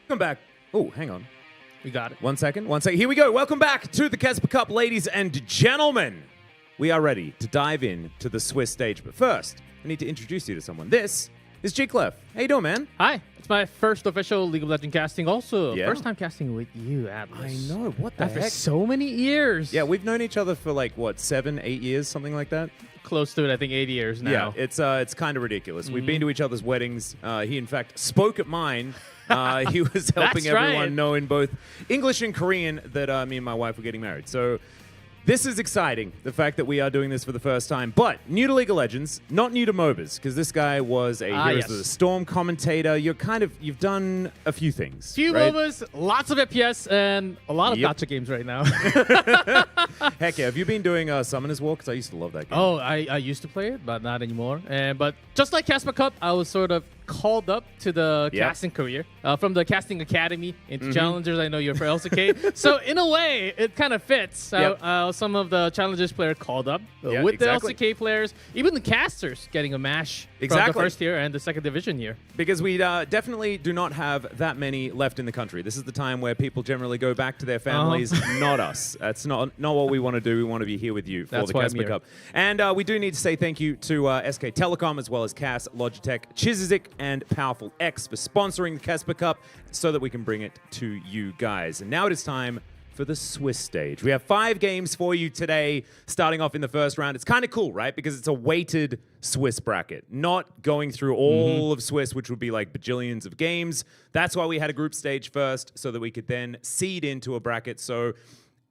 Welcome back. Oh, hang on. We got it. One second. Here we go. Welcome back to the KeSPA Cup, ladies and gentlemen. We are ready to dive in to the Swiss stage. But first, I need to introduce you to someone. This is G Clef. How you doing, man? Hi. It's my first official League of Legends casting. Also, Yeah. first time casting with you, Atlas. I know. What the After heck? so many years. Yeah, we've known each other for like, what, 7, 8 years, something like that? Close to it, I think 80 years now. Yeah, it's kind of ridiculous. We've been to each other's weddings. He, in fact, spoke at mine. He was helping That's everyone right. know in both English and Korean that me and my wife were getting married. So this is exciting, the fact that we are doing this for the first time. But new to League of Legends, not new to MOBAs, because this guy was a Heroes yes. of the Storm commentator. You've done a few things. Few right? MOBAs, lots of FPS, and a lot of Yep. gacha games right now. Heck yeah, have you been doing Summoner's War? Because I used to love that game. Oh, I used to play it, but not anymore. But just like KeSPA Cup, I was sort of called up to the Yep. casting career from the casting academy into challengers. I know you're for LCK, so in a way, it kind of fits. Yep. Some of the challengers players called up Yeah, with exactly. the LCK players, even the casters getting a mash from Exactly. the first tier and the second division year. Because we definitely do not have that many left in the country. This is the time where people generally go back to their families, not us. That's not what we want to do. We want to be here with you for That's the why I'm KeSPA here. Cup. And we do need to say thank you to SK Telecom, as well as Cass, Logitech, Chizizik, and Powerful X for sponsoring the KeSPA Cup so that we can bring it to you guys. And now it is time for the Swiss stage. We have 5 games for you today, starting off in the first round. It's kind of cool, right? Because it's a weighted Swiss bracket, not going through all of Swiss, which would be like bajillions of games. That's why we had a group stage first, so that we could then seed into a bracket. So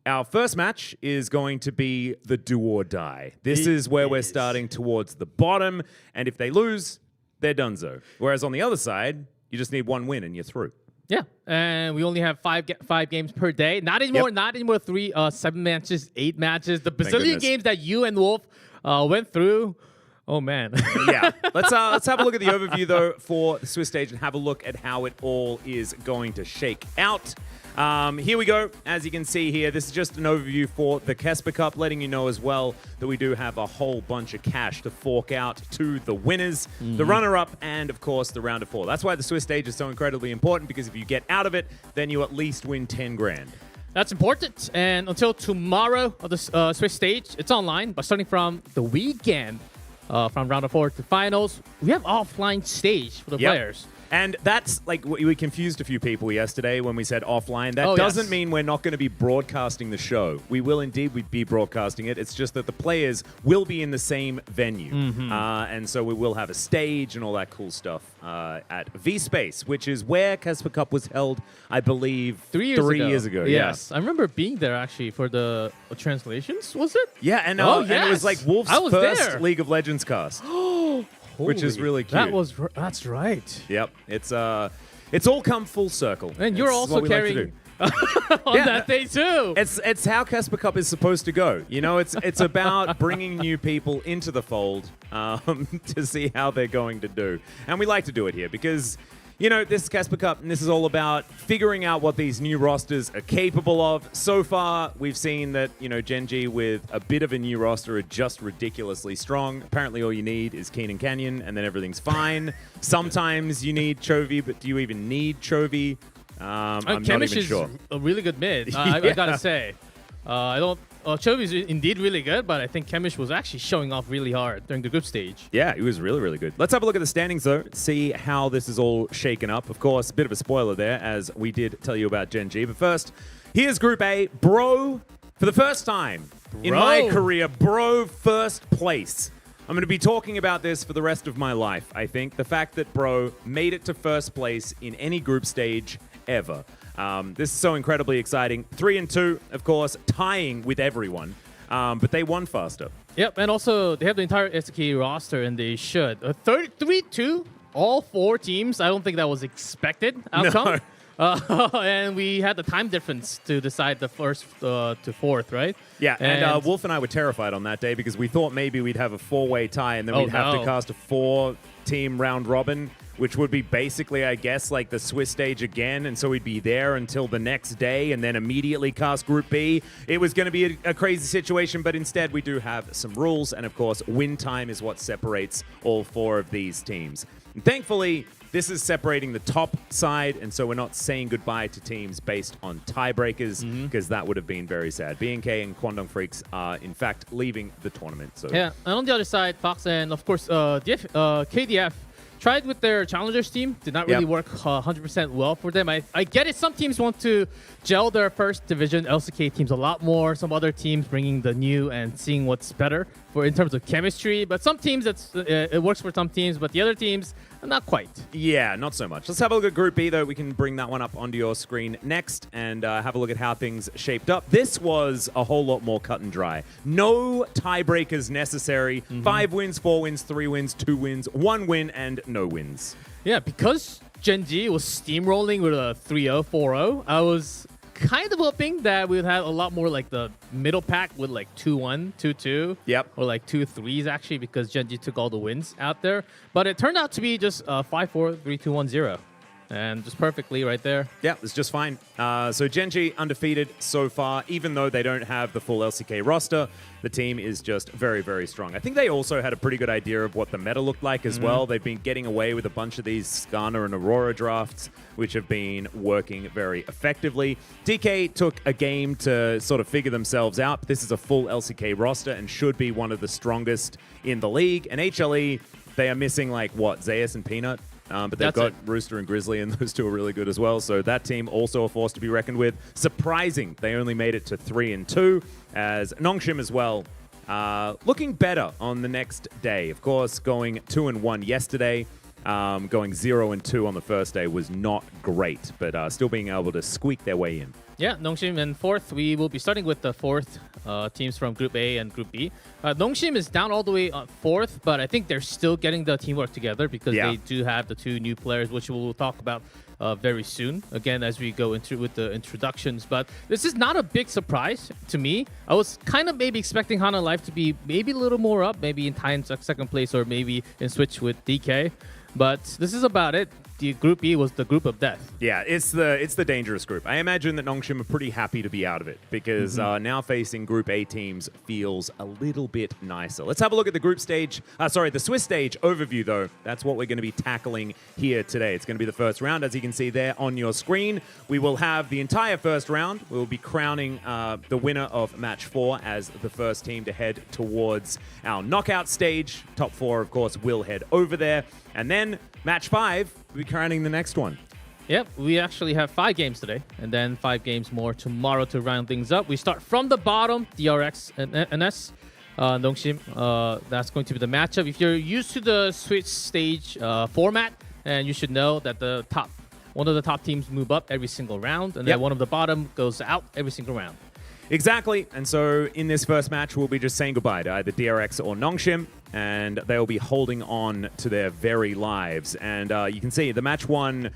our first match is going to be the do or die. This is where we're starting towards the bottom, and if they lose, they're donezo. Whereas on the other side, you just need 1 win and you're through. Yeah, and we only have five games per day. Not anymore. Yep. Not anymore. 7 matches, 8 matches. The bazillion goodness. games that you and Wolf went through. Oh man. Yeah. Let's have a look at the overview though for the Swiss stage and have a look at how it all is going to shake out. Here we go. As you can see here, this is just an overview for the KeSPA Cup, letting you know as well that we do have a whole bunch of cash to fork out to the winners, the runner-up, and of course the round of 4. That's why the Swiss stage is so incredibly important, because if you get out of it, then you at least win 10 grand. That's important. And until tomorrow of the Swiss stage, it's online. But starting from the weekend, from round of 4 to finals, we have offline stage for the Yep. players. And that's like, we confused a few people yesterday when we said offline. That Oh, doesn't yes. mean we're not going to be broadcasting the show. We will indeed be broadcasting it. It's just that the players will be in the same venue. And so we will have a stage and all that cool stuff at V-Space, which is where KeSPA Cup was held, I believe, 3 years ago. years ago. Yes. I remember being there actually for the translations, was it? Yeah, and, Oh, and it was yes. like Wolf's I was first there. League of Legends cast. Which is really cute. That's right. Yep. It's all come full circle. And you're It's also what we like to carrying do. on that day too. It's how KeSPA Cup is supposed to go. You know, it's about bringing new people into the fold to see how they're going to do. And we like to do it here because, you know, this is KeSPA Cup, and this is all about figuring out what these new rosters are capable of. So far, we've seen that, you know, Gen.G with a bit of a new roster are just ridiculously strong. Apparently, all you need is Keenan Canyon, and then everything's fine. Sometimes you need Chovy, but do you even need Chovy? I'm not Kemish even is sure. a really good mid. I gotta say, I don't. Chovy is indeed really good, but I think Kemish was actually showing off really hard during the group stage. Yeah, he was really, really good. Let's have a look at the standings, though, see how this is all shaken up. Of course, a bit of a spoiler there, as we did tell you about Gen.G. But first, here's Group A. Bro, for the first time in my career, Bro first place. I'm going to be talking about this for the rest of my life, I think. The fact that Bro made it to first place in any group stage ever. This is so incredibly exciting. 3-2, of course, tying with everyone. But they won faster. Yep, and also they have the entire SK roster, and they should. 3-2, all 4 teams. I don't think that was expected outcome. And we had the time difference to decide the first to 4th, right? Yeah, and Wolf and I were terrified on that day because we thought maybe we'd have a 4-way tie and then we'd have to cast a 4-team round robin, which would be basically, I guess, like the Swiss stage again. And so we'd be there until the next day and then immediately cast Group B. It was going to be a crazy situation, but instead we do have some rules. And of course, win time is what separates all 4 of these teams. And thankfully, this is separating the top side, and so we're not saying goodbye to teams based on tiebreakers, because that would have been very sad. BNK and Kwangdong Freaks are, in fact, leaving the tournament. So yeah, and on the other side, Fox and, of course, KDF tried with their challengers team. Did not really work 100% well for them. I get it. Some teams want to gel their first division LCK teams a lot more. Some other teams bringing the new and seeing what's better for in terms of chemistry. But some teams, it works for some teams, but the other teams, not quite. Yeah, not so much. Let's have a look at Group B, though. We can bring that one up onto your screen next and have a look at how things shaped up. This was a whole lot more cut and dry. No tiebreakers necessary. 5 wins, 4 wins, 3 wins, 2 wins, 1 win, and no wins. Yeah, because Gen.G was steamrolling with a 3-0, 4-0, I was kind of hoping that we would have a lot more like the middle pack with like 2-1, 2-2. Yep. Or like 2-3s actually, because Gen.G took all the wins out there. But it turned out to be just 5-4, 3-2-1-0. And just perfectly right there. Yeah, it's just fine. So Gen.G undefeated so far, even though they don't have the full LCK roster. The team is just very, very strong. I think they also had a pretty good idea of what the meta looked like as well. They've been getting away with a bunch of these Skarner and Aurora drafts, which have been working very effectively. DK took a game to sort of figure themselves out. This is a full LCK roster and should be one of the strongest in the league. And HLE, they are missing like, what, Zayas and Peanut? But they've got Rooster and Grizzly, and those 2 are really good as well. So that team also a force to be reckoned with. Surprising, they only made it to 3-2, as Nongshim as well, looking better on the next day. Of course, going 2-1 yesterday, going 0-2 on the first day was not great, but still being able to squeak their way in. Yeah, Nongshim in 4th. We will be starting with the 4th teams from Group A and Group B. Nongshim is down all the way 4th, but I think they're still getting the teamwork together because they do have the 2 new players, which we'll talk about very soon, again, as we go into with the introductions. But this is not a big surprise to me. I was kind of maybe expecting Hana Life to be maybe a little more up, maybe in tie in 2nd place or maybe in switch with DK. But this is about it. The Group E was the group of death. Yeah, it's the dangerous group. I imagine that Nongshim are pretty happy to be out of it because now facing Group A teams feels a little bit nicer. Let's have a look at the group stage. The Swiss stage overview, though. That's what we're going to be tackling here today. It's going to be the first round, as you can see there on your screen. We will have the entire first round. We'll be crowning the winner of match 4 as the first team to head towards our knockout stage. Top 4, of course, will head over there. And then match 5, we'll be crowning the next one. Yep, we actually have 5 games today, and then 5 games more tomorrow to round things up. We start from the bottom, DRX and NS, Nongshim. That's going to be the matchup. If you're used to the Switch stage format, and you should know that one of the top teams move up every single round, and then one of the bottom goes out every single round. Exactly, and so in this first match, we'll be just saying goodbye to either DRX or Nongshim, and they'll be holding on to their very lives. And you can see the match 1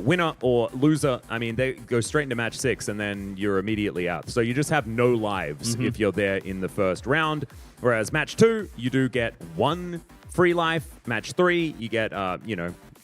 winner or loser, I mean, they go straight into match 6, and then you're immediately out. So you just have no lives if you're there in the first round. Whereas match 2, you do get 1 free life. Match 3, you get,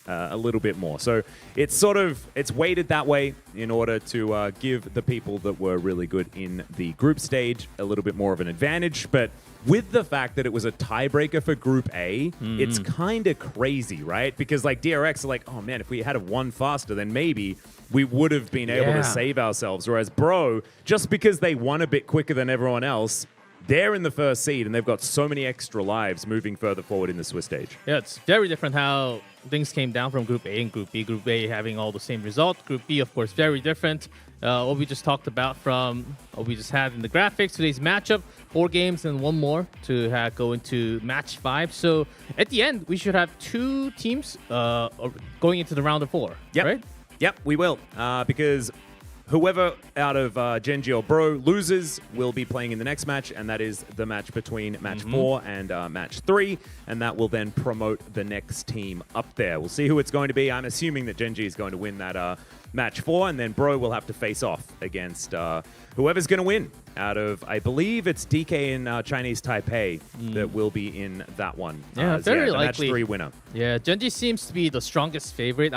a little bit more. So it's weighted that way in order to give the people that were really good in the group stage a little bit more of an advantage. But with the fact that it was a tiebreaker for Group A, it's kind of crazy, right? Because like DRX are like, oh man, if we had won faster, then maybe we would have been able to save ourselves. Whereas Bro, just because they won a bit quicker than everyone else, they're in the first seed, and they've got so many extra lives moving further forward in the Swiss stage. Yeah, it's very different how things came down from Group A and Group B. Group A having all the same result. Group B, of course, very different. What we just talked about from what we just had in the graphics, today's matchup, 4 games and 1 more to go into match 5. So at the end, we should have 2 teams going into the round of 4, right? Yep, we will, because whoever out of Gen.G or Bro loses will be playing in the next match, and that is the match between match 4 and match 3, and that will then promote the next team up there. We'll see who it's going to be. I'm assuming that Gen.G is going to win that match 4, and then Bro will have to face off against whoever's going to win out of, I believe it's DK and Chinese Taipei that will be in that one. Yeah, very the likely. Match 3 winner. Yeah, Gen.G seems to be the strongest favorite.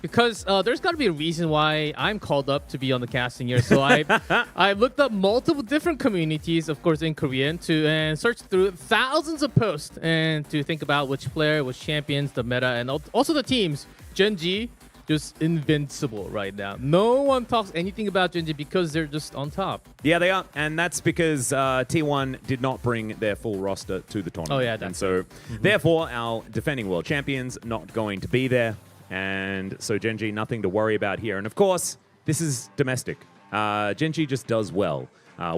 Because there's got to be a reason why I'm called up to be on the casting here. So I looked up multiple different communities, of course, in Korean, and searched through thousands of posts and to think about which player, which champions, the meta, and also the teams. Gen.G, just invincible right now. No one talks anything about Gen.G because they're just on top. Yeah, they are, and that's because T1 did not bring their full roster to the tournament. Oh yeah, that's and so therefore our defending world champions not going to be there, and so Gen.G nothing to worry about here. And of course, this is domestic. Gen.G just does well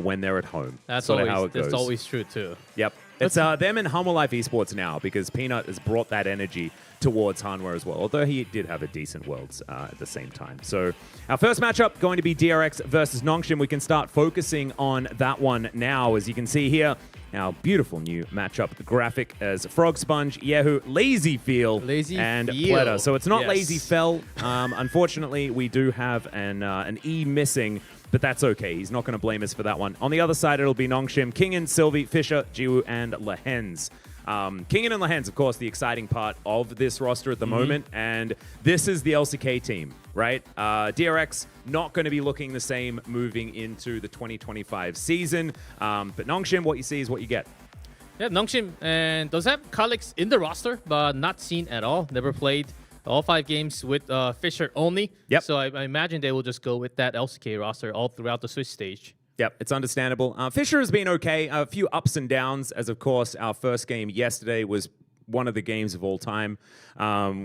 when they're at home. That's sort always of how it goes. that's always true too. Yep. It's them and Humble Life Esports now because Peanut has brought that energy towards Hanwha as well, although he did have a decent Worlds at the same time. So our first matchup going to be DRX versus Nongshim. We can start focusing on that one now. As you can see here, our beautiful new matchup graphic as Frog Sponge, Yehu, Lazy Feel, and Pleta. So it's not Lazy Fell. Unfortunately, we do have an E missing, but that's okay. He's not going to blame us for that one. On the other side, it'll be Nongshim, Kingen, Sylvie, Fisher, Jiwoo, and Lehens. Kingen and Lehens, of course, the exciting part of this roster at the moment, and this is the LCK team, right? DRX not going to be looking the same moving into the 2025 season, but Nongshim, what you see is what you get. Yeah, Nongshim and does have Kalix in the roster, but not seen at all. Never played all 5 games with Fisher only. Yep. So I imagine they will just go with that LCK roster all throughout the Swiss stage. Yep, it's understandable. Fisher has been okay. A few ups and downs, as of course our first game yesterday was one of the games of all time.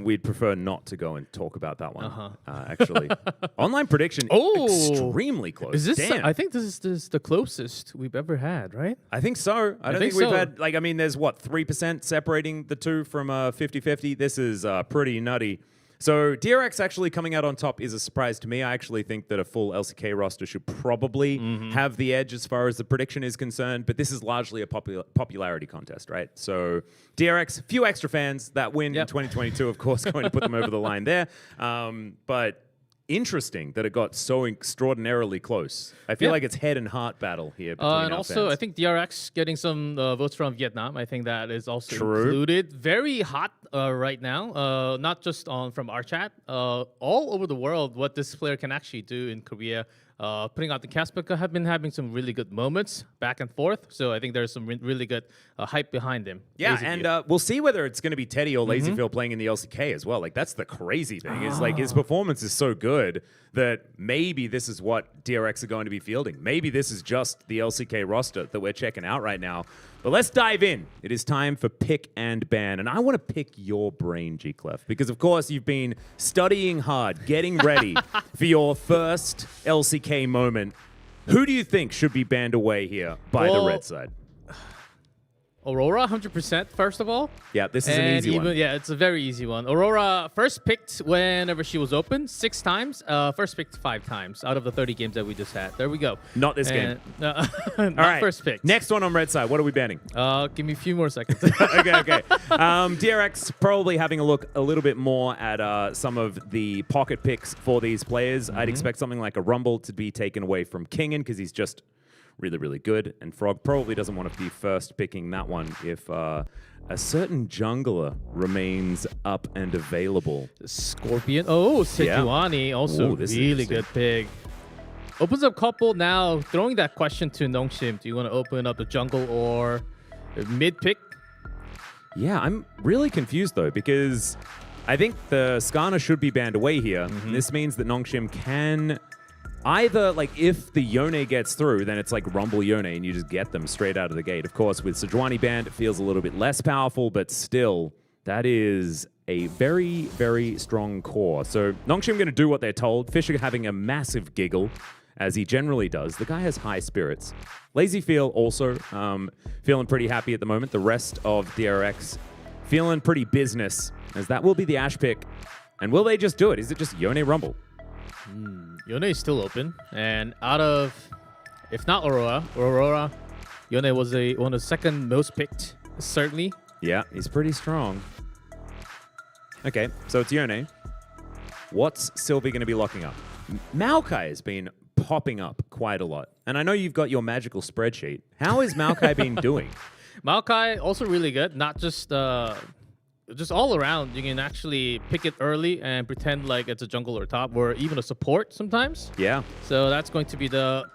We'd prefer not to go and talk about that one, actually. Online prediction, extremely close. Is this? Damn. I think this is the closest we've ever had, right? I think so. I don't think we've had, like, I mean, there's what, 3% separating the two from 50-50? This is pretty nutty. So DRX actually coming out on top is a surprise to me. I actually think that a full LCK roster should probably have the edge as far as the prediction is concerned, but this is largely a popularity contest, right? So DRX, few extra fans that win in 2022, of course, going to put them over the line there. But interesting that it got so extraordinarily close. I feel like it's head and heart battle here between and our also, fans. I think DRX getting some votes from Vietnam. I think that is also included. Very hot right now, not just from our chat, all over the world, what this player can actually do in Korea. Putting out the KeSPA have been having some really good moments back and forth. So I think there's some really good hype behind him. Yeah, and we'll see whether it's going to be Teddy or Lazyfield playing in the LCK as well. Like, that's the crazy thing. Is like his performance is so good that maybe this is what DRX are going to be fielding. Maybe this is just the LCK roster that we're checking out right now. But let's dive in. It is time for pick and ban. And I want to pick your brain, G-Clef, because, of course, you've been studying hard, getting ready for your first LCK moment. Who do you think should be banned away here by the red side? Aurora, 100%, first of all. Yeah, this is an easy one. Yeah, it's a very easy one. Aurora first picked whenever she was open 6 times. First picked 5 times out of the 30 games that we just had. There we go. Not this game. Not all right. First pick. Next one on red side. What are we banning? Give me a few more seconds. okay. DRX probably having a look a little bit more at some of the pocket picks for these players. I'd expect something like a Rumble to be taken away from Kingen because he's just really, really good. And Frog probably doesn't want to be first picking that one if a certain jungler remains up and available. Scorpion. Oh, Sejuani, also really good pick. Opens up couple now. Throwing that question to Nongshim. Do you want to open up the jungle or mid pick? Yeah, I'm really confused though because I think the Skarner should be banned away here. This means that Nongshim can either, like, if the Yone gets through, then it's like Rumble Yone and you just get them straight out of the gate. Of course, with Sejuani banned, it feels a little bit less powerful, but still, that is a very, very strong core. So Nongshim going to do what they're told. Fisher having a massive giggle, as he generally does. The guy has high spirits. Lazyfield also feeling pretty happy at the moment. The rest of DRX feeling pretty business, as that will be the Ash pick. And will they just do it? Is it just Yone Rumble? Yone is still open, and out of, if not Aurora, Yone was one of the second most picked, certainly. Yeah, he's pretty strong. Okay, so it's Yone. What's Sylvie going to be locking up? Maokai has been popping up quite a lot. And I know you've got your magical spreadsheet. How is Maokai been doing? Maokai also really good, not just all around. You can actually pick it early and pretend like it's a jungle or top, or even a support sometimes. Yeah. So that's going to be the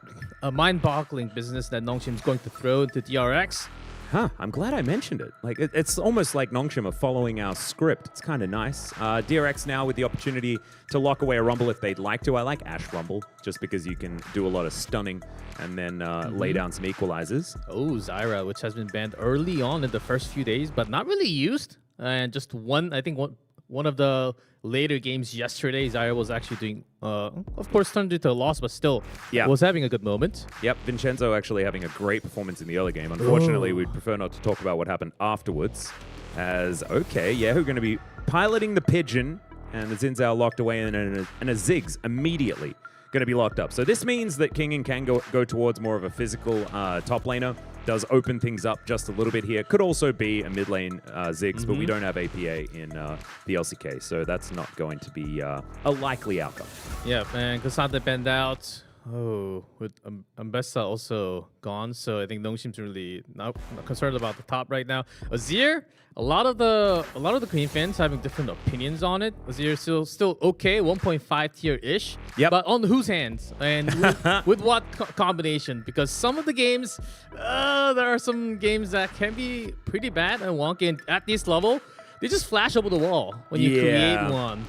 mind-boggling business that Nongshim is going to throw into DRX. Huh, I'm glad I mentioned it. Like, it's almost like Nongshim are following our script. It's kind of nice. DRX now with the opportunity to lock away a Rumble if they'd like to. I like Ashe Rumble, just because you can do a lot of stunning and then lay down some equalizers. Oh, Zyra, which has been banned early on in the first few days, but not really used. And just one of the later games yesterday, Zyra was actually doing, of course, turned into a loss, but still was having a good moment. Yep, Vincenzo actually having a great performance in the early game. Unfortunately, we'd prefer not to talk about what happened afterwards. As, okay, yeah, who's going to be piloting the Pigeon, and the Xin Zhao locked away, and a Ziggs immediately going to be locked up. So this means that King and can go towards more of a physical top laner. Does open things up just a little bit here. Could also be a mid lane Ziggs, but we don't have APA in the LCK, so that's not going to be a likely outcome. Yeah, and Cassandra banned out. Oh, with Ambessa also gone, so I think Nongshim's really not concerned about the top right now. Azir, a lot of the Queen fans having different opinions on it. Azir still okay, 1.5 tier-ish. Yep. But on whose hands and with what combination? Because some of the games, there are some games that can be pretty bad and wonky. And at this level, they just flash over the wall when you create one.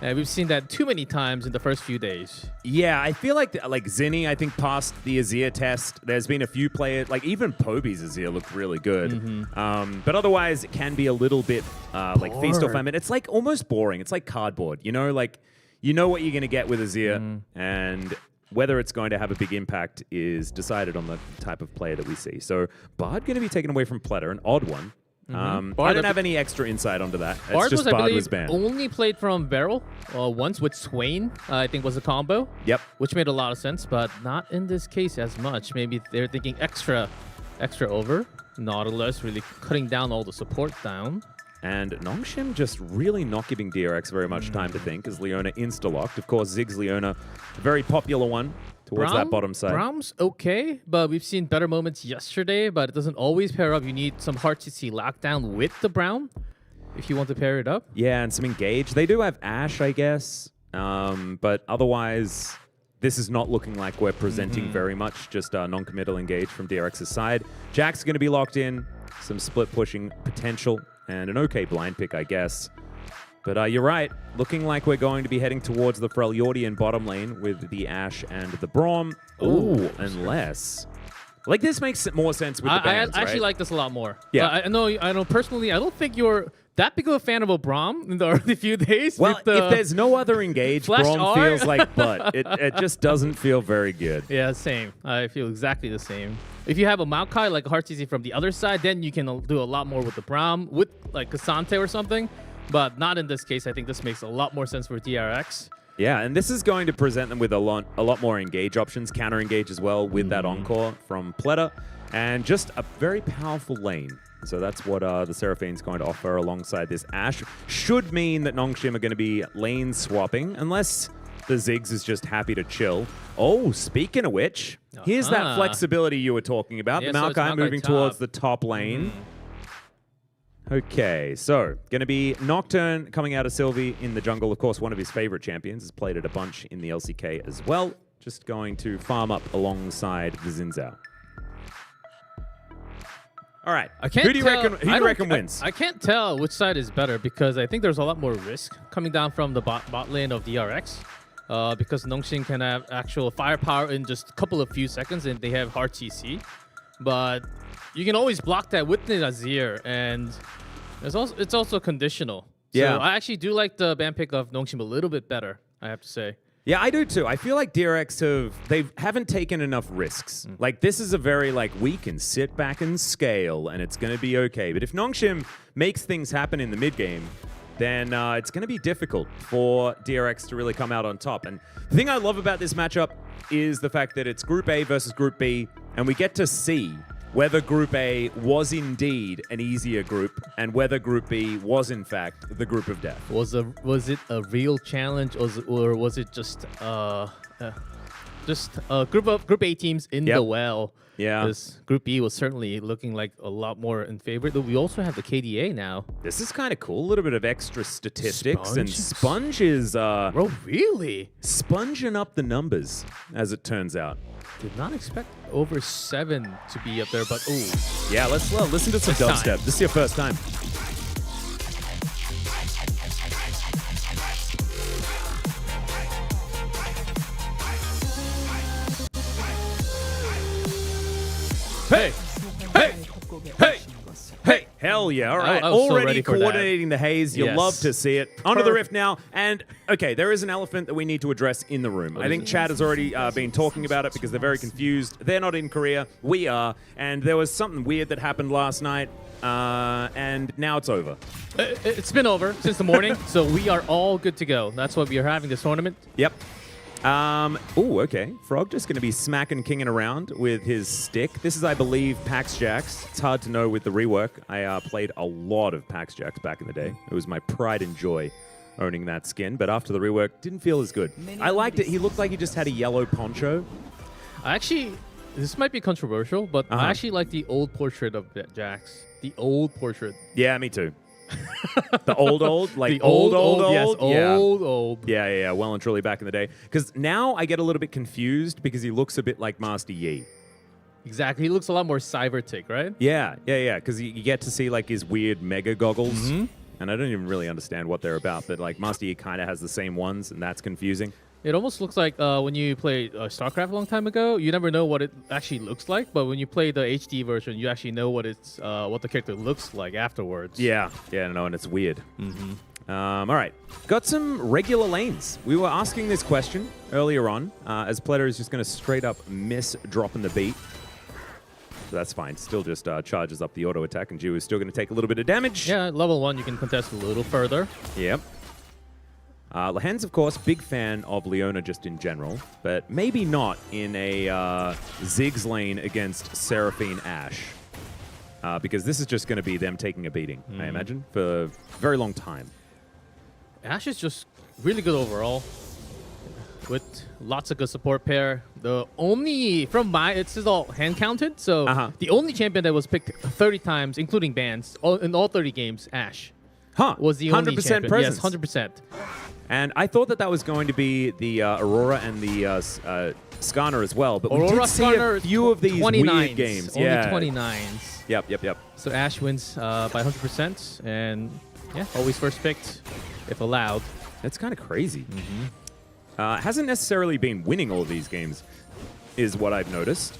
And we've seen that too many times in the first few days. Yeah, I feel like Zinni, I think, passed the Azir test. There's been a few players, like even Poby's Azir looked really good. But otherwise, it can be a little bit like Feast or Famine. It's like almost boring. It's like cardboard, you know? Like, you know what you're going to get with Azir, and whether it's going to have a big impact is decided on the type of player that we see. So Bard going to be taken away from Platter, an odd one. I don't have any extra insight onto that. It's just Bard was banned. Only played from Beryl once with Swain, I think was a combo. Yep. Which made a lot of sense, but not in this case as much. Maybe they're thinking extra over. Nautilus really cutting down all the support down. And Nongshim just really not giving DRX very much time to think, as Leona insta-locked. Of course, Ziggs Leona, a very popular one towards that bottom side. Braum's okay, but we've seen better moments yesterday, but it doesn't always pair up. You need some hard CC lockdown with the Braum if you want to pair it up. Yeah, and some engage. They do have Ashe, I guess, but otherwise, this is not looking like we're presenting very much, just non-committal engage from DRX's side. Jack's going to be locked in, some split pushing potential, and an okay blind pick, I guess. But you're right. Looking like we're going to be heading towards the Freljordian bottom lane with the Ashe and the Braum. Ooh, unless... Like, this makes more sense with the bans, I actually like this a lot more. Yeah. I know personally, I don't think you're that big of a fan of a Braum in the early few days. Well, with the if there's no other engage, Braum feels like butt. It just doesn't feel very good. Yeah, same. I feel exactly the same. If you have a Maokai, like a hard CC from the other side, then you can do a lot more with the Braum, with like Cassante or something. But not in this case. I think this makes a lot more sense for DRX. Yeah, and this is going to present them with a lot more engage options, counter engage as well with that Encore from Pleta, and just a very powerful lane. So that's what the Seraphine's going to offer alongside this Ashe. Should mean that Nongshim are going to be lane swapping, unless the Ziggs is just happy to chill. Oh, speaking of which, here's that flexibility you were talking about. Yeah, the Maokai so moving top. towards the top lane. Okay, so going to be Nocturne coming out of Sylvie in the jungle. Of course, one of his favorite champions. Has played it a bunch in the LCK as well. Just going to farm up alongside the Xin Zhao. All right, who do you reckon wins? I can't tell which side is better because I think there's a lot more risk coming down from the bot lane of DRX. Because Nongshim can have actual firepower in just a couple of few seconds and they have hard CC. But you can always block that with the Azir, and it's also conditional. Yeah. So I actually do like the ban pick of Nongshim a little bit better, I have to say. Yeah, I do too. I feel like DRX haven't taken enough risks. Like, this is a very, like, we can sit back and scale and it's going to be okay. But if Nongshim makes things happen in the mid game, then it's going to be difficult for DRX to really come out on top. And the thing I love about this matchup is the fact that it's Group A versus Group B, and we get to see whether Group A was indeed an easier group and whether Group B was in fact the group of death. Was it a real challenge, or was it just a group A teams in the well? Yeah. Because Group B was certainly looking like a lot more in favor. Though we also have the KDA now. This is kind of cool. A little bit of extra statistics. Sponge? And Sponge is Bro, really? sponging up the numbers, as it turns out. Did not expect over 7 to be up there, but ooh. Yeah, let's listen to some This time. dubstep. This is your first time. Hey! Hey! Hey! Hey! Hell yeah. All right. I was so Already ready for that. coordinating the haze. You'll Yes. love to see it. Onto the rift now. And, okay, there is an elephant that we need to address in the room. I think Chad has already been talking about it because they're very confused. They're not in Korea. We are. And there was something weird that happened last night. And now it's over. It's been over since the morning, so we are all good to go. That's why we are having this tournament. Yep. Ooh, okay. Frog just going to be smacking kinging around with his stick. This is, I believe, Pax Jax. It's hard to know with the rework. I played a lot of Pax Jax back in the day. It was my pride and joy owning that skin, but after the rework, didn't feel as good. I liked it. He looked like he just had a yellow poncho. This might be controversial, but I actually like the old portrait of Jax. The old portrait. Yeah, me too. The old, like The old. Yes, Yeah. old. Yeah, well and truly back in the day. Because now I get a little bit confused because he looks a bit like Master Yi. Exactly. He looks a lot more cybertic, right? Yeah. Because you get to see like his weird mega goggles. And I don't even really understand what they're about, but like Master Yi kind of has the same ones, and that's confusing. It almost looks like when you played StarCraft a long time ago, you never know what it actually looks like, but when you play the HD version, you actually know what the character looks like afterwards. Yeah, no, and it's weird. All right, got some regular lanes. We were asking this question earlier on, as Pletter is just going to straight up miss dropping the beat. So that's fine. Still just charges up the auto attack, and Jiu is still going to take a little bit of damage. Yeah, level 1, you can contest a little further. Yep. Lahen's, of course, big fan of Leona just in general, but maybe not in a Ziggs lane against Seraphine Ashe. Because this is just going to be them taking a beating, I imagine, for a very long time. Ashe is just really good overall, with lots of good support pair. The only, it's just all hand counted, so the only champion that was picked 30 times, including bans, in all 30 games, Ashe. Was the only 100% champion. presence. Yes, 100%. And I thought that was going to be the Aurora and the Skarner as well, but we Aurora did see Skarner a few of these 29s, weird games. Only Yeah. 29s. Yep. So Ashe wins by 100%, and yeah, always first picked, if allowed. That's kind of crazy. Hasn't necessarily been winning all of these games, is what I've noticed.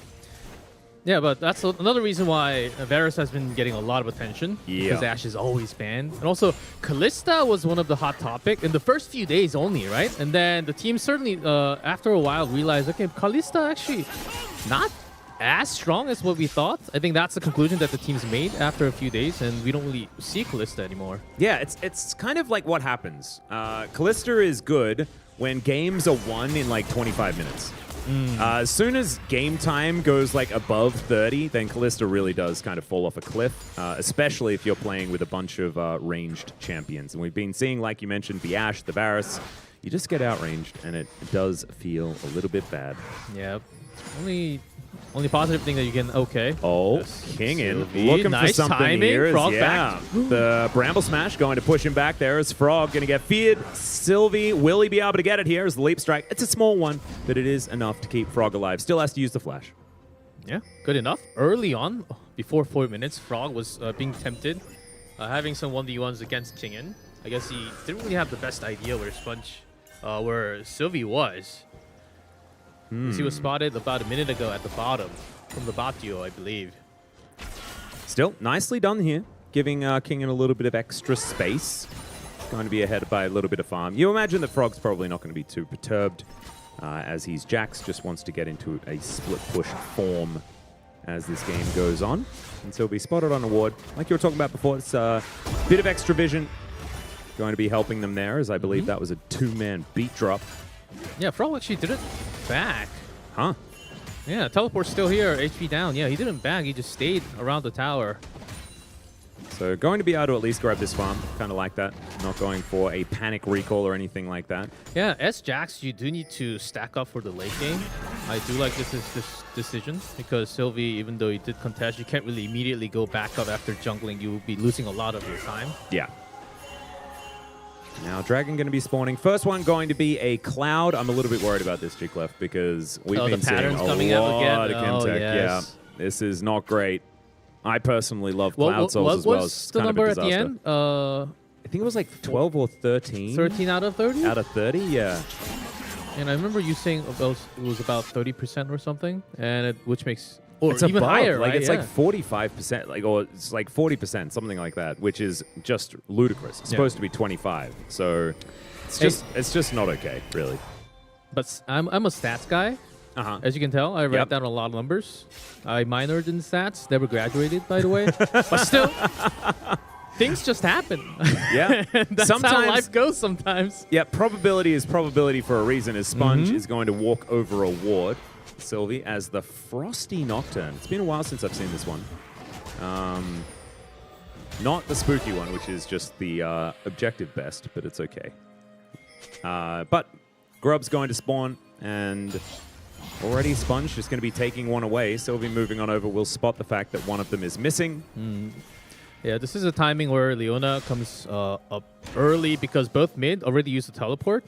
Yeah, but that's another reason why Varus has been getting a lot of attention. Yeah. Because Ashe is always banned. And also, Kalista was one of the hot topic in the first few days only, right? And then the team certainly, after a while, realized, okay, Kalista actually not as strong as what we thought. I think that's the conclusion that the team's made after a few days, and we don't really see Kalista anymore. Yeah, it's kind of like what happens. Kalista is good when games are won in like 25 minutes. As soon as game time goes like above 30, then Kalista really does kind of fall off a cliff, especially if you're playing with a bunch of ranged champions. And we've been seeing, like you mentioned, the Ashe, the Varus. You just get outranged, and it does feel a little bit bad. Yeah. Only positive thing that you can, okay. Oh, Yes. King in. Sylvie, Looking nice for something timing. here. Frog Yeah. back. The Bramble Smash going to push him back there as Frog going to get feared. Sylvie, will he be able to get it here as the Leap Strike? It's a small one, but it is enough to keep Frog alive. Still has to use the Flash. Yeah, good enough. Early on, before 4 minutes, Frog was being tempted, having some 1v1s against Kingen. I guess he didn't really have the best idea where Sylvie was. He was spotted about a minute ago at the bottom from the bot duo, I believe. Still, nicely done here, giving Kingen a little bit of extra space. Going to be ahead by a little bit of farm. You imagine that Frog's probably not going to be too perturbed, as he's Jax, just wants to get into a split push form as this game goes on. And so he'll be spotted on a ward. Like you were talking about before, it's a bit of extra vision going to be helping them there, as I believe that was a 2-man beat drop. Yeah, Frog actually did it back. Huh. Yeah, teleport's still here. HP down. Yeah, he didn't bag. He just stayed around the tower. So going to be able to at least grab this farm. Kind of like that. Not going for a panic recall or anything like that. Yeah, as Jax, you do need to stack up for the late game. I do like this decision because Sylvie, even though he did contest, you can't really immediately go back up after jungling. You will be losing a lot of your time. Yeah. Now, Dragon going to be spawning. First one going to be a Cloud. I'm a little bit worried about this, Jigglypuff, because we've been seeing a lot of Chemtech. Yes. Yeah, this is not great. I personally love Cloud Souls as well. What's the number at the end? I think it was like 12 or 13. 13 out of 30? Out of 30, yeah. And I remember you saying it was about 30% or something, and which makes... Or it's even above. higher, like right? it's like 45%, like, or it's like 40%, something like that, which is just ludicrous. It's supposed to be 25, so it's just not okay, really. But I'm a stats guy, as you can tell. I write down a lot of numbers. I minored in stats, never graduated, by the way, but still, things just happen. Yeah, that's sometimes how life goes. Sometimes. Yeah, probability is probability for a reason. As Sponge is going to walk over a ward. Sylvie as the Frosty Nocturne. It's been a while since I've seen this one. Not the spooky one, which is just the objective best, but it's okay. But Grub's going to spawn, and already Sponge just going to be taking one away. Sylvie moving on over will spot the fact that one of them is missing. Yeah, this is a timing where Leona comes up early because both mid already used the teleport.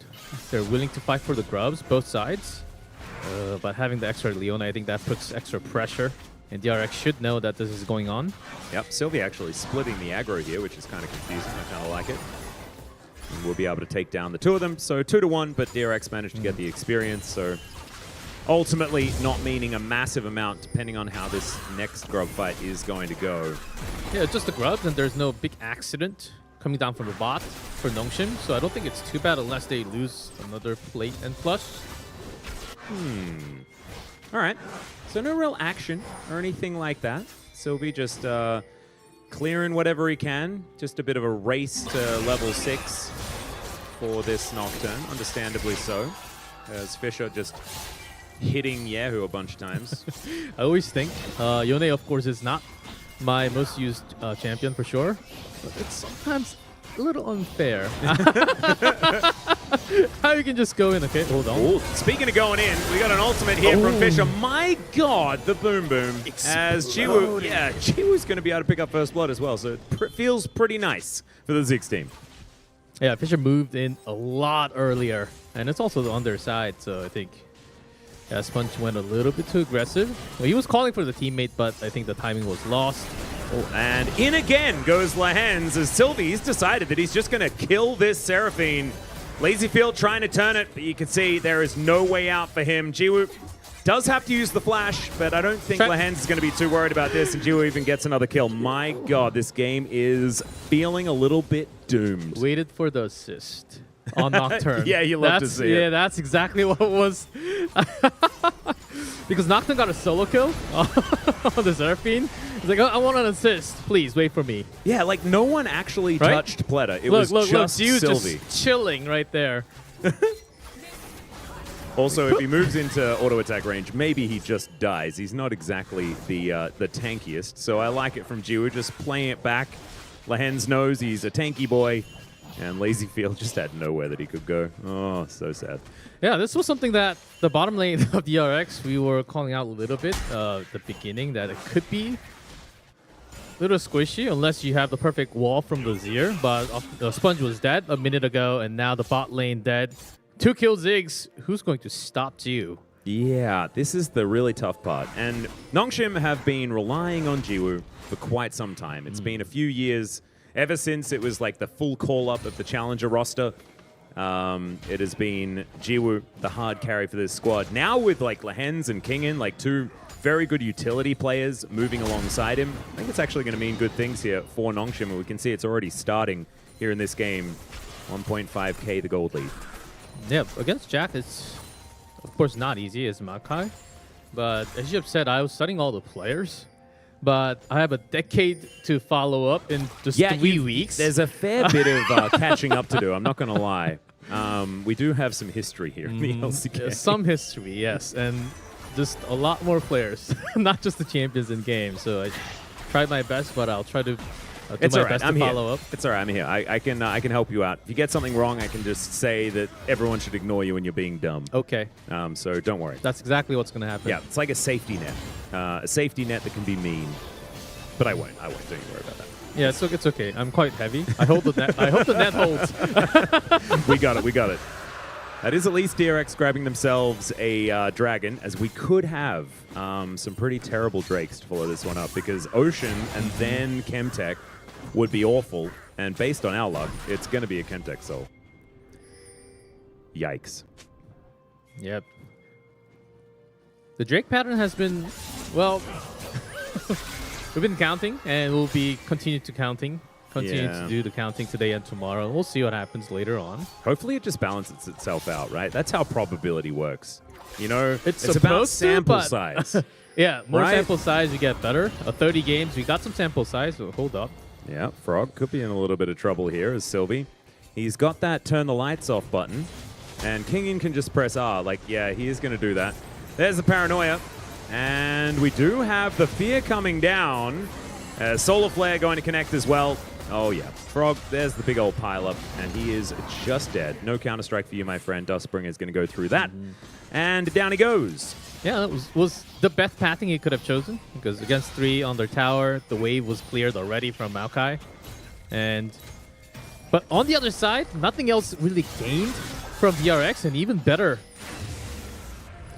They're willing to fight for the Grubs, both sides. But having the extra Leona, I think that puts extra pressure. And DRX should know that this is going on. Yep, Sylvie actually splitting the aggro here, which is kind of confusing. I kind of like it. And we'll be able to take down the two of them. So 2-1, but DRX managed to get the experience. So ultimately not meaning a massive amount, depending on how this next Grub fight is going to go. Yeah, just the Grubs, and there's no big accident coming down from the bot for Nongshim. So I don't think it's too bad unless they lose another plate and flush. All right. So no real action or anything like that. Sylvie just clearing whatever he can. Just a bit of a race to level 6 for this Nocturne, understandably so. As Fisher just hitting Yahoo a bunch of times. I always think Yone, of course, is not my most used champion for sure. But it's sometimes a little unfair. How you can just go in, okay? Hold on. Ooh, speaking of going in, we got an ultimate here from Fisher. My God, the boom boom. As Jiwoo, Jiwoo's going to be able to pick up first blood as well, so it feels pretty nice for the Ziggs team. Yeah, Fisher moved in a lot earlier, and it's also on their side, so I think Sponge went a little bit too aggressive. Well, he was calling for the teammate, but I think the timing was lost. Oh, and in again goes Lahens as Sylvie's decided that he's just going to kill this Seraphine. Lazyfield trying to turn it, but you can see there is no way out for him. Jiwoo does have to use the flash, but I don't think Lahens is going to be too worried about this, and Jiwoo even gets another kill. My God, this game is feeling a little bit doomed. Waited for the assist on Nocturne. Yeah, you love to see it. Yeah, that's exactly what it was. Because Nocturne got a solo kill on the Seraphine. He's like, oh, I want an assist. Please, wait for me. Yeah, like no one actually touched Pleta. It was just Jiwoo Sylvie. Just chilling right there. Also, if he moves into auto attack range, maybe he just dies. He's not exactly the tankiest, so I like it from Jiwoo, just playing it back. Lahens knows he's a tanky boy, and Lazyfield just had nowhere that he could go. Oh, so sad. Yeah, this was something that the bottom lane of DRX, we were calling out a little bit at the beginning, that it could be a little squishy unless you have the perfect wall from the Zir, but the Sponge was dead a minute ago, and now the bot lane dead. 2 kill Ziggs. Who's going to stop you? Yeah, this is the really tough part. And Nongshim have been relying on Jiwoo for quite some time. It's been a few years, ever since it was like the full call-up of the Challenger roster. It has been Jiwoo, the hard carry for this squad. Now with like Lahens and Kingin, like 2 very good utility players moving alongside him, I think it's actually going to mean good things here for Nongshim. And we can see it's already starting here in this game. 1.5k the gold lead. Yeah, against Jack, it's of course not easy as Makai. But as you have said, I was studying all the players. But I have a decade to follow up in just 3 weeks. There's a fair bit of catching up to do, I'm not going to lie. We do have some history here in the LCK. Some history, yes. And just a lot more players, not just the champions in game. So I tried my best, but I'll try to do It's my all right. best I'm to here. follow up. It's all right. I'm here. I can help you out. If you get something wrong, I can just say that everyone should ignore you and you're being dumb. Okay. So don't worry. That's exactly what's going to happen. Yeah, it's like a safety net. A safety net that can be mean. But I won't. Don't you worry about that. Yeah, it's okay. I'm quite heavy. I hope the net. I hope the net holds. We got it. That is at least DRX grabbing themselves a dragon, as we could have some pretty terrible Drakes to follow this one up, because Ocean and then Chemtech would be awful, and based on our luck, it's going to be a Chemtech Soul. Yikes. Yep. The Drake pattern has been, well, we've been counting, and we'll be continue to do the counting today and tomorrow. We'll see what happens later on. Hopefully it just balances itself out, right? That's how probability works. You know, it's about sample to, size. Yeah, more right? sample size, you get better. 30 games, we got some sample size, so hold up. Yeah, Frog could be in a little bit of trouble here as Sylvie. He's got that turn the lights off button, and Kingin can just press R. Like, yeah, he is going to do that. There's the paranoia. And we do have the fear coming down. Solar Flare going to connect as well. Oh, yeah. Frog, there's the big old pile-up, and he is just dead. No Counter-Strike for you, my friend. Dustbringer is going to go through that. And down he goes. Yeah, that was the best pathing he could have chosen, because against 3 on their tower, the wave was cleared already from Maokai. But on the other side, nothing else really gained from DRX, and even better.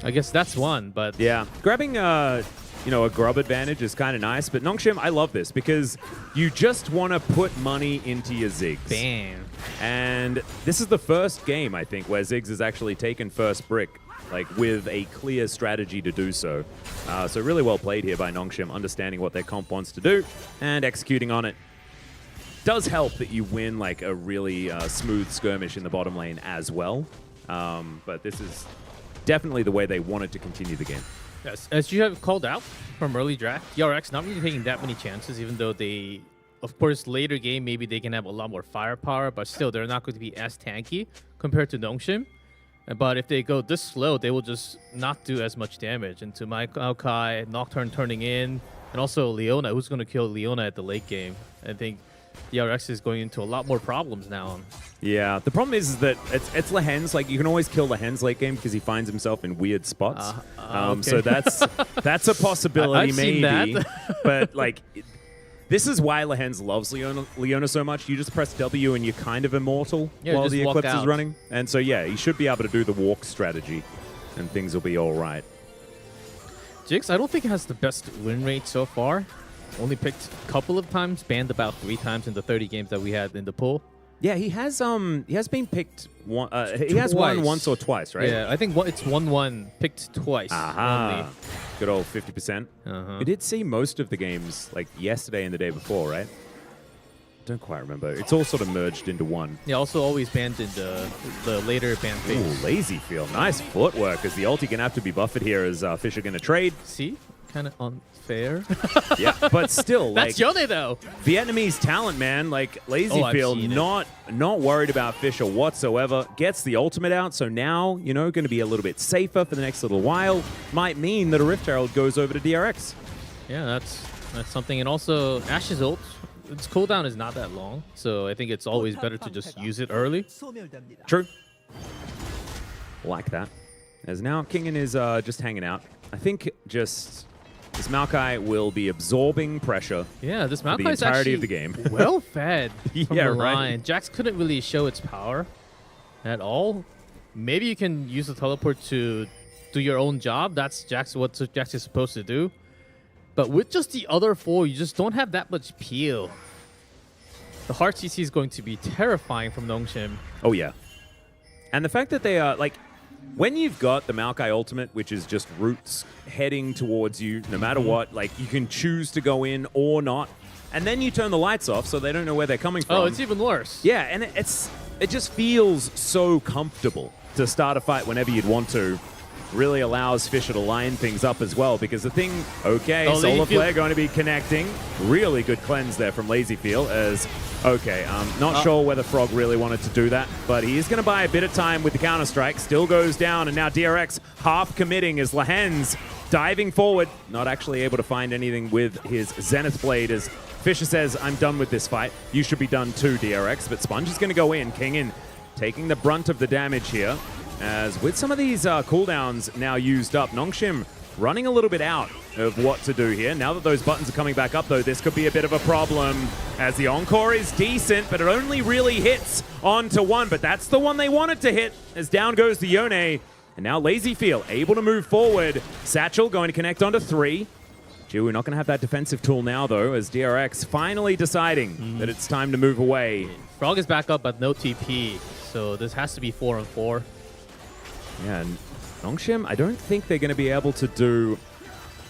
I guess that's one, but... Yeah, grabbing a grub advantage is kind of nice, but Nongshim, I love this, because you just want to put money into your Ziggs. Bam. And this is the first game, I think, where Ziggs has actually taken first brick, like, with a clear strategy to do so. So really well played here by Nongshim, understanding what their comp wants to do and executing on it. Does help that you win, like, a really smooth skirmish in the bottom lane as well. But this is definitely the way they wanted to continue the game. Yes, as you have called out from early draft, DRX not really taking that many chances, even though they, of course, later game, maybe they can have a lot more firepower, but still, they're not going to be as tanky compared to Nongshim. But if they go this slow, they will just not do as much damage. And to Maokai, Nocturne turning in, and also Leona, who's going to kill Leona at the late game. I think DRX is going into a lot more problems now. Yeah, the problem is that it's Lehens. Like, you can always kill Lehens late game because he finds himself in weird spots. Okay. So that's a possibility, I've maybe. seen that. But like, this is why Lehens loves Leona so much. You just press W and you're kind of immortal while the Eclipse is running. And so yeah, you should be able to do the walk strategy, and things will be all right. Jix, I don't think it has the best win rate so far. Only picked a couple of times, banned about 3 times in the 30 games that we had in the pool. Yeah, he has been picked one. He has won once or twice, right? Yeah, I think it's 1-1 picked twice. Aha. Only. Good old 50%. We did see most of the games like yesterday and the day before, right? Don't quite remember. It's all sort of merged into one. Yeah, also always banned in the later ban phase. Ooh, lazy feel. Nice footwork, as the ulti going to have to be buffered here as Fish are going to trade. See? Kind of unfair. Yeah, but still, that's like, Yone though. Vietnamese talent, man. Like, lazy feel, not worried about Fisher whatsoever. Gets the ultimate out, so now, going to be a little bit safer for the next little while. Might mean that a Rift Herald goes over to DRX. Yeah, that's something. And also, Ash's ult, its cooldown is not that long, so I think it's always better to just use it early. True. Like that. As now, Kingin is just hanging out. I think just... this Maokai will be absorbing pressure. Yeah, this Maokai the is entirety actually of the game. well fed from yeah, the right. line. Jax couldn't really show its power at all. Maybe you can use the teleport to do your own job. That's what Jax is supposed to do. But with just the other 4, you just don't have that much peel. The hard CC is going to be terrifying from Nongshim. Oh, yeah. And the fact that they are, like... when you've got the Maokai ultimate, which is just roots heading towards you, no matter what, like, you can choose to go in or not, and then you turn the lights off so they don't know where they're coming from. Oh, it's even worse. Yeah, and it just feels so comfortable to start a fight whenever you'd want to. Really allows Fisher to line things up as well, because the thing, Solar Flare going to be connecting. Really good cleanse there from Lazyfield as Okay, not sure whether Frog really wanted to do that, but he is going to buy a bit of time with the counter-strike. Still goes down, and now DRX half committing as Lahen's diving forward. Not actually able to find anything with his Zenith Blade as Fisher says, I'm done with this fight. You should be done too, DRX, but Sponge is going to go in. King in taking the brunt of the damage here, as with some of these cooldowns now used up, Nongshim running a little bit out of what to do here. Now that those buttons are coming back up, though, this could be a bit of a problem, as the Encore is decent, but it only really hits onto one, but that's the one they wanted to hit, as down goes the Yone. And now Lazyfield able to move forward. Satchel going to connect onto 3. Jiwoo not going to have that defensive tool now, though, as DRX finally deciding that it's time to move away. Frog is back up, but no TP, so this has to be 4-on-4. Yeah, and Nongshim, I don't think they're going to be able to do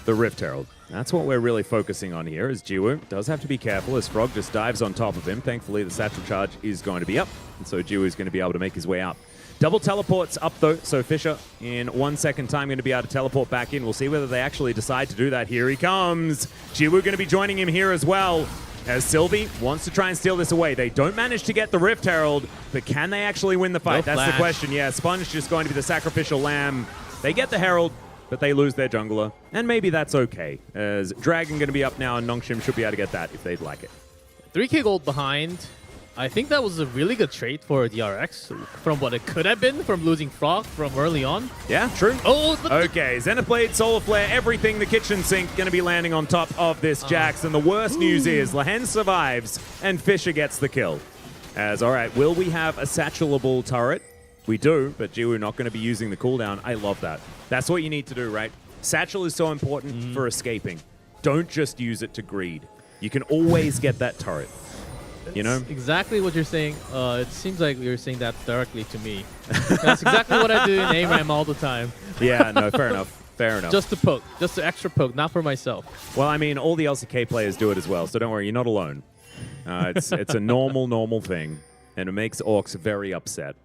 the Rift Herald. That's what we're really focusing on here, as Jiwoo does have to be careful as Frog just dives on top of him. Thankfully, the Satchel Charge is going to be up, and so Jiwoo is going to be able to make his way out. Double teleports up, though, so Fisher, in 1 second time, going to be able to teleport back in. We'll see whether they actually decide to do that. Here he comes. Jiwoo going to be joining him here as well, as Sylvie wants to try and steal this away. They don't manage to get the Rift Herald, but can they actually win the fight? No That's the question. Yeah, Sponge just going to be the sacrificial lamb. They get the Herald, but they lose their jungler, and maybe that's okay, as Dragon going to be up now, and Nongshim should be able to get that if they'd like it. 3k gold behind. I think that was a really good trade for DRX from what it could have been from losing Frog from early on. Yeah, true. Oh, okay, Zenith Blade, Solar Flare, everything, the kitchen sink going to be landing on top of this Jax. And the worst news is Lahen survives and Fisher gets the kill. As, all right, will we have a satchelable turret? We do, but Jiwoo not going to be using the cooldown. I love that. That's what you need to do, right? Satchel is so important for escaping. Don't just use it to greed. You can always get that turret. You know? Exactly what you're saying. It seems like you're saying that directly to me. That's exactly what I do in ARAM all the time. Yeah, no, fair enough. Fair enough. Just to poke. Just to extra poke, not for myself. Well, I mean, all the LCK players do it as well, so don't worry, you're not alone. It's a normal thing, and it makes Orcs very upset,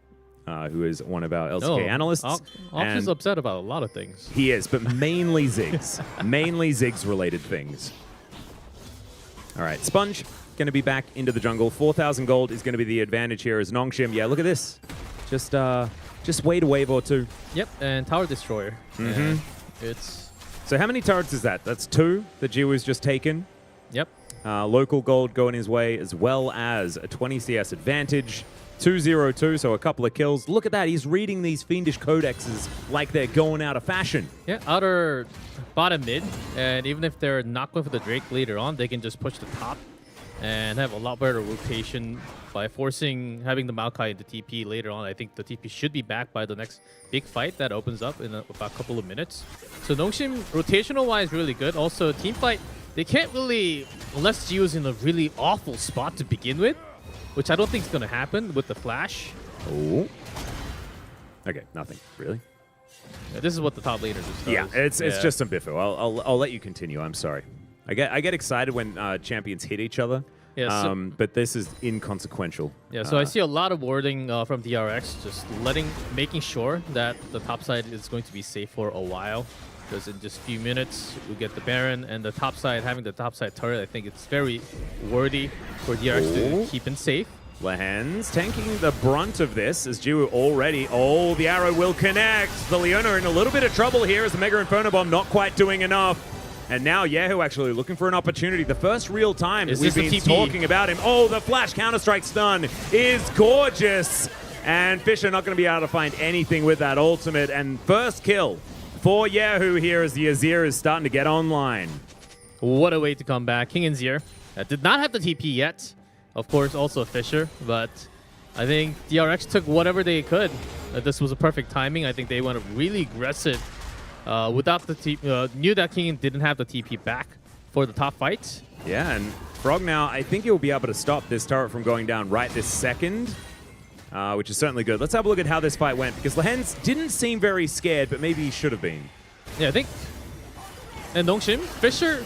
who is one of our LCK analysts. Orcs is upset about a lot of things. He is, but mainly Ziggs. Mainly Ziggs-related things. All right, Sponge going to be back into the jungle. 4,000 gold is going to be the advantage here as Nongshim. Yeah, look at this. Just wait a wave or two. Yep, and Tower Destroyer. It's... So how many turrets is that? That's 2 that Jiwoo's just taken. Yep. Local gold going his way, as well as a 20 CS advantage. 2-0-2, so a couple of kills. Look at that. He's reading these fiendish codexes like they're going out of fashion. Yeah, outer bottom mid, and even if they're not going for the Drake later on, they can just push the top and have a lot better rotation by having the Maokai into TP later on. I think the TP should be back by the next big fight that opens up in about a couple of minutes. So Nongshim, rotational-wise, really good. Also, team fight, they can't really, unless Gio's in a really awful spot to begin with, which I don't think is going to happen with the flash. Oh. Okay, nothing. Really? Yeah, this is what the top laner just does. Yeah, it's just some biffo. I'll let you continue. I'm sorry. I get excited when champions hit each other. Yeah, but this is inconsequential. Yeah, so I see a lot of wording from DRX, just making sure that the top side is going to be safe for a while. Because in just a few minutes, we get the Baron, and the top side, having the top side turret, I think it's very worthy for DRX to keep it safe. Lahen's tanking the brunt of this as Jiwoo already. Oh, the arrow will connect. The Leona in a little bit of trouble here as the Mega Inferno Bomb not quite doing enough. And now Yahoo actually looking for an opportunity. The first real time that we've been talking about him. Oh, the flash Counter-Strike stun is gorgeous. And Fisher not going to be able to find anything with that ultimate. And first kill for Yahoo here as the Azir is starting to get online. What a way to come back. King and Zir did not have the TP yet. Of course, also Fisher. But I think DRX took whatever they could. This was a perfect timing. I think they went really aggressive. Without the TP, knew that King didn't have the TP back for the top fight. Yeah, and Frog now, I think he'll be able to stop this turret from going down right this second, which is certainly good. Let's have a look at how this fight went, because Lahen's didn't seem very scared, but maybe he should have been. Yeah, I think. And Nongshim, Fisher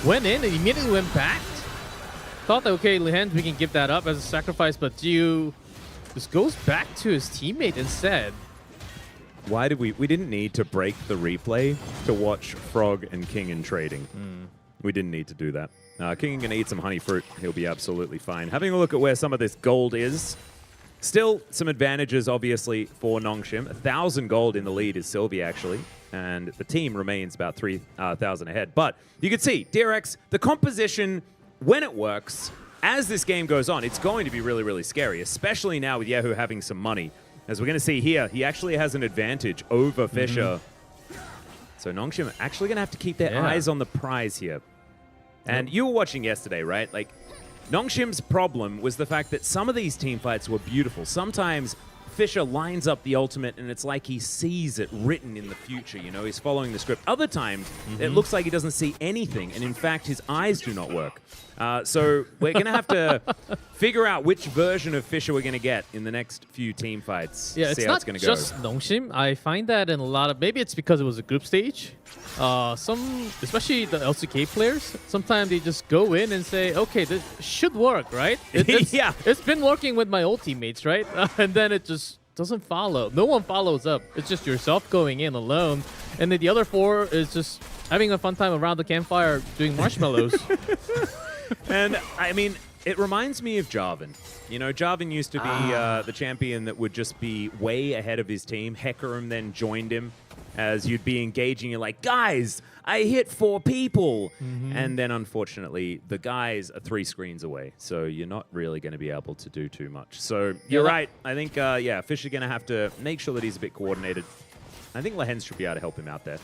went in and immediately went back. Thought that, okay, Lahen, we can give that up as a sacrifice, but Jiu just goes back to his teammate instead. Why did we didn't need to break the replay to watch Frog and King in trading. We didn't need to do that. King going to eat some honey fruit. He'll be absolutely fine. Having a look at where some of this gold is. Still some advantages, obviously, for Nongshim. 1,000 gold in the lead is Sylvie, actually. And the team remains about 3,000 ahead. But you can see, DRX, the composition, when it works, as this game goes on, it's going to be really, really scary, especially now with Yehu having some money. As we're going to see here, he actually has an advantage over Fischer. So Nongshim actually going to have to keep their eyes on the prize here. And you were watching yesterday, right? Like, Nongshim's problem was the fact that some of these team fights were beautiful. Sometimes Fischer lines up the ultimate and it's like he sees it written in the future, you know, he's following the script. Other times, it looks like he doesn't see anything, and in fact, his eyes do not work. So we're going to have to figure out which version of Fischer we're going to get in the next few team fights. Yeah, it's not just Nongshim. I find that in a lot of, maybe it's because it was a group stage. Especially the LCK players, sometimes they just go in and say, okay, this should work, right? It's been working with my old teammates, right? And then it just doesn't follow. No one follows up. It's just yourself going in alone. And then the other 4 is just having a fun time around the campfire doing marshmallows. And, I mean, it reminds me of Jarvan. You know, Jarvan used to be the champion that would just be way ahead of his team. Hecarim then joined him as you'd be engaging. You're like, guys, I hit 4 people. And then, unfortunately, the guys are 3 screens away. So you're not really going to be able to do too much. So you're right. I think, Fischer's going to have to make sure that he's a bit coordinated. I think Lehens should be able to help him out there.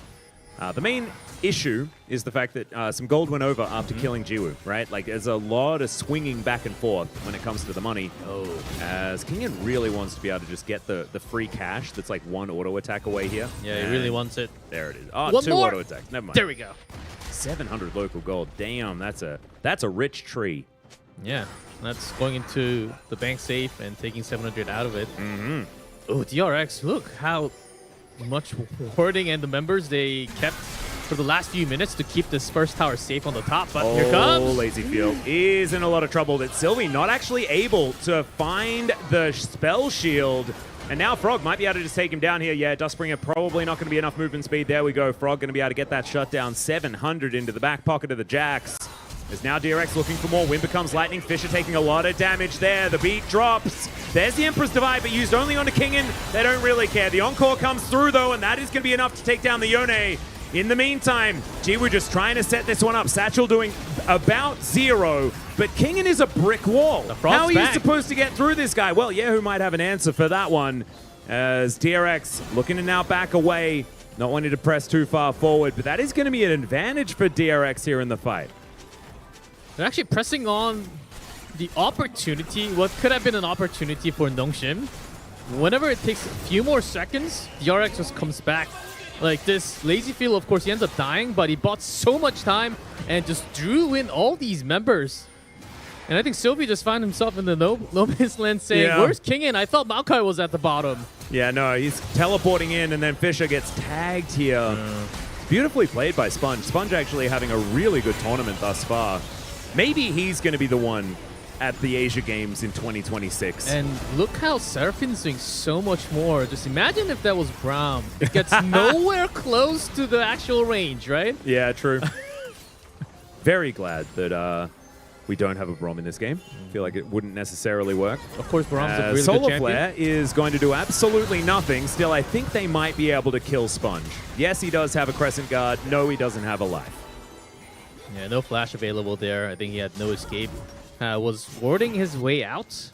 The main issue is the fact that some gold went over after killing Jiwoo, right? Like, there's a lot of swinging back and forth when it comes to the money. As Kingen really wants to be able to just get the free cash that's like 1 auto attack away here. Yeah, he really wants it. There it is. Oh, 2 auto attacks. Never mind. There we go. 700 local gold. Damn, that's a rich tree. Yeah, that's going into the bank safe and taking 700 out of it. Oh, DRX, look how much warding and the members they kept for the last few minutes to keep this first tower safe on the top. But here comes Lazy Field is in a lot of trouble. That Sylvie not actually able to find the spell shield. And now Frog might be able to just take him down here. Yeah, Dustbringer probably not going to be enough movement speed. There we go. Frog going to be able to get that shutdown. 700 into the back pocket of the Jax. There's now DRX looking for more. Wind becomes lightning. Fischer taking a lot of damage there. The beat drops. There's the Emperor's Divide, but used only onto Kingen. They don't really care. The Encore comes through, though, and that is going to be enough to take down the Yone. In the meantime, Jiwoo just trying to set this one up. Satchel doing about 0, but Kingen is a brick wall. How are you supposed to get through this guy? Well, Yehu might have an answer for that one, as DRX looking to now back away, not wanting to press too far forward, but that is going to be an advantage for DRX here in the fight. They're actually pressing on the opportunity, what could have been an opportunity for Nongshim. Whenever it takes a few more seconds, DRX just comes back. Like this Lazy Field, of course, he ends up dying, but he bought so much time and just drew in all these members. And I think Sylvie just found himself in the no man's land saying, where's Kingen? I thought Maokai was at the bottom. Yeah, no, he's teleporting in, and then Fischer gets tagged here. Beautifully played by Sponge. Sponge actually having a really good tournament thus far. Maybe he's going to be the one at the Asia Games in 2026. And look how Seraphine's doing so much more. Just imagine if that was Braum. It gets nowhere close to the actual range, right? Yeah, true. Very glad that we don't have a Braum in this game. I feel like it wouldn't necessarily work. Of course, Braum's a really Solar good Flare is going to do absolutely nothing. Still, I think they might be able to kill Sponge. Yes, he does have a Crescent Guard. No, he doesn't have a life. Yeah, no flash available there. I think he had no escape. Was warding his way out.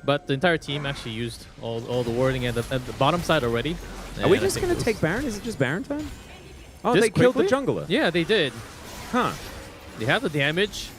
But the entire team actually used all the warding at the bottom side already. Are we just going to take Baron? Is it just Baron time? Oh, they killed the jungler. Yeah, they did. Huh. They have the damage.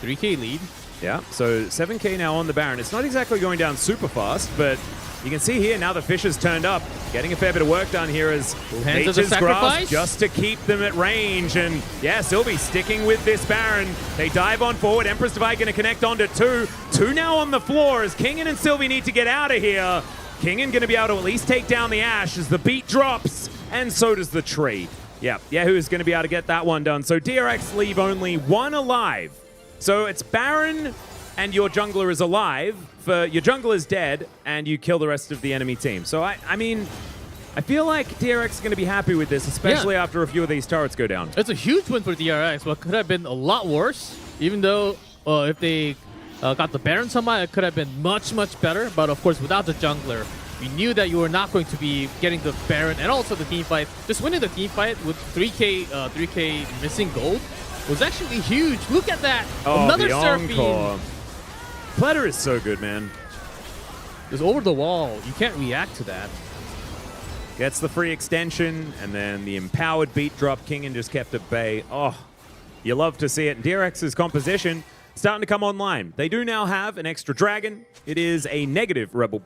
3k lead. Yeah, so 7k now on the Baron. It's not exactly going down super fast, but you can see here now the Fisher's turned up, getting a fair bit of work done here as Nature's Grasp just to keep them at range. And yeah, Sylvie sticking with this Baron. They dive on forward. Empress Divide going to connect onto 2. 2 now on the floor as Kingen and Sylvie need to get out of here. Kingen going to be able to at least take down the Ashe as the beat drops, and so does the tree. Yeah, Yahoo's going to be able to get that one done. So DRX leave only 1 alive. So it's Baron and your jungler is alive. Your jungler is dead, and you kill the rest of the enemy team. So, I mean, I feel like DRX is going to be happy with this, especially after a few of these turrets go down. It's a huge win for DRX, but could have been a lot worse. Even though if they got the Baron somehow, it could have been much, much better. But of course, without the jungler, we knew that you were not going to be getting the Baron and also the team fight. Just winning the team fight with 3K missing gold was actually huge. Look at that. Oh, another the Seraphine. encore. Platter is so good, man. Just over the wall. You can't react to that. Gets the free extension, and then the empowered beat drop. Kingen just kept at bay. Oh, you love to see it. And DRX's composition starting to come online. They do now have an extra dragon. It is a negative Rebel.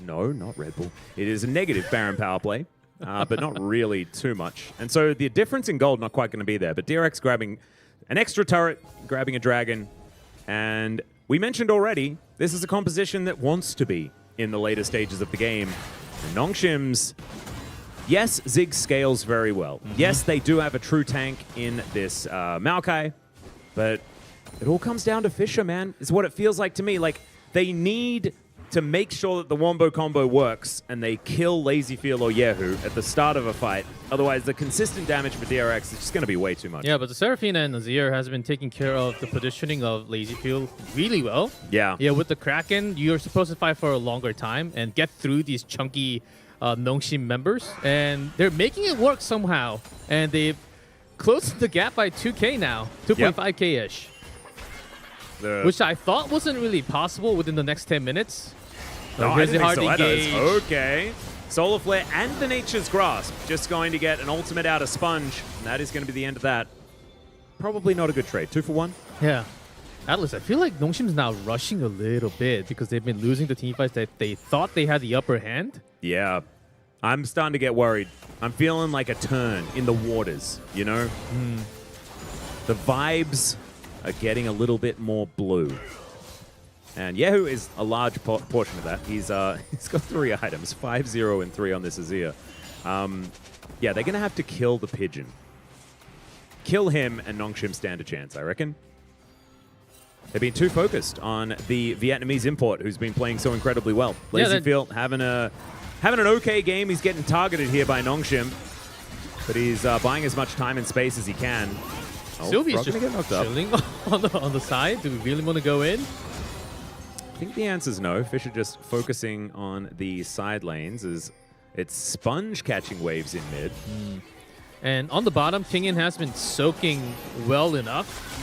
No, not Red Bull. It is a negative Baron power play, but not really too much. And so the difference in gold not quite going to be there. But DRX grabbing an extra turret, grabbing a dragon, and we mentioned already this is a composition that wants to be in the later stages of the game. And Nongshim's. Yes, Zig scales very well. Yes, they do have a true tank in this Maokai, but it all comes down to Fisher, man, is what it feels like to me. Like, they need to make sure that the Wombo combo works and they kill Lazyfield or Yehu at the start of a fight. Otherwise, the consistent damage for DRX is just going to be way too much. Yeah, but the Seraphine and Azir has been taking care of the positioning of Lazyfield really well. Yeah. Yeah, with the Kraken, you're supposed to fight for a longer time and get through these chunky Nongshim members, and they're making it work somehow. And they've closed the gap by 2K now, 2.5K-ish. Which I thought wasn't really possible within the next 10 minutes. No, I didn't think so either. Engage. Okay. Solar Flare and the Nature's Grasp just going to get an ultimate out of Sponge, and that is going to be the end of that. Probably not a good trade. 2 for 1. Yeah. Atlas, I feel like Nongshim's now rushing a little bit because they've been losing the team fights that they thought they had the upper hand. Yeah. I'm starting to get worried. I'm feeling like a turn in the waters, you know? The vibes are getting a little bit more blue. And Yehu is a large portion of that. He's got 3 items, 5, 0, and 3 on this Azir. Yeah, they're going to have to kill the Pigeon. Kill him and Nongshim stand a chance, I reckon. They've been too focused on the Vietnamese import who's been playing so incredibly well. Lazyfield having an okay game. He's getting targeted here by Nongshim, but he's buying as much time and space as he can. Sylvie's just chilling on the side. Do we really want to go in? I think the answer is no. Fisher just focusing on the side lanes as it's Sponge catching waves in mid. And on the bottom, Kingen has been soaking well enough.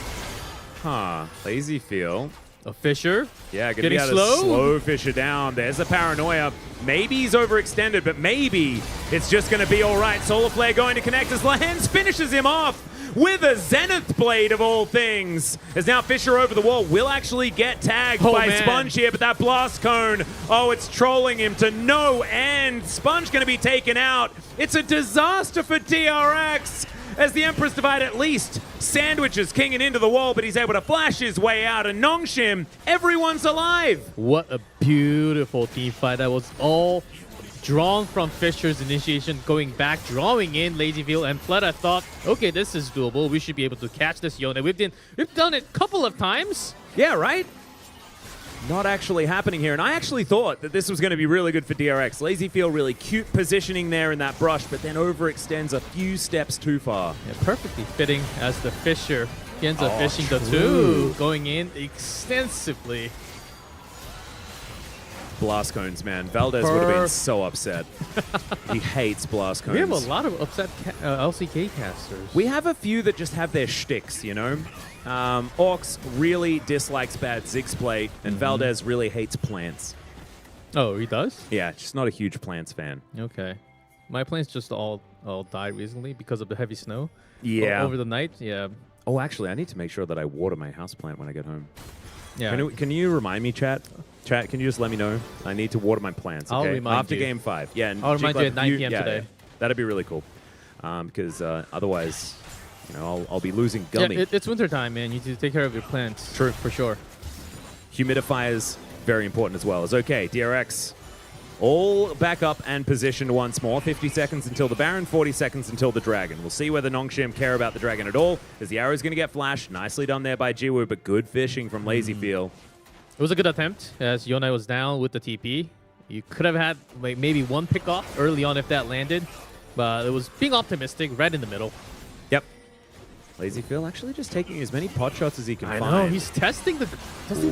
Lazyfield. A Fisher. Yeah, gonna be able to slow Fisher down. There's a paranoia. Maybe he's overextended, but maybe it's just gonna be all right. Solar Flare going to connect as Lance finishes him off with a Zenith Blade of all things. As now Fisher over the wall will actually get tagged by Sponge here, but that Blast Cone, it's trolling him to no end. Sponge gonna be taken out. It's a disaster for DRX. As the Emperor's Divide at least sandwiches Kingen into the wall, but he's able to flash his way out. And Nongshim, everyone's alive. What a beautiful team fight. That was all drawn from Fisher's initiation, going back, drawing in Lazyfield, and Fleta thought, okay, this is doable. We should be able to catch this Yone. We've done it a couple of times. Yeah, right? Not actually happening here. And I actually thought that this was going to be really good for DRX. Lazyfield really cute positioning there in that brush, but then overextends a few steps too far. Yeah, perfectly fitting as the Fisher. He ends up fishing the 2, going in extensively. Blast Cones, man. Valdez would have been so upset. He hates Blast Cones. We have a lot of upset LCK casters. We have a few that just have their shticks, you know? Orcs really dislikes bad Ziggs play, and Valdez really hates plants. Oh, he does? Yeah, just not a huge plants fan. Okay. My plants just all died recently because of the heavy snow. Yeah. Over the night, yeah. Oh, actually, I need to make sure that I water my houseplant when I get home. Yeah. Can you remind me, chat? Chat, can you just let me know? I need to water my plants, okay? I'll remind After you. Game 5. Yeah. I'll remind you at 9 p.m. today. Yeah. That'd be really cool. Because otherwise, you know, I'll be losing gummy. Yeah, it's winter time, man. You need to take care of your plants. True. For sure. Humidifiers, very important as well. It's okay. DRX all back up and positioned once more. 50 seconds until the Baron, 40 seconds until the Dragon. We'll see whether Nongshim care about the Dragon at all, as the arrow's going to get flashed. Nicely done there by Jiwoo, but good fishing from Lazyfield. It was a good attempt, as Yone was down with the TP. You could have had like maybe one pick off early on if that landed, but it was being optimistic, right in the middle. Yep. Lazy Phil actually just taking as many pot shots as he can find. I know, he's testing the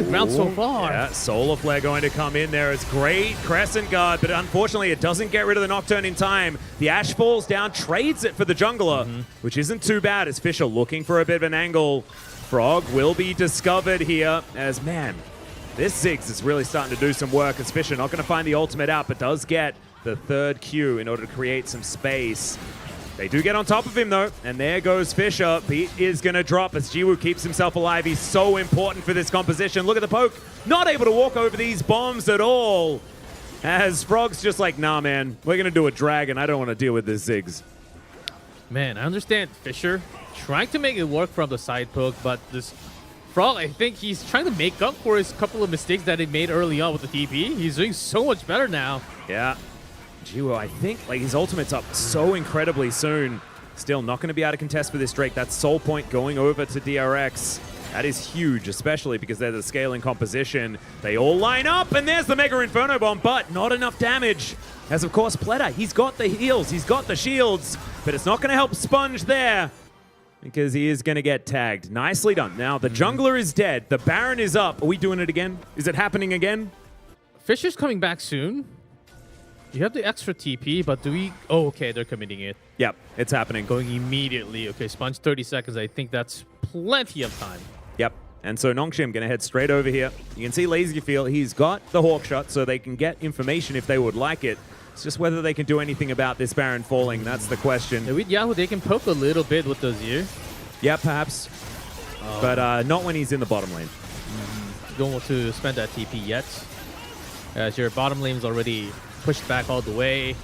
ground so far. Yeah, Solar Flare going to come in there. It's great Crescent Guard, but unfortunately it doesn't get rid of the Nocturne in time. The Ashe falls down, trades it for the Jungler, which isn't too bad as Fisher looking for a bit of an angle. Frog will be discovered here as, man, this Ziggs is really starting to do some work as Fisher not going to find the ultimate out, but does get the third Q in order to create some space. They do get on top of him, though, and there goes Fisher. Pete is going to drop as Jiwoo keeps himself alive. He's so important for this composition. Look at the poke. Not able to walk over these bombs at all. As Frog's just like, nah, man, we're going to do a dragon. I don't want to deal with this Ziggs. Man, I understand Fisher trying to make it work from the side poke, but this Frog, I think he's trying to make up for his couple of mistakes that he made early on with the TP. He's doing so much better now. Yeah. Jiwoo, I think like his ultimate's up so incredibly soon. Still not going to be able to contest for this Drake. That Soul Point going over to DRX. That is huge, especially because they're the scaling composition. They all line up, and there's the Mega Inferno Bomb, but not enough damage. As, of course, Pleta, he's got the heals, he's got the shields, but it's not going to help Sponge there because he is going to get tagged. Nicely done. Now, the jungler is dead. The Baron is up. Are we doing it again? Is it happening again? Fisher's coming back soon. You have the extra TP, but do we... Oh, okay, they're committing it. Yep, it's happening. Going immediately. Okay, Sponge 30 seconds. I think that's plenty of time. Yep. And so Nongshim going to head straight over here. You can see Lazy Feel, he's got the Hawk Shot, so they can get information if they would like it. It's just whether they can do anything about this Baron falling. That's the question. Yeah, with Yahoo, they can poke a little bit with the Zir. Yeah, perhaps. But not when he's in the bottom lane. Don't want to spend that TP yet. As your bottom lane is already pushed back all the way.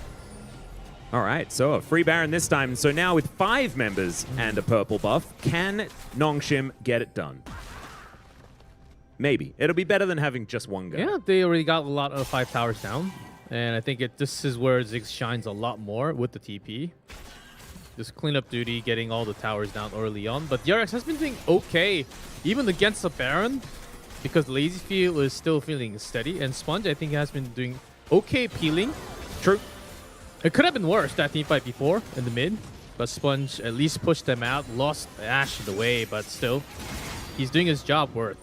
All right, so a free Baron this time. So now with 5 members and a purple buff, can Nongshim get it done? Maybe. It'll be better than having just one guy. Yeah, they already got a lot of 5 towers down. And I think this is where Ziggs shines a lot more with the TP. Just cleanup duty, getting all the towers down early on. But DRX has been doing okay, even against the Baron, because Lazy Feel is still feeling steady. And Sponge, I think, has been doing okay peeling. True. It could have been worse, that team fight before in the mid. But Sponge at least pushed them out, lost Ashe in the way, but still, he's doing his job worth.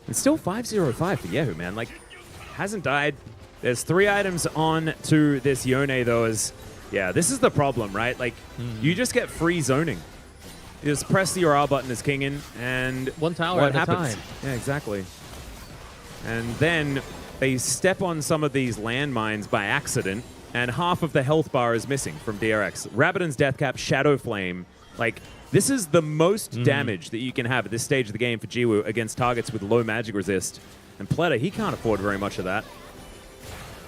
It's still 5-0-5 for Yahoo, man. Like, hasn't died. There's 3 items on to this Yone, though, as... Yeah, this is the problem, right? Like, you just get free zoning. You just press the R button as Kingin, and... One tower what at happens? a time. Yeah, exactly. And then they step on some of these landmines by accident, and half of the health bar is missing from DRX. Rabbidan's Death Cap, Shadow Flame. Like, this is the most damage that you can have at this stage of the game for Jiwoo against targets with low magic resist. And Pleta, he can't afford very much of that.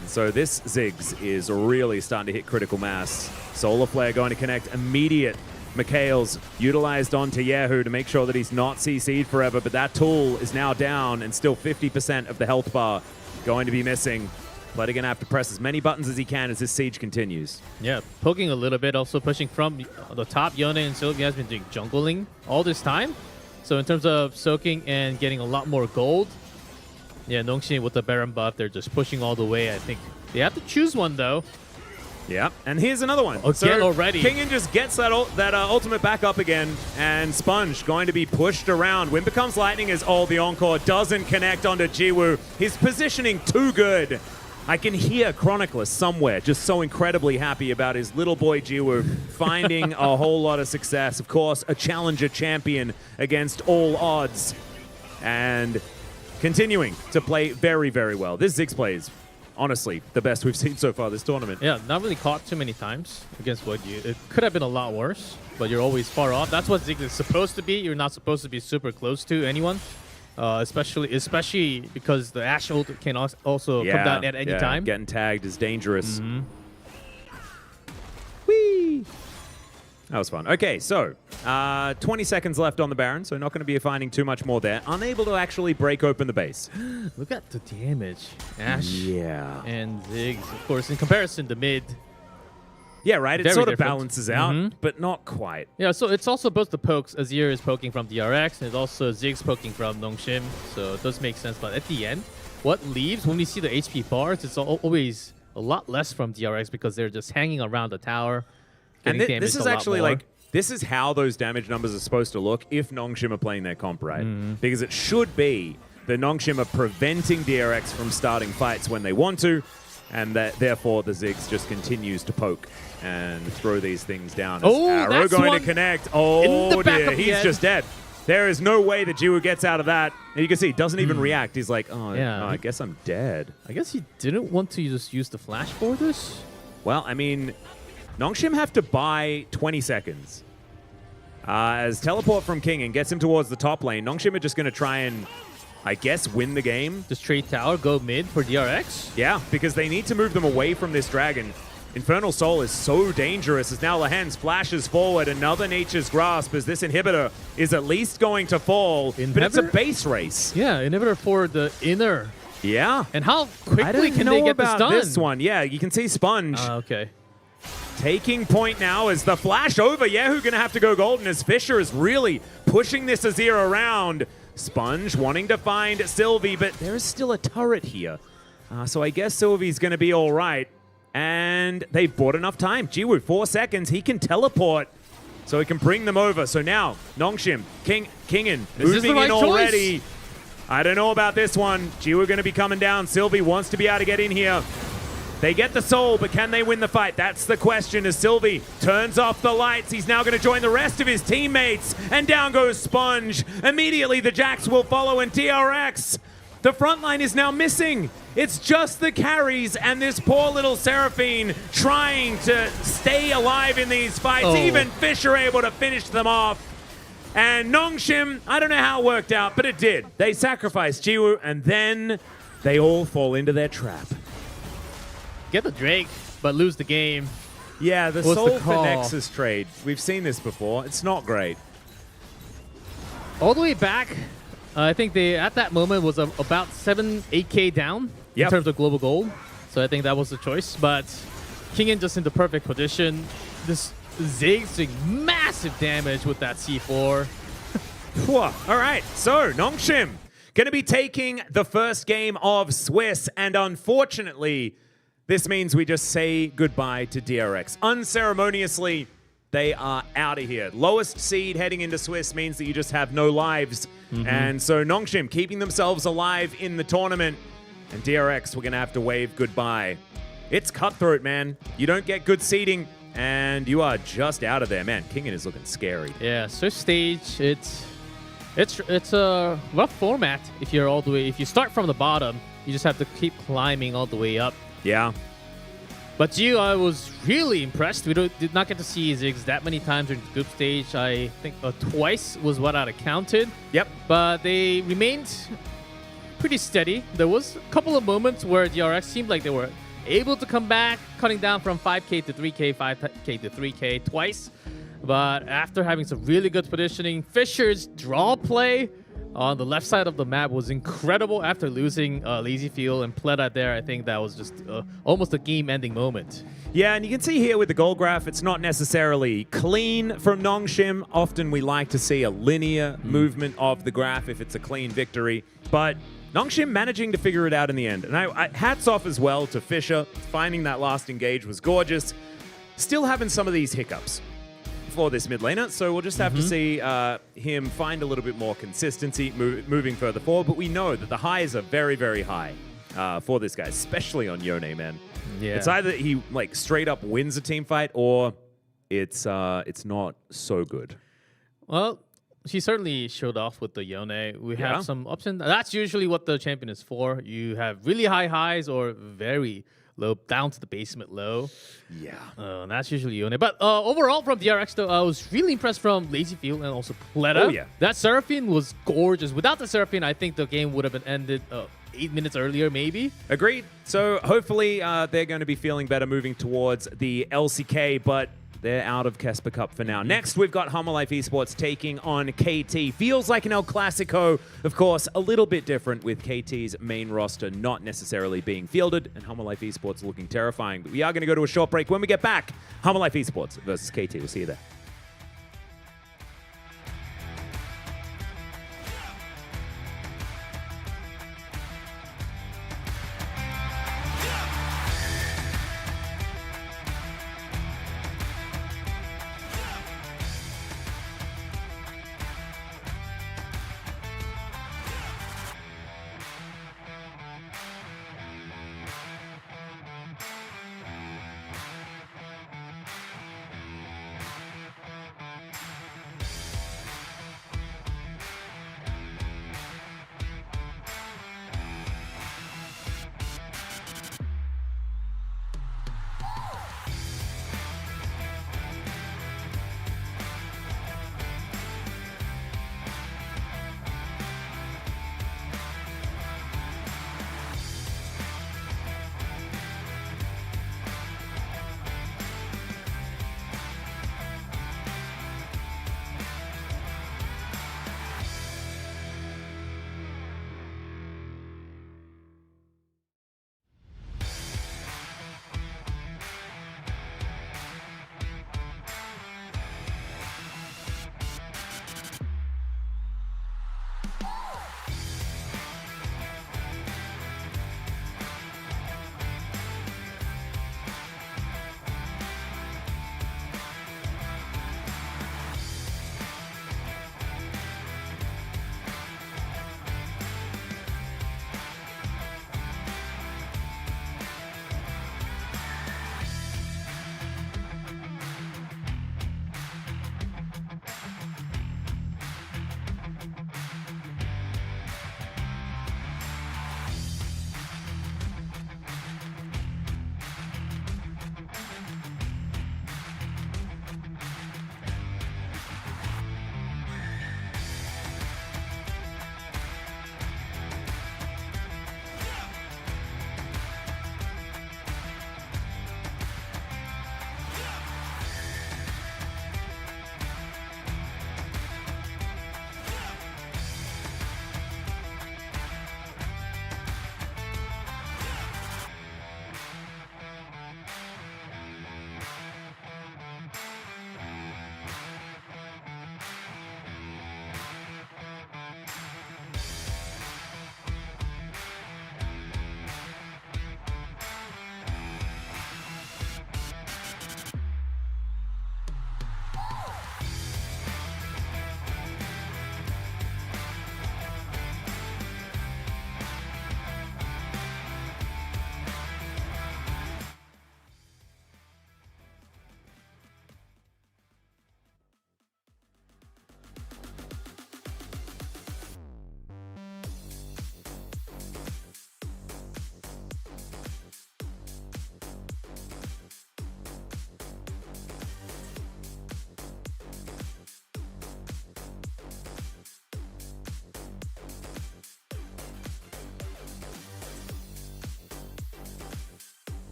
And so this Ziggs is really starting to hit critical mass. Solar Flare going to connect immediate. Mikhail's utilized onto Yahoo to make sure that he's not CC'd forever, but that tool is now down and still 50% of the health bar going to be missing. Pleta going to have to press as many buttons as he can as this siege continues. Yeah, poking a little bit, also pushing from the top. Yone and Sylvia has been doing jungling all this time. So in terms of soaking and getting a lot more gold, yeah, Nongshim with the Baron buff, they're just pushing all the way. I think they have to choose one, though. Yeah, and here's another one. Again so already. Kingin just gets that ultimate back up again, and Sponge going to be pushed around. Wind becomes lightning as the Encore doesn't connect onto Jiwoo. His positioning too good. I can hear Chronicler somewhere just so incredibly happy about his little boy Jiwoo finding a whole lot of success. Of course, a challenger champion against all odds. And continuing to play very, very well. This Ziggs play is honestly the best we've seen so far this tournament. Yeah, not really caught too many times against what you... It could have been a lot worse, but you're always far off. That's what Ziggs is supposed to be. You're not supposed to be super close to anyone. Especially because the Ashe ult can also come down at any time. Getting tagged is dangerous. Whee! That was fun. Okay, so 20 seconds left on the Baron, so not going to be finding too much more there. Unable to actually break open the base. Look at the damage. Ashe and Ziggs, of course, in comparison to mid. Yeah, right? It Very sort of different. balances out, but not quite. Yeah, so it's also both the pokes. Azir is poking from DRX, and it's also Ziggs poking from Nongshim, so it does make sense. But at the end, what leaves when we see the HP bars, it's always a lot less from DRX because they're just hanging around the tower. And getting this is damaged a lot actually more. like, this is how those damage numbers are supposed to look if Nongshim are playing their comp right. Because it should be that Nongshim are preventing DRX from starting fights when they want to, and that therefore the Ziggs just continues to poke and throw these things down. Oh, Arrow that's going one to connect. in Oh the back dear, of the he's head. just dead. There is no way that Jiwoo gets out of that. And you can see he doesn't even react. He's like, oh, Yeah. no, I guess I'm dead. I guess he didn't want to just use the flash for this. Well, I mean, Nongshim have to buy 20 seconds. As teleport from King and gets him towards the top lane, Nongshim are just going to try and, I guess, win the game. Just trade tower, go mid for DRX. Yeah, because they need to move them away from this dragon. Infernal Soul is so dangerous as now Lahens flashes forward. Another Nature's Grasp as this inhibitor is at least going to fall. But it's a Inhibitor? base race. Yeah, inhibitor for the inner. Yeah. And how quickly I don't can know they get this about done? this one. Yeah, you can see Sponge Okay. taking point now as the flash over. Yahoo going to have to go golden as Fisher is really pushing this Azir around. Sponge wanting to find Sylvie, but there is still a turret here. So I guess Sylvie's going to be all right. And they've bought enough time. Jiwoo, 4 seconds. He can teleport, so he can bring them over. So now, Nongshim, Kingin, Is this moving the right in choice? already. I don't know about this one. Jiwoo going to be coming down. Sylvie wants to be able to get in here. They get the soul, but can they win the fight? That's the question as Sylvie turns off the lights. He's now going to join the rest of his teammates. And down goes Sponge. Immediately, the Jacks will follow, and DRX. The front line is now missing. It's just the carries and this poor little Seraphine trying to stay alive in these fights. Oh. Even Fisher able to finish them off. And Nongshim, I don't know how it worked out, but it did. They sacrificed Jiwoo, and then they all fall into their trap. Get the Drake, but lose the game. Yeah, the What's the Soul for call? Nexus trade. We've seen this before. It's not great. All the way back, I think they, at that moment, was about 8K down Yep. in terms of global gold. So I think that was the choice. But Kingin just in the perfect position. This Ziggs doing massive damage with that C4. Phew. All right, so Nongshim going to be taking the first game of Swiss, and unfortunately, this means we just say goodbye to DRX. Unceremoniously, they are out of here. Lowest seed heading into Swiss means that you just have no lives. And so Nongshim keeping themselves alive in the tournament, and DRX, we're going to have to wave goodbye. It's cutthroat, man. You don't get good seeding, and you are just out of there. Man, Kingin is looking scary. Yeah, Swift stage, it's a rough format if you're all the way. If you start from the bottom, you just have to keep climbing all the way up. Yeah. But I was really impressed. We did not get to see Ziggs that many times during the group stage. I think twice was what I'd have counted. Yep. But they remained pretty steady. There was a couple of moments where DRX seemed like they were able to come back, cutting down from 5K to 3K, 5K to 3K twice. But after having some really good positioning, Fisher's draw play on the left side of the map was incredible after losing Lazy Field and Pleta there. I think that was just almost a game-ending moment. Yeah, and you can see here with the goal graph, it's not necessarily clean from Nongshim. Often we like to see a linear movement of the graph if it's a clean victory. But Nongshim managing to figure it out in the end. And I hats off as well to Fisher. Finding that last engage was gorgeous. Still having some of these hiccups for this mid laner, so we'll just have to see him find a little bit more consistency moving further forward. But we know that the highs are very, very high for this guy, especially on Yone, man. Yeah. It's either he like straight up wins a team fight, or it's not so good. Well, she certainly showed off with the Yone. We Yeah. have some ups and downs. That's usually what the champion is for. You have really high highs or very low, down to the basement low. Yeah. That's usually Yone. But overall from DRX, though, I was really impressed from Lazy Field and also Pleta. Oh, yeah. That Seraphine was gorgeous. Without the Seraphine, I think the game would have been ended 8 minutes earlier, maybe. Agreed. So hopefully they're going to be feeling better moving towards the LCK, but they're out of KeSPA Cup for now. Next, we've got Humble Life Esports taking on KT. Feels like an El Clasico. Of course, a little bit different with KT's main roster not necessarily being fielded, and Humble Life Esports looking terrifying. But we are going to go to a short break. When we get back, Humble Life Esports versus KT. We'll see you there.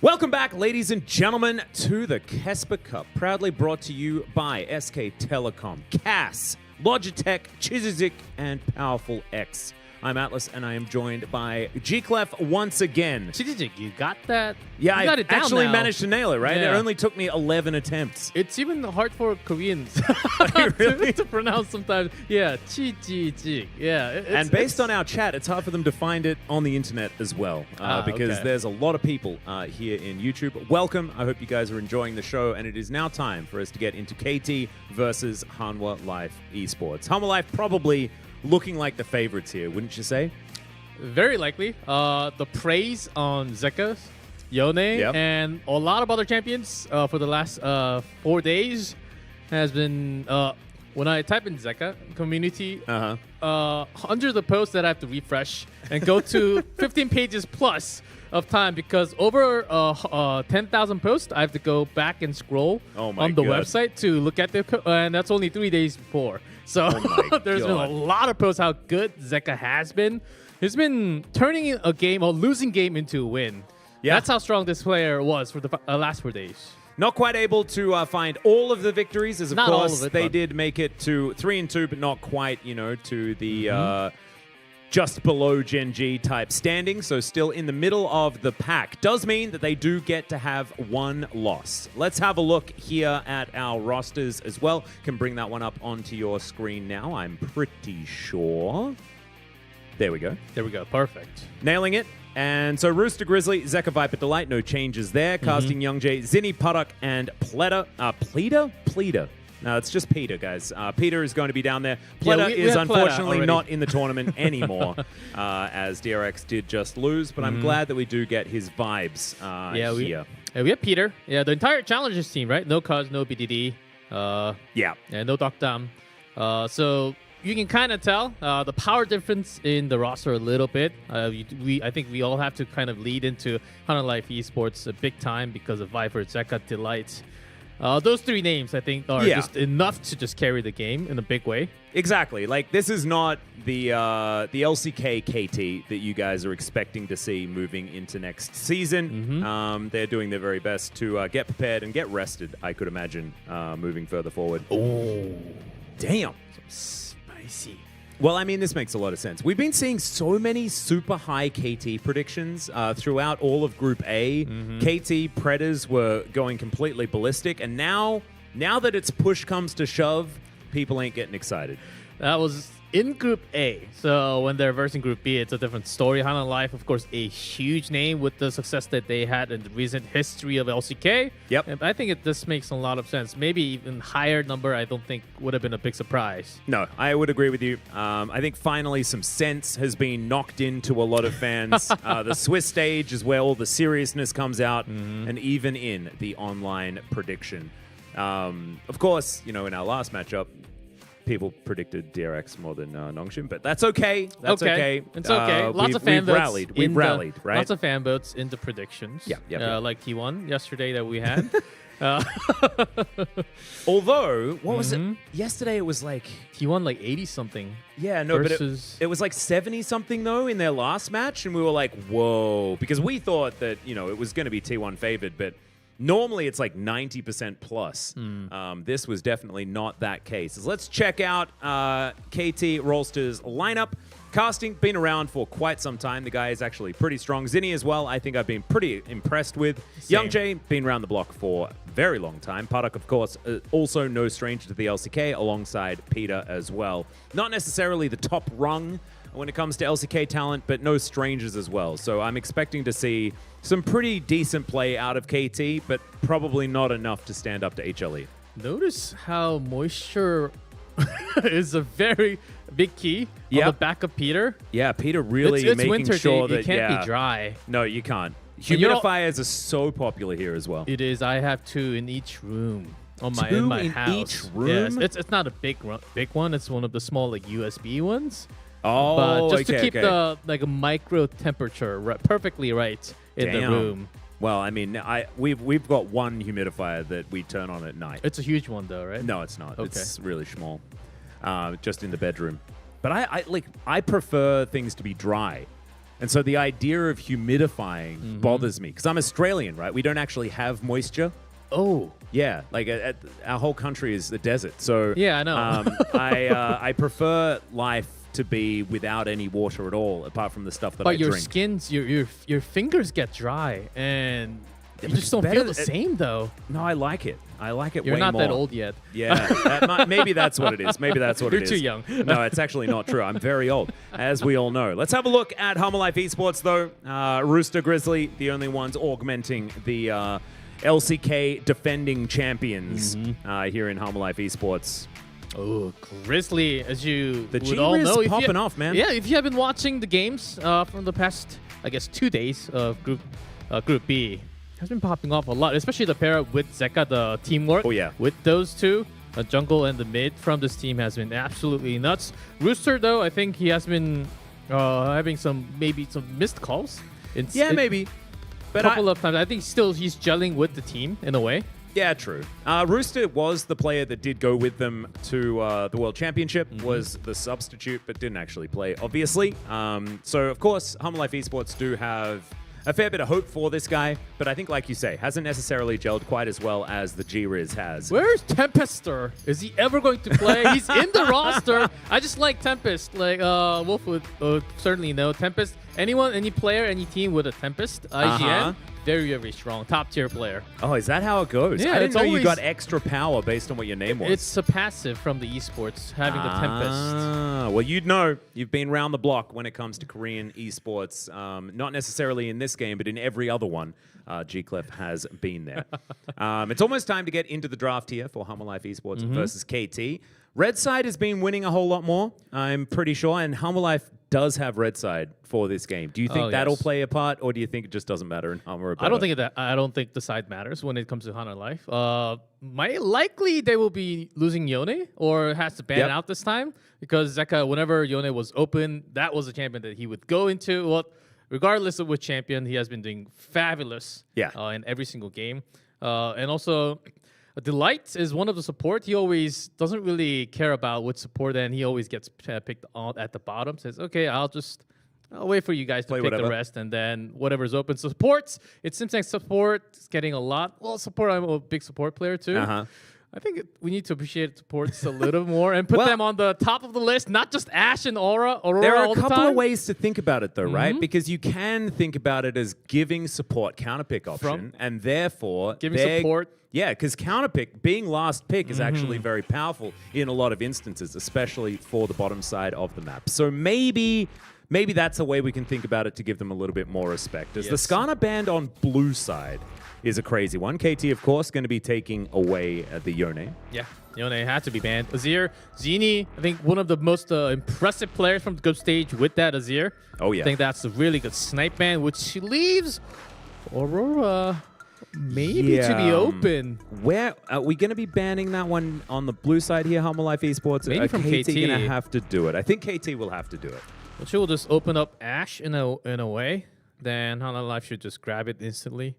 Welcome back, ladies and gentlemen, to the KeSPA Cup, proudly brought to you by SK Telecom, CAS, Logitech, Chizizik, and Powerful X. I'm Atlas, and I am joined by G-Clef once again. Chizizik, you got that? Yeah, you got I it down actually now. managed to nail it, right? Yeah. It only took me 11 attempts. It's even hard for Koreans Really? to pronounce sometimes. Yeah, Chizizik. Yeah. And based on our chat, it's hard for them to find it on the internet as well, because okay. there's a lot of people here in YouTube. Welcome. I hope you guys are enjoying the show, and it is now time for us to get into KT versus Hanwha Life eSports. Hanwha Life probably looking like the favorites here, wouldn't you say? Very likely. The praise on Zeka, Yone, Yep. and a lot of other champions for the last 4 days has been, when I type in Zeka community, hundreds of posts that I have to refresh and go to 15 pages plus of time because over 10,000 posts, I have to go back and scroll on the website to look at and that's only 3 days before. So there's been a lot of posts how good Zeka has been. He's been turning a game or losing game into a win. Yeah. That's how strong this player was for the last 4 days. Not quite able to find all of the victories, as of Not all course of it, they but- did make it to 3-2, but not quite, to the just below Gen.G type standing. So still in the middle of the pack. Does mean that they do get to have one loss. Let's have a look here at our rosters as well. Can bring that one up onto your screen now, I'm pretty sure. There we go. There we go. Perfect. Nailing it. And so Rooster Grizzly, Zeka Viper Delight, no changes there. Casting Young J, Zinni Puddock, and Pleta. Pleta? No, it's just Peter, guys. Peter is going to be down there. Pleta we is had Pleta unfortunately already. not in the tournament anymore, as DRX did just lose. But I'm glad that we do get his vibes here. We have Peter. Yeah, the entire Challengers team, right? No Cuz, no BDD. Yeah. And no Dokdam. So you can kind of tell the power difference in the roster a little bit. I think we all have to kind of lead into Hanwha Life eSports a big time because of Viper, Zeka, Delight. Those three names, I think, are just enough to just carry the game in a big way. Exactly. Like, this is not the LCK KT that you guys are expecting to see moving into next season. They're doing their very best to get prepared and get rested, I could imagine, moving further forward. Oh, damn. Spicy. Well, I mean, this makes a lot of sense. We've been seeing so many super high KT predictions throughout all of Group A. KT Predators were going completely ballistic, and now that it's push comes to shove, people ain't getting excited. That was in Group A. So when they're versing Group B, it's a different story. Hanwha Life, of course, a huge name with the success that they had in the recent history of LCK. Yep. And I think this makes a lot of sense. Maybe even higher number, I don't think would have been a big surprise. No, I would agree with you. I think finally some sense has been knocked into a lot of fans. The Swiss stage is where all the seriousness comes out, and even in the online prediction. Of course, in our last matchup, people predicted DRX more than Nongshim, but that's okay. That's okay. It's okay. Lots of fan votes. We've rallied, right? Lots of fan votes in the predictions. Yeah. Like T1 yesterday that we had. Although, what was it? Yesterday it was like... T1 like 80-something. Yeah, no, versus... but it was like 70-something, though, in their last match, and we were like, whoa. Because we thought that, it was going to be T1 favored, but... Normally, it's like 90% plus. This was definitely not that case. So let's check out KT Rolster's lineup. Casting, been around for quite some time. The guy is actually pretty strong. Zinni as well, I think I've been pretty impressed with. Same. Young J, been around the block for a very long time. Puddock, of course, also no stranger to the LCK, alongside Peter as well. Not necessarily the top rung when it comes to LCK talent, but no strangers as well. So I'm expecting to see some pretty decent play out of KT, but probably not enough to stand up to HLE. Notice how moisture is a very big key on the back of Peter. Yeah, Peter really it's making winter, sure that it can't be dry. No, you can't. Humidifiers are so popular here as well. It is. I have 2 in each room in my house. Each room? Yes, it's not a big one. It's one of the small like USB ones. Oh, but just to keep the like a micro temperature perfectly right in the room. Well, I mean, we've got one humidifier that we turn on at night. It's a huge one though, right? No, it's not. Okay. It's really small, just in the bedroom. But I prefer things to be dry. And so the idea of humidifying bothers me because I'm Australian, right? We don't actually have moisture. Oh. Yeah, like our whole country is the desert. So Yeah, I know. I prefer life to be without any water at all, apart from the stuff that I But your drink. skins, your fingers get dry, and you just don't better feel the same though. No, I like it. I like it You're way not more. that old yet. Yeah, maybe that's what it is. Maybe that's what You're it is. too young. No, it's actually not true. I'm very old, as we all know. Let's have a look at Humble Life Esports, though. Rooster Grizzly, the only ones augmenting the LCK defending champions here in Humble Life Esports. Oh, Grizzly, as you The would all G-Riz know, popping off, man. Yeah, if you have been watching the games from the past, I guess, 2 days of Group B, has been popping off a lot, especially the pair up with Zeka, the teamwork. Oh, yeah. With those two, the jungle and the mid from this team has been absolutely nuts. Rooster, though, I think he has been having maybe some missed calls. Maybe. But a couple of times. I think still he's gelling with the team in a way. Yeah, true. Rooster was the player that did go with them to the World Championship, was the substitute, but didn't actually play, obviously. So, of course, Humble Life Esports do have a fair bit of hope for this guy, but I think, like you say, hasn't necessarily gelled quite as well as the G-Riz has. Where's Tempester? Is he ever going to play? He's in the roster. I just like Tempest. Like Wolf would certainly know Tempest. Any player, any team with a Tempest, IGN, very, very strong, top tier player. Oh, is that how it goes? Yeah, I didn't it's know you always- got extra power based on what your name was. It's a passive from the esports having the Tempest. Well, you'd know. You've been round the block when it comes to Korean esports. Not necessarily in this game, but in every other one. G-Clef has been there. It's almost time to get into the draft here for Humble Life Esports versus KT. Red Side has been winning a whole lot more, I'm pretty sure, and Humble Life does have Red Side for this game. Do you think that'll play a part, or do you think it just doesn't matter in Humble? I don't think the side matters when it comes to Hunter Life. Likely they will be losing Yone or has to ban it out this time because Zeka, whenever Yone was open, that was a champion that he would go into. Well, regardless of which champion, he has been doing fabulous in every single game. And also, Delight is one of the support. He always doesn't really care about which support, and he always gets picked on at the bottom. Says, okay, I'll wait for you guys to pick the rest, and then whatever's open. So supports, it seems like support is getting a lot. Well, support, I'm a big support player too. I think we need to appreciate supports a little more and put them on the top of the list, not just Ashe and Aurora there are all a the couple time. of ways to think about it, though, right? Because you can think about it as giving support counterpick option, and therefore giving support. Yeah, because counterpick, being last pick, is actually very powerful in a lot of instances, especially for the bottom side of the map. So maybe that's a way we can think about it to give them a little bit more respect. As the Skarner band on blue side is a crazy one. KT, of course, going to be taking away the Yone. Yeah, Yone had to be banned. Azir, Zini, I think one of the most impressive players from the group stage with that Azir. Oh, yeah. I think that's a really good snipe ban, which leaves Aurora maybe to be open. Where are we going to be banning that one on the blue side here, Humble Life Esports? Maybe from KT. going to have to do it. I think KT will have to do it. Which will just open up Ashe in a way. Then Humble Life should just grab it instantly.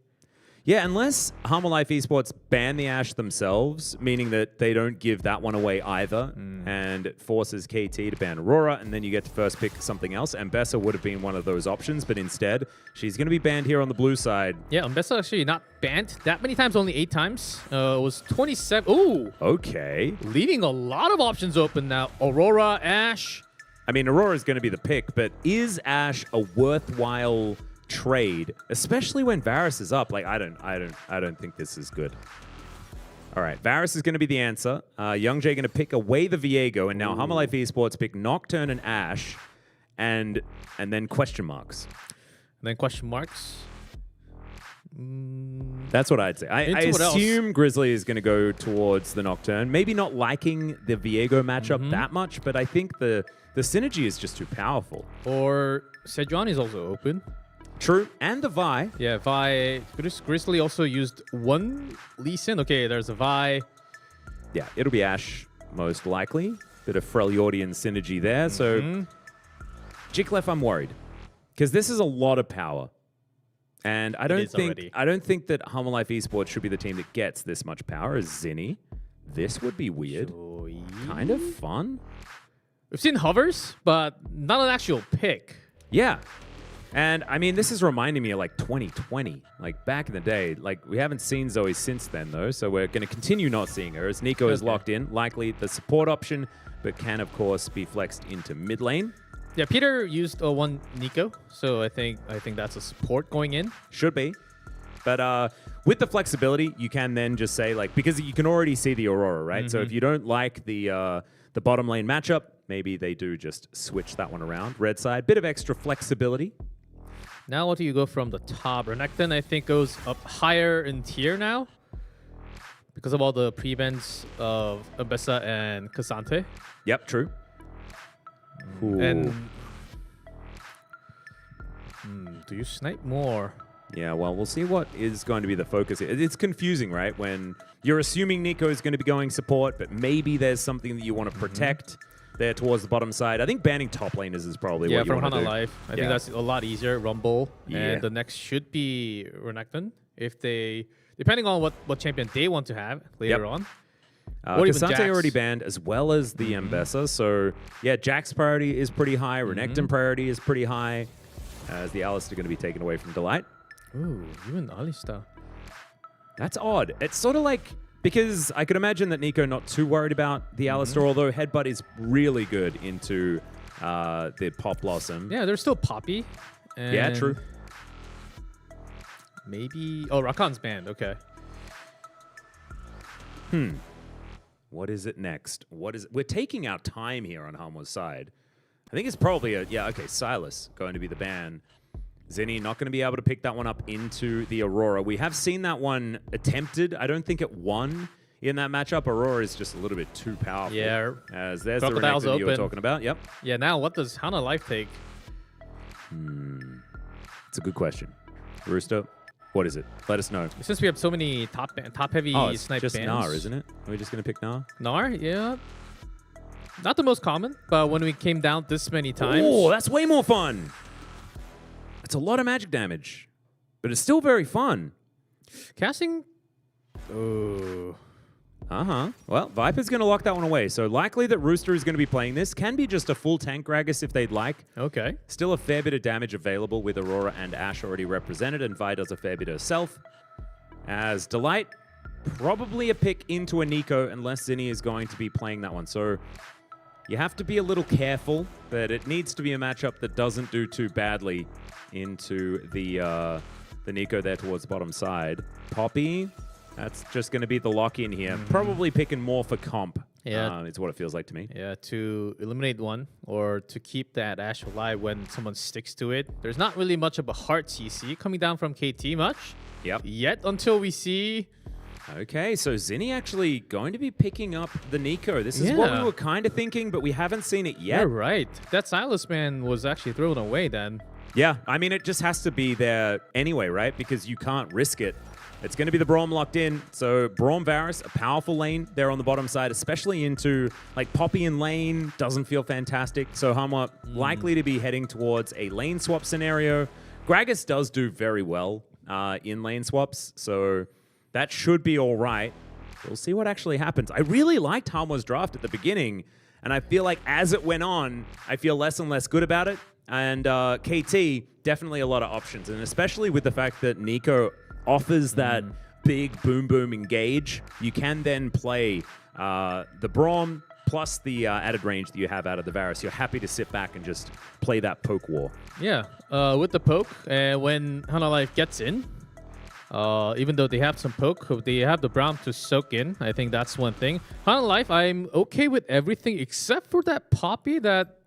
Yeah, unless Humble Life Esports ban the Ashe themselves, meaning that they don't give that one away either, and it forces KT to ban Aurora, and then you get to first pick something else. And Bessa would have been one of those options, but instead, she's going to be banned here on the blue side. Yeah, Bessa actually not banned that many times, only 8 times. It was 27. Ooh. Okay. Leaving a lot of options open now. Aurora, Ashe. I mean, Aurora is going to be the pick, but is Ashe a worthwhile trade, especially when Varus is up? Like, I don't think this is good. All right, Varus is going to be the answer. Young-J going to pick away the Viego, and now Humble Life Esports pick Nocturne and Ashe, and then question marks. And then question marks. That's what I'd say. I assume Grizzly is going to go towards the Nocturne. Maybe not liking the Viego matchup that much, but I think the synergy is just too powerful. Or Sejuani is also open. True. And the Vi. Yeah, Vi. Grizzly also used one Lee Sin. Okay, there's a Vi. Yeah, it'll be Ashe most likely. Bit of Freljordian synergy there. So, G-Clef, I'm worried. Because this is a lot of power. And I don't think that Humble Life Esports should be the team that gets this much power as Zinni. This would be weird. Kind of fun. We've seen hovers, but not an actual pick. Yeah. And I mean, this is reminding me of like 2020, like back in the day. Like we haven't seen Zoe since then, though, so we're going to continue not seeing her as Nico is locked in, likely the support option, but can of course be flexed into mid lane. Yeah, Peter used one Nico, so I think that's a support going in. Should be. But with the flexibility, you can then just say, like, because you can already see the Aurora, right? So if you don't like the bottom lane matchup, maybe they do just switch that one around. Red side, bit of extra flexibility. Now what do you go from the top? Renekton, I think, goes up higher in tier now because of all the prevents of Abessa and Cassante. Yep, true. Ooh. And do you snipe more? Yeah, well, we'll see what is going to be the focus. It's confusing, right? When you're assuming Nico is going to be going support, but maybe there's something that you want to protect there towards the bottom side. I think banning top laners is probably what you want to do. Yeah, from Hana Life. I think that's a lot easier. Rumble. Yeah. And the next should be Renekton. If they, depending on what champion they want to have later on. Cassante already banned, as well as the Mbessa. So, yeah, Jack's priority is pretty high. Renekton priority is pretty high. As the Alistar going to be taken away from Delight. Ooh, even Alistar. That's odd. It's sort of like, because I could imagine that Nico not too worried about the Alistar, although Headbutt is really good into the Pop Blossom. Yeah, there's still Poppy. And yeah, true. Maybe... Oh, Rakan's banned. Okay. What is it next? What is it? We're taking our time here on Hanwha's side. I think it's probably a... Yeah, okay, Silas going to be the ban. Zenny not going to be able to pick that one up into the Aurora. We have seen that one attempted. I don't think it won in that matchup. Aurora is just a little bit too powerful. Yeah. As there's the Renekton that you were talking about. Yep. Yeah, now what does Hana Life take? It's a good question. Rooster, what is it? Let us know. Since we have so many top-heavy it's snipe just bans. Gnar, isn't it? Are we just going to pick Gnar? Gnar, yeah. Not the most common, but when we came down this many times... Oh, that's way more fun. It's a lot of magic damage, but it's still very fun. Casting... Oh... Well, Viper's going to lock that one away. So likely that Rooster is going to be playing this. Can be just a full tank Gragas if they'd like. Okay. Still a fair bit of damage available with Aurora and Ashe already represented, and Vi does a fair bit herself. As Delight, probably a pick into a Nico unless Zinni is going to be playing that one. So you have to be a little careful, but it needs to be a matchup that doesn't do too badly into the Nico there towards the bottom side. Poppy... That's just going to be the lock-in here. Probably picking more for comp. Yeah. It's what it feels like to me. Yeah, to eliminate one or to keep that Ashe alive when someone sticks to it. There's not really much of a hard CC coming down from KT much. Yep. Yet until we see... Okay, so Zinni actually going to be picking up the Nico. This is what we were kind of thinking, but we haven't seen it yet. You're right. That Silas man was actually thrown away then. Yeah, I mean, it just has to be there anyway, right? Because you can't risk it. It's going to be the Braum locked in. So Braum Varus, a powerful lane there on the bottom side, especially into like Poppy in lane, doesn't feel fantastic. So Hanwha likely to be heading towards a lane swap scenario. Gragas does do very well in lane swaps, so that should be all right. We'll see what actually happens. I really liked Hanwha's draft at the beginning, and I feel like as it went on, I feel less and less good about it. And KT, definitely a lot of options, and especially with the fact that Nico offers that big boom engage, you can then play the Braum plus the added range that you have out of the Varus. You're happy to sit back and just play that poke war. Yeah, with the poke, when Hana Life gets in, even though they have some poke, they have the Braum to soak in. I think that's one thing. Hana Life, I'm okay with everything except for that Poppy that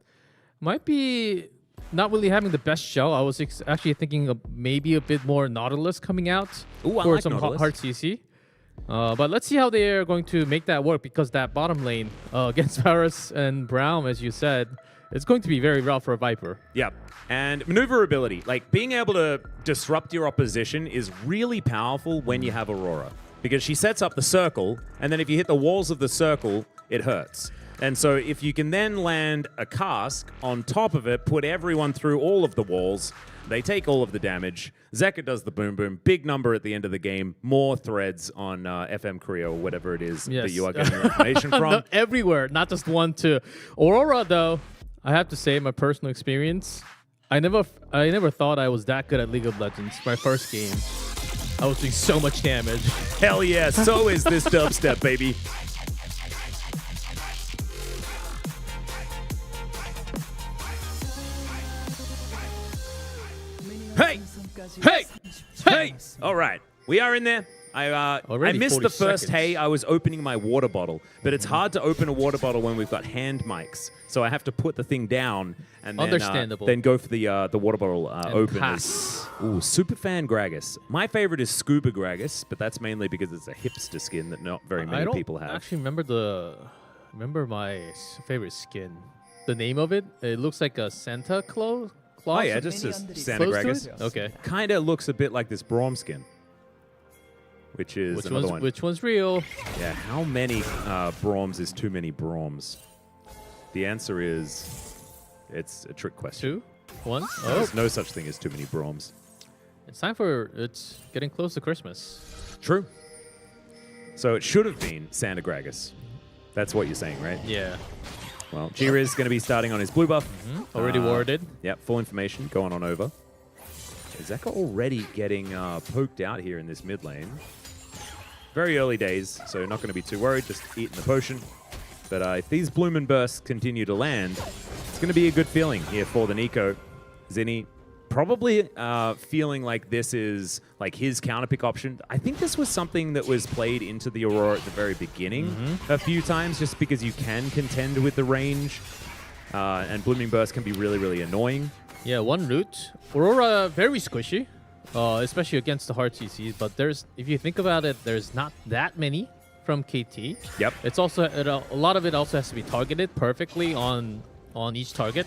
might be... not really having the best show. I was actually thinking of maybe a bit more Nautilus coming out for some hard CC. But let's see how they're going to make that work, because that bottom lane against Varus and Braum, as you said, it's going to be very rough for a Viper. Yep. And maneuverability, like being able to disrupt your opposition is really powerful when you have Aurora, because she sets up the circle, and then if you hit the walls of the circle, it hurts. And so if you can then land a cask on top of it, put everyone through all of the walls, they take all of the damage. Zeka does the boom, big number at the end of the game, more threads on FM Korea or whatever it is that you are getting your information from. No, everywhere, not just one, two. Aurora, though, I have to say, my personal experience, I never thought I was that good at League of Legends. My first game, I was doing so much damage. Hell yeah, so is this dubstep, baby. Hey! Hey! Hey! All right, we are in there. I missed the first hey. I was opening my water bottle, but it's hard to open a water bottle when we've got hand mics. So I have to put the thing down and then go for the water bottle openers. Ooh, Superfan Gragas. My favorite is Scuba Gragas, but that's mainly because it's a hipster skin that not very many people have. I actually remember my favorite skin. The name of it? It looks like a Santa Claus. Oh yeah, just a Santa Gragas. Okay. Kind of looks a bit like this Braum skin. Which is another one. Which one's real? Yeah, how many Brahms is too many Brahms? The answer is, it's a trick question. 2? 1? There's no such thing as too many Brahms. It's getting close to Christmas. True. So it should have been Santa Gragas. That's what you're saying, right? Yeah. Well, G-Riz is going to be starting on his blue buff. Already warded. Yep, full information going on over. Zeka already getting poked out here in this mid lane. Very early days, so not going to be too worried, just eating the potion. But if these Bloomin' Bursts continue to land, it's going to be a good feeling here for the Nico. Zinni probably feeling like this is like his counterpick option. I think this was something that was played into the Aurora at the very beginning a few times, just because you can contend with the range. And Blooming Burst can be really, really annoying. Yeah, one root. Aurora, very squishy. Especially against the hard CCs, but if you think about it, there's not that many from KT. Yep. It's also a lot of it also has to be targeted perfectly on each target.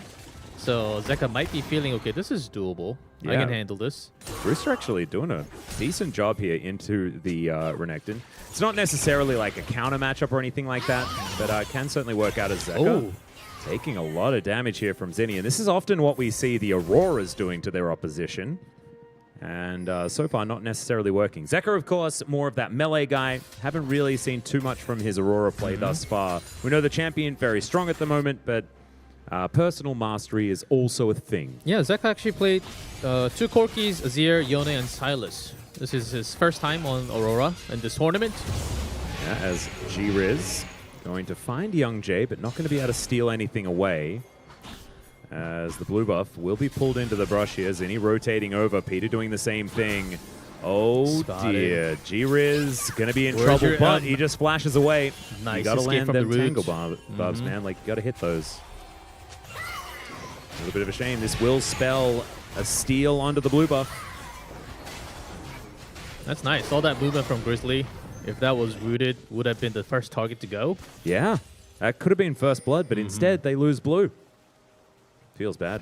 So Zeka might be feeling, okay, this is doable. Yeah. I can handle this. Brewster actually doing a decent job here into the Renekton. It's not necessarily like a counter matchup or anything like that, but can certainly work out as Zeka. Oh. Taking a lot of damage here from Zinni, and this is often what we see the Auroras doing to their opposition. And so far, not necessarily working. Zeka, of course, more of that melee guy. Haven't really seen too much from his Aurora play thus far. We know the champion very strong at the moment, but personal mastery is also a thing. Yeah, Zeka actually played 2 Corkis, Azir, Yone, and Silas. This is his first time on Aurora in this tournament. Yeah, as G-Riz going to find Young Jay, but not going to be able to steal anything away. As the blue buff will be pulled into the brush here. Zinni rotating over. Peter doing the same thing. Oh dear. G-Riz going to be in trouble, but he just flashes away. Nice. You got to land them tangle barbs, man. Like, you got to hit those. A little bit of a shame. This will spell a steal onto the blue buff. That's nice. All that movement from Grizzly. If that was rooted, would have been the first target to go. Yeah. That could have been first blood, but instead they lose blue. Feels bad.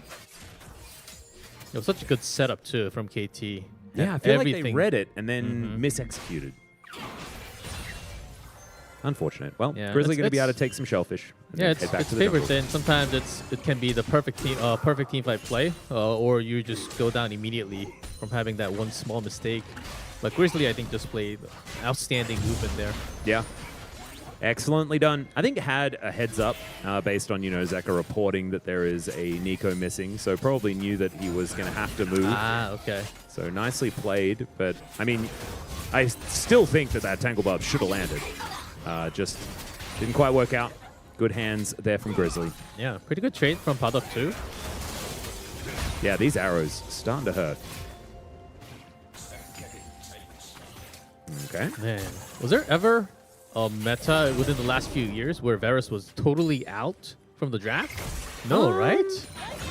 It was such a good setup, too, from KT. Yeah, I feel like they read it and then misexecuted. Unfortunate. Well, yeah, Grizzly going to be able to take some shellfish. Yeah, it's favorite then. Sometimes it can be the perfect team fight play, or you just go down immediately from having that one small mistake. But Grizzly, I think, just played outstanding movement there. Yeah. Excellently done. I think had a heads up based on, Zeka reporting that there is a Nico missing, so probably knew that he was going to have to move. Ah, okay. So nicely played, but, I mean, I still think that Tangle Barb should have landed. Just didn't quite work out. Good hands there from Grizzly. Yeah, pretty good trade from Paddock too. Yeah, these arrows starting to hurt. Okay. Man, was there ever a meta within the last few years where Varus was totally out from the draft? No, right?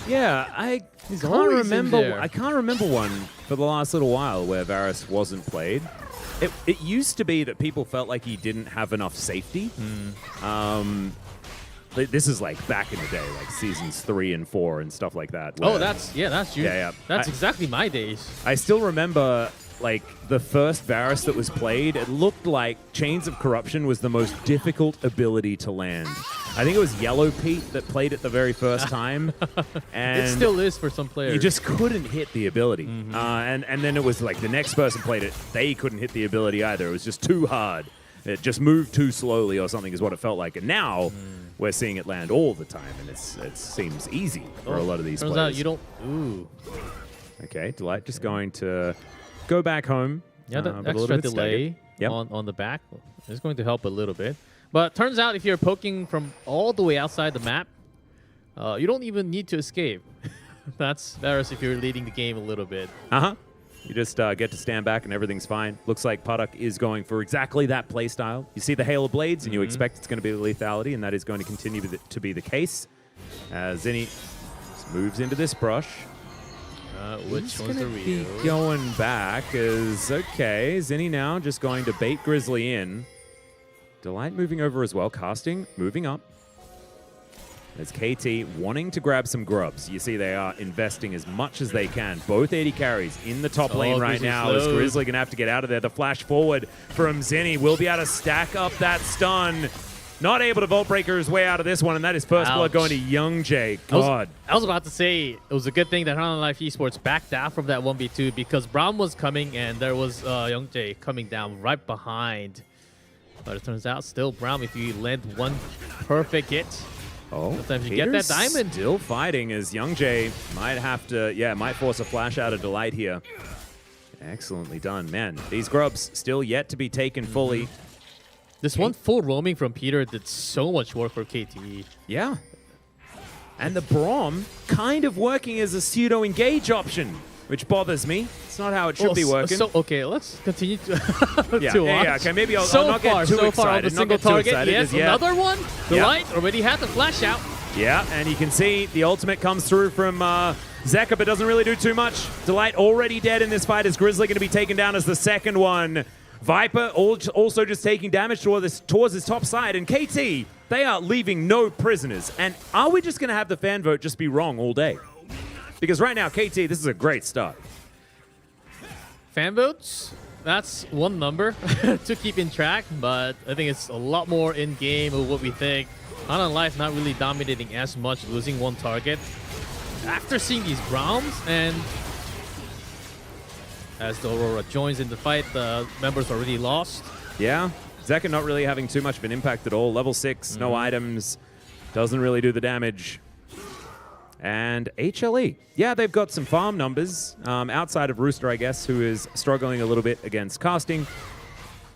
Yeah, I can't remember. I can't remember one for the last little while where Varus wasn't played. It used to be that people felt like he didn't have enough safety. This is like back in the day, like seasons 3 and 4 and stuff like that. Oh, that's you. Yeah. That's exactly my days. I still remember like the first Varus that was played. It looked like Chains of Corruption was the most difficult ability to land. I think it was Yellow Pete that played it the very first time. And it still is for some players. You just couldn't hit the ability. And then it was like the next person played it. They couldn't hit the ability either. It was just too hard. it just moved too slowly or something is what it felt like. And now we're seeing it land all the time, and it seems easy for a lot of these Turns players. out you don't. Ooh. Okay, Delight just going to go back home. Yeah, that but a little extra bit delay on the back is going to help a little bit. But turns out if you're poking from all the way outside the map, you don't even need to escape. That's better if you're leading the game a little bit. You just get to stand back and everything's fine. Looks like Puddock is going for exactly that play style. You see the hail of blades and you expect it's going to be the lethality, and that is going to continue to be the case. As Zinni moves into this brush. Which one's the real? Going back is okay. Zinni now just going to bait Grizzly in. Delight moving over as well. Casting, moving up. There's KT wanting to grab some grubs. You see they are investing as much as they can. Both 80 carries in the top lane right now. As Grizzly going to have to get out of there. The flash forward from Zinni will be able to stack up that stun. Not able to Vault Breaker his way out of this one, and that is first blood going to Young.G. God. I was about to say it was a good thing that Unauthorized eSports backed out from that 1v2 because Braum was coming and there was Young.G coming down right behind. But it turns out still Braum, if you land one perfect hit, sometimes you get that diamond. Still fighting as Young.G might have to, might force a flash out of Delight here. Excellently done, man. These grubs still yet to be taken fully. This one full roaming from Peter did so much work for KT. Yeah. And the Braum kind of working as a pseudo-engage option, which bothers me. It's not how it should be working. So, okay, let's continue to, okay, maybe I'll not get too excited. On the single target, yes, another one. Delight already had the flash out. Yeah, and you can see the ultimate comes through from Zeka, but doesn't really do too much. Delight already dead in this fight as Grizzly going to be taken down as the second one. Viper also just taking damage towards his top side. And KT, they are leaving no prisoners. And are we just going to have the fan vote just be wrong all day? Because right now, KT, this is a great start. Fan votes, that's one number to keep in track. But I think it's a lot more in-game of what we think. Unauthorized not really dominating as much, losing one target. After seeing these Browns and... as the Aurora joins in the fight, the members already lost. Yeah, Zeka not really having too much of an impact at all. Level 6, no items, doesn't really do the damage. And HLE, yeah, they've got some farm numbers outside of Rooster, I guess, who is struggling a little bit against casting.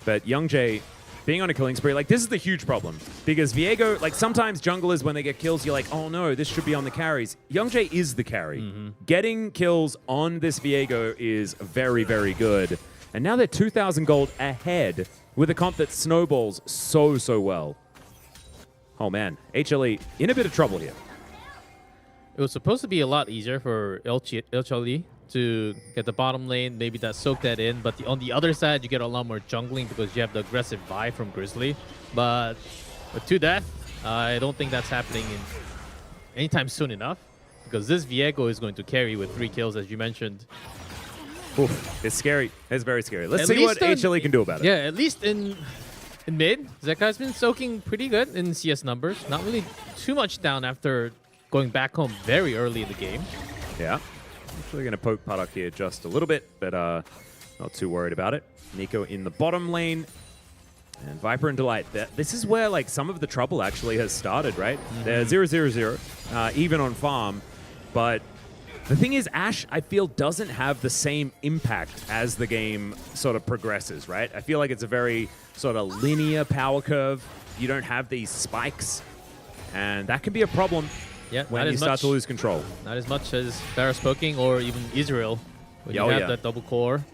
But Young.G being on a killing spree, like, this is the huge problem. Because Viego, like, sometimes junglers, when they get kills, you're like, oh no, this should be on the carries. Young.G is the carry. Getting kills on this Viego is very, very good. And now they're 2,000 gold ahead with a comp that snowballs so well. Oh man, HLE in a bit of trouble here. It was supposed to be a lot easier for HLE to get the bottom lane, maybe that soak that in, but on the other side you get a lot more jungling because you have the aggressive buy from Grizzly. But to that, I don't think that's happening anytime soon enough, because this Viego is going to carry with 3 kills, as you mentioned. Oof, it's scary. It's very scary. Let's see what HLE can do about it. Yeah, at least in mid, Zeka has been soaking pretty good in CS numbers. Not really too much down after going back home very early in the game. Yeah. Actually going to poke Puddock here just a little bit, but not too worried about it. Nico in the bottom lane. And Viper and Delight. This is where like some of the trouble actually has started, right? They're 0-0-0, even on farm. But the thing is, Ashe, I feel, doesn't have the same impact as the game sort of progresses, right? I feel like it's a very sort of linear power curve. You don't have these spikes. And that can be a problem. Yeah, when you start to lose control. Not as much as Varus poking or even Israel when you have that double core.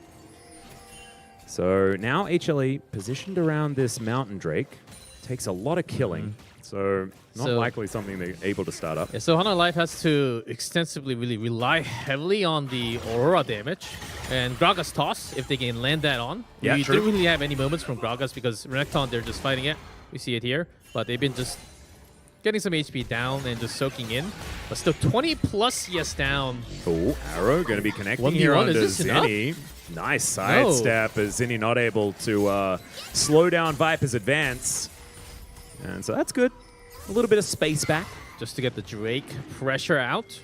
So now HLE positioned around this Mountain Drake. Takes a lot of killing. So not likely something they're able to start up. Yeah, so Unauthorized has to extensively really rely heavily on the Aurora damage. And Gragas toss, if they can land that on. Yeah, we didn't really have any moments from Gragas because Renekton, they're just fighting it. We see it here. But they've been just getting some HP down and just soaking in. But still 20 plus CS down. Oh, Arrow going to be connecting here onto Zinni. Nice sidestep as Zinni not able to slow down Viper's advance. And so that's good. A little bit of space back. Just to get the Drake pressure out.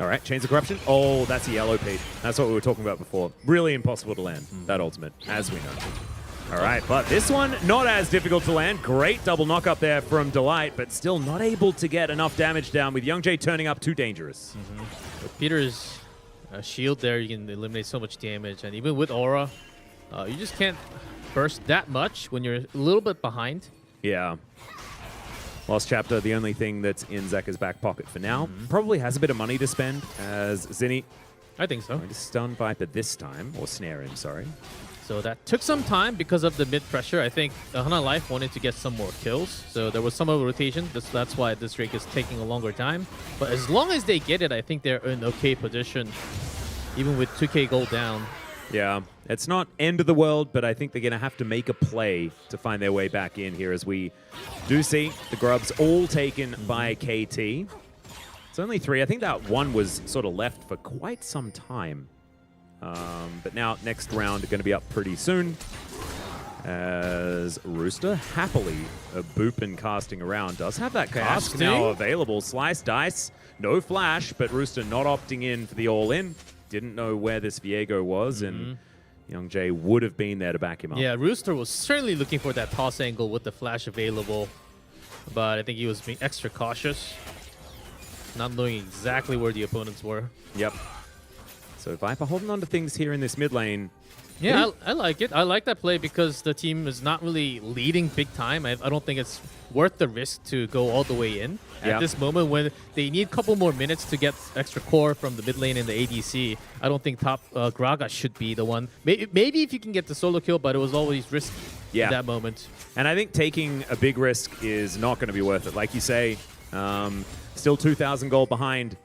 All right, Chains of Corruption. Oh, that's a yellow Pete. That's what we were talking about before. Really impossible to land, that ultimate, as we know. All right, but this one not as difficult to land. Great double knock up there from Delight, but still not able to get enough damage down with Young Jae turning up too dangerous. With Peter's shield there, you can eliminate so much damage, and even with Aura, you just can't burst that much when you're a little bit behind. Yeah. Lost Chapter, the only thing that's in Zeka's back pocket for now. Probably has a bit of money to spend as Zinni I think so. going to stun Viper this time, or snare him, sorry. So that took some time because of the mid pressure. I think Hana Life wanted to get some more kills, so there was some of a rotation. That's why this Drake is taking a longer time. But as long as they get it, I think they're in okay position, even with 2k gold down. Yeah, it's not end of the world, but I think they're going to have to make a play to find their way back in here, as we do see the grubs all taken by KT. It's only 3. I think that one was sort of left for quite some time. But now, next round, going to be up pretty soon. As Rooster happily booping casting around. Does have that cask now available. Slice dice, no flash, but Rooster not opting in for the all-in. Didn't know where this Viego was, and Young Jae would have been there to back him up. Yeah, Rooster was certainly looking for that toss angle with the flash available, but I think he was being extra cautious, not knowing exactly where the opponents were. Yep. So Viper holding on to things here in this mid lane. Yeah, I like it. I like that play because the team is not really leading big time. I don't think it's worth the risk to go all the way in at this moment when they need a couple more minutes to get extra core from the mid lane and the ADC. I don't think top Graga should be the one. Maybe if you can get the solo kill, but it was always risky at that moment. And I think taking a big risk is not going to be worth it. Like you say, still 2,000 gold behind.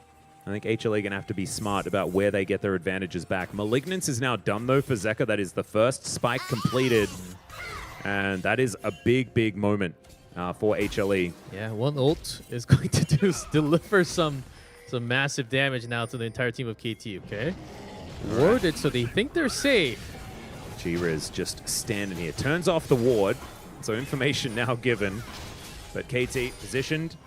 I think HLE going to have to be smart about where they get their advantages back. Malignance is now done, though, for Zeka. That is the first spike completed. And that is a big, big moment for HLE. Yeah, one ult is going to deliver some massive damage now to the entire team of KT, okay? Warded, so they think they're safe. G-Riz just standing here. Turns off the ward. So information now given. But KT positioned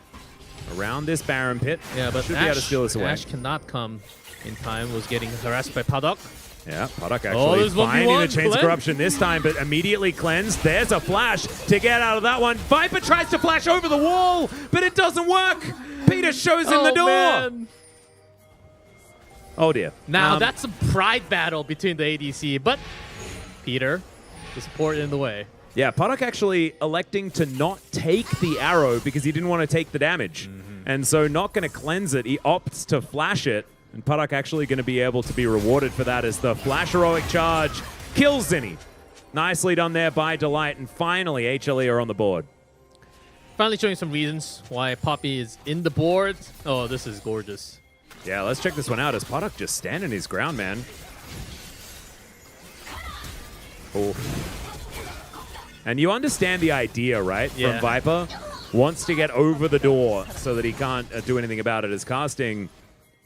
around this Baron pit. Yeah, but should be able to steal this away. Ash cannot come in time. Was getting harassed by Paddock. Yeah, Paddock actually finding the Chains of Corruption this time, but immediately cleansed. There's a flash to get out of that one. Viper tries to flash over the wall, but it doesn't work. Peter shows him the door. Man. Oh, dear. Now, that's a pride battle between the ADC, but Peter, the support in the way. Yeah, Paddock actually electing to not take the arrow because he didn't want to take the damage. And so not going to cleanse it. He opts to flash it. And Paddock actually going to be able to be rewarded for that as the flash heroic charge kills Zinni. Nicely done there by Delight. And finally, HLE are on the board. Finally showing some reasons why Poppy is in the board. Oh, this is gorgeous. Yeah, let's check this one out as Paddock just standing his ground, man. Oh. And you understand the idea, right? Yeah. From Viper. Wants to get over the door so that he can't do anything about it as casting.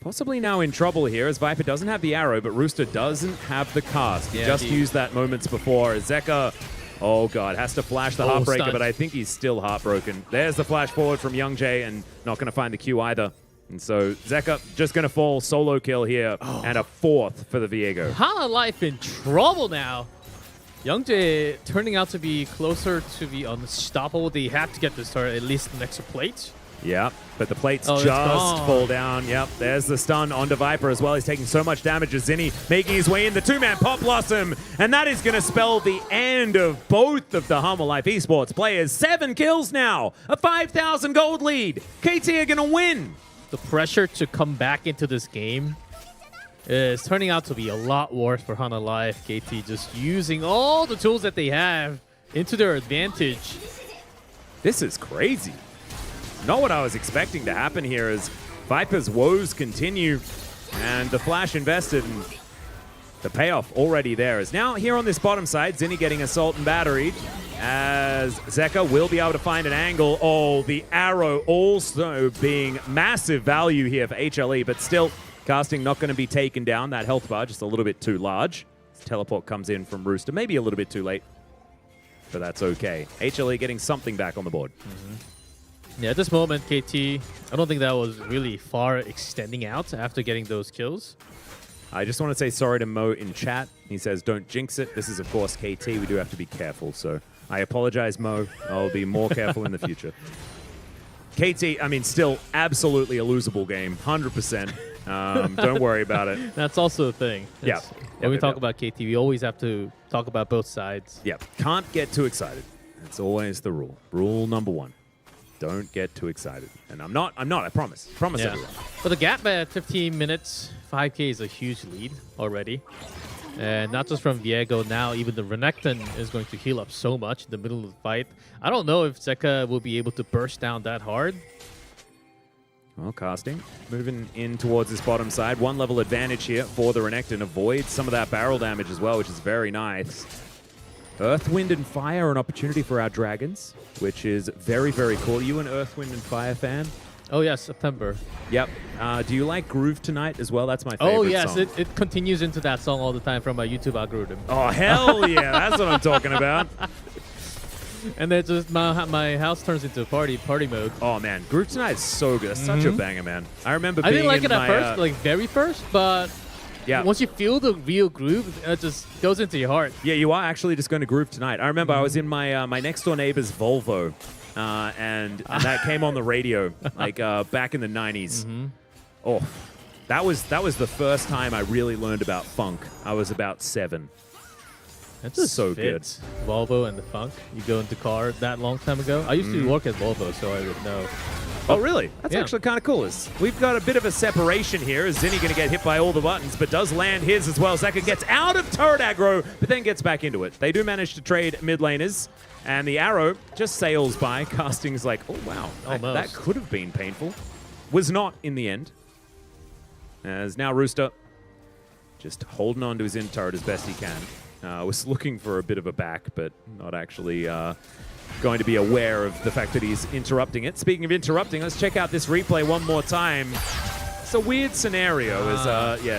Possibly now in trouble here as Viper doesn't have the arrow, but Rooster doesn't have the cast. He just used that moments before. Zeka, oh god, has to flash the Heartbreaker, stunned. but I think he's still heartbroken. There's the flash forward from Young Jae and not going to find the Q either. And so Zeka just going to fall solo kill here and a 4th for the Viego. Hana Life in trouble now. Young Jae turning out to be closer to be unstoppable. They have to get this turret, at least an extra plate. Yeah, but the plates just fall down. Yep, there's the stun onto Viper as well. He's taking so much damage as Zinni making his way in. The 2-man Pop Blossom, and that is going to spell the end of both of the Humble Life eSports players. 7 kills now, a 5,000 gold lead. KT are going to win. The pressure to come back into this game is turning out to be a lot worse for Hana Life. KT just using all the tools that they have into their advantage. This is crazy. Not what I was expecting to happen here as Viper's woes continue and the flash invested and the payoff already there is now here on this bottom side. Zinni getting assault and batteried as Zeka will be able to find an angle. Oh, the arrow also being massive value here for HLE, but still casting not going to be taken down. That health bar just a little bit too large. This teleport comes in from Rooster, maybe a little bit too late, but that's okay. HLE getting something back on the board. Yeah, at this moment, KT, I don't think that was really far extending out after getting those kills. I just want to say sorry to Mo in chat. He says, don't jinx it. This is, of course, KT. We do have to be careful. So I apologize, Mo. I'll be more careful in the future. KT, I mean, still absolutely a losable game. 100%. Don't worry about it. That's also a thing. Yeah. When we talk about KT, we always have to talk about both sides. Yeah. Can't get too excited. That's always the rule. Rule number 1. Don't get too excited. And I'm not, I promise. Promise everyone. But the gap at 15 minutes, 5K is a huge lead already. And not just from Viego, now even the Renekton is going to heal up so much in the middle of the fight. I don't know if Zeka will be able to burst down that hard. Well, casting, moving in towards this bottom side. 1 level advantage here for the Renekton. Avoids some of that barrel damage as well, which is very nice. Earth, Wind, and Fire, an opportunity for our Dragons, which is very, very cool. Are you an Earth, Wind, and Fire fan? Oh, yes, September. Yep. Do you like Groove Tonight as well? That's my favorite song. Oh, yes, it continues into that song all the time from my YouTube algorithm. Oh, hell yeah. That's what I'm talking about. And then just my house turns into party mode. Oh, man. Groove Tonight is so good. That's such a banger, man. I remember being I didn't like in it at first, like very first, but... Yeah. Once you feel the real groove, it just goes into your heart. Yeah, you are actually just going to groove tonight. I remember I was in my my next door neighbor's Volvo, and that came on the radio like back in the 90s. Oh, that was the first time I really learned about funk. I was about 7. That's just so fits. Good. Volvo and the funk. You go into car that long time ago. I used to work at Volvo, so I would know. Oh, really? That's actually kind of cool. We've got a bit of a separation here. Is Zinni going to get hit by all the buttons, but does land his as well. Zeka gets out of turret aggro, but then gets back into it. They do manage to trade mid laners, and the arrow just sails by. Casting's like, oh, wow. That could have been painful. Was not in the end. As now Rooster just holding on to his in turret as best he can. Was looking for a bit of a back, but not actually... going to be aware of the fact that he's interrupting it. Speaking of interrupting, let's check out this replay one more time. It's a weird scenario as,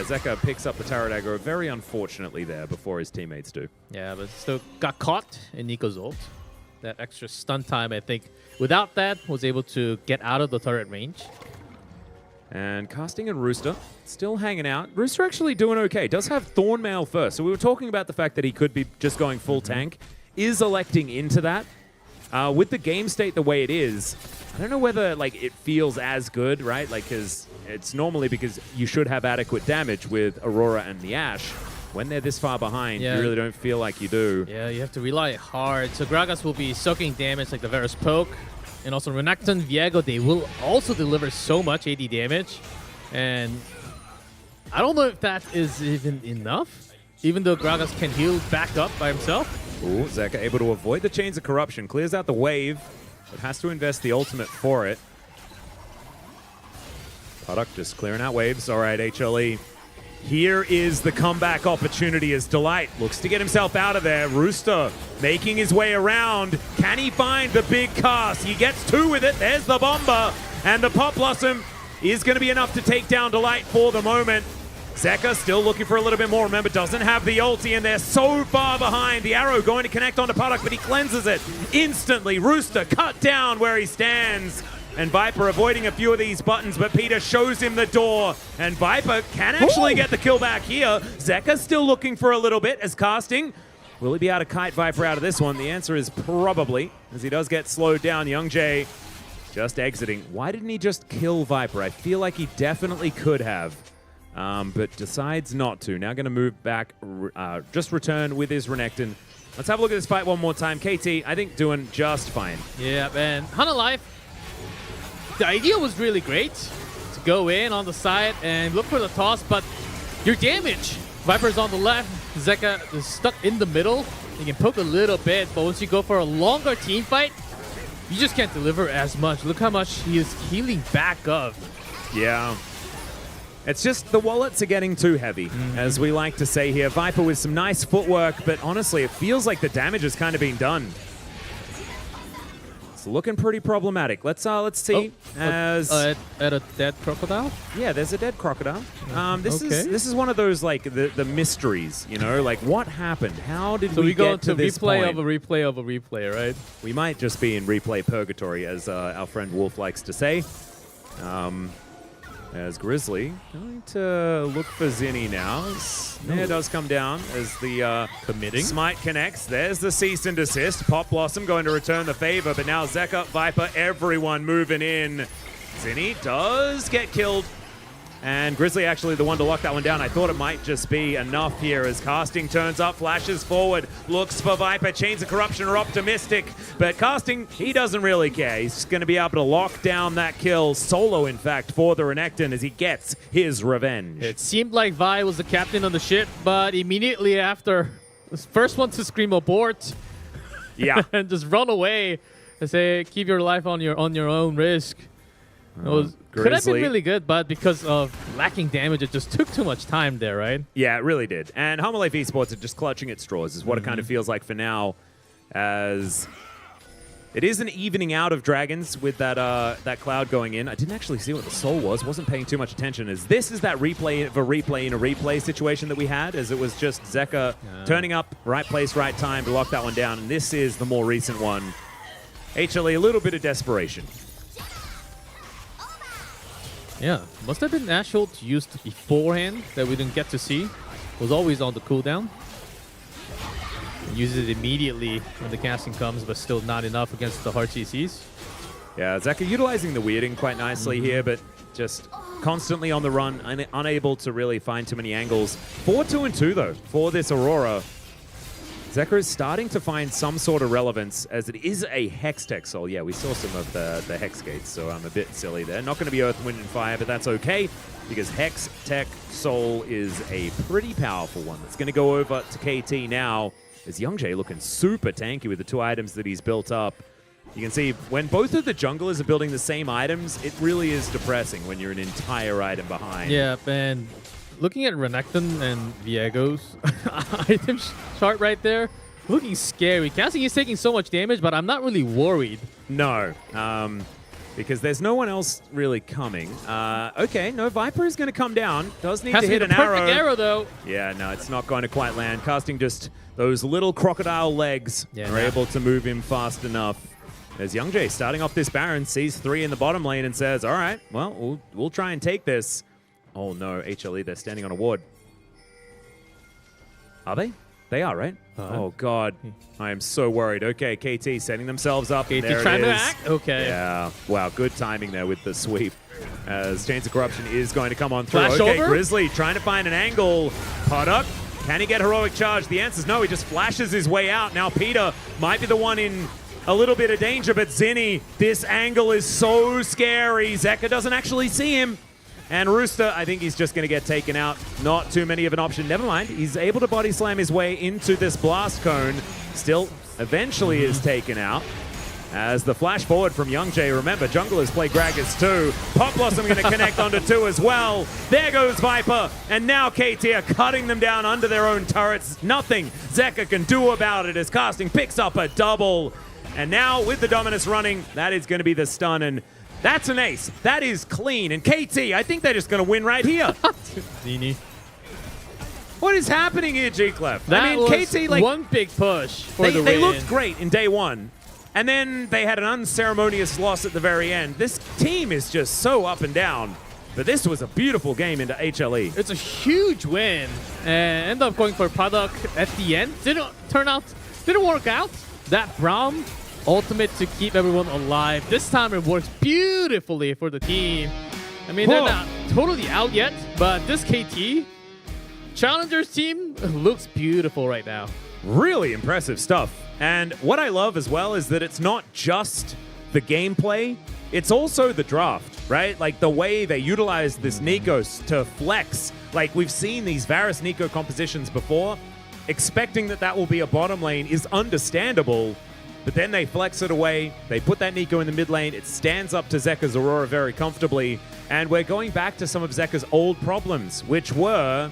Zeka picks up the turret aggro very unfortunately there before his teammates do. Yeah, but still got caught in Nico's ult. That extra stun time, I think, without that, was able to get out of the turret range. And Casting and Rooster still hanging out. Rooster actually doing okay. Does have Thornmail first. So we were talking about the fact that he could be just going full tank. Is electing into that. With the game state the way it is, I don't know whether like it feels as good, right? Like, because it's normally because you should have adequate damage with Aurora and the Ashe. When they're this far behind, you really don't feel like you do. Yeah, you have to rely hard. So Gragas will be soaking damage like the Varus poke. And also Renekton, Viego, they will also deliver so much AD damage. And I don't know if that is even enough. Even though Gragas can heal back up by himself. Ooh, Zeka able to avoid the Chains of Corruption. Clears out the wave, but has to invest the ultimate for it. Product just clearing out waves. All right, HLE. Here is the comeback opportunity as Delight looks to get himself out of there. Rooster making his way around. Can he find the big cast? He gets 2 with it. There's the Bomber. And the Pop Blossom is going to be enough to take down Delight for the moment. Zeka still looking for a little bit more. Remember, doesn't have the ulti, and they're so far behind. The arrow going to connect onto Product, but he cleanses it instantly. Rooster cut down where he stands. And Viper avoiding a few of these buttons, but Peter shows him the door. And Viper can actually get the kill back here. Zeka still looking for a little bit as Casting. Will he be able to kite Viper out of this one? The answer is probably, as he does get slowed down. Young-J just exiting. Why didn't he just kill Viper? I feel like he definitely could have. But decides not to. Now going to move back, just return with his Renekton. Let's have a look at this fight one more time. KT, I think, doing just fine. Yeah, man. Life. The idea was really great to go in on the side and look for the toss, but your damage. Viper's on the left. Zeka is stuck in the middle. You can poke a little bit, but once you go for a longer team fight, you just can't deliver as much. Look how much he is healing back up. Yeah. It's just the wallets are getting too heavy, as we like to say here. Viper with some nice footwork, but honestly, it feels like the damage has kind of been done. It's looking pretty problematic. Let's see. At a dead crocodile? Yeah, there's a dead crocodile. This is one of those like the mysteries, you know, like what happened? How did we get to this point? So we go to replay of a replay, right? We might just be in replay purgatory, as our friend Wolf likes to say. As Grizzly going to look for Zinni now. Snare does come down as the Smite connects. There's the cease and desist. Pop Blossom going to return the favor, but now Zeka, Viper, everyone moving in. Zinni does get killed. And Grizzly actually the one to lock that one down. I thought it might just be enough here as Casting turns up, flashes forward, looks for Viper. Chains of Corruption are optimistic, but Casting, he doesn't really care. He's just going to be able to lock down that kill solo, in fact, for the Renekton as he gets his revenge. It seemed like Vi was the captain of the ship, but immediately after, the first one to scream abort. Yeah. And just run away and say, keep your life on your own risk. Could have been really good, but because of lacking damage, it just took too much time there, right? Yeah, it really did. And Homolife eSports are just clutching at straws, is what it kind of feels like for now, as it is an evening out of dragons with that cloud going in. I didn't actually see what the soul was. Wasn't paying too much attention, as this is that replay of a replay in a replay situation that we had, as it was just Zeka turning up, right place, right time to lock that one down. And this is the more recent one. HLE, a little bit of desperation. Yeah, must have been Ashhold used beforehand that we didn't get to see. Was always on the cooldown. Uses it immediately when the casting comes, but still not enough against the hard CCs. Yeah, Zeka utilizing the weirding quite nicely here, but just constantly on the run, unable to really find too many angles. 4-2-2 though for this Aurora. Zeka is starting to find some sort of relevance, as it is a Hextech Soul. Yeah, we saw some of the Hex Gates, so I'm a bit silly there. Not going to be Earth, Wind, and Fire, but that's okay, because Hextech Soul is a pretty powerful one. That's going to go over to KT now, as Gen.G looking super tanky with the two items that he's built up. You can see when both of the junglers are building the same items, it really is depressing when you're an entire item behind. Yeah, and looking at Renekton and Viego's item chart right there, looking scary. Casting is taking so much damage, but I'm not really worried. No, because there's no one else really coming. Okay, no, Viper is going to come down. Does need to hit an arrow. Perfect arrow, though. Yeah, no, it's not going to quite land. Casting just those little crocodile legs are able to move him fast enough. As Gen.G starting off this Baron, sees 3 in the bottom lane and says, all right, well, we'll try and take this. Oh no, HLE, they're standing on a ward. Are they? They are, right? Oh god, I am so worried. Okay, KT setting themselves up. KT there trying it to is. act? Okay. Yeah, wow, good timing there with the sweep. As Chains of Corruption is going to come on through. Flash okay, over? Grizzly trying to find an angle. Poduk, can he get Heroic Charge? The answer is no, he just flashes his way out. Now Peter might be the one in a little bit of danger, but Zinni, this angle is so scary. Zeka doesn't actually see him. And Rooster, I think he's just going to get taken out. Not too many of an option. Never mind. He's able to body slam his way into this blast cone. Still, eventually is taken out. As the flash forward from Gen.G. Remember, junglers play Gragas too. Pop Blossom going to connect onto 2 as well. There goes Viper. And now KT are cutting them down under their own turrets. Nothing Zeka can do about it as Casting picks up a double. And now with the Dominus running, that is going to be the stun. And that's an ace. That is clean. And KT, I think they're just going to win right here. Zinni. What is happening here, G-Clef? That I mean, was KT, like, one big push for the win. They looked great in day one. And then they had an unceremonious loss at the very end. This team is just so up and down. But this was a beautiful game into HLE. It's a huge win. And end up going for Poduk at the end. Didn't work out. That Braum ultimate to keep everyone alive. This time it works beautifully for the team. I mean, they're not totally out yet, but this KT Challengers team looks beautiful right now. Really impressive stuff. And what I love as well is that it's not just the gameplay, it's also the draft, right? Like the way they utilize this Nikos to flex. Like we've seen these Varus Nico compositions before. Expecting that will be a bottom lane is understandable. But then they flex it away. They put that Nico in the mid lane. It stands up to Zeka's Aurora very comfortably. And we're going back to some of Zeka's old problems, which were,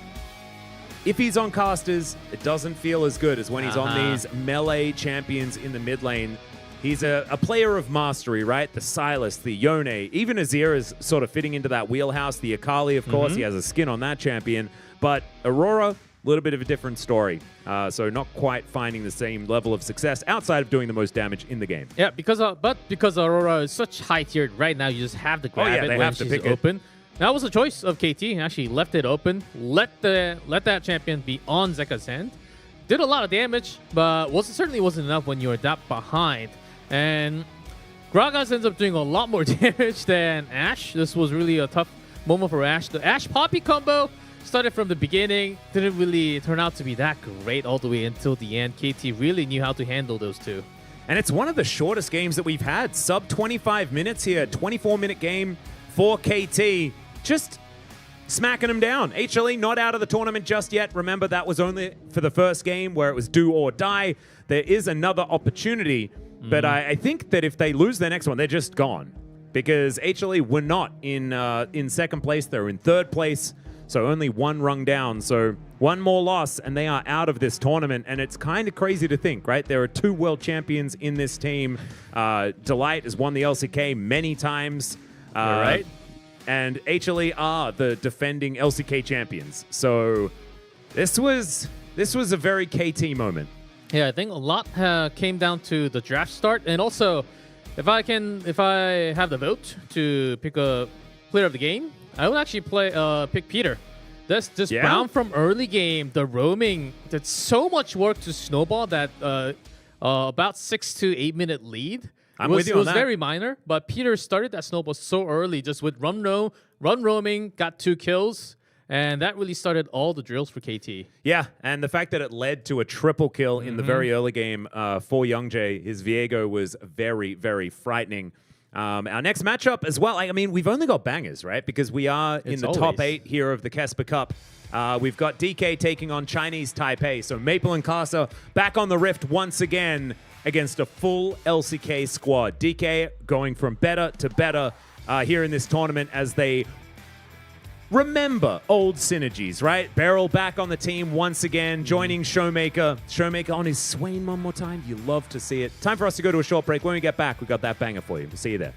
if he's on casters, it doesn't feel as good as when he's on these melee champions in the mid lane. He's a player of mastery, right? The Sylas, the Yone, even Azir is sort of fitting into that wheelhouse. The Akali, of course, he has a skin on that champion. But Aurora, a little bit of a different story. So not quite finding the same level of success outside of doing the most damage in the game. Yeah, because Aurora is such high tiered right now, you just have to grab it when she's open. That was a choice of KT. He actually left it open, let that champion be on Zeka's hand. Did a lot of damage, but certainly wasn't enough when you were that behind. And Gragas ends up doing a lot more damage than Ashe. This was really a tough moment for Ashe. The Ashe Poppy combo started from the beginning, didn't really turn out to be that great all the way until the end. KT really knew how to handle those two. And it's one of the shortest games that we've had. Sub 25 minutes here, 24-minute game for KT. Just smacking them down. HLE not out of the tournament just yet. Remember, that was only for the first game where it was do or die. There is another opportunity, but I think that if they lose their next one, they're just gone. Because HLE were not in second place. They're in third place, so only one rung down. So one more loss, and they are out of this tournament. And it's kind of crazy to think, right? There are 2 world champions in this team. Delight has won the LCK many times. Right. And HLE are the defending LCK champions. So this was a very KT moment. Yeah, I think a lot came down to the draft start, and also if I have the vote to pick a player of the game, I would actually pick Peter. This Brown from early game, the roaming did so much work to snowball that about 6 to 8 minute lead. I'm with you on that. It was very minor, but Peter started that snowball so early, just with run roaming, got 2 kills, and that really started all the drills for KT. Yeah, and the fact that it led to a triple kill in the very early game for Young-Jae, his Viego was very, very frightening. Our next matchup as well, I mean, we've only got bangers, right? Because we are in the top 8 here of the KeSPA Cup. We've got DK taking on Chinese Taipei. So Maple and Casa back on the Rift once again against a full LCK squad. DK going from better to better here in this tournament as they remember old synergies, right? Beryl back on the team once again, joining Showmaker. Showmaker on his Swain one more time. You love to see it. Time for us to go to a short break. When we get back, we've got that banger for you. We'll see you there.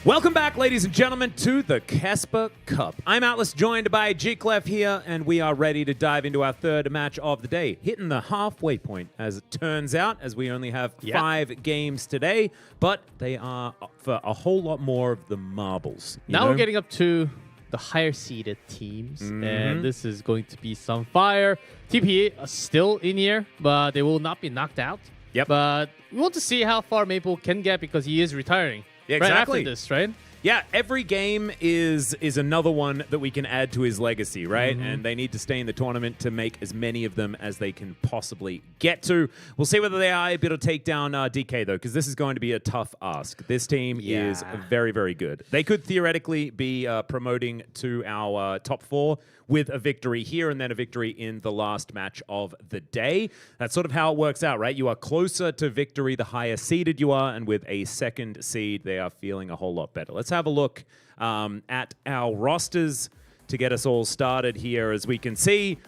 Welcome back, ladies and gentlemen, to the KeSPA Cup. I'm Atlas, joined by G-Clef here, and we are ready to dive into our third match of the day. Hitting the halfway point, as it turns out, as we only have 5 games today, but they are for a whole lot more of the marbles. Now we're getting up to the higher-seeded teams, and this is going to be some fire. TPA are still in here, but they will not be knocked out. Yep. But we want to see how far Maple can get because he is retiring. Yeah, right exactly. after this, right? Yeah, every game is another one that we can add to his legacy, right? And they need to stay in the tournament to make as many of them as they can possibly get to. We'll see whether they are able to take down DK, though, because this is going to be a tough ask. This team is very, very good. They could theoretically be promoting to our top 4 with a victory here and then a victory in the last match of the day. That's sort of how it works out, right? You are closer to victory the higher seeded you are, and with a second seed, they are feeling a whole lot better. Let's have a look at our rosters to get us all started here. As we can see,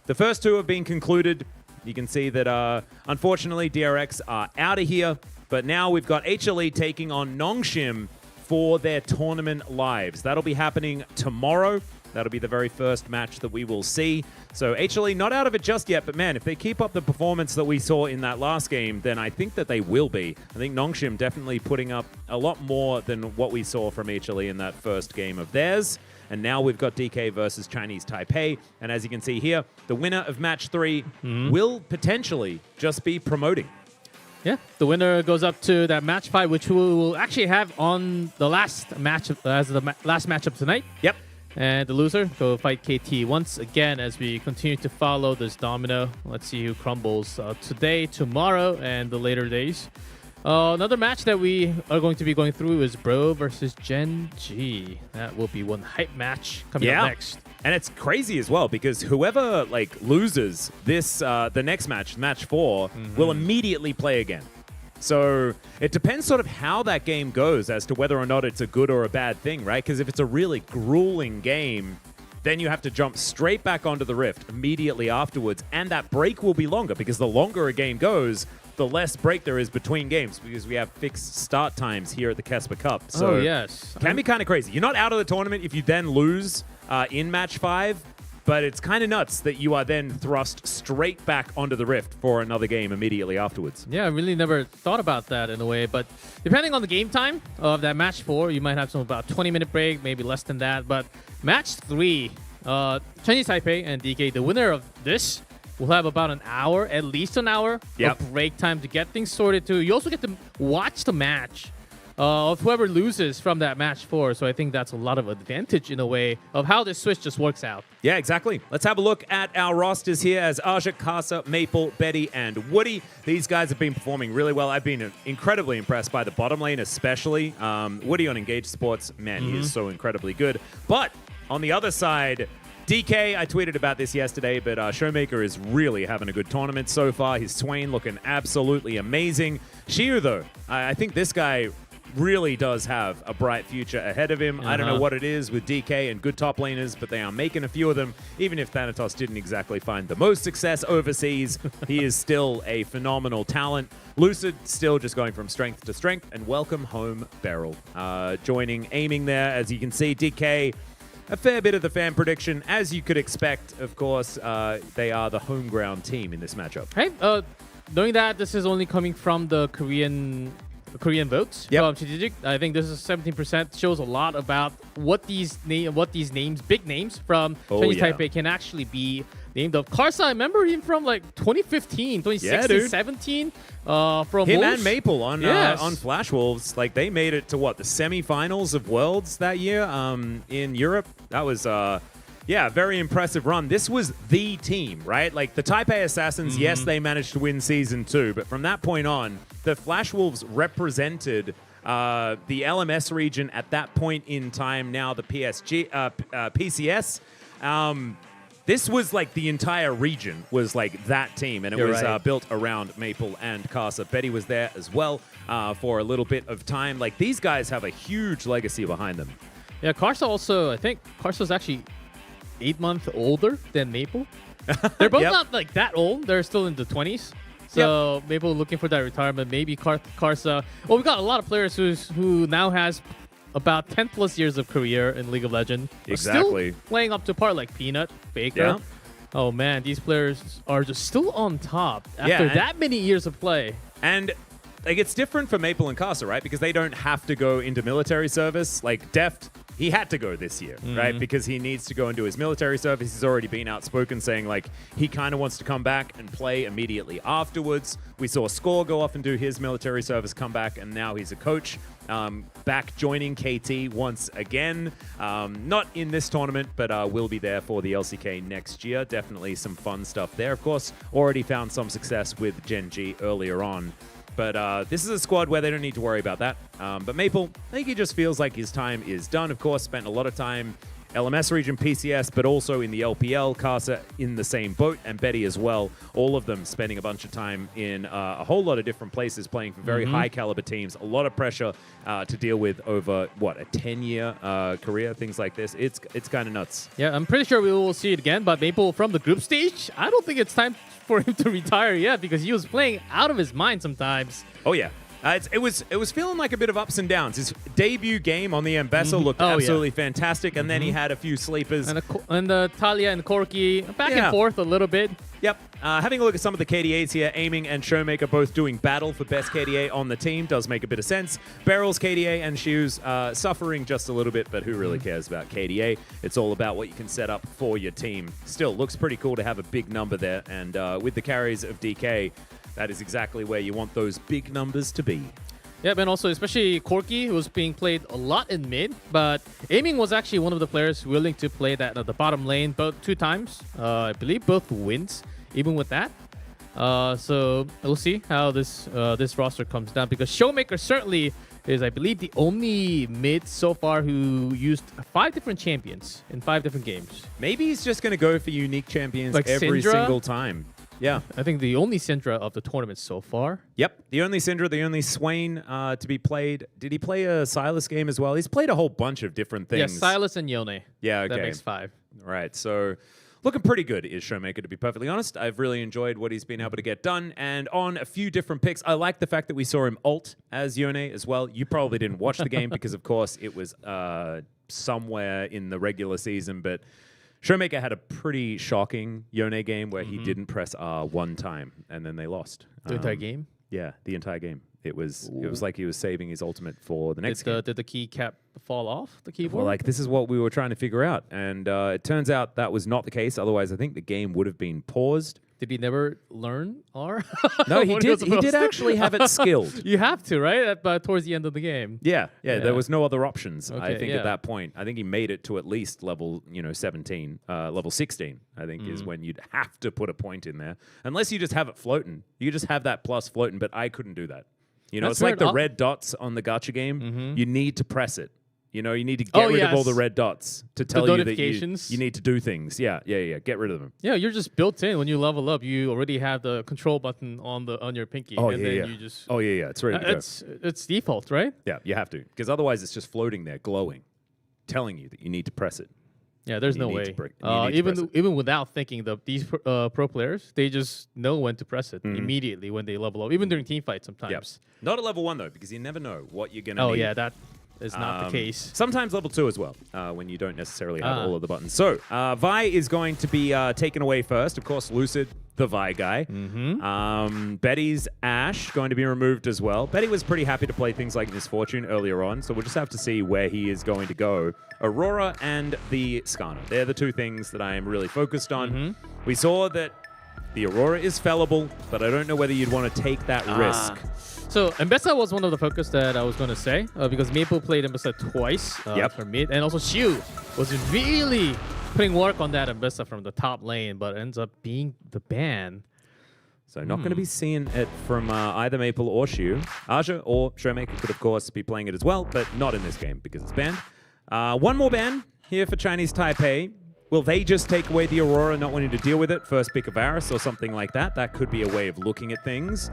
the first 2 have been concluded. You can see that, unfortunately, DRX are out of here, but now we've got HLE taking on Nongshim for their tournament lives. That'll be happening tomorrow. That'll be the very first match that we will see. So HLE not out of it just yet, but man, if they keep up the performance that we saw in that last game, then I think that they will be. I think Nongshim definitely putting up a lot more than what we saw from HLE in that first game of theirs. And now we've got DK versus Chinese Taipei. And as you can see here, the winner of match 3 will potentially just be promoting. Yeah, the winner goes up to that match 5, which we will actually have on the last match as the last matchup tonight. Yep. And the loser go fight KT once again as we continue to follow this domino. Let's see who crumbles today, tomorrow, and the later days. Another match that we are going to be going through is Bro versus Gen.G. That will be one hype match coming up next. And it's crazy as well because whoever loses this, the next match, match 4, will immediately play again. So it depends sort of how that game goes as to whether or not it's a good or a bad thing, right? Because if it's a really grueling game, then you have to jump straight back onto the Rift immediately afterwards. And that break will be longer because the longer a game goes, the less break there is between games because we have fixed start times here at the KeSPA Cup. So it can be kind of crazy. You're not out of the tournament if you then lose in match 5. But it's kind of nuts that you are then thrust straight back onto the Rift for another game immediately afterwards. Yeah, I really never thought about that in a way. But depending on the game time of that match 4, you might have some about 20-minute break, maybe less than that. But match 3, Chinese Taipei and DK, the winner of this will have about an hour, at least an hour of break time to get things sorted too. You also get to watch the match of whoever loses from that match 4. So I think that's a lot of advantage in a way of how this switch just works out. Yeah, exactly. Let's have a look at our rosters here as Aja, Kasa, Maple, Betty, and Woody. These guys have been performing really well. I've been incredibly impressed by the bottom lane, especially. Woody on Engage Sports, man, he is so incredibly good. But on the other side, DK, I tweeted about this yesterday, but Showmaker is really having a good tournament so far. His Swain looking absolutely amazing. Shiu, though, I think this guy really does have a bright future ahead of him. I don't know what it is with DK and good top laners, but they are making a few of them. Even if Thanatos didn't exactly find the most success overseas, he is still a phenomenal talent. Lucid still just going from strength to strength, and welcome home Beryl. Joining aiming there, as you can see, DK, a fair bit of the fan prediction, as you could expect. Of course, they are the home ground team in this matchup. Hey, knowing that this is only coming from the Korean votes from Strategic, I think this is 17%. Shows a lot about what these names, big names from Chinese Taipei, can actually be named of. Karsa, I remember him from like 2015, 2016, 17. From him Wolves. And Maple on Flash Wolves, like they made it to what, the semifinals of Worlds that year in Europe. That was very impressive run. This was the team, right? Like the Taipei Assassins, yes, they managed to win Season 2, but from that point on, the Flash Wolves represented the LMS region at that point in time, now the PCS. This was like the entire region was like that team, and it was built around Maple and Kasa. Betty was there as well for a little bit of time. Like these guys have a huge legacy behind them. Yeah, Karsa also, I think Karsa's actually 8 months older than Maple. They're both not like that old. They're still in the 20s. So Maple looking for that retirement. Maybe Karsa. Well, we got a lot of players who now has about 10 plus years of career in League of Legends. Exactly. Still playing up to par like Peanut, Baker. Yeah. Oh man, these players are just still on top after that many years of play. And like it's different for Maple and KeSPA, right? Because they don't have to go into military service. Like Deft, he had to go this year, right? Because he needs to go and do his military service. He's already been outspoken saying like he kind of wants to come back and play immediately afterwards. We saw Score go off and do his military service, come back, and now he's a coach. Back joining KT once again. Not in this tournament, but will be there for the LCK next year. Definitely some fun stuff there. Of course, already found some success with Gen.G earlier on. But this is a squad where they don't need to worry about that. But Maple, I think he just feels like his time is done. Of course, spent a lot of time LMS region, PCS, but also in the LPL. KeSPA in the same boat, and Betty as well. All of them spending a bunch of time in a whole lot of different places, playing for very high caliber teams. A lot of pressure to deal with over, what, a 10-year career, things like this. It's kind of nuts. Yeah, I'm pretty sure we will see it again, but Maple from the group stage, I don't think it's time for him to retire yet because he was playing out of his mind sometimes. Oh, yeah. It was feeling like a bit of ups and downs. His debut game on the Mbessa looked absolutely fantastic, and then he had a few sleepers. And Talia and Corki back and forth a little bit. Yep. Having a look at some of the KDAs here, Aiming and Showmaker both doing battle for best KDA on the team does make a bit of sense. Beryl's KDA and Shoes suffering just a little bit, but who really cares about KDA? It's all about what you can set up for your team. Still, looks pretty cool to have a big number there, and with the carries of DK, that is exactly where you want those big numbers to be. Yeah, and also especially Corki, who was being played a lot in mid, but Aiming was actually one of the players willing to play that at the bottom lane both 2 times. I believe both wins, even with that. So we'll see how this roster comes down, because Showmaker certainly is, I believe, the only mid so far who used 5 different champions in 5 different games. Maybe he's just going to go for unique champions like every Syndra? Single time. Yeah. I think the only Syndra of the tournament so far. Yep. The only Syndra, the only Swain to be played. Did he play a Silas game as well? He's played a whole bunch of different things. Yeah, Silas and Yone. Yeah, okay. That makes 5. Right. So looking pretty good is Showmaker, to be perfectly honest. I've really enjoyed what he's been able to get done. And on a few different picks, I like the fact that we saw him ult as Yone as well. You probably didn't watch the game because, of course, it was somewhere in the regular season, but Showmaker had a pretty shocking Yone game where he didn't press R 1 time, and then they lost. The entire game? Yeah, the entire game. It was like he was saving his ultimate for the next game. Did the keycap fall off the keyboard? Well, like, this is what we were trying to figure out, and it turns out that was not the case. Otherwise, I think the game would have been paused. Did he never learn R? No, he did. He did actually have it skilled. You have to, right? Towards the end of the game. Yeah. There was no other options. Okay, I think at that point, I think he made it to at least level 17, level 16. I think is when you'd have to put a point in there, unless you just have it floating. You just have that plus floating, but I couldn't do that. It's like the red dots on the gacha game. You need to press it. You need to get rid of all the red dots to tell you that you need to do things. Yeah. Get rid of them. Yeah, you're just built in. When you level up, you already have the control button on your pinky. You just. Oh yeah. It's ready to go. It's default, right? Yeah, you have to, because otherwise it's just floating there, glowing, telling you that you need to press it. Yeah, there's no way. Even without thinking, these pro players, they just know when to press it immediately when they level up, even during team fights sometimes. Yep. Not at level 1 though, because you never know what you're gonna need. Oh yeah, that is not the case. Sometimes level 2 as well, when you don't necessarily have all of the buttons. So Vi is going to be taken away first. Of course, Lucid, the Vi guy. Betty's Ashe going to be removed as well. Betty was pretty happy to play things like Misfortune earlier on, so we'll just have to see where he is going to go. Aurora and the Skarner. They're the 2 things that I am really focused on. We saw that the Aurora is fallible, but I don't know whether you'd want to take that risk. So Mbessa was one of the focus that I was going to say, because Maple played Mbessa twice for mid, and also Shu was really putting work on that Mbessa from the top lane, but ends up being the ban. So not going to be seeing it from either Maple or Shu. Aja or Showmaker could, of course, be playing it as well, but not in this game because it's banned. One more ban here for Chinese Taipei. Will they just take away the Aurora, not wanting to deal with it? First pick of Varus or something like that. That could be a way of looking at things.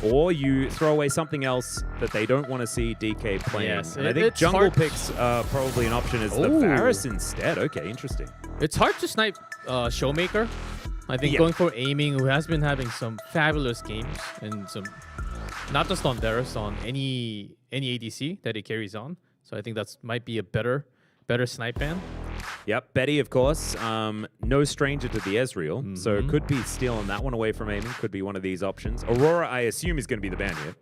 Or you throw away something else that they don't want to see DK playing. Yes, and I think jungle picks probably an option is the Varus instead. Okay, interesting. It's hard to snipe Showmaker. I think going for Aiming, who has been having some fabulous games and some, not just on Varus, on any ADC that he carries on. So I think that's might be a better snipe ban. Yep, Betty, of course, no stranger to the Ezreal, so could be stealing that one away from aiming. Could be one of these options. Aurora, I assume, is going to be the ban here.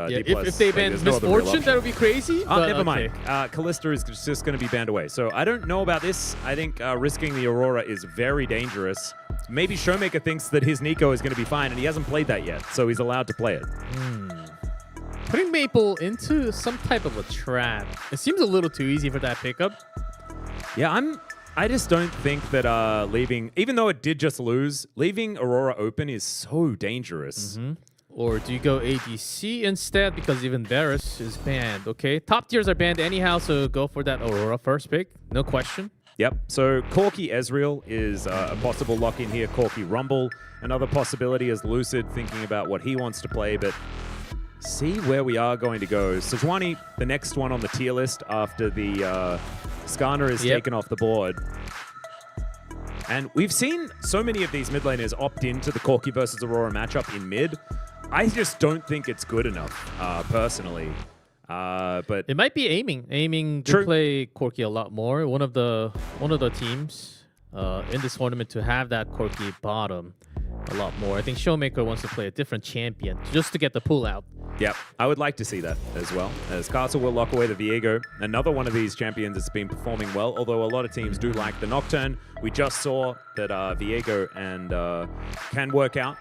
Yeah, if they ban Misfortune, that would be crazy. Never mind. Callista is just going to be banned away. So I don't know about this. I think risking the Aurora is very dangerous. Maybe Showmaker thinks that his Nico is going to be fine, and he hasn't played that yet, so he's allowed to play it. Putting Maple into some type of a trap. It seems a little too easy for that pickup. Yeah, I just don't think that leaving, even though it did just lose, leaving Aurora open is so dangerous. Or do you go ADC instead? Because even Varus is banned. Okay, top tiers are banned anyhow, so go for that Aurora first pick. No question. Yep, so Corki Ezreal is a possible lock-in here. Corki Rumble, another possibility is Lucid thinking about what he wants to play, but see where we are going to go. Sejuani, the next one on the tier list after the Skarner is taken off the board. And we've seen so many of these mid laners opt into the Corki versus Aurora matchup in mid. I just don't think it's good enough, personally. But it might be aiming to play Corki a lot more. One of the teams in this tournament to have that Corki bottom a lot more. I think Showmaker wants to play a different champion just to get the pull out. Yeah, I would like to see that as well. As Castle will lock away the Viego, another one of these champions that's been performing well, although a lot of teams do like the Nocturne. We just saw that Viego and can work out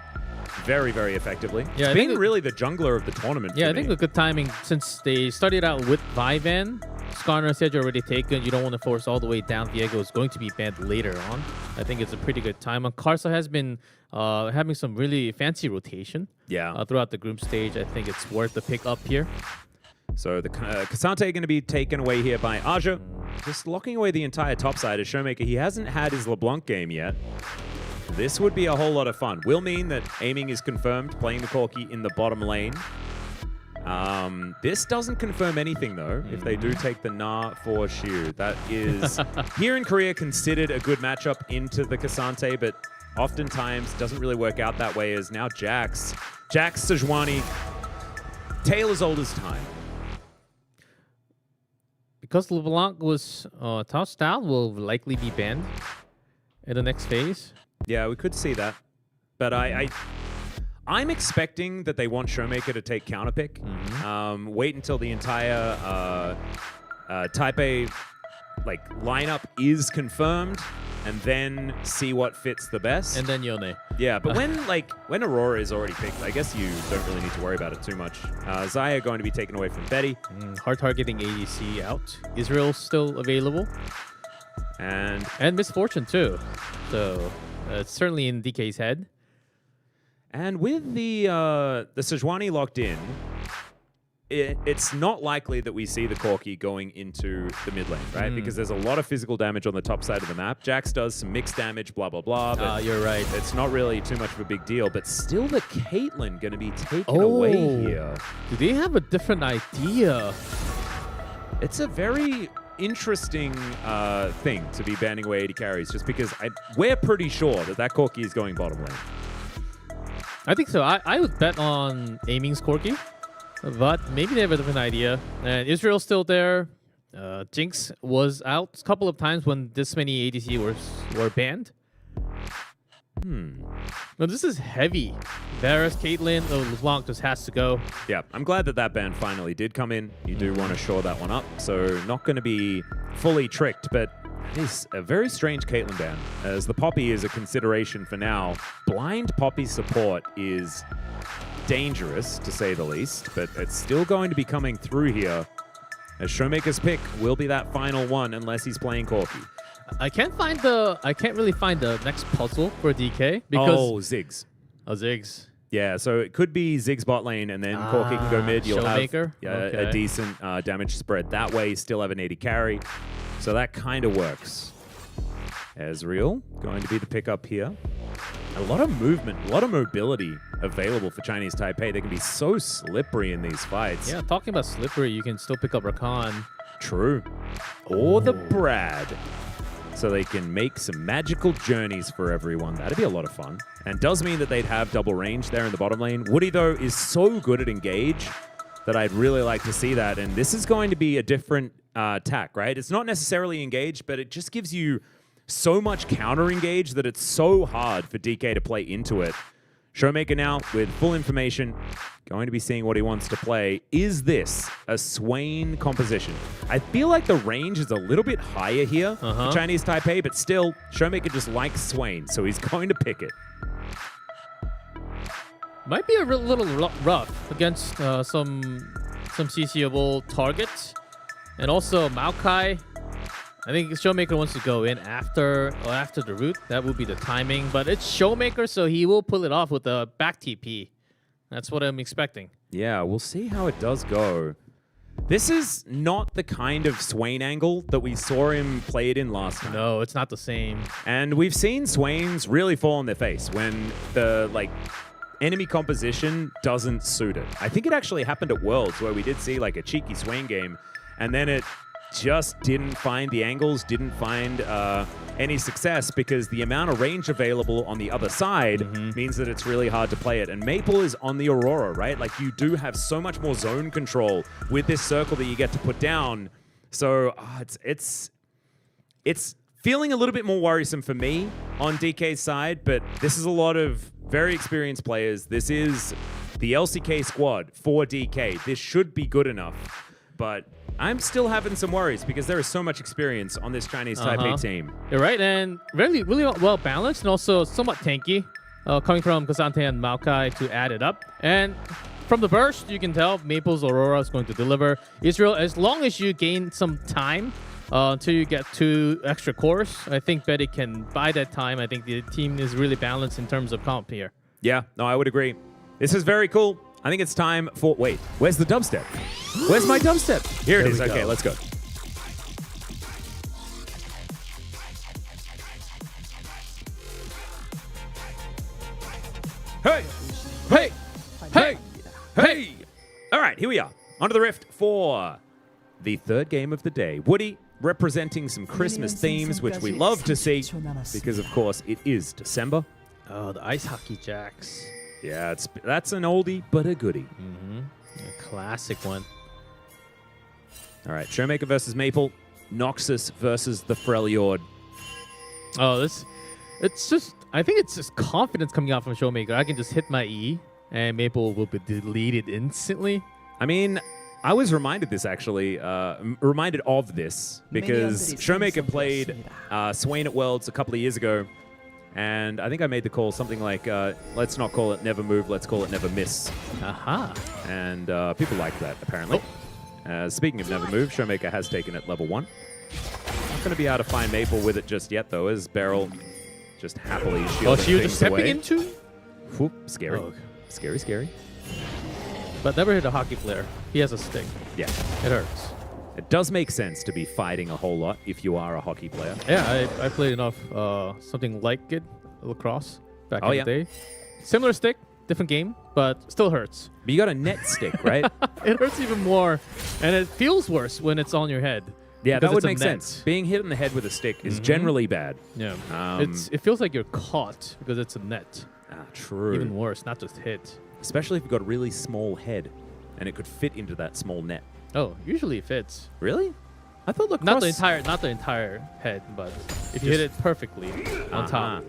very, very effectively. Yeah, it's been really the jungler of the tournament. Yeah, I think a good timing since they started out with Vivan. Skarner said you're already taken. You don't want to force all the way down. Viego is going to be banned later on. I think it's a pretty good time. And Karsa has been having some really fancy rotation throughout the group stage. I think it's worth the pick up here. So the Cassante going to be taken away here by Aja. Just locking away the entire top side as Showmaker. He hasn't had his LeBlanc game yet. This would be a whole lot of fun. Will mean that aiming is confirmed, playing the Corki in the bottom lane. This doesn't confirm anything, though, if they do take the Na for Shu. That is, here in Korea, considered a good matchup into the Cassante, but oftentimes doesn't really work out that way, as now Jax, Sejuani, tale as old as time. Because LeBlanc was tossed out, will likely be banned in the next phase. Yeah, we could see that. But I'm expecting that they want Showmaker to take counterpick. Wait until the entire Type A lineup is confirmed, and then see what fits the best. And then Yone. Yeah, but when Aurora is already picked, I guess you don't really need to worry about it too much. Xayah going to be taken away from Betty. Hard targeting ADC out. Israel still available. And Misfortune too. So it's certainly in DK's head. And with the Sejuani locked in, it's not likely that we see the Corki going into the mid lane, right? Because there's a lot of physical damage on the top side of the map. Jax does some mixed damage, blah, blah, blah. But you're right. It's not really too much of a big deal. But still the Caitlyn going to be taken away here. Do they have a different idea? It's a very interesting thing to be banning away 80 carries, just because we're pretty sure that Corki is going bottom lane. I think so. I would bet on aiming's Corki, but maybe they have a different idea. And Israel's still there. Jinx was out a couple of times when this many ADC were banned. No, this is heavy. Varus, Caitlyn, LeBlanc just has to go. Yeah, I'm glad that ban finally did come in. You do want to shore that one up, so not going to be fully tricked, but it is a very strange Caitlyn ban, as the Poppy is a consideration for now. Blind Poppy support is dangerous, to say the least, but it's still going to be coming through here, as Showmaker's pick will be that final one, unless he's playing Corki. I can't really find the next puzzle for DK because Ziggs. Ziggs. Yeah, so it could be Ziggs bot lane, and then Corki can go mid. You'll Showmaker? have a decent damage spread that way. Still have an 80 carry, so that kind of works. Ezreal going to be the pickup here. A lot of movement, a lot of mobility available for Chinese Taipei. They can be so slippery in these fights. Yeah, talking about slippery, you can still pick up Rakan. True. Or the Brad. So they can make some magical journeys for everyone. That'd be a lot of fun. And does mean that they'd have double range there in the bottom lane. Woody, though, is so good at engage that I'd really like to see that. And this is going to be a different attack, right? It's not necessarily engaged, but it just gives you so much counter engage that it's so hard for DK to play into it. Showmaker now with full information, going to be seeing what he wants to play. Is this a Swain composition? I feel like the range is a little bit higher here for Chinese Taipei, but still, Showmaker just likes Swain, so he's going to pick it. Might be a little rough against some CCable targets. And also Maokai, I think Showmaker wants to go in after the root. That would be the timing. But it's Showmaker, so he will pull it off with a back TP. That's what I'm expecting. Yeah, we'll see how it does go. This is not the kind of Swain angle that we saw him play it in last time. No, it's not the same. And we've seen Swains really fall on their face when the enemy composition doesn't suit it. I think it actually happened at Worlds where we did see like a cheeky Swain game, and then it just didn't find the angles, didn't find any success because the amount of range available on the other side means that it's really hard to play it. And Maple is on the Aurora, right? Like you do have so much more zone control with this circle that you get to put down. So it's feeling a little bit more worrisome for me on DK's side, but this is a lot of very experienced players. This is the LCK squad for DK. This should be good enough, but I'm still having some worries because there is so much experience on this Chinese Taipei team. You're right, and really well balanced and also somewhat tanky, coming from Kazante and Maokai to add it up. And from the burst, you can tell Maple's Aurora is going to deliver. Israel, as long as you gain some time until you get 2 extra cores, I think Betty can buy that time. I think the team is really balanced in terms of comp here. Yeah, no, I would agree. This is very cool. I think it's time for... Wait, where's the dubstep? Where's my dubstep? Here it is. Okay, let's go. Hey! Hey! Hey! Hey! All right, here we are. Onto the Rift for the 3rd game of the day. Woody representing some Christmas themes, which we love to see because, of course, it is December. Oh, the Ice Hockey Jacks. Yeah, that's an oldie, but a goodie. A classic one. All right, Showmaker versus Maple. Noxus versus the Freljord. Oh, it's just, I think it's just confidence coming out from Showmaker. I can just hit my E, and Maple will be deleted instantly. I mean, I was reminded reminded of this because Showmaker played Swain at Worlds a couple of years ago, and I think I made the call something like, let's not call it never move, let's call it never miss. Aha. And people like that, apparently. Speaking of never move, Showmaker has taken it level 1. Not going to be able to find Maple with it just yet, though, as Beryl just happily shielding things away. Oh, she was just stepping into? Whoop, scary. Oh. Scary, scary. But never hit a hockey player. He has a stick. Yeah. It hurts. It does make sense to be fighting a whole lot if you are a hockey player. Yeah, I played enough something like it, lacrosse, back in the day. Similar stick, different game, but still hurts. But you got a net stick, right? It hurts even more, and it feels worse when it's on your head. Yeah, that would make sense. Being hit in the head with a stick is generally bad. Yeah. It feels like you're caught because it's a net. True. Even worse, not just hit. Especially if you've got a really small head and it could fit into that small net. Oh, usually it fits. Really? I thought lacrosse... Not the entire head, but if you hit it perfectly on top.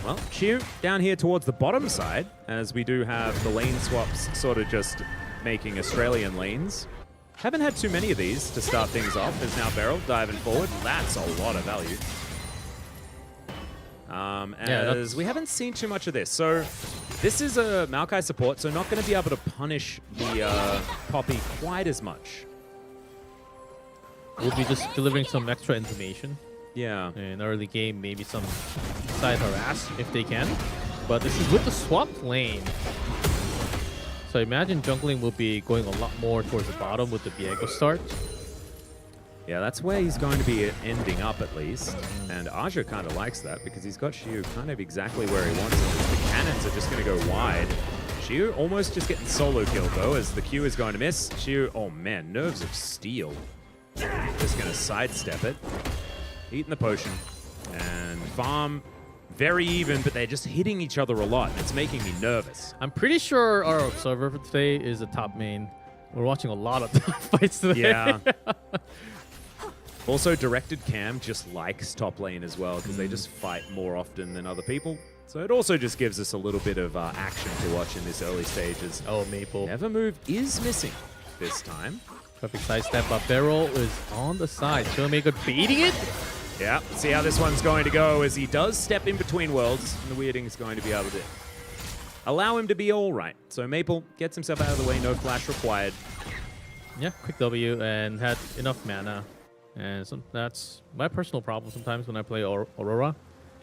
Well, Q down here towards the bottom side, as we do have the lane swaps sort of just making Australian lanes. Haven't had too many of these to start things off. There's now Beryl diving forward. That's a lot of value. As we haven't seen too much of this. So this is a Maokai support, so not going to be able to punish the Poppy quite as much. We'll be just delivering some extra information. Yeah. In early game, maybe some side harass if they can. But this is with the swapped lane. So I imagine jungling will be going a lot more towards the bottom with the Viego start. Yeah, that's where he's going to be ending up at least. And Aja kind of likes that because he's got Xiu kind of exactly where he wants him. The cannons are just going to go wide. Xiu almost just getting solo killed though as the Q is going to miss. Xiu, oh man, nerves of steel. Just going to sidestep it. Eating the potion. And farm, very even, but they're just hitting each other a lot. It's making me nervous. I'm pretty sure our observer for today is a top main. We're watching a lot of fights today. Yeah. Also, directed cam just likes top lane as well because they just fight more often than other people. So it also just gives us a little bit of action to watch in this early stages. Oh, Maple. Never move is missing this time. Perfect sidestep, but Beryl is on the side. Showmaker baiting it. Yeah, see how this one's going to go as he does step in between worlds. And the Weirding is going to be able to allow him to be all right. So Maple gets himself out of the way, no flash required. Yeah, quick W and had enough mana. And that's my personal problem sometimes when I play Aurora.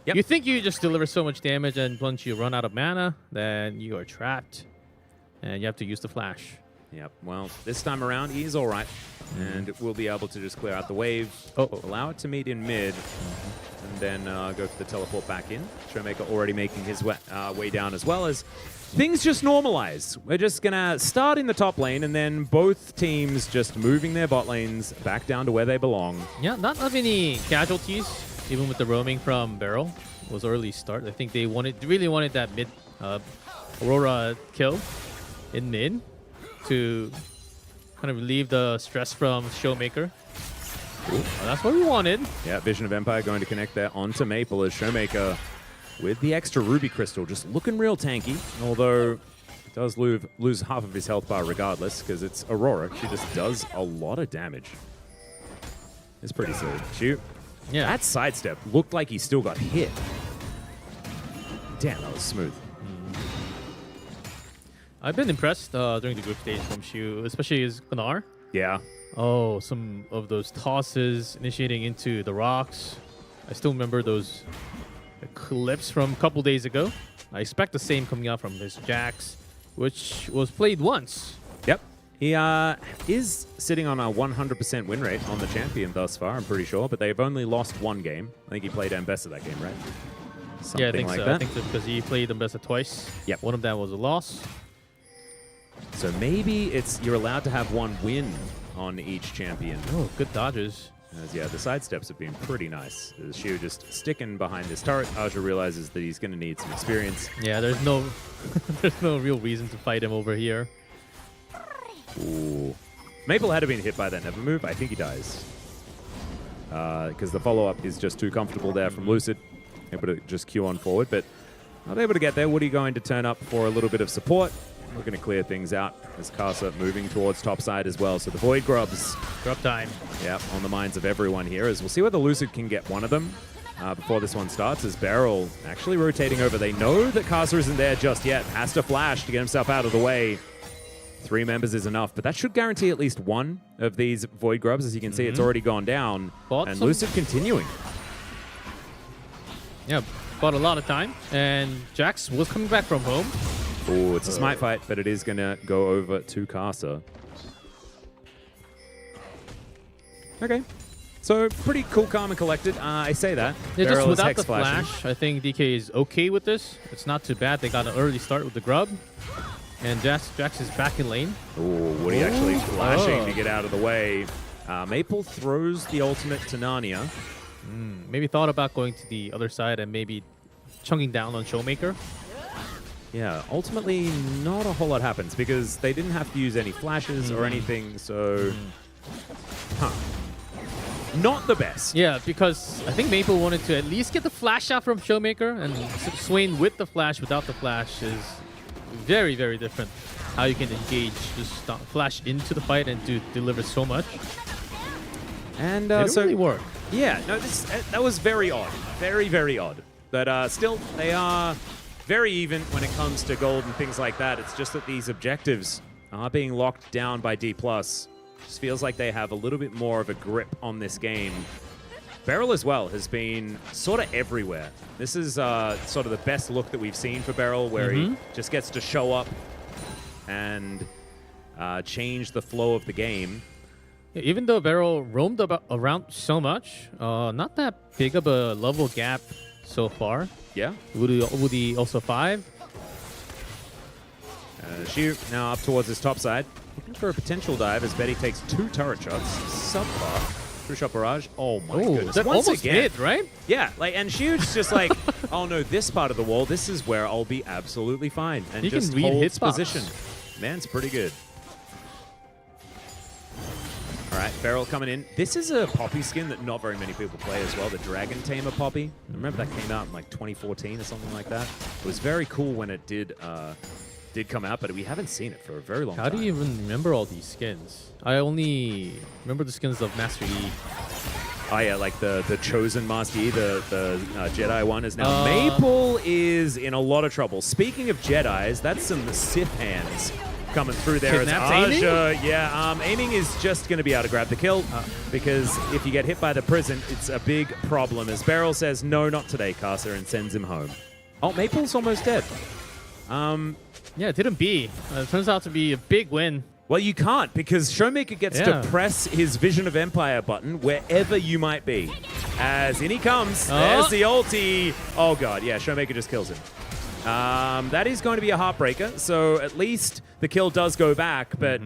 Yep. You think you just deliver so much damage, and once you run out of mana, then you are trapped. And you have to use the flash. Yep, well, this time around, he is all right. And we'll be able to just clear out the wave, allow it to meet in mid, and then go for the teleport back in. Showmaker already making his way down as well as things just normalize. We're just going to start in the top lane, and then both teams just moving their bot lanes back down to where they belong. Yeah, not many casualties, even with the roaming from Beryl. It was early start. I think they really wanted that mid Aurora kill in mid to kind of relieve the stress from Showmaker. Well, that's what we wanted. Yeah, Vision of Empire going to connect there onto Maple as Showmaker with the extra Ruby Crystal just looking real tanky, although does lose half of his health bar regardless because it's Aurora. She just does a lot of damage. It's pretty silly. Shoot. Yeah. That sidestep looked like he still got hit. Damn, that was smooth. I've been impressed during the group stage from Shu, especially his Gnar. Yeah. Oh, some of those tosses initiating into the rocks. I still remember those clips from a couple days ago. I expect the same coming out from his Jax, which was played once. Yep. He is sitting on a 100% win rate on the champion thus far, I'm pretty sure, but they've only lost one game. I think he played Ambessa that game, right? Something yeah, I think like so. that. I think so because he played Ambessa twice. Yep. One of them was a loss. So maybe you're allowed to have one win on each champion. Oh, good dodges. As, yeah, the sidesteps have been pretty nice. Shu just sticking behind this turret. Aja realizes that he's going to need some experience. Yeah, there's no there's no real reason to fight him over here. Ooh. Maple had been hit by that never move. I think he dies. Because the follow-up is just too comfortable there from Lucid. Able to just queue on forward, but not able to get there. Woody going to turn up for a little bit of support. We're going to clear things out as KeSPA moving towards top side as well. So the Void Grubs. Grub time. Yeah, on the minds of everyone here. As we'll see whether Lucid can get one of them before this one starts. As Beryl actually rotating over. They know that KeSPA isn't there just yet. Has to flash to get himself out of the way. 3 members is enough, but that should guarantee at least one of these Void Grubs. As you can see, it's already gone down. And Lucid continuing. Yeah, bought a lot of time. And Jax was coming back from home. Oh, it's a smite fight, but it is going to go over to KeSPA. Okay. So, pretty cool, calm, and collected. I say that. Yeah, just Beryl is without hex the flashing. flash, I think DK is okay with this. It's not too bad. They got an early start with the grub. And Jax is back in lane. Oh, Woody actually flashing to get out of the way. Maple throws the ultimate to Narnia. Maybe thought about going to the other side and maybe chunking down on Showmaker. Yeah, ultimately not a whole lot happens because they didn't have to use any flashes or anything, so... Not the best. Yeah, because I think Maple wanted to at least get the flash out from Showmaker, and Swain with the flash, without the flash is very, very different. How you can engage, just flash into the fight and deliver so much. And it didn't really work. Yeah, no, that was very odd. Very, very odd. But still, they are very even when it comes to gold and things like that. It's just that these objectives are being locked down by D+. Just feels like they have a little bit more of a grip on this game. Beryl as well has been sort of everywhere. This is sort of the best look that we've seen for Beryl, where he just gets to show up and change the flow of the game. Even though Beryl roamed around so much, not that big of a level gap so far. Yeah. Woody also 5. Shu now up towards his top side. Looking for a potential dive as Betty takes 2 turret shots. Subpar. True shot barrage. Oh my goodness. That Once almost again. hit, right? Yeah, and Shu's just like, oh no, this part of the wall, this is where I'll be absolutely fine. And He just can read holds hit spots. position. Man's pretty good. Beryl coming in. This is a Poppy skin that not very many people play as well, the Dragon Tamer Poppy. I remember that came out in like 2014 or something like that. It was very cool when it did come out, but we haven't seen it for a very long time. How do you even remember all these skins? I only remember the skins of Master Yi. Oh yeah, like the chosen Master Yi, the Jedi one is now. Maple is in a lot of trouble. Speaking of Jedis, that's some Sith hands coming through there. It's Aja. Yeah, aiming is just going to be able to grab the kill because if you get hit by the prison, it's a big problem. As Beryl says, no, not today, Casa, and sends him home. Oh, Maple's almost dead. Yeah, it didn't be. It turns out to be a big win. Well, you can't because Showmaker gets to press his Vision of Empire button wherever you might be. As in he comes. There's the ulti. Oh, God. Yeah, Showmaker just kills him. That is going to be a heartbreaker, so at least the kill does go back, but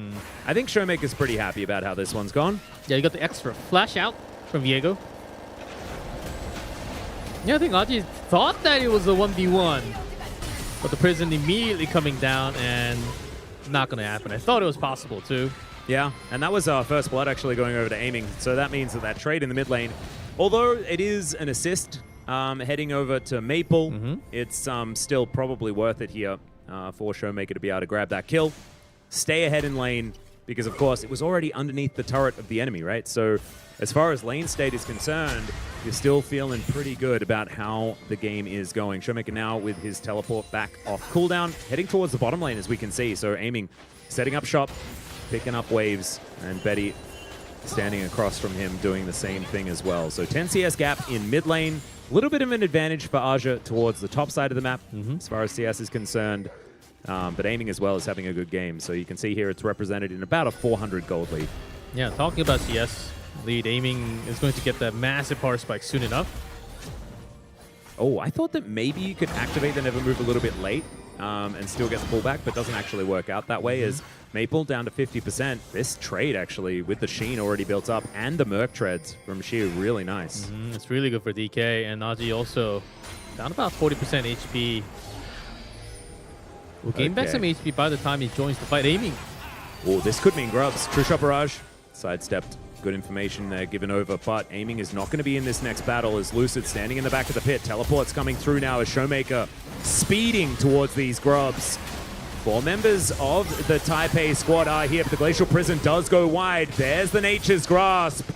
I think Showmaker's pretty happy about how this one's gone. Yeah, you got the extra flash out from Viego. Yeah, I think Aji thought that it was a 1v1, but the prison immediately coming down and not going to happen. I thought it was possible, too. Yeah, and that was our first blood actually going over to aiming, so that means that trade in the mid lane, although it is an assist, heading over to Maple, it's still probably worth it here for Showmaker to be able to grab that kill. Stay ahead in lane, because of course it was already underneath the turret of the enemy, right? So as far as lane state is concerned, you're still feeling pretty good about how the game is going. Showmaker now with his teleport back off cooldown, heading towards the bottom lane as we can see. So aiming, setting up shop, picking up waves, and Betty standing across from him doing the same thing as well. So 10 CS gap in mid lane. A little bit of an advantage for Aja towards the top side of the map as far as CS is concerned. But aiming as well is having a good game. So you can see here it's represented in about a 400 gold lead. Yeah, talking about CS lead, aiming is going to get that massive power spike soon enough. Oh, I thought that maybe you could activate the Never Move a little bit late and still get the pullback, but doesn't actually work out that way as Maple down to 50%. This trade actually with the Sheen already built up and the Merc treads from Shia, really nice. It's really good for DK, and Aji also down about 40% HP. Will gain back some HP by the time he joins the fight. Aiming. Oh, this could mean grubs. True shot barrage. Sidestepped. Good information there given over, but aiming is not going to be in this next battle as Lucid standing in the back of the pit. Teleport's coming through now as Showmaker speeding towards these grubs. 4 members of the Taipei squad are here, but the Glacial Prison does go wide. There's the Nature's Grasp.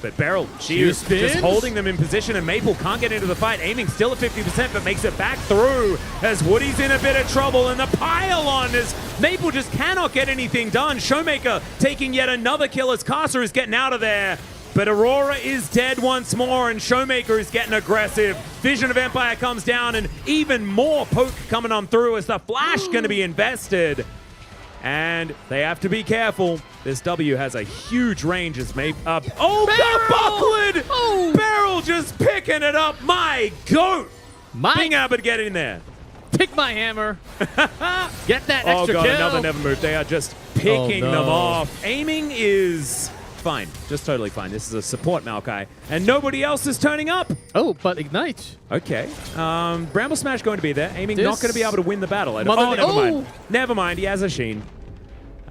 But Beryl, she is just holding them in position, and Maple can't get into the fight. Aiming still at 50%, but makes it back through as Woody's in a bit of trouble, and the pile-on as Maple just cannot get anything done. Showmaker taking yet another kill as Casa is getting out of there. But Aurora is dead once more, and Showmaker is getting aggressive. Vision of Empire comes down, and even more poke coming on through as the flash going to be invested. And they have to be careful. This W has a huge range as Maple... buckled! Oh. Beryl just picking it up. My goat! Being able to get in there. Pick my hammer. Get that extra kill. Another never move. They are just picking them off. Aiming is fine. Just totally fine. This is a support Maokai. And nobody else is turning up. Oh, but Ignite. Okay. Bramble Smash going to be there. Aiming not going to be able to win the battle. Never mind. Never mind. He has a Sheen.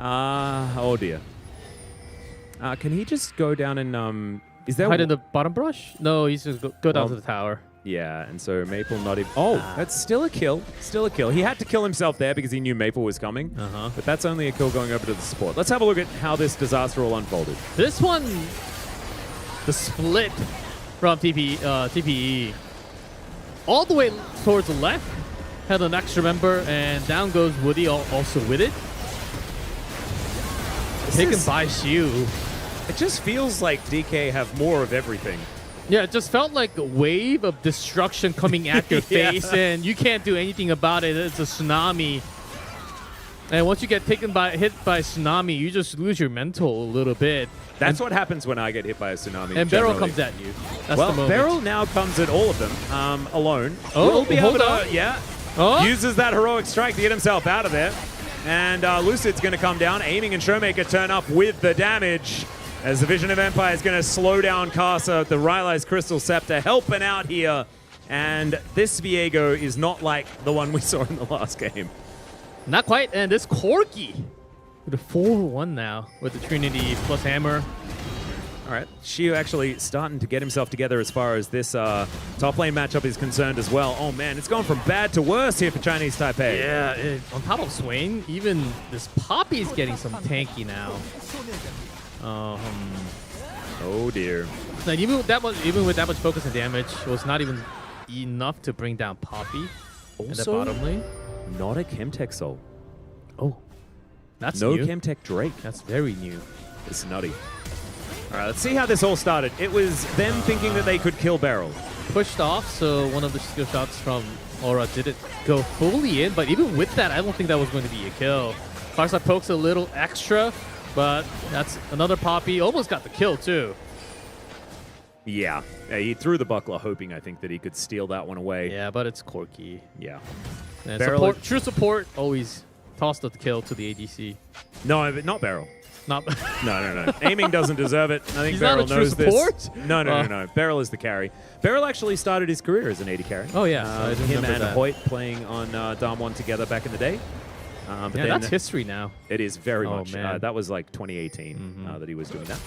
Oh dear. Can he just go down and is there hide in the bottom brush? No, he's just go down to the tower. Yeah, and so Maple not even... Oh, that's still a kill. Still a kill. He had to kill himself there because he knew Maple was coming. But that's only a kill going over to the support. Let's have a look at how this disaster all unfolded. This one, the split from TPE, all the way towards the left, had an extra member, and down goes Woody also with it. Taken by Xiu. It just feels like DK have more of everything. Yeah, it just felt like a wave of destruction coming at your face, and you can't do anything about it. It's a tsunami. And once you get hit by tsunami, you just lose your mental a little bit. That's what happens when I get hit by a tsunami. And Beryl comes at you. That's the moment. Beryl now comes at all of them alone. Oh, will be able to, uses that heroic strike to get himself out of there. And Lucid's going to come down, aiming, and Showmaker turn up with the damage. As the Vision of Empire is going to slow down Casa, the Rylai's Crystal Scepter helping out here. And this Viego is not like the one we saw in the last game. Not quite. And this Corki with a 4-1 now with the Trinity plus Hammer. All right. Xiu actually starting to get himself together as far as this top lane matchup is concerned as well. Oh, man, it's gone from bad to worse here for Chinese Taipei. Yeah, on top of Swain, even this Poppy is getting some tanky now. Oh, dear. Like, even with that much focus and damage, it was not even enough to bring down Poppy in the Also, bottom lane. not a Chemtech Soul. Oh, that's No new. Chemtech Drake. That's very new. It's nutty. All right, let's see how this all started. It was them thinking that they could kill Beryl. Pushed off, so one of the skill shots from Aura didn't go fully in, but even with that, I don't think that was going to be a kill. Karsa pokes a little extra, but that's another Poppy. Almost got the kill, too. Yeah. He threw the buckler hoping, I think, that he could steal that one away. Yeah, but it's Corki. Yeah. And Beryl true support always toss the kill to the ADC. No, but not Beryl. Not No. Aiming doesn't deserve it. I think He's Beryl not a true knows support? this. No. Beryl is the carry. Beryl actually started his career as an AD carry. Oh, yeah. I Him remember and that. Hoyt playing on Dom 1 together back in the day. But Yeah, then that's history now. It is very Oh, much. man. That was like 2018 that he was doing that.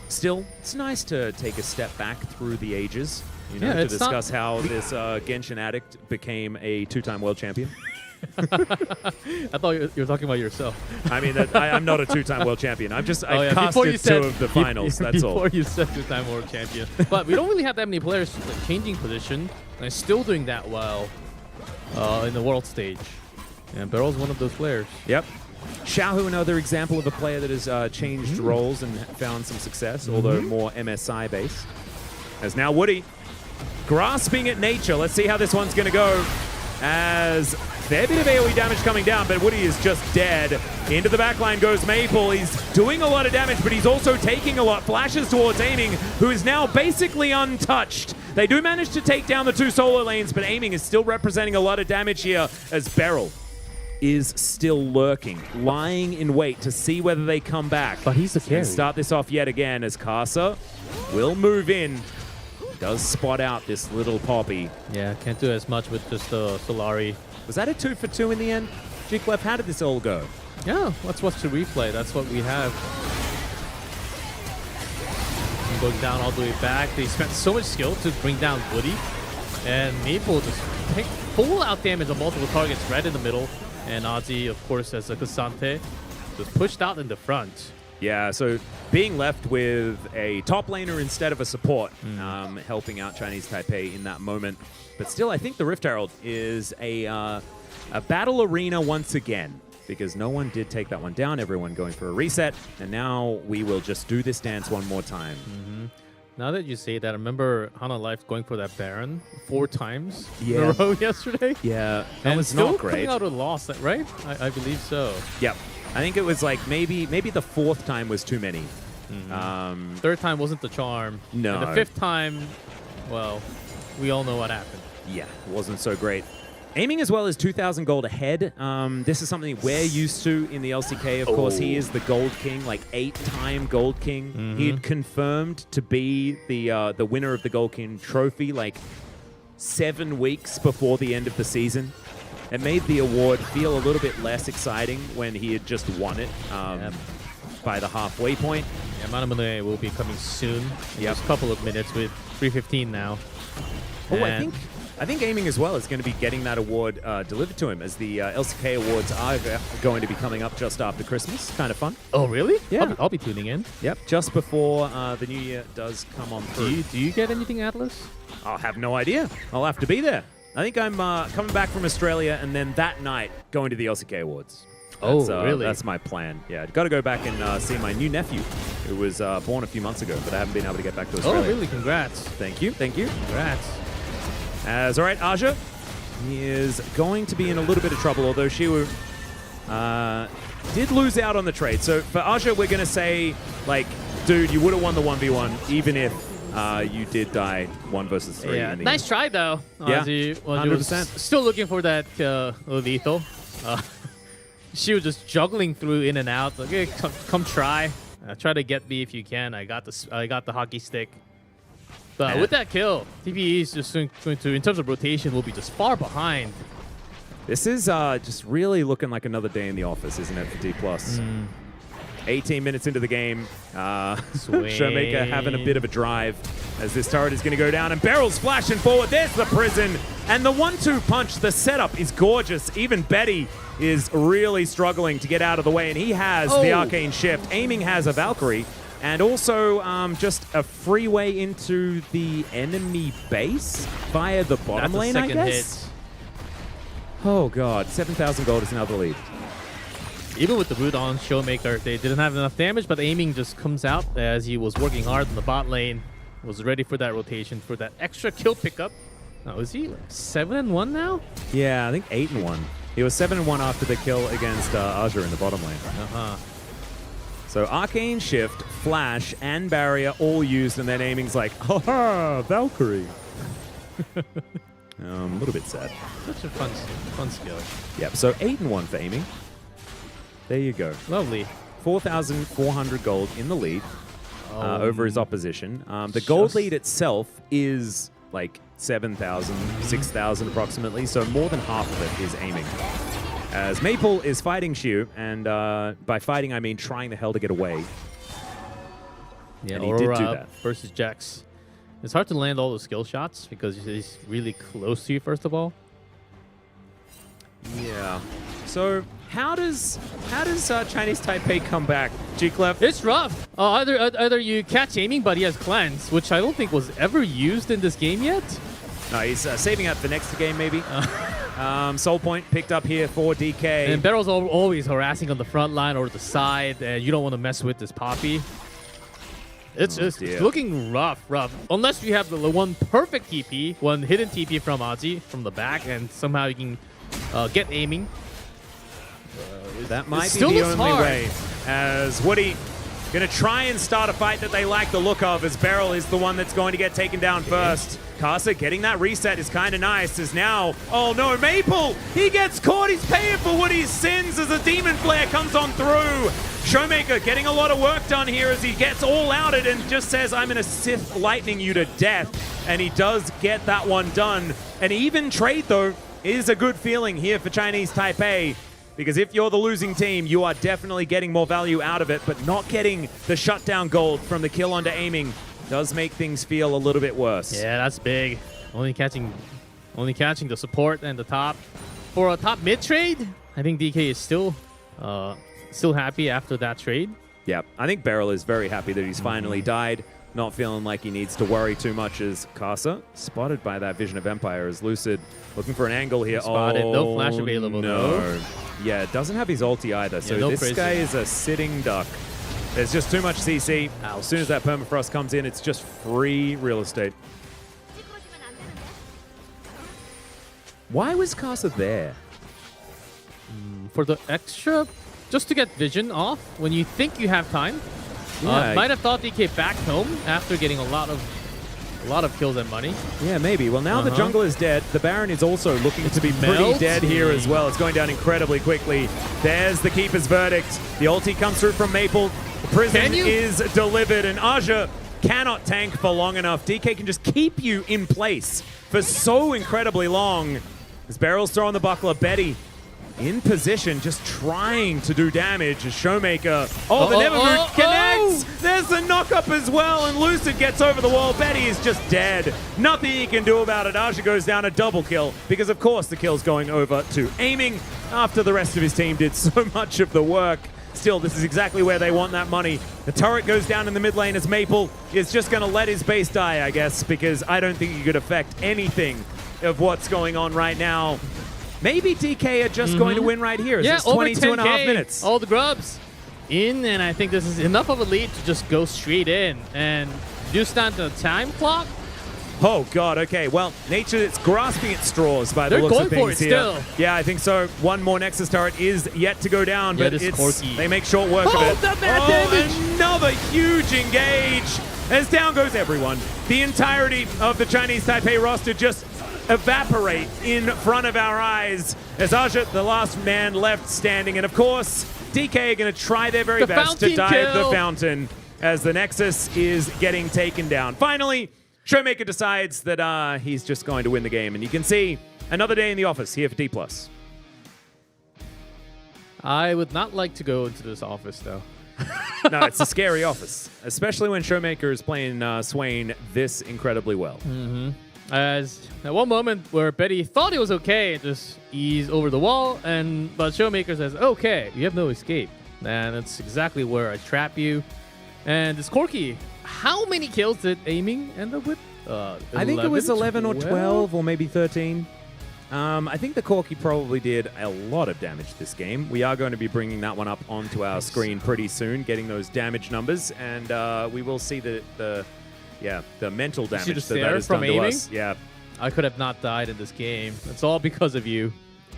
Still, it's nice to take a step back through the ages, you know, Yeah, to it's not- discuss how this Genshin addict became a 2-time world champion. I thought you were talking about yourself. I mean, I'm not a 2-time world champion. I've Before you casted said 2 of the finals. That's all. Before you said 2-time world champion. But we don't really have that many players like, changing position and still doing that well in the world stage. And Beryl's one of those players. Yep. Xiaohu, another example of a player that has changed roles and found some success, although more MSI based. As now Woody grasping at nature. Let's see how this one's going to go. As fair bit of AoE damage coming down, but Woody is just dead. Into the backline goes Maple. He's doing a lot of damage, but he's also taking a lot. Flashes towards Aiming, who is now basically untouched. They do manage to take down the 2 solo lanes, but Aiming is still representing a lot of damage here as Beryl is still lurking, lying in wait to see whether they come back. But he's the carry. And start this off yet again as Karsa will move in. Does spot out this little Poppy. Yeah, can't do as much with just the Solari. Was that a 2 for 2 in the end? G-Clef, how did this all go? Yeah, let's watch the replay. That's what we have. And going down all the way back. They spent so much skill to bring down Woody. And Maple just take full out damage on multiple targets right in the middle. And Ozzy, of course, as a Cassante, just pushed out in the front. Yeah, so being left with a top laner instead of a support, helping out Chinese Taipei in that moment. But still, I think the Rift Herald is a battle arena once again, because no one did take that one down, everyone going for a reset, and now we will just do this dance one more time. Now that you say that, I remember Hana Life going for that Baron 4 times in Yeah. a row yesterday. Yeah, that And was still not great. coming out a loss, right? I believe so. Yep. I think it was like maybe the 4th time was too many. 3rd time wasn't the charm. No. And the 5th time, well, we all know what happened. Yeah, it wasn't so great. Aiming as well as 2,000 gold ahead. This is something we're used to in the LCK. Of course, he is the Gold King, like 8-time Gold King. He had confirmed to be the winner of the Gold King trophy like 7 weeks before the end of the season. It made the award feel a little bit less exciting when he had just won it by the halfway point. Yeah, Manamune will be coming soon. In Yep. just a couple of minutes with 3:15 now. Oh, And I think Aiming as well is going to be getting that award delivered to him, as the LCK awards are going to be coming up just after Christmas. Kind of fun. Oh, really? Yeah. I'll be tuning in. Yep, just before the new year does come on through. Do you get anything, Atlas? I'll have no idea. I'll have to be there. I think I'm coming back from Australia and then that night going to the LCK awards. Oh, That's, really? That's my plan. Yeah, got to go back and see my new nephew, who was born a few months ago, but I haven't been able to get back to Australia. Oh, really? Congrats. Thank you. Thank you. Congrats. As all right, Aja, he is going to be in a little bit of trouble, although Shiwu did lose out on the trade. So for Aja, we're going to say, like, dude, you would have won the 1v1 even if you did die 1 versus 3. Yeah, in the nice end. try though. Yeah, Ozzy 100%. still looking for that lethal. She was just juggling through in and out. Like, hey, come try. Try to get me if you can. I got the hockey stick. But with that kill, TPE is just going to, in terms of rotation, will be just far behind. This is just really looking like another day in the office, isn't it, for D+. 18 minutes into the game. Showmaker having a bit of a drive as this turret is going to go down. And Beryl's flashing forward. There's the prison. And the 1-2 punch, the setup is gorgeous. Even Betty is really struggling to get out of the way. And he has the arcane shift. Aiming has a Valkyrie. And also just a freeway into the enemy base via the bottom lane, I guess? Oh, God. 7,000 gold is now the lead. Even with the root on Showmaker, they didn't have enough damage, but Aiming just comes out as he was working hard in the bot lane, was ready for that rotation, for that extra kill pickup. Now, is he like 7-1 now? Yeah, I think 8-1. He was 7-1 after the kill against Azure in the bottom lane. So Arcane Shift, Flash, and Barrier all used, and then Aiming's like, ha Valkyrie. A little bit sad. Such a fun skill. Yep, so 8-1 for Aiming. There you go. Lovely. 4,400 gold in the lead over his opposition. The gold lead itself is like 7,000, 6,000 approximately, so more than half of it is Aiming. As Maple is fighting Shu, and by fighting I mean trying the hell to get away. Yeah, and he did do that. Versus Jax. It's hard to land all the skill shots because he's really close to you, first of all. Yeah. So how does Chinese Taipei come back, G-Clef? It's rough. Either you catch Aiming, but he has Cleanse, which I don't think was ever used in this game yet. No, he's saving up for next game, maybe. Soul Point picked up here for DK. And Beryl's always harassing on the front line or the side, and you don't want to mess with this Poppy. It's looking rough. Unless you have the one perfect TP, one hidden TP from Ozzy from the back, and somehow you can get Aiming. That might be the only way. As Woody going to try and start a fight that they like the look of, as Beryl is the one that's going to get taken down first. KeSPA getting that reset is kind of nice, as now, oh no, Maple, he gets caught, he's paying for Woody's sins as a Demon Flare comes on through. Showmaker getting a lot of work done here as he gets all outed and just says, I'm going to Sith Lightning you to death. And he does get that one done. An even trade, though, is a good feeling here for Chinese Taipei. Because if you're the losing team, you are definitely getting more value out of it, but not getting the shutdown gold from the kill onto Aiming does make things feel a little bit worse. Yeah, that's big. Only catching the support and the top. For a top mid trade, I think DK is still happy after that trade. Yeah, I think Beryl is very happy that he's finally died. Not feeling like he needs to worry too much as KeSPA, spotted by that Vision of Empire, as Lucid looking for an angle here. Spotted. No flash available, no. Yeah, doesn't have his ulti either, so no this prison. guy is a sitting duck. There's just too much CC. Ouch. As soon as that permafrost comes in, it's just free real estate. Why was KeSPA there? For the extra, just to get Vision off when you think you have time. Yeah. Might have thought DK back home after getting a lot of kills and money. Yeah, maybe. Well, now the jungle is dead. The Baron is also looking to be pretty dead here as well. It's going down incredibly quickly. There's the Keeper's verdict. The ulti comes through from Maple. The prison is delivered, and Aja cannot tank for long enough. DK can just keep you in place for so incredibly long. As Beryl's throwing the buckler, Betty in position, just trying to do damage as Showmaker. Oh, the Never Move connects! There's the knock-up as well, and Lucid gets over the wall. Betty is just dead. Nothing he can do about it. Asha goes down a double kill, because of course the kill's going over to Aiming after the rest of his team did so much of the work. Still, this is exactly where they want that money. The turret goes down in the mid lane as Maple is just going to let his base die, I guess, because I don't think he could affect anything of what's going on right now. Maybe DK are just going to win right here. It's 22 and a half minutes. All the grubs in, and I think this is enough of a lead to just go straight in. And do stand the time clock. Oh, God. Okay. Well, nature is grasping at straws by the looks of things here. Still. Yeah, I think so. One more Nexus turret is yet to go down, but they make short work of it. That bad damage. Another huge engage. As down goes everyone. The entirety of the Chinese Taipei roster just evaporate in front of our eyes as Aja, the last man left standing. And of course, DK are going to try their very best to dive the fountain as the Nexus is getting taken down. Finally, Showmaker decides that he's just going to win the game. And you can see another day in the office here for D+. I would not like to go into this office, though. No, it's a scary office, especially when Showmaker is playing Swain this incredibly well. As at one moment where Betty thought it was okay, just ease over the wall, but Showmaker says, okay, you have no escape. And that's exactly where I trap you. And this Corki, how many kills did aiming end up with? I think it was 11 or 12 or maybe 13. I think the Corki probably did a lot of damage this game. We are going to be bringing that one up onto our screen pretty soon, getting those damage numbers, and we will see the mental damage that has done to us. Yeah. I could have not died in this game. It's all because of you,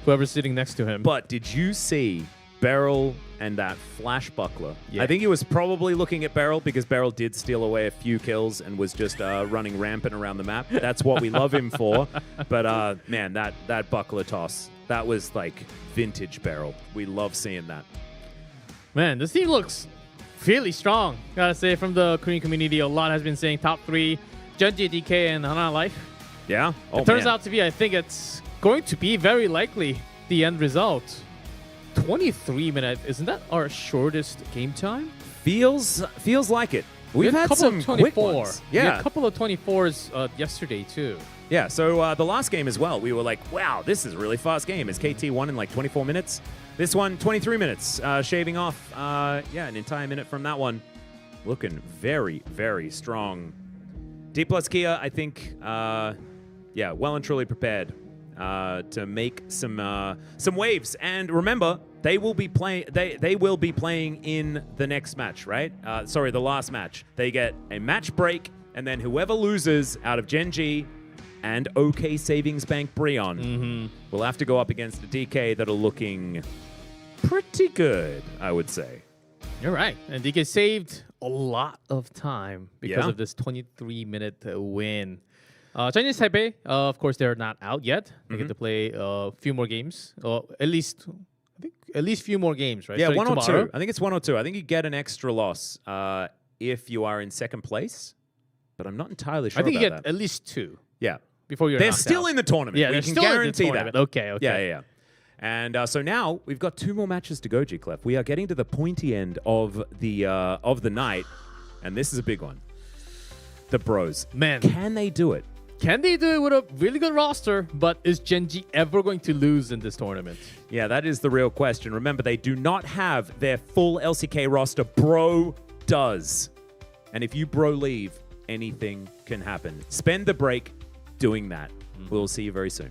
whoever's sitting next to him. But did you see Beryl and that flash buckler? Yeah. I think he was probably looking at Beryl because Beryl did steal away a few kills and was just running rampant around the map. That's what we love him for. But man, that buckler toss, that was like vintage Beryl. We love seeing that. Man, this team looks really strong. Gotta say, from the Korean community, a lot has been saying top 3, Gen.G, DK, and Hana Life. Yeah? Oh, it turns out to be, I think it's going to be very likely the end result. 23 minutes, isn't that our shortest game time? Feels like it. We've had some quick ones. Yeah, we had a couple of 24s yesterday too. Yeah, so the last game as well, we were like, wow, this is a really fast game. Is KT won in like 24 minutes? This one, 23 minutes, shaving off, an entire minute from that one. Looking very, very strong. D plus Kia, I think, well and truly prepared to make some waves. And remember, they will be playing. They will be playing in the next match, right? The last match. They get a match break, and then whoever loses out of Gen.G and OK Savings Bank Breon will have to go up against a DK that are looking pretty good, I would say. You're right. And DK saved a lot of time because of this 23-minute win. Chinese Taipei, of course, they're not out yet. They get to play a few more games. At least few more games, right? Yeah, starting one or tomorrow. two. I think it's 1 or 2. I think you get an extra loss if you are in second place, but I'm not entirely sure I think about you get that. at least 2. Yeah. Before you're They're knocked still out. in the tournament. Yeah, we they're can still guarantee in the that. Okay. Yeah. And so now we've got 2 more matches to go, G-Clef. We are getting to the pointy end of the night, and this is a big one. The Bros. Man. Can they do it? Can they do it with a really good roster? But is Gen.G ever going to lose in this tournament? Yeah, that is the real question. Remember, they do not have their full LCK roster. Bro does. And if you Bro leave, anything can happen. Spend the break doing that. We'll see you very soon.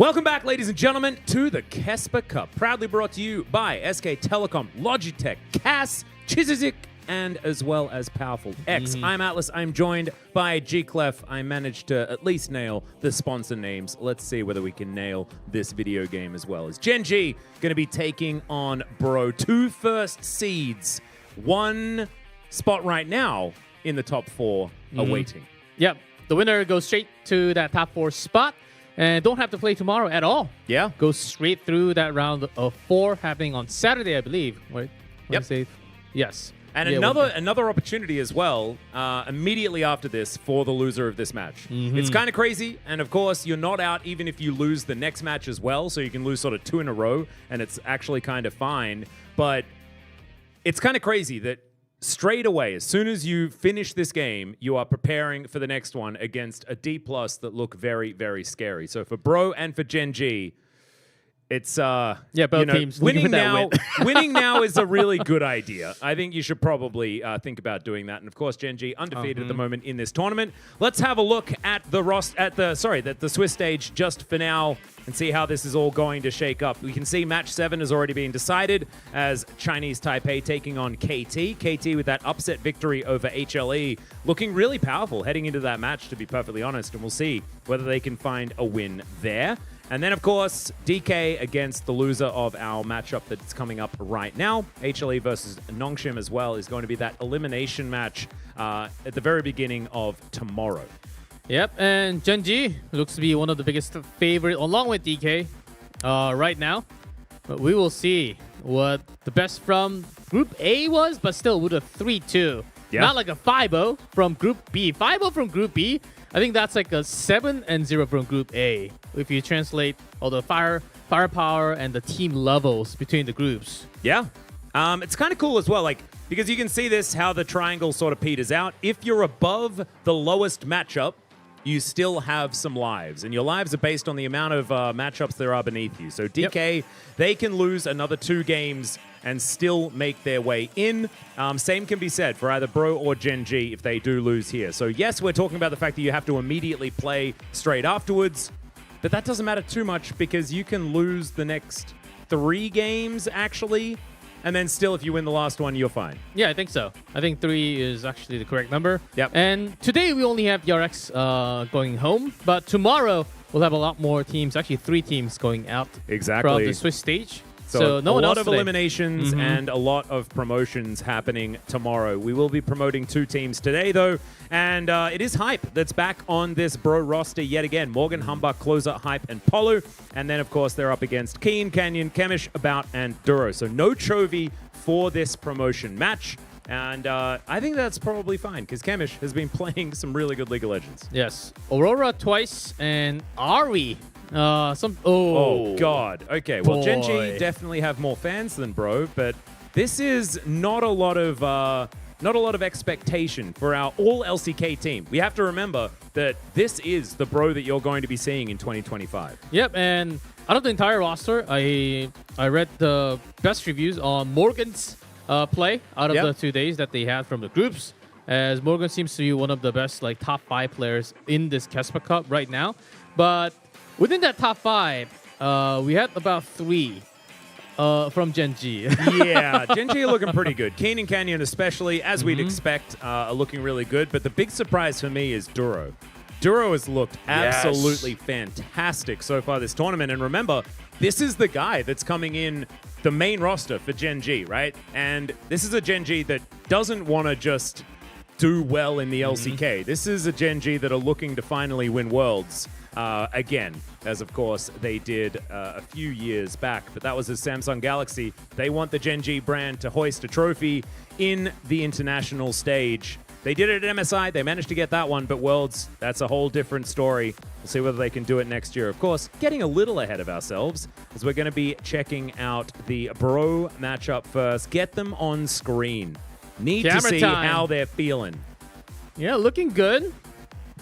Welcome back, ladies and gentlemen, to the KeSPA Cup, proudly brought to you by SK Telecom, Logitech, KAS, Chizizik, and as well as Powerful X. I'm Atlas. I'm joined by G-Clef. I managed to at least nail the sponsor names. Let's see whether we can nail this video game as well. As Gen.G going to be taking on Bro. 2 first seeds. 1 spot right now in the top 4 awaiting. Yep. The winner goes straight to that top 4 spot. And don't have to play tomorrow at all. Yeah. Go straight through that round of 4 happening on Saturday, I believe. Wait, Yep. Yes. And Yeah, another opportunity as well, immediately after this, for the loser of this match. It's kind of crazy, and of course, you're not out even if you lose the next match as well, so you can lose sort of 2 in a row, and it's actually kind of fine. But it's kind of crazy that straight away, as soon as you finish this game, you are preparing for the next one against a D+ that look very, very scary. So for Bro and for Gen.G, it's both teams winning now. win. Winning now is a really good idea. I think you should probably think about doing that. And of course, Gen.G undefeated at the moment in this tournament. Let's have a look at the Swiss stage just for now and see how this is all going to shake up. We can see match 7 has already been decided as Chinese Taipei taking on KT. KT with that upset victory over HLE, looking really powerful heading into that match, to be perfectly honest. And we'll see whether they can find a win there. And then, of course, DK against the loser of our matchup that's coming up right now. HLE versus Nongshim as well is going to be that elimination match at the very beginning of tomorrow. Yep, and Gen.G looks to be one of the biggest favorite, along with DK, right now. But we will see what the best from Group A was, but still with a 3-2. Yeah. Not like a 5-0 from Group B. 5-0 from Group B, I think that's like a 7-0 from Group A, if you translate all the firepower and the team levels between the groups. Yeah. It's kind of cool as well, because you can see this, how the triangle sort of peters out. If you're above the lowest matchup, you still have some lives, and your lives are based on the amount of matchups there are beneath you. So DK, they can lose another 2 games and still make their way in. Same can be said for either Bro or Gen.G if they do lose here. So yes, we're talking about the fact that you have to immediately play straight afterwards, but that doesn't matter too much because you can lose the next 3 games, actually, and then still, if you win the last one, you're fine. Yeah, I think so. I think 3 is actually the correct number. Yep. And today we only have DRX going home, but tomorrow we'll have a lot more teams, actually 3 teams going out from the Swiss stage. So no one else a lot of today. eliminations and a lot of promotions happening tomorrow. We will be promoting 2 teams today, though, and it is Hype that's back on this Bro roster yet again. Morgan, Humbuck, Closer, Hype, and Polu. And then, of course, they're up against Keen, Canyon, Kemish, About, and Duro. So no Chovy for this promotion match. And I think that's probably fine, because Kemish has been playing some really good League of Legends. Yes. Aurora twice and Ari. Oh, God. Okay, well, boy. Gen.G definitely have more fans than Bro, but this is not a lot of expectation for our all LCK team. We have to remember that this is the Bro that you're going to be seeing in 2025. Yep, and out of the entire roster, I read the best reviews on Morgan's play out of the 2 days that they had from the groups, as Morgan seems to be one of the best top 5 players in this KeSPA Cup right now. But within that top 5, we had about 3 from Gen.G. Yeah, Gen.G are looking pretty good. Keen and Canyon especially, as we'd expect, are looking really good. But the big surprise for me is Duro. Duro has looked absolutely fantastic so far this tournament. And remember, this is the guy that's coming in the main roster for Gen.G, right? And this is a Gen.G that doesn't want to just do well in the LCK. This is a Gen.G that are looking to finally win Worlds. Again, as of course they did a few years back, but that was a Samsung Galaxy. They want the Gen.G brand to hoist a trophy in the international stage. They did it at MSI, they managed to get that one, but Worlds, that's a whole different story. We'll see whether they can do it next year. Of course, getting a little ahead of ourselves, as we're going to be checking out the Bro matchup first. Get them on screen. Need to see how they're feeling. Yeah, looking good.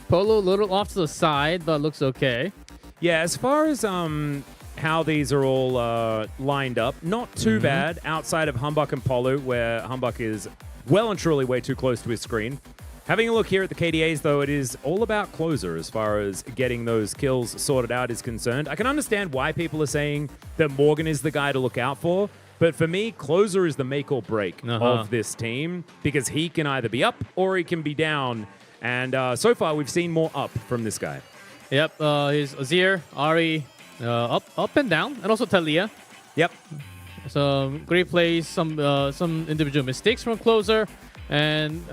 Polo a little off to the side, but looks okay. Yeah, as far as how these are all lined up, not too bad outside of Humbuck and Polu, where Humbuck is well and truly way too close to his screen. Having a look here at the KDAs, though, it is all about closer as far as getting those kills sorted out is concerned. I can understand why people are saying that Morgan is the guy to look out for, but for me, closer is the make or break of this team because he can either be up or he can be down. And so far, we've seen more up from this guy. Yep, he's Azir, Ari, up and down, and also Talia. Yep. Some great plays, some individual mistakes from closer, and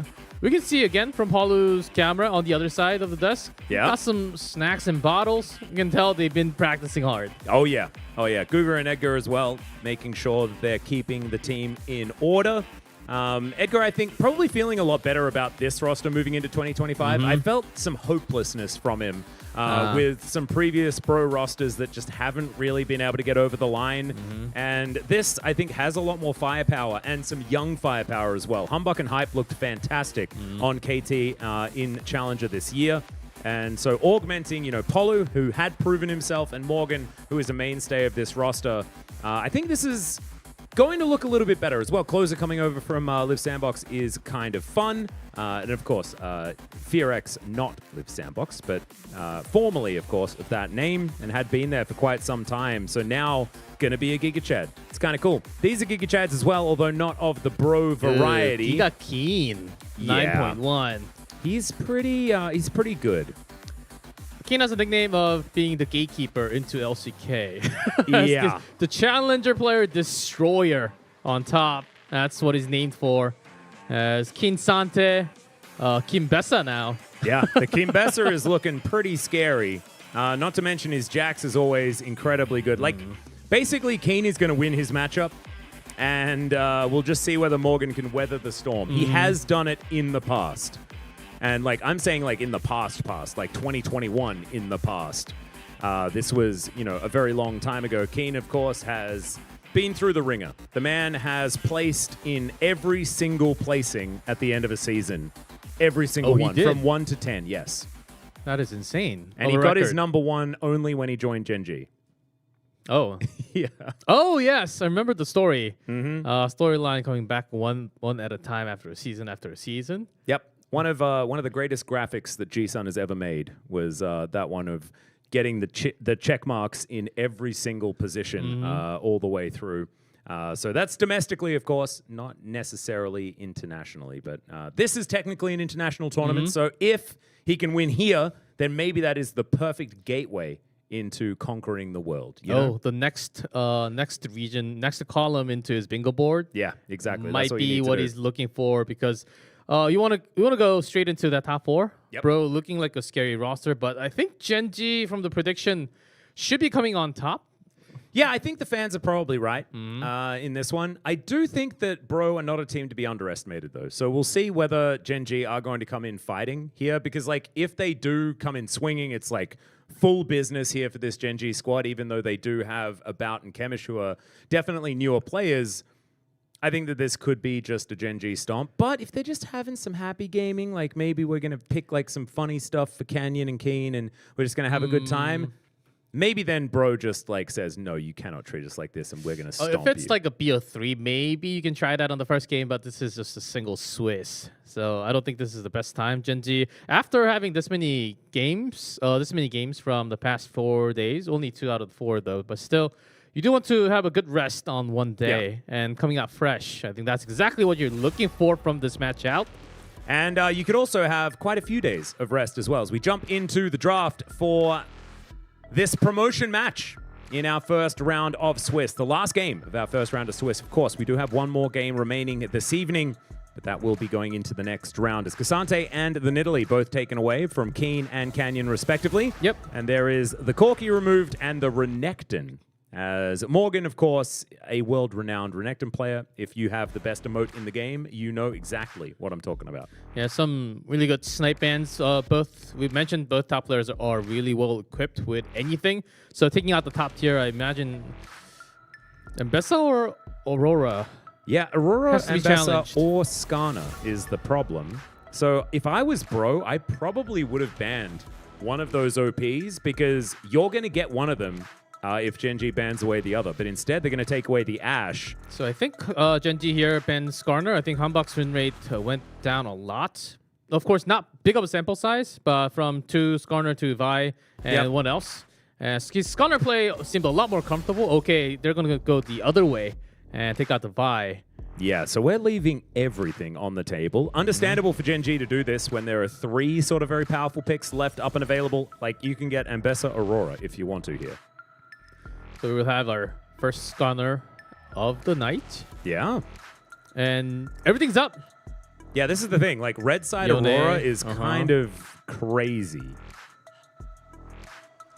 we can see again from Paulu's camera on the other side of the desk. Yeah. Got some snacks and bottles. You can tell they've been practicing hard. Oh, yeah. Oh, yeah. Guga and Edgar as well, making sure that they're keeping the team in order. Edgar, I think, probably feeling a lot better about this roster moving into 2025. I felt some hopelessness from him with some previous Bro rosters that just haven't really been able to get over the line. And this, I think, has a lot more firepower and some young firepower as well. Humbug and Hype looked fantastic on KT in Challenger this year. And so augmenting, Polu, who had proven himself, and Morgan, who is a mainstay of this roster, I think this is going to look a little bit better as well. Closer coming over from Live Sandbox is kind of fun. And of course, FearX, not Live Sandbox, but formerly, of course, of that name and had been there for quite some time. So now going to be a Giga Chad. It's kind of cool. These are Giga Chads as well, although not of the bro variety. He got keen. 9.1. He's pretty good. Keen has a nickname of being the gatekeeper into LCK. Yeah. The challenger player destroyer on top. That's what he's named for. As Kin Sante, Kim Bessa now. Yeah, the Kim Bessa is looking pretty scary. Not to mention his Jax is always incredibly good. Like, basically, Keen is going to win his matchup, and we'll just see whether Morgan can weather the storm. He has done it in the past. And, like, I'm saying, like, in the past, like 2021 in the past. This was, a very long time ago. Keen, of course, has been through the ringer. The man has placed in every single placing at the end of a season. Every single one. Did? From 1 to 10, yes. That is insane. And he got his number 1 only when he joined Gen.G. Oh. Yeah. Oh, yes. I remember the story. Storyline coming back one at a time after a season. Yep. One of the greatest graphics that G-Sun has ever made was that one of getting the check marks in every single position all the way through. So that's domestically, of course, not necessarily internationally. But this is technically an international tournament. So if he can win here, then maybe that is the perfect gateway into conquering the world. You know? The next region, next column into his bingo board. Yeah, exactly. Might be what he's looking for because you want to go straight into that top 4. Yep. Bro, looking like a scary roster, but I think Gen.G from the prediction should be coming on top. Yeah, I think the fans are probably right in this one. I do think that Bro are not a team to be underestimated, though. So we'll see whether Gen.G are going to come in fighting here, because like if they do come in swinging, it's like full business here for this Gen.G squad, even though they do have About and Chemish, who are definitely newer players. I think that this could be just a Gen.G stomp. But if they're just having some happy gaming, like maybe we're going to pick like some funny stuff for Canyon and Keen and we're just going to have a good time. Maybe then Bro just like says, no, you cannot treat us like this and we're going to stomp you. If it's like a BO3, maybe you can try that on the first game, but this is just a single Swiss. So I don't think this is the best time. Gen.G, after having this many games from the past 4 days, only 2 out of 4 though, but still, you do want to have a good rest on one day and coming out fresh. I think that's exactly what you're looking for from this match out. And you could also have quite a few days of rest as well as we jump into the draft for this promotion match in our first round of Swiss. The last game of our first round of Swiss. Of course, we do have one more game remaining this evening, but that will be going into the next round as Cassante and the Nidalee both taken away from Keen and Canyon respectively. Yep. And there is the Corki removed and the Renekton. As Morgan, of course, a world-renowned Renekton player. If you have the best emote in the game, you know exactly what I'm talking about. Yeah, some really good snipe bands. We've mentioned both top players are really well equipped with anything. So taking out the top tier, I imagine Mbessa or Aurora? Yeah, Aurora, Mbessa, or Skarner is the problem. So if I was Bro, I probably would have banned one of those OPs because you're going to get one of them if Gen.G bans away the other. But instead, they're going to take away the Ashe. So I think Gen.G here bans Skarner. I think Humbug's win rate went down a lot. of course, not big of a sample size, but from 2 Skarner to Vi and one else. Skarner play seemed a lot more comfortable. Okay, they're going to go the other way and take out the Vi. Yeah, so we're leaving everything on the table. Understandable for Gen.G to do this when there are 3 sort of very powerful picks left up and available. Like, you can get Ambessa Aurora if you want to here. So we'll have our first Skarner of the night. Yeah. And everything's up. Yeah, this is the thing. Like, red side Yone, Aurora is kind of crazy.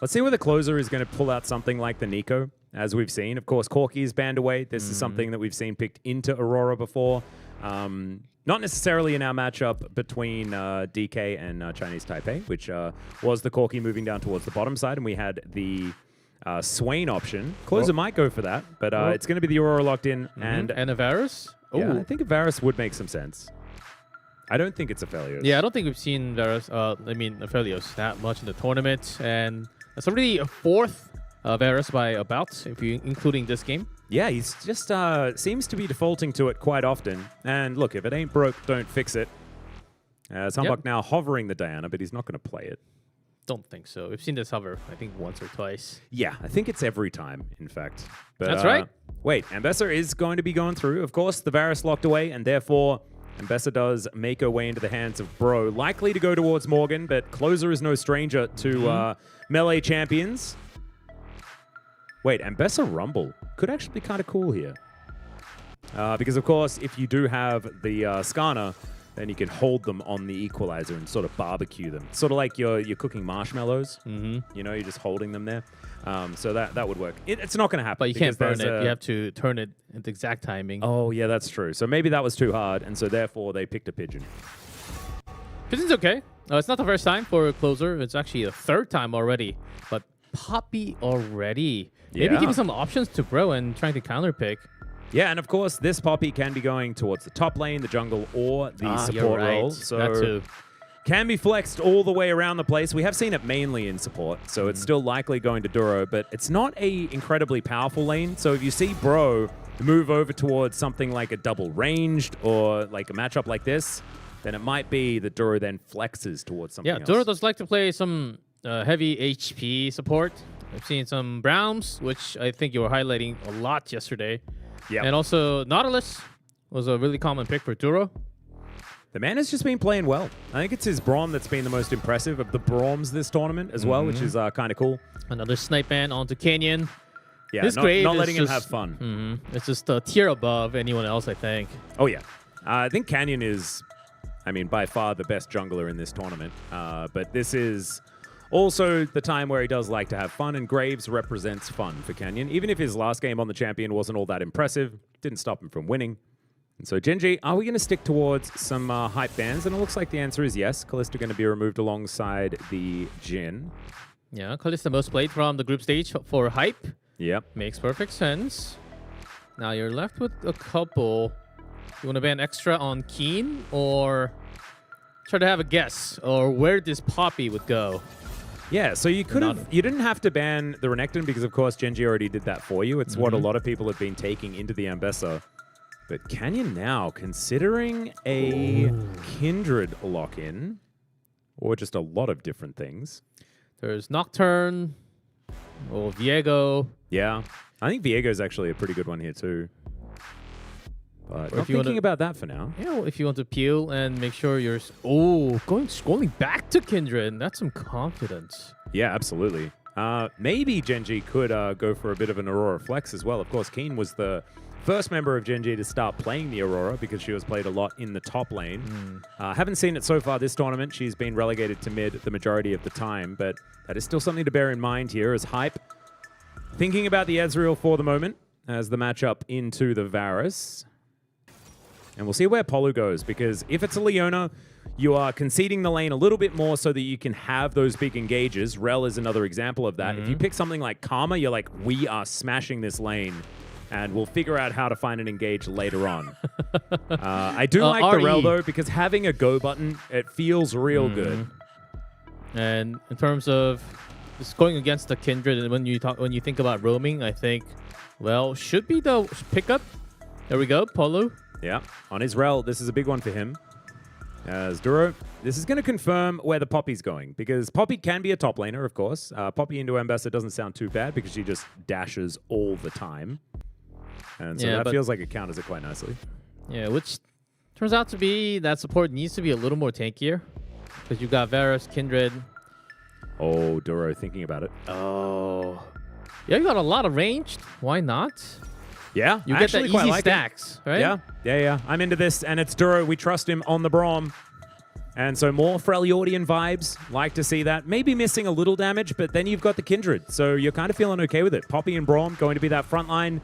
Let's see where the closer is going to pull out something like the Nico, as we've seen. Of course, Corki is banned away. This is something that we've seen picked into Aurora before. Not necessarily in our matchup between DK and Chinese Taipei, which was the Corki moving down towards the bottom side, and we had the Swain option. Closer might go for that, but it's going to be the Aurora locked in. And a Varus? Yeah, I think a Varus would make some sense. I don't think it's Aphelios. Yeah, I don't think we've seen Varus, Aphelios that much in the tournament. And it's already a 4th Varus by about, if you including this game. Yeah, he's just seems to be defaulting to it quite often. And look, if it ain't broke, don't fix it. Sunbuck now hovering the Diana, but he's not going to play it. Don't think so. We've seen this hover, I think, once or twice. Yeah, I think it's every time, in fact. But, that's right. Wait, Ambessa is going to be going through. Of course, the Varus locked away, and therefore Ambessa does make her way into the hands of Bro. Likely to go towards Morgan, but Closer is no stranger to melee champions. Wait, Ambessa Rumble could actually be kind of cool here. Because, of course, if you do have the Skarner, then you can hold them on the equalizer and sort of barbecue them. Sort of like you're cooking marshmallows. You know, you're just holding them there. So that would work. It's not going to happen. But you can't burn it. You have to turn it at the exact timing. Oh, yeah, that's true. So maybe that was too hard, and so therefore they picked a Pigeon. Pigeon's okay. It's not the first time for a Closer. It's actually the 3rd time already. But Poppy already. Maybe giving some options to Bro and trying to counterpick. Yeah, and of course, this Poppy can be going towards the top lane, the jungle, or the support role. So that too. Can be flexed all the way around the place. We have seen it mainly in support, so it's still likely going to Duro, but it's not a incredibly powerful lane. So if you see Bro move over towards something like a double ranged or like a matchup like this, then it might be that Duro then flexes towards something else. Yeah, Duro does like to play some heavy HP support. I've seen some Browns, which I think you were highlighting a lot yesterday. Yeah. And also Nautilus was a really common pick for Duro. The man has just been playing well. I think it's his Braum that's been the most impressive of the Braums this tournament as well, which is kind of cool. Another snipe ban onto Canyon. Yeah, not letting him have fun. It's just a tier above anyone else, I think. Oh, yeah. I think Canyon is, I mean, by far the best jungler in this tournament. But this is also the time where he does like to have fun, and Graves represents fun for Canyon. Even if his last game on the champion wasn't all that impressive, didn't stop him from winning. And so, Gen.G, are we going to stick towards some hype bans? And it looks like the answer is yes. Kalista going to be removed alongside the Jhin. Yeah, Kalista most played from the group stage for hype. Yep. Makes perfect sense. Now you're left with a couple. You want to ban extra on Keen, or try to have a guess, or where this Poppy would go? Yeah, so you could have, you didn't have to ban the Renekton because, of course, Gen.G already did that for you. It's what a lot of people have been taking into the Ambessa. But Canyon now considering a Kindred lock-in, or just a lot of different things. There's Nocturne, or Viego. Yeah, I think Viego's actually a pretty good one here too. But not thinking about that for now. Yeah, well, if you want to peel and make sure you're... scrolling back to Kindred. That's some confidence. Yeah, absolutely. Maybe Gen.G could go for a bit of an Aurora flex as well. Of course, Keen was the first member of Gen.G to start playing the Aurora because she was played a lot in the top lane. Haven't seen it so far this tournament. She's been relegated to mid the majority of the time, but that is still something to bear in mind here as hype. Thinking about the Ezreal for the moment as the matchup into the Varus. And we'll see where Polu goes, because if it's a Leona, you are conceding the lane a little bit more so that you can have those big engages. Rel is another example of that. If you pick something like Karma, you're like, we are smashing this lane, and we'll figure out how to find an engage later on. I do like the Rel, though, because having a go button, it feels real good. And in terms of just going against the Kindred, and when you think about roaming, I think, well, should be the pickup. There we go, Polu. Yeah, on his Rel, this is a big one for him. As Duro, this is going to confirm where the Poppy's going, because Poppy can be a top laner, of course. Poppy into Ambassador doesn't sound too bad because she just dashes all the time. And so that feels like it counters it quite nicely. Yeah, which turns out to be that support needs to be a little more tankier, because you've got Varus, Kindred. Oh, Duro thinking about it. Oh. Yeah, you got a lot of ranged. Why not? Yeah, you get the easy stacks, right? Yeah. I'm into this, and it's Duro. We trust him on the Braum. And so more Freljordian vibes. Like to see that. Maybe missing a little damage, but then you've got the Kindred. So you're kind of feeling okay with it. Poppy and Braum going to be that front line.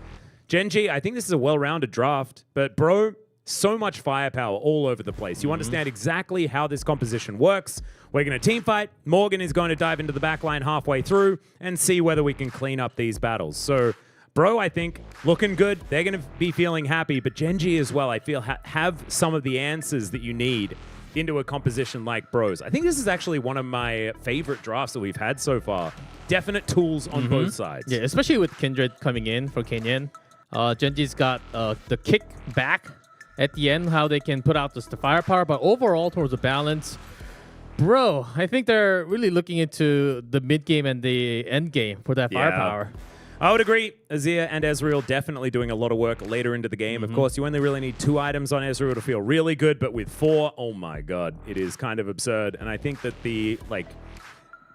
Gen.G, I think this is a well-rounded draft. But bro, so much firepower all over the place. You understand exactly how this composition works. We're going to team fight. Morgan is going to dive into the backline halfway through and see whether we can clean up these battles. So bro, I think, looking good. They're going to be feeling happy. But Gen.G as well, I feel, have some of the answers that you need into a composition like Bros. I think this is actually one of my favorite drafts that we've had so far. Definite tools on both sides. Yeah, especially with Kindred coming in for Kenyan. Gen.G's got the kick back at the end, how they can put out just the firepower. But overall, towards the balance, bro, I think they're really looking into the mid game and the end game for that firepower. I would agree. Azir and Ezreal definitely doing a lot of work later into the game. Of course, you only really need 2 items on Ezreal to feel really good, but with 4, oh my god, it is kind of absurd. And I think that the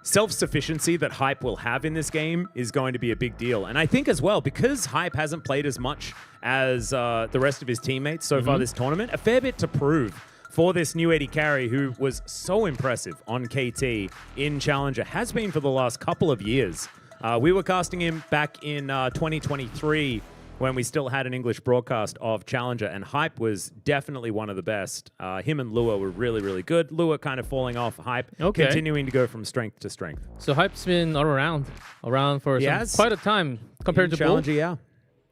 self-sufficiency that Hype will have in this game is going to be a big deal. And I think as well, because Hype hasn't played as much as the rest of his teammates so far this tournament, a fair bit to prove for this new AD carry who was so impressive on KT in Challenger, has been for the last couple of years. We were casting him back in 2023 when we still had an English broadcast of Challenger, and Hype was definitely one of the best. Him and Lua were really, really good. Lua kind of falling off. Hype continuing to go from strength to strength. So Hype's been around for quite a time compared to Challenger, yeah.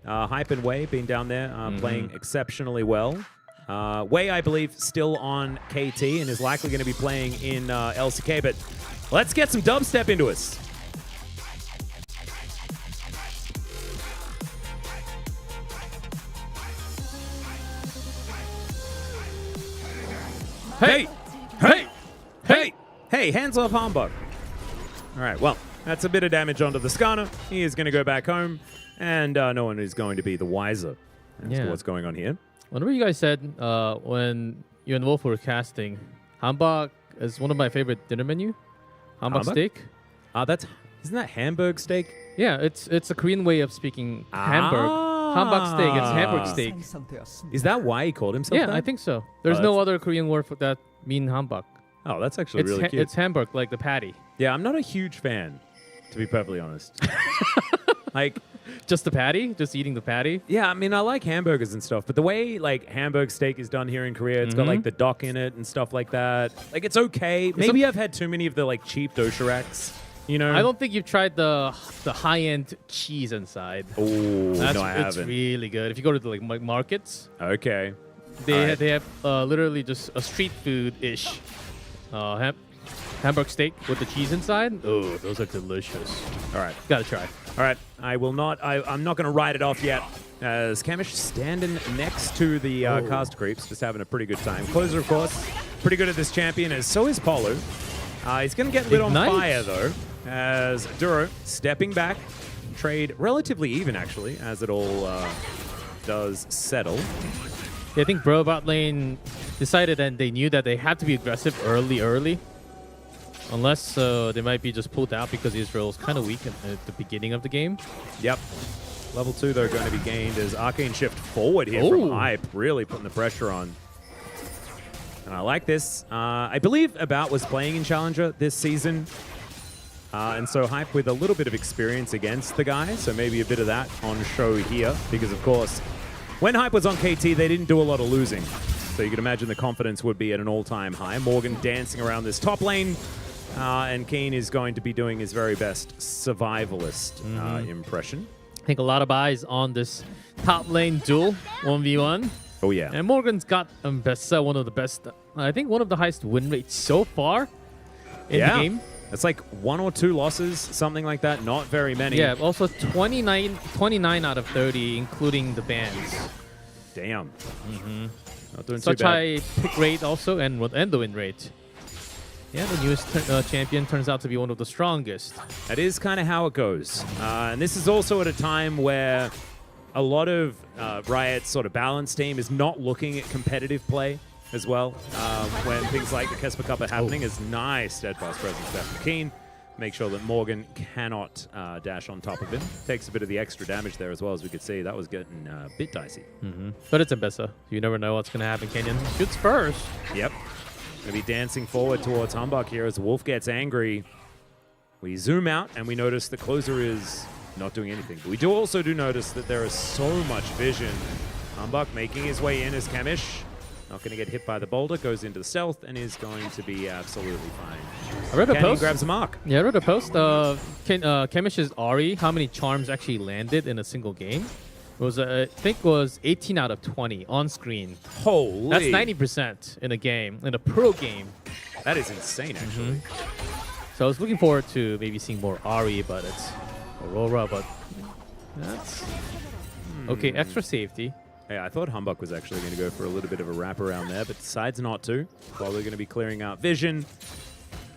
Hype and Wei been down there playing exceptionally well. Wei, I believe, still on KT and is likely going to be playing in LCK, but let's get some dubstep into us. Hey, hands off Hambug. All right, well, that's a bit of damage onto the Skarner. He is going to go back home, and no one is going to be the wiser as to what's going on here. Whenever you guys said when you and Wolf were casting, Hambug is one of my favorite dinner menu. Hambug steak. Isn't that Hamburg steak? Yeah, it's a Korean way of speaking Hamburg. Hambug steak. It's Hamburg steak. Is that why he called himself that? I think so. There's no other Korean word for that mean Hambug. Oh, that's actually really cute. It's Hamburg, like the patty. Yeah, I'm not a huge fan, to be perfectly honest. Just the patty? Just eating the patty? Yeah, I mean, I like hamburgers and stuff, but the way, Hamburg steak is done here in Korea, it's got, the dock in it and stuff like that. It's okay. Maybe I've had too many of the, cheap dosharaks, you know? I don't think you've tried the high-end cheese inside. Oh, no, I haven't. It's really good. If you go to the, markets. Okay. They have literally just a street food-ish Hamburg steak with the cheese inside. Oh, those are delicious. All right. Gotta try. All right. I'm not going to write it off yet. As Kamish standing next to the cast creeps, just having a pretty good time. Closer, of course, pretty good at this champion, as so is Polo. He's going to get lit on fire, though, as Duro stepping back. Trade relatively even, actually, as it all does settle. Yeah, I think Bro bot lane decided and they knew that they had to be aggressive early. Unless they might be just pulled out because Israel's kind of weak at the beginning of the game. Yep. Level 2, though, going to be gained as Arcane Shift forward here from Hype, really putting the pressure on. And I like this. I believe About was playing in Challenger this season. And so Hype with a little bit of experience against the guy, so maybe a bit of that on show here. Because, of course, when Hype was on KT, they didn't do a lot of losing. So you can imagine the confidence would be at an all-time high. Morgan dancing around this top lane. And Keen is going to be doing his very best survivalist impression. I think a lot of eyes on this top lane duel, 1v1. Oh, yeah. And Morgan's got one of the best, I think one of the highest win rates so far in the game. It's like 1 or 2 losses, something like that. Not very many. Yeah, also 29 out of 30, including the bans. Damn. Not doing Such too bad. high pick rate also, and the win rate. Yeah, the newest champion turns out to be one of the strongest. That is kind of how it goes. And this is also at a time where a lot of Riot's sort of balance team is not looking at competitive play as well. When things like the KeSPA Cup are happening, is nice steadfast presence there from Keen. Make sure that Morgan cannot dash on top of him. Takes a bit of the extra damage there as well, as we could see. That was getting a bit dicey. But it's Mbessa. You never know what's going to happen. Kenyon shoots first. Yep. Going to be dancing forward towards Humbug here as Wolf gets angry. We zoom out and we notice the closer is not doing anything. But we do also notice that there is so much vision. Humbug making his way in as Kemish. Not going to get hit by the boulder. Goes into the stealth and is going to be absolutely fine. I read a Canyon post. grabs a mark. Yeah, I read a post. Kemish's Ari, how many charms actually landed in a single game? It was, I think, was 18 out of 20 on screen. Holy. That's 90% in a game, in a pro game. That is insane, actually. So I was looking forward to maybe seeing more Ari, but it's Aurora, but that's... Okay, extra safety. Yeah, I thought Humbug was actually going to go for a little bit of a wraparound there, but decides not to. Probably going to be clearing out vision.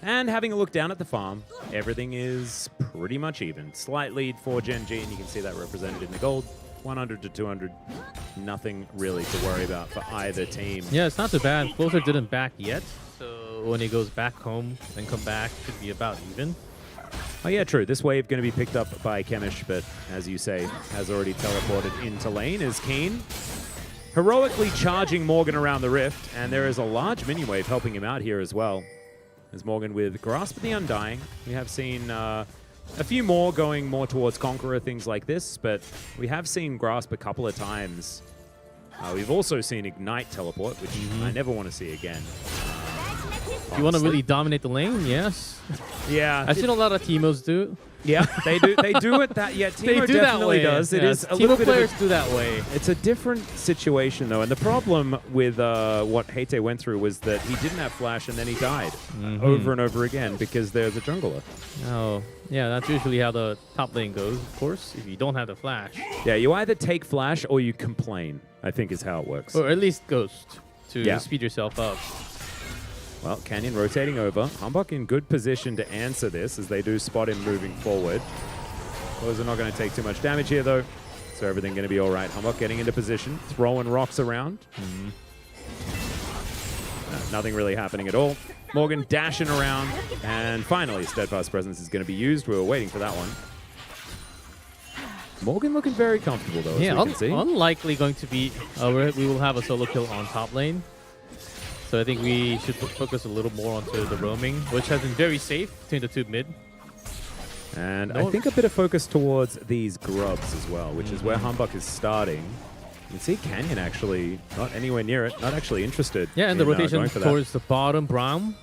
And having a look down at the farm, everything is pretty much even. Slight lead for Gen.G, and you can see that represented in the gold. 100 to 200. Nothing really to worry about for either team. Yeah, it's not too bad. Closer didn't back yet, so when he goes back home and come back, should be about even. Oh yeah, true. This wave going to be picked up by Kemish, but as you say, has already teleported into lane as Keen. Heroically charging Morgan around the rift, and there is a large mini wave helping him out here as well. As Morgan with Grasp of the Undying. We have seen a few more going more towards Conqueror, things like this, but we have seen Grasp a couple of times. We've also seen Ignite teleport, which I never want to see again. You want to really dominate the lane? Yes. Yeah. I've seen a lot of Teemos do. Yeah, they do. They do it that. Yeah, They Teemo do that definitely way. does. It is a Teemo little bit players of do that way. It's a different situation though, and the problem with what Hate went through was that he didn't have flash, and then he died over and over again because there's a jungler. Oh, yeah, that's usually how the top lane goes, of course, if you don't have the flash. Yeah, you either take flash or you complain, I think is how it works. Or at least ghost to Yeah. speed yourself up. Well, Canyon rotating over. Humbug in good position to answer this as they do spot him moving forward. Those are not going to take too much damage here, though. So everything going to be all right. Humbug getting into position, throwing rocks around. Nothing really happening at all. Morgan dashing around. And finally, Steadfast Presence is going to be used. We were waiting for that one. Morgan looking very comfortable, though, as Yeah, we can see. unlikely going to be... we will have a solo kill on top lane. So I think we should focus a little more onto the roaming, which has been very safe between the two mid. And I think a bit of focus towards these grubs as well, which is where Humbug is starting. You can see Canyon actually not anywhere near it, not actually interested. Yeah, and the rotation going for that. towards the bottom, Brown,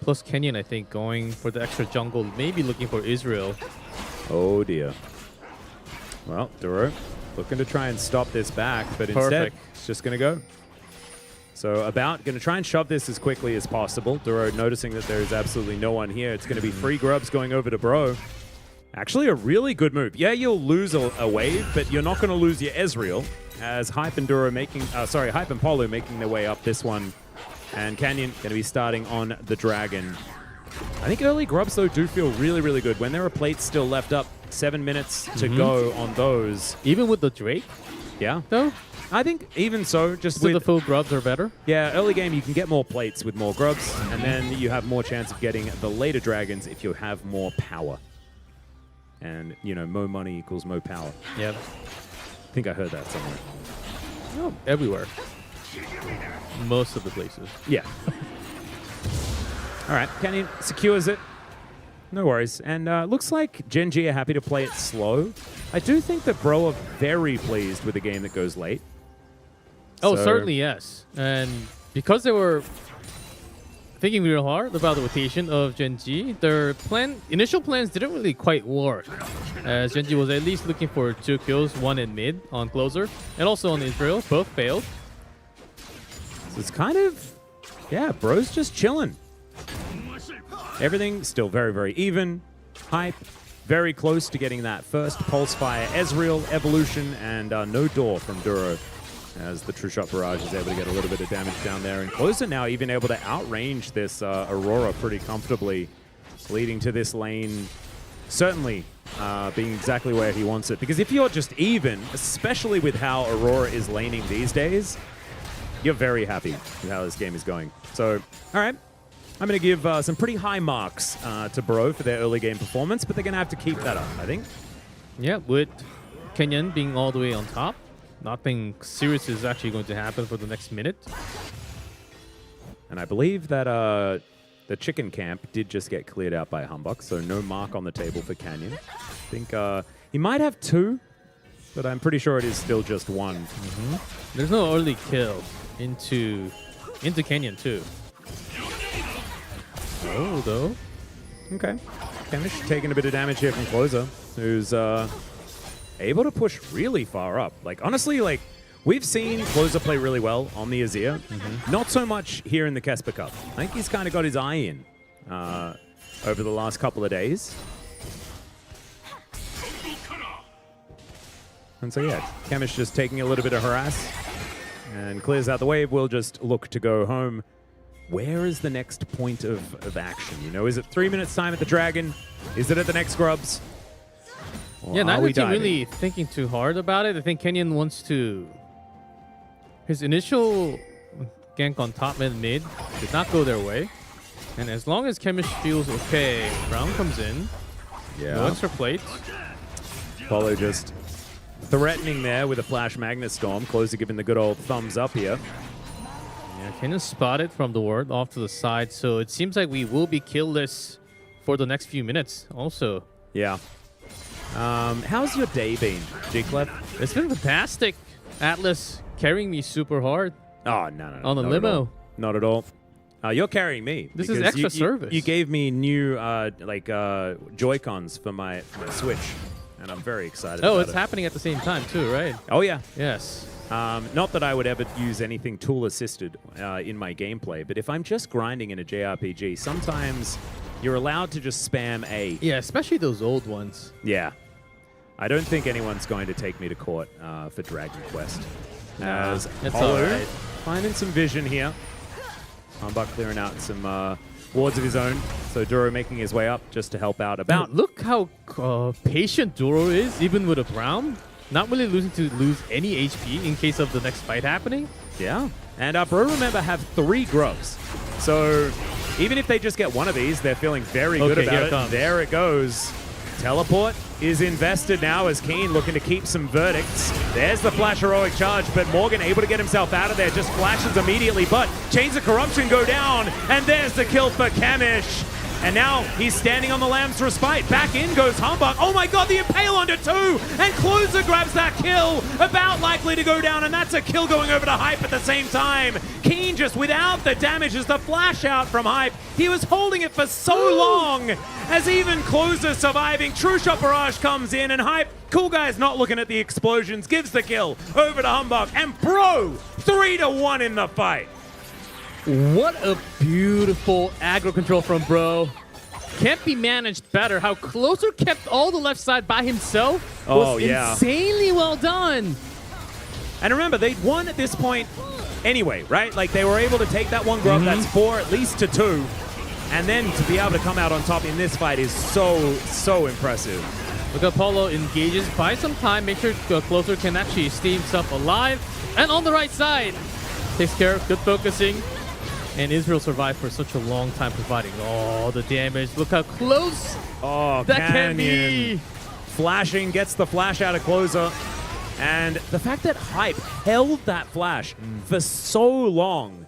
plus Kenyon, I think, going for the extra jungle, maybe looking for Israel. Oh dear. Well, Duro looking to try and stop this back, but instead Perfect. it's just going to go. So about going to try and shove this as quickly as possible. Duro noticing that there is absolutely no one here. It's going to be free grubs going over to Bro. Actually, a really good move. Yeah, you'll lose a wave, but you're not going to lose your Ezreal. As Hype and Duro Hype and Polu making their way up this one. And Canyon going to be starting on the Dragon. I think early grubs, though, do feel really, really good. When there are plates still left up, 7 minutes to go on those. Even with the Drake, Yeah. though, I think even so, just still with... the full grubs are better. Yeah, early game, you can get more plates with more grubs, and then you have more chance of getting the later dragons if you have more power. And, you know, more money equals more power. Yeah, I think I heard that somewhere. oh, everywhere. Most of the places. Yeah. All right, Canyon secures it. No worries. And looks like Gen.G are happy to play it slow. I do think that Bro are very pleased with a game that goes late. Oh, So- certainly, yes. And because they were thinking real hard about the rotation of Gen.G, their initial plans didn't really quite work. As Gen.G was at least looking for 2 kills, 1 in mid on closer, and also on Israel. Both failed. So it's kind of, yeah, Bro's just chilling. Everything still very, very even. Hype, very close to getting that first Pulse Fire Ezreal evolution, and no door from Duro. as the True Shot Barrage is able to get a little bit of damage down there. And Closer now even able to outrange this Aurora pretty comfortably, leading to this lane certainly being exactly where he wants it. Because if you're just even, especially with how Aurora is laning these days, you're very happy with how this game is going. So, all right. I'm going to give some pretty high marks to Bro for their early game performance, but they're going to have to keep that up, I think. Yeah, with Kenyan being all the way on top, nothing serious is actually going to happen for the next minute. And I believe that the chicken camp did just get cleared out by Humbug, so no mark on the table for Canyon. I think he might have 2, but I'm pretty sure it is still just 1. Mm-hmm. There's no early kill into Kenyan too. Oh, though. Okay. Kamish taking a bit of damage here from Closer, who's able to push really far up. Like, honestly, like, we've seen Closer play really well on the Azir. Not so much here in the KeSPA Cup. I think he's kind of got his eye in over the last couple of days. And so, yeah, Kamish just taking a little bit of harass and clears out the wave. We'll just look to go home. Where is the next point of action? You know, is it 3 minutes time at the Dragon? Is it at the next Grubs? Or Yeah, neither team really thinking too hard about it. I think Kenyan wants to... His initial gank on top mid did not go their way. And as long as Kamish feels okay, Brown comes in. Yeah. No extra plates. Apollo just threatening there with a Flash Magnet Storm. Closer giving the good old thumbs up here. Yeah, Kenyan spotted from the ward off to the side, so it seems like we will be killless for the next few minutes also. Yeah. How's your day been, G-Clef? It's been fantastic. Atlas carrying me super hard. Oh, no. On the limo. Not at all. You're carrying me. This is extra service. You gave me new Joy-Cons for my Switch, and I'm very excited about it. Oh, it's happening at the same time too, right? Oh, yeah. Yes. Not that I would ever use anything tool-assisted in my gameplay, but if I'm just grinding in a JRPG, sometimes you're allowed to just spam A. Yeah, especially those old ones. Yeah. I don't think anyone's going to take me to court for Dragon Quest. As it's all alright. right. Finding some vision here. Humbug clearing out some wards of his own. So Duro making his way up just to help out about. Look how patient Duro is, even with a Brown. Not really lose any HP in case of the next fight happening. Yeah. And Bro, remember, have 3 Grubs. So even if they just get one of these, they're feeling very good about it. There it goes. Teleport is invested now as Keen looking to keep some verdicts. There's the Flash Heroic Charge, but Morgan able to get himself out of there, just flashes immediately, but Chains of Corruption go down, and there's the kill for Kamish. And now he's standing on the Lamb's Respite. Back in goes Humbug. Oh my god, the Impale onto 2! And Closer grabs that kill. About likely to go down, and that's a kill going over to Hype at the same time. Keen just without the damage as the flash out from Hype. He was holding it for so long as even Closer surviving. True Shot Barrage comes in, and Hype, cool guy's not looking at the explosions, gives the kill over to Humbug. And Bro, 3-1 in the fight. What a beautiful aggro control from Bro. Can't be managed better. How Closer kept all the left side by himself was insanely well done. And remember, they'd won at this point anyway, right? Like, they were able to take that one grub, that's 4 at least to 2. And then to be able to come out on top in this fight is so impressive. Look at Apollo engages, buys some time, make sure Closer can actually stay himself alive. And on the right side, takes care of good focusing. And Israel survived for such a long time, providing all the damage. Look how close that can be. Flashing, gets the flash out of Closer. And the fact that Hype held that flash for so long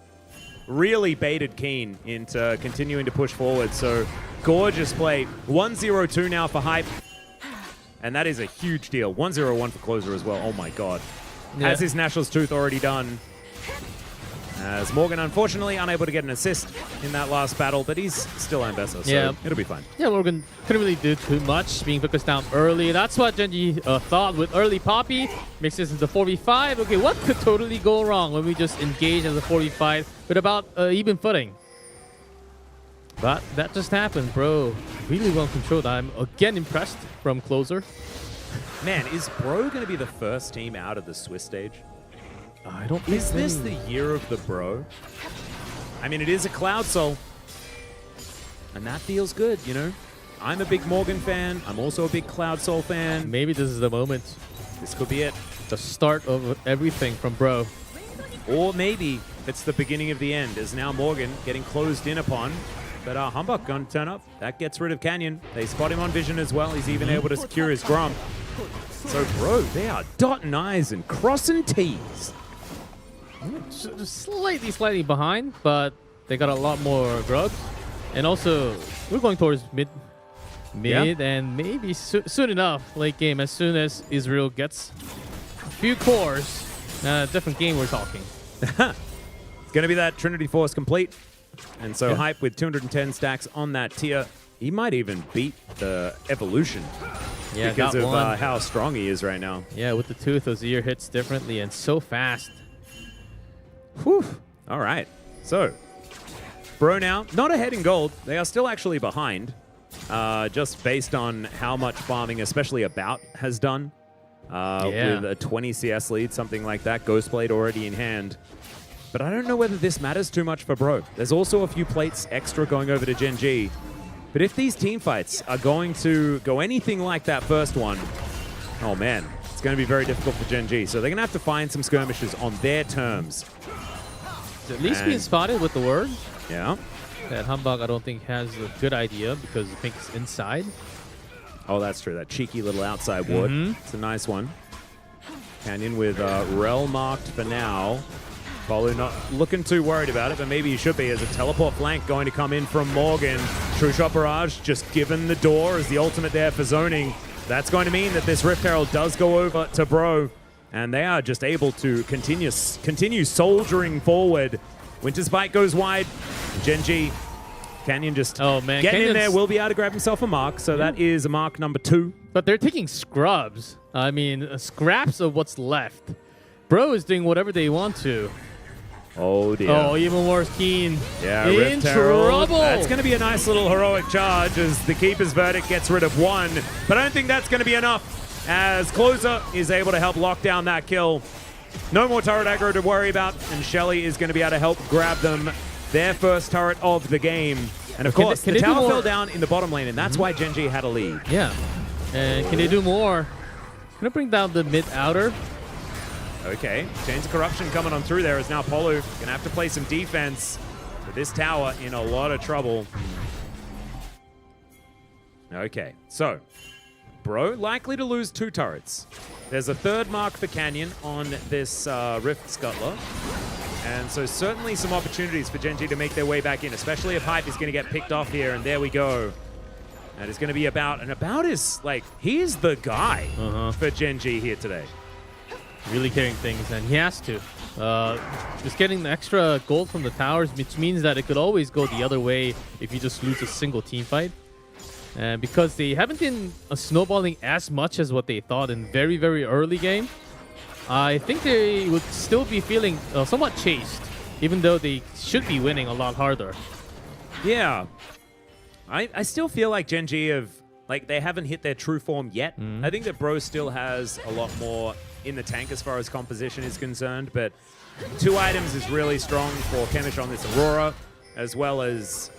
really baited Keen into continuing to push forward. So gorgeous play. 1-0-2 now for Hype. And that is a huge deal. 1-0-1 for Closer as well. Oh my god. Yeah. Has his Nationals Tooth already done. As Morgan, unfortunately, unable to get an assist in that last battle, but he's still Ambessa, so it'll be fine. Yeah, Morgan couldn't really do too much, being focused down early. That's what Gen.G thought with early Poppy. Makes this into 4v5. Okay, what could totally go wrong when we just engage as a 4v5 with about even footing? But that just happened, bro. Really well controlled. I'm again impressed from Closer. Man, is Bro going to be the first team out of the Swiss stage? I don't think Is this the year of the bro? I mean, it is a Cloud Soul. And that feels good, you know? I'm a big Morgan fan. I'm also a big Cloud Soul fan. Maybe this is the moment. This could be it. The start of everything from Bro. Or maybe it's the beginning of the end, as now Morgan getting closed in upon. But Humbug going to turn up. That gets rid of Canyon. They spot him on vision as well. He's even able to secure his Grom. So, bro, they are dotting I's and crossing T's. Just slightly behind, but they got a lot more grubs. And also, we're going towards mid, and maybe soon enough, late game, as soon as Israel gets a few cores, different game we're talking. It's going to be that Trinity Force complete. And so Hype with 210 stacks on that tier. He might even beat the Evolution because of how strong he is right now. Yeah, with the Tooth, those ear hits differently and so fast. Whew. All right. So, Bro now, not ahead in gold. They are still actually behind, just based on how much farming, especially About, has done. With a 20 CS lead, something like that. Ghostblade already in hand. But I don't know whether this matters too much for Bro. There's also a few plates extra going over to Gen.G. But if these team fights are going to go anything like that first one, oh man, it's going to be very difficult for Gen.G. So they're going to have to find some skirmishes on their terms. At least being spotted with the word. Yeah. That Humbug, I don't think, has a good idea because I think it's inside. Oh, that's true. That cheeky little outside ward. It's a nice one. Canyon with Rel marked for now. Probably not looking too worried about it, but maybe he should be, as a teleport flank going to come in from Morgan. True Shot Barrage just given the door as the ultimate there for zoning. That's going to mean that this Rift Herald does go over to Bro, and they are just able to continue soldiering forward. Winter's Bite goes wide. Gen.G, Canyon just getting in there, will be able to grab himself a mark, so that is a mark number 2. But they're taking scrubs. I mean, scraps of what's left. Bro is doing whatever they want to. Oh, dear. Oh, even worse, Keen. Yeah, in trouble. That's going to be a nice little heroic charge as the Keeper's Verdict gets rid of 1. But I don't think that's going to be enough, as Closer is able to help lock down that kill. No more turret aggro to worry about, and Shelly is going to be able to help grab them their first turret of the game. And of course, the tower fell down in the bottom lane, and that's why Gen.G had a lead. Yeah. And can they do more? Gonna bring down the mid-outer. Okay, Chains of Corruption coming on through there as now Polu gonna have to play some defense. But this tower in a lot of trouble. Okay, so Bro likely to lose 2 turrets. There's a 3rd mark for Canyon on this Rift Scuttler. And so certainly some opportunities for Gen.G to make their way back in, especially if Hype is going to get picked off here. And there we go. And it's going to be About. And About is like, he's the guy for Gen.G here today. Really carrying things, and he has to. Just getting the extra gold from the towers, which means that it could always go the other way if you just lose a single team fight. And because they haven't been snowballing as much as what they thought in very, very early game, I think they would still be feeling somewhat chased, even though they should be winning a lot harder. Yeah. I still feel like Gen.G they haven't hit their true form yet. I think that Bro still has a lot more in the tank as far as composition is concerned, but 2 items is really strong for Chemish on this Aurora, as well as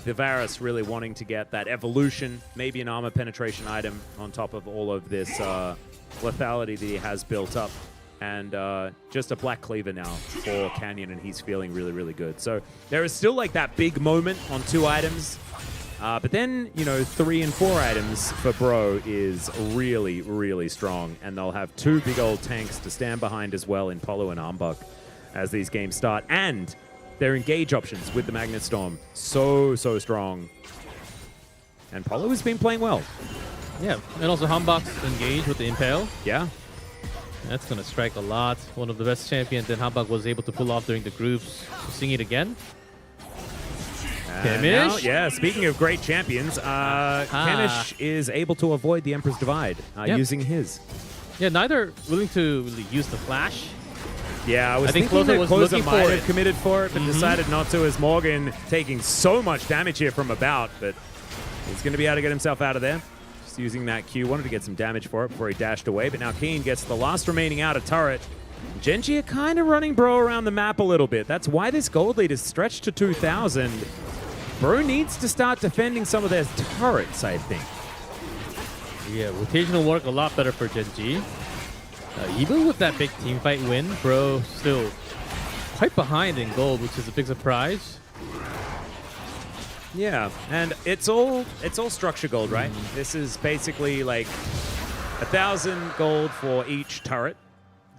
the Varus really wanting to get that evolution, maybe an armor penetration item on top of all of this lethality that he has built up. And just a Black Cleaver now for Canyon, and he's feeling really, really good. So there is still like that big moment on 2 items. But then, 3 and 4 items for Bro is really, really strong. And they'll have 2 big old tanks to stand behind as well in Polo and Humbug as these games start. And their engage options with the Magnet Storm, so strong. And Polo has been playing well. Yeah, and also Humbug's engage with the Impale. Yeah. That's going to strike a lot. One of the best champions that Humbug was able to pull off during the groups. Seeing it again. Now, yeah, speaking of great champions, Chemish is able to avoid the Emperor's Divide using his. Yeah, neither willing to really use the flash. Yeah, I think Closer might have committed for it, but decided not to, as Morgan taking so much damage here from About, but he's going to be able to get himself out of there. Just using that Q, wanted to get some damage for it before he dashed away, but now Keen gets the last remaining outer turret, Gen.G are kind of running Bro around the map a little bit. That's why this gold lead is stretched to 2,000. Bro needs to start defending some of their turrets, I think. Yeah, rotational work a lot better for Gen.G. Even with that big team fight win, Bro still quite behind in gold, which is a big surprise. Yeah, and it's all structure gold, right? This is basically like 1,000 gold for each turret.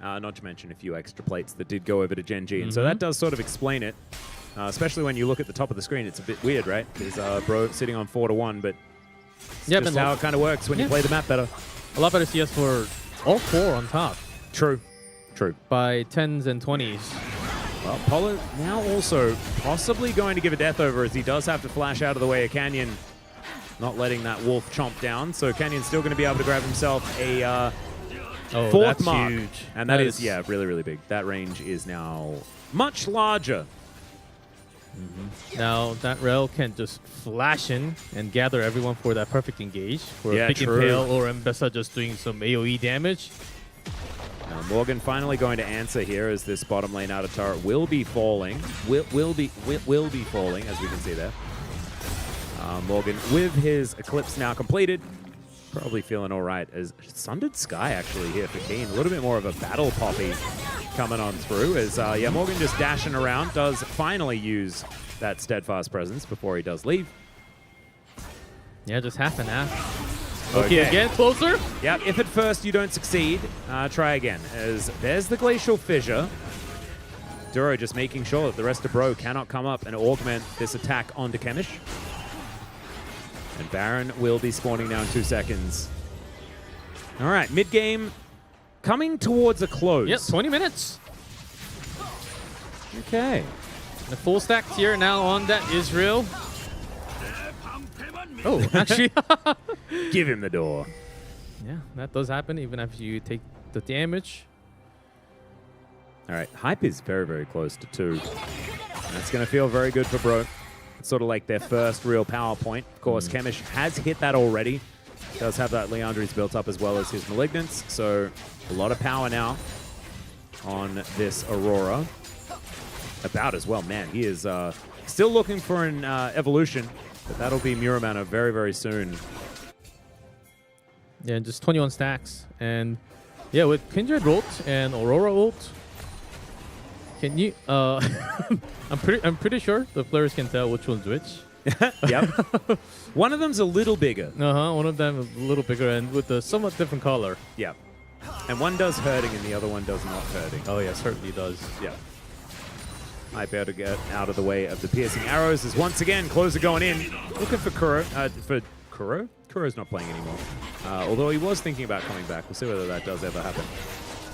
Not to mention a few extra plates that did go over to Gen.G, and so that does sort of explain it. Especially when you look at the top of the screen, it's a bit weird, right? Because Bro sitting on 4-1, but it's just how it kind of works when you play the map better. A lot better CS for all 4 on top. True. By 10s and 20s. Well, Polo now also possibly going to give a death over as he does have to flash out of the way of Canyon, not letting that wolf chomp down. So Canyon's still going to be able to grab himself a fourth mark. Huge. And that is, yeah, really, really big. That range is now much larger. Now that Rel can just flash in and gather everyone for that perfect engage. For a big true. impale or Mbessa just doing some AoE damage. Now Morgan finally going to answer here as this bottom lane outer turret will be falling. Will be falling, as we can see there. Morgan with his Eclipse now completed. Probably feeling all right as Sundered Sky actually here for Keen. A little bit more of a battle poppy coming on through as Morgan just dashing around, does finally use that steadfast presence before he does leave. Yeah, just half and half. Okay, again, closer. Yep, if at first you don't succeed, try again. As there's the Glacial Fissure. Duro just making sure that the rest of Bro cannot come up and augment this attack onto Chemish. And Baron will be spawning now in 2 seconds. All right, mid-game coming towards a close. Yep, 20 minutes. Okay. The full stack tier now on that Israel. Oh, actually. Give him the door. Yeah, that does happen even after you take the damage. All right, Hype is very, very close to 2. That's going to feel very good for Bro. It's sort of like their first real power point. Of course, Chemish has hit that already. Does have that Leandri's built up as well as his Malignance. So a lot of power now on this Aurora. About as well. Man, he is still looking for an evolution. But that'll be Muramana very, very soon. Yeah, just 21 stacks. And yeah, with Kindred ult and Aurora ult, can you... I'm pretty sure the players can tell which one's which. Yep. One of them's a little bigger. One of them is a little bigger and with a somewhat different color. Yep. And one does hurting and the other one does not hurting. Oh yeah, certainly does. Yeah. Might be able to get out of the way of the piercing arrows as once again Closer going in. Looking for Kuro. For Kuro? Kuro's not playing anymore. Although he was thinking about coming back. We'll see whether that does ever happen.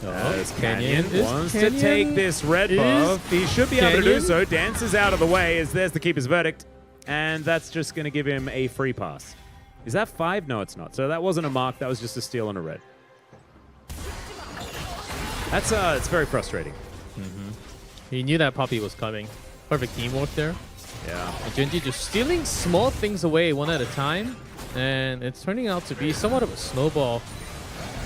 As Canyon wants to take this red buff. He should be able to do so. Dances out of the way as there's the Keeper's Verdict. And that's just going to give him a free pass. Is that 5? No, it's not. So that wasn't a mark. That was just a steal and a red. That's it's very frustrating. He knew that Poppy was coming. Perfect teamwork there. Yeah. And Gen.G just stealing small things away one at a time. And it's turning out to be somewhat of a snowball.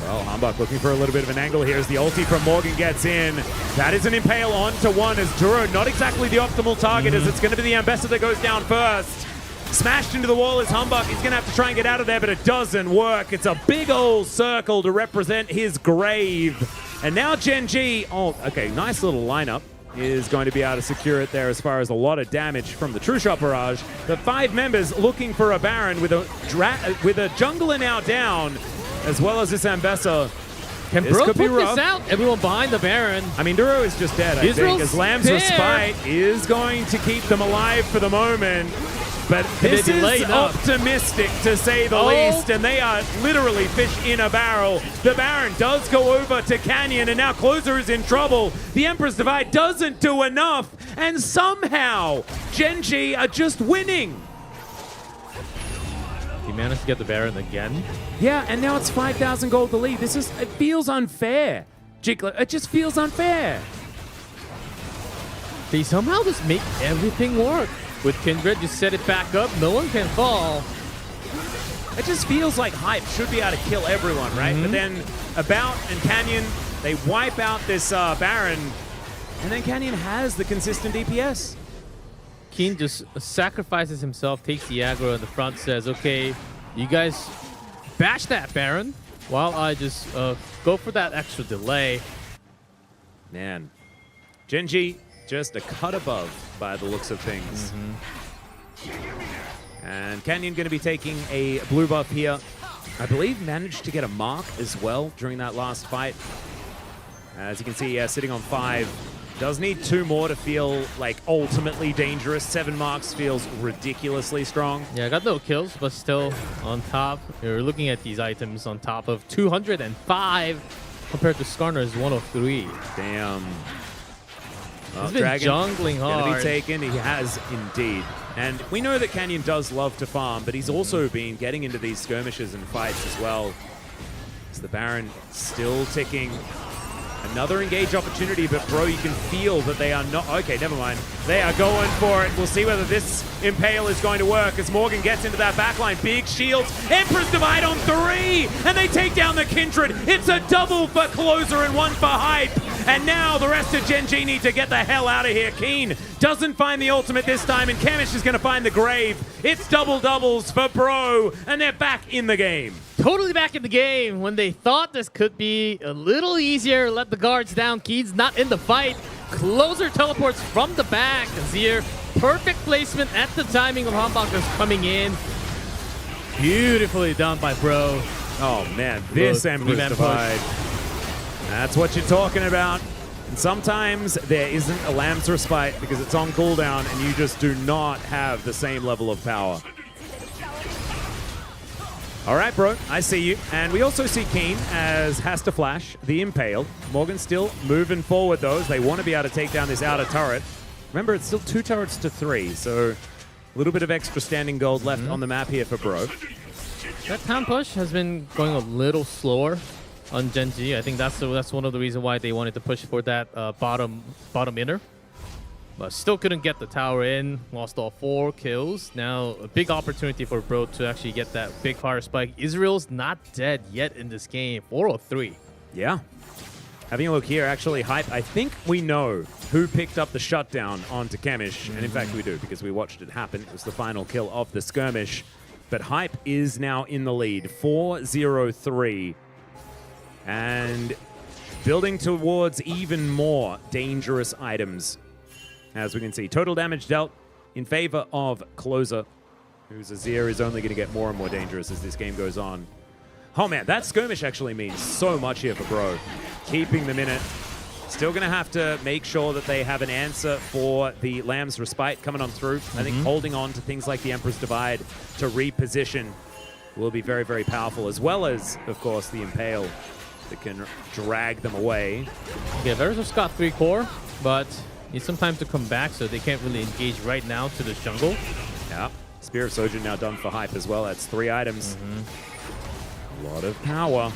Well, Hambach looking for a little bit of an angle here as the ulti from Morgan gets in. That is an impale onto one as Duro, not exactly the optimal target as it's going to be the Ambassador that goes down first. Smashed into the wall is Hambach. He's going to have to try and get out of there, but it doesn't work. It's a big old circle to represent his grave. And now Gen.G, oh, okay, nice little lineup, is going to be able to secure it there as far as a lot of damage from the True Shot Barrage. The 5 members looking for a Baron with a jungler now down, as well as this Ambessa. Can Bro put this out? Everyone behind the Baron. I mean, Duro is just dead, I think, as Lamb's Respite is going to keep them alive for the moment. But this is optimistic, to say the least, and they are literally fish in a barrel. The Baron does go over to Canyon, and now Closer is in trouble. The Emperor's Divide doesn't do enough, and somehow Gen.G are just winning. He managed to get the Baron again. Yeah, and now it's 5,000 gold to lead. It feels unfair. Jigler, it just feels unfair. They somehow just make everything work. With Kindred, you set it back up, no one can fall. It just feels like Hype should be able to kill everyone, right? But then About and Canyon They wipe out this Baron, and then Canyon has the consistent DPS. Keen just sacrifices himself, takes the aggro in the front, says, okay, you guys bash that Baron while I just go for that extra delay. Man, Gen.G just a cut above by the looks of things. And Canyon going to be taking a blue buff here. I believe managed to get a mark as well during that last fight. As you can see, sitting on 5. Does need 2 more to feel like ultimately dangerous. 7 marks feels ridiculously strong. Yeah, I got no kills, but still on top. You're looking at these items on top of 205 compared to Skarner's 103. Damn. Well, He's been jungling hard. Gonna be taken. He has indeed. And we know that Canyon does love to farm, but he's also been getting into these skirmishes and fights as well. As the Baron still ticking. Another engage opportunity, but bro, you can feel that they are not... Okay, never mind. They are going for it. We'll see whether this Impale is going to work as Morgan gets into that backline. Big shields. Empress Divide on 3! And they take down the Kindred. It's a double for Closer and 1 for Hype. And now the rest of Gen.G need to get the hell out of here. Keen doesn't find the ultimate this time, and Kamish is going to find the grave. It's double doubles for bro, and they're back in the game. Totally back in the game. When they thought this could be a little easier, let the guards down. Keen's not in the fight. Closer teleports from the back. Azir, perfect placement at the timing of Humbuckers coming in. Beautifully done by bro. Oh man, this Empress Divide. That's what you're talking about. And sometimes there isn't a Lamb's Respite because it's on cooldown and you just do not have the same level of power. All right, bro, I see you. And we also see Keen as has to flash the Impale. Morgan still moving forward, though. They want to be able to take down this outer turret. Remember, it's still 2 turrets to 3, so a little bit of extra standing gold left on the map here for bro. That town push has been going a little slower on Gen.G. I think that's one of the reasons why they wanted to push for that bottom inner. But still couldn't get the tower in. Lost all 4 kills. Now a big opportunity for bro to actually get that big fire spike. Israel's not dead yet in this game. 403. Yeah. Having a look here, actually, Hype, I think we know who picked up the shutdown onto Kamish. And in fact, we do, because we watched it happen. It was the final kill of the skirmish. But Hype is now in the lead. 4-0-3. And building towards even more dangerous items. As we can see, total damage dealt in favor of Closer, whose Azir is only going to get more and more dangerous as this game goes on. Oh man, that skirmish actually means so much here for bro. Keeping them in it. Still going to have to make sure that they have an answer for the Lamb's Respite coming on through. I think holding on to things like the Emperor's Divide to reposition will be very, very powerful, as well as, of course, the Impale that can drag them away. Yeah, Versus got 3 core, but need some time to come back, so they can't really engage right now to this jungle. Yeah, Spear of Sojourn now done for Hype as well. That's 3 items. A lot of power.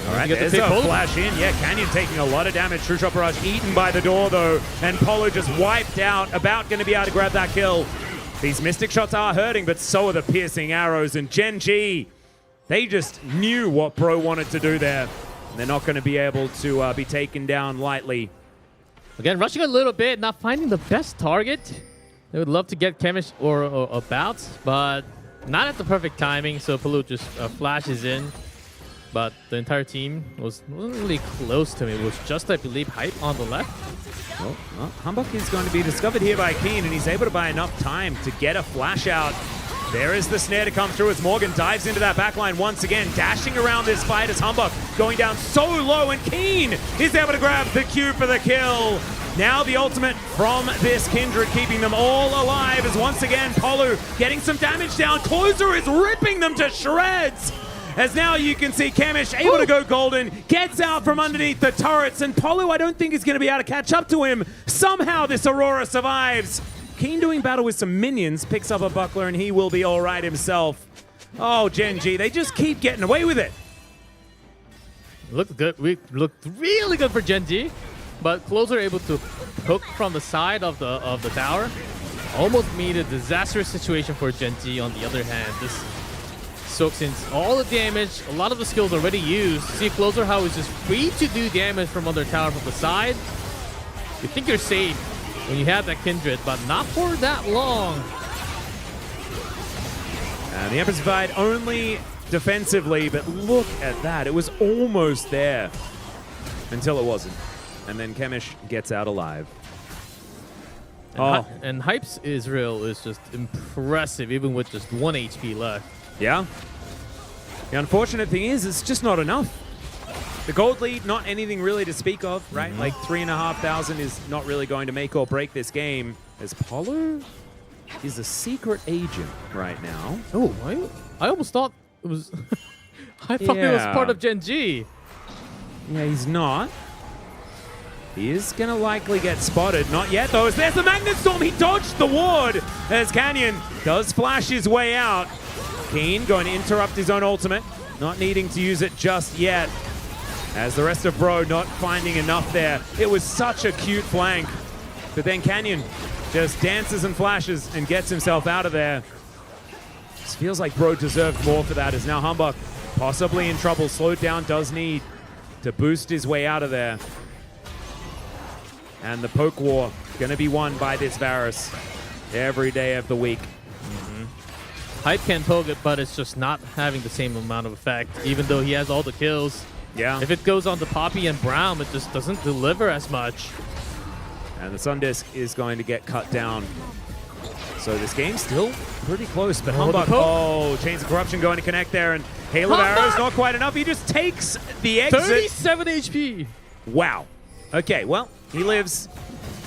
All right, there's a flash in. Yeah, Canyon taking a lot of damage. True Shot Barrage eaten by the door, though. And Polo just wiped out. About going to be able to grab that kill. These Mystic Shots are hurting, but so are the piercing arrows. And Gen.G, they just knew what bro wanted to do there. And they're not going to be able to be taken down lightly. Again, rushing a little bit, not finding the best target. They would love to get Kamish or About, but not at the perfect timing. So Palu just flashes in. But the entire team wasn't really close to him. It was just, I believe, Hype on the left. Well, Humbuck is going to be discovered here by Keen, and he's able to buy enough time to get a flash out. There is the snare to come through as Morgan dives into that backline once again, dashing around this fight as Humbuck going down so low, and Keen is able to grab the Q for the kill. Now the ultimate from this Kindred, keeping them all alive as once again Polu getting some damage down. Closer is ripping them to shreds. As now you can see Kamish able to go golden, gets out from underneath the turrets, and Polu I don't think is going to be able to catch up to him. Somehow this Aurora survives. Keen doing battle with some minions, picks up a buckler, and he will be all right himself. Oh, Gen.G, they just keep getting away with it. Looked good. We looked really good for Gen.G, but Closer able to hook from the side of the tower. Almost made a disastrous situation for Gen.G. On the other hand, this So since all the damage, a lot of the skills already used, see Closer how he's just free to do damage from under tower from the side. You think you're safe when you have that Kindred, but not for that long. And the Empress Divide only defensively, but look at that. It was almost there until it wasn't. And then Chemish gets out alive. And Hype's Israel is just impressive, even with just 1 HP left. Yeah. The unfortunate thing is, it's just not enough. The gold lead, not anything really to speak of, right? Like 3,500 is not really going to make or break this game. As Polo is a secret agent right now. Oh, I almost thought it was... I thought it was part of Gen.G. Yeah, he's not. He is going to likely get spotted. Not yet, though, as there's the Magnet Storm. He dodged the ward as Canyon does flash his way out. Keen going to interrupt his own ultimate, not needing to use it just yet. As the rest of Bro not finding enough there. It was such a cute flank. But then Canyon just dances and flashes and gets himself out of there. This feels like Bro deserved more for that, as now Humbug possibly in trouble. Slowed down, does need to boost his way out of there. And the poke war going to be won by this Varus every day of the week. Hype can poke it, but it's just not having the same amount of effect, even though he has all the kills. Yeah. If it goes on to Poppy and Brown, it just doesn't deliver as much. And the Sun Disc is going to get cut down. So this game's still pretty close, but Humbug, Chains of Corruption going to connect there, and Hail of Arrows not quite enough. He just takes the exit. 37 HP. Wow. Okay, well, he lives.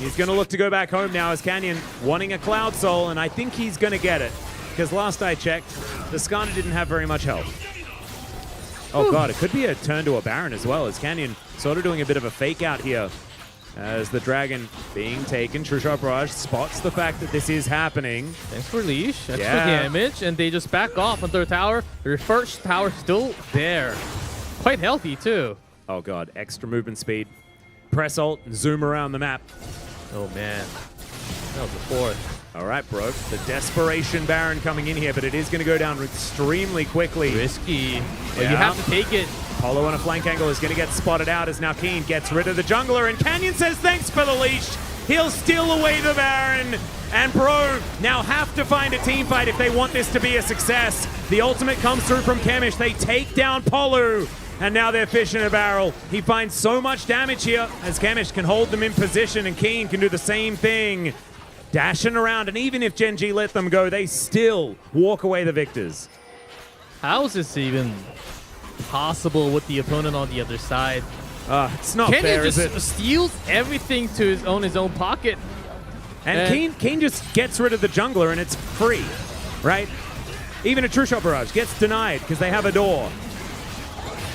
He's going to look to go back home now as Canyon wanting a Cloud Soul, and I think he's going to get it. Because last I checked, the Skana didn't have very much health. Oh god, it could be a turn to a Baron as well, as Canyon sort of doing a bit of a fake out here. As the Dragon being taken, True Shot Barrage spots the fact that this is happening. Thanks for leash, extra damage, and they just back off on their tower. Their first tower still there. Quite healthy too. Oh god, extra movement speed. Press Alt and zoom around the map. Oh man, that was the fourth. All right, bro. The Desperation Baron coming in here, but it is going to go down extremely quickly. Risky, but you have to take it. Polo on a flank angle is going to get spotted out as now Keen gets rid of the jungler, and Canyon says thanks for the leash. He'll steal away the Baron, and Bro now have to find a team fight if they want this to be a success. The ultimate comes through from Chemish. They take down Polo. And now they're fish in a barrel. He finds so much damage here as Chemish can hold them in position, and Keen can do the same thing. Dashing around, and even if Gen.G let them go, they still walk away the victors. How is this even possible with the opponent on the other side? It's not fair, is it? Kenny just steals everything to his own pocket. And Keen just gets rid of the jungler, and it's free, right? Even a True Shot Barrage gets denied because they have a door.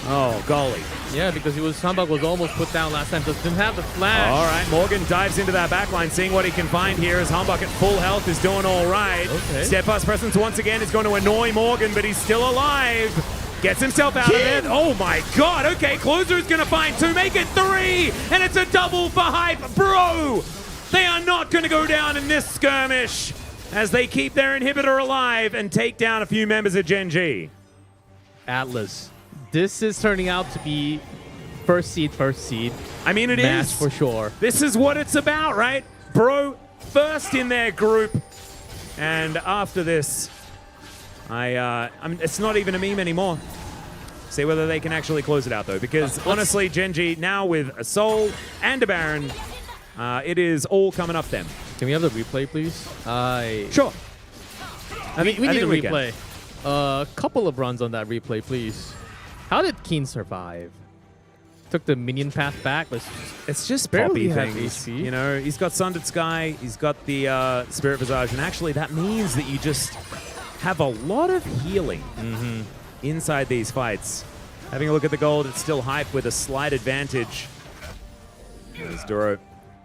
Oh, golly. Yeah, because Humbug was almost put down last time, just didn't have the flash. All right, Morgan dives into that backline, seeing what he can find here as Humbug at full health is doing all right. Okay. Steadfast Presence once again is going to annoy Morgan, but he's still alive. Gets himself out of it. Oh my god, okay, Closer is going to find two, make it three, and it's a double for Hype. Bro, they are not going to go down in this skirmish as they keep their inhibitor alive and take down a few members of Gen.G. Atlas. This is turning out to be first seed. I mean, it match is for sure. This is what it's about, right? Bro, first in their group. And after this, it's not even a meme anymore. See whether they can actually close it out, though. Because, honestly, Gen.G, now with a Soul and a Baron, it is all coming up them. Can we have the replay, please? Sure. We need a replay. A couple of runs on that replay, please. How did Keen survive? Took the minion path back. It's just barely Poppy things. HP. You know, he's got Sundered Sky, he's got the Spirit Visage, and actually that means that you just have a lot of healing inside these fights. Having a look at the gold, it's still Hype with a slight advantage. There's Duro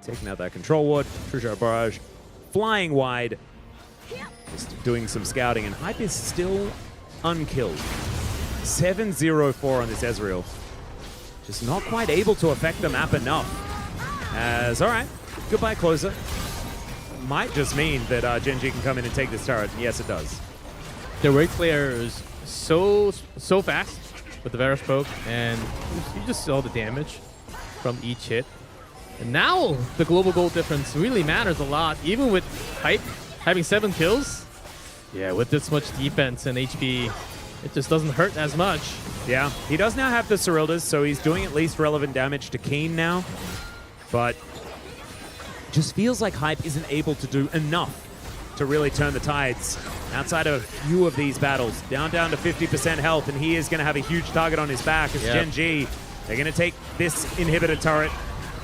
taking out that control ward. True Shot Barrage flying wide, just doing some scouting, and Hype is still unkilled. 7-0-4 on this Ezreal. Just not quite able to affect the map enough. As, all right, goodbye Closer. Might just mean that Gen.G can come in and take this turret, and yes it does. The Wraith Slayer is so fast with the Varus poke, and you just saw the damage from each hit. And now the global gold difference really matters a lot, even with Hype having 7 kills. Yeah, with this much defense and HP, it just doesn't hurt as much. Yeah, he does now have the Seryldas, so he's doing at least relevant damage to Keen now. But just feels like Hype isn't able to do enough to really turn the tides outside of a few of these battles. Down to 50% health, and he is going to have a huge target on his back as Gen.G. They're going to take this inhibitor turret,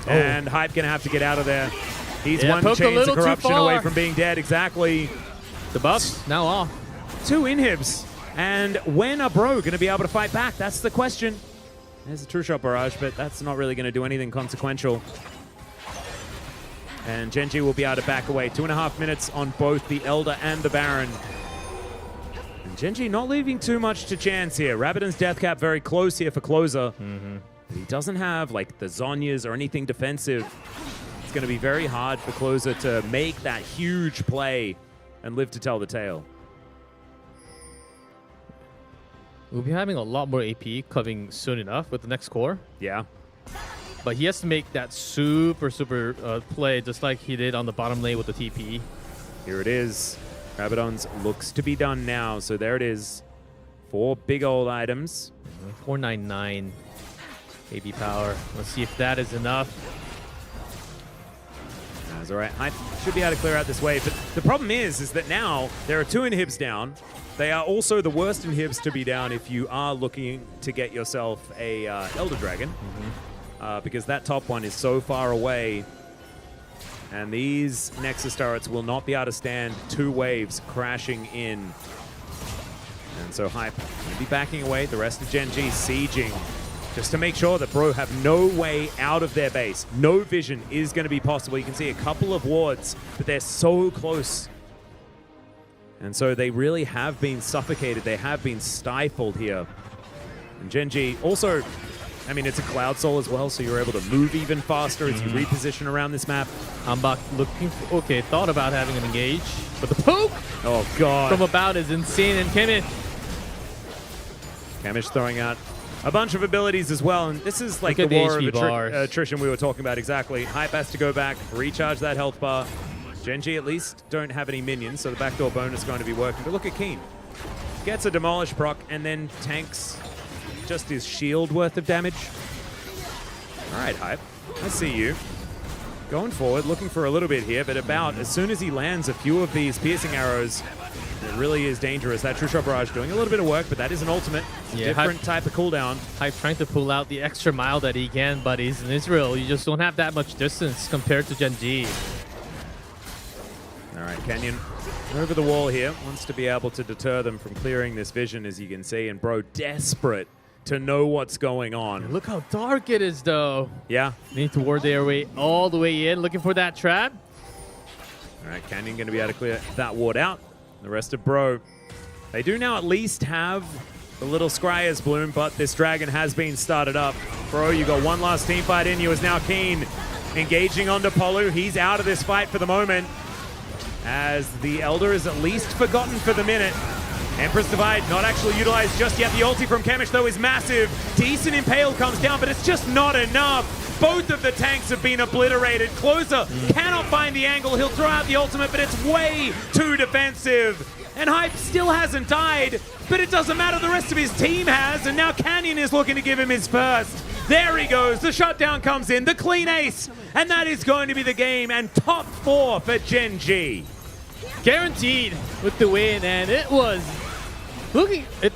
and Hype going to have to get out of there. He's one chance of corruption away from being dead. Exactly. The buff's now off. 2 inhibs. And when are Bro going to be able to fight back? That's the question. There's a true shot barrage, but that's not really going to do anything consequential. And Gen.G will be able to back away. 2.5 minutes on both the Elder and the Baron. And Gen.G not leaving too much to chance here. Rabadon's death cap very close here for Closer. But he doesn't have like the Zhonyas or anything defensive. It's going to be very hard for Closer to make that huge play and live to tell the tale. We'll be having a lot more AP coming soon enough with the next core. Yeah. But he has to make that super play just like he did on the bottom lane with the TP. Here it is. Rabadon's looks to be done now. So there it is. 4 big old items. 499 AP power. Let's see if that is enough. That's all right. I should be able to clear out this wave. But the problem is that now there are 2 inhibs down. They are also the worst inhibs to be down if you are looking to get yourself a Elder Dragon. Because that top one is so far away. And these Nexus turrets will not be able to stand 2 waves crashing in. And so Hype will be backing away. The rest of Gen.G sieging just to make sure that Bro have no way out of their base. No vision is going to be possible. You can see a couple of wards, but they're so close. And so they really have been suffocated. They have been stifled here. And Gen.G also, I mean, it's a Cloud Soul as well, so you're able to move even faster as you reposition around this map. Ambak looking for, okay, thought about having an engage, but the poke from about is insane. And Kamish throwing out a bunch of abilities as well, and this is like the war of attrition we were talking about exactly. Hype has to go back, recharge that health bar. Gen.G at least don't have any minions, so the backdoor bonus is going to be working. But look at Keen. Gets a Demolish proc and then tanks just his shield worth of damage. All right, Hype. I see you. Going forward, looking for a little bit here, but about as soon as he lands a few of these piercing arrows, it really is dangerous. That True Shot Barrage doing a little bit of work, but that is an ultimate. Different type of cooldown. Hype trying to pull out the extra mile that he can, but he's in Israel. You just don't have that much distance compared to Gen.G. All right, Canyon over the wall here. Wants to be able to deter them from clearing this vision, as you can see. And Bro desperate to know what's going on. Look how dark it is, though. Yeah. Need to ward their way all the way in, looking for that trap. All right, Canyon going to be able to clear that ward out. The rest of Bro, they do now at least have the little Scryer's Bloom, but this dragon has been started up. Bro, you got one last team fight in you as now Keen engaging onto Polu. He's out of this fight for the moment, as the Elder is at least forgotten for the minute. Empress Divide not actually utilized just yet. The ulti from Kamish, though, is massive. Decent Impale comes down, but it's just not enough. Both of the tanks have been obliterated. Closer cannot find the angle. He'll throw out the ultimate, but it's way too defensive. And Hype still hasn't died, but it doesn't matter. The rest of his team has, and now Canyon is looking to give him his first. There he goes. The shutdown comes in. The clean ace. And that is going to be the game. And top 4 for Gen.G. Guaranteed with the win, and it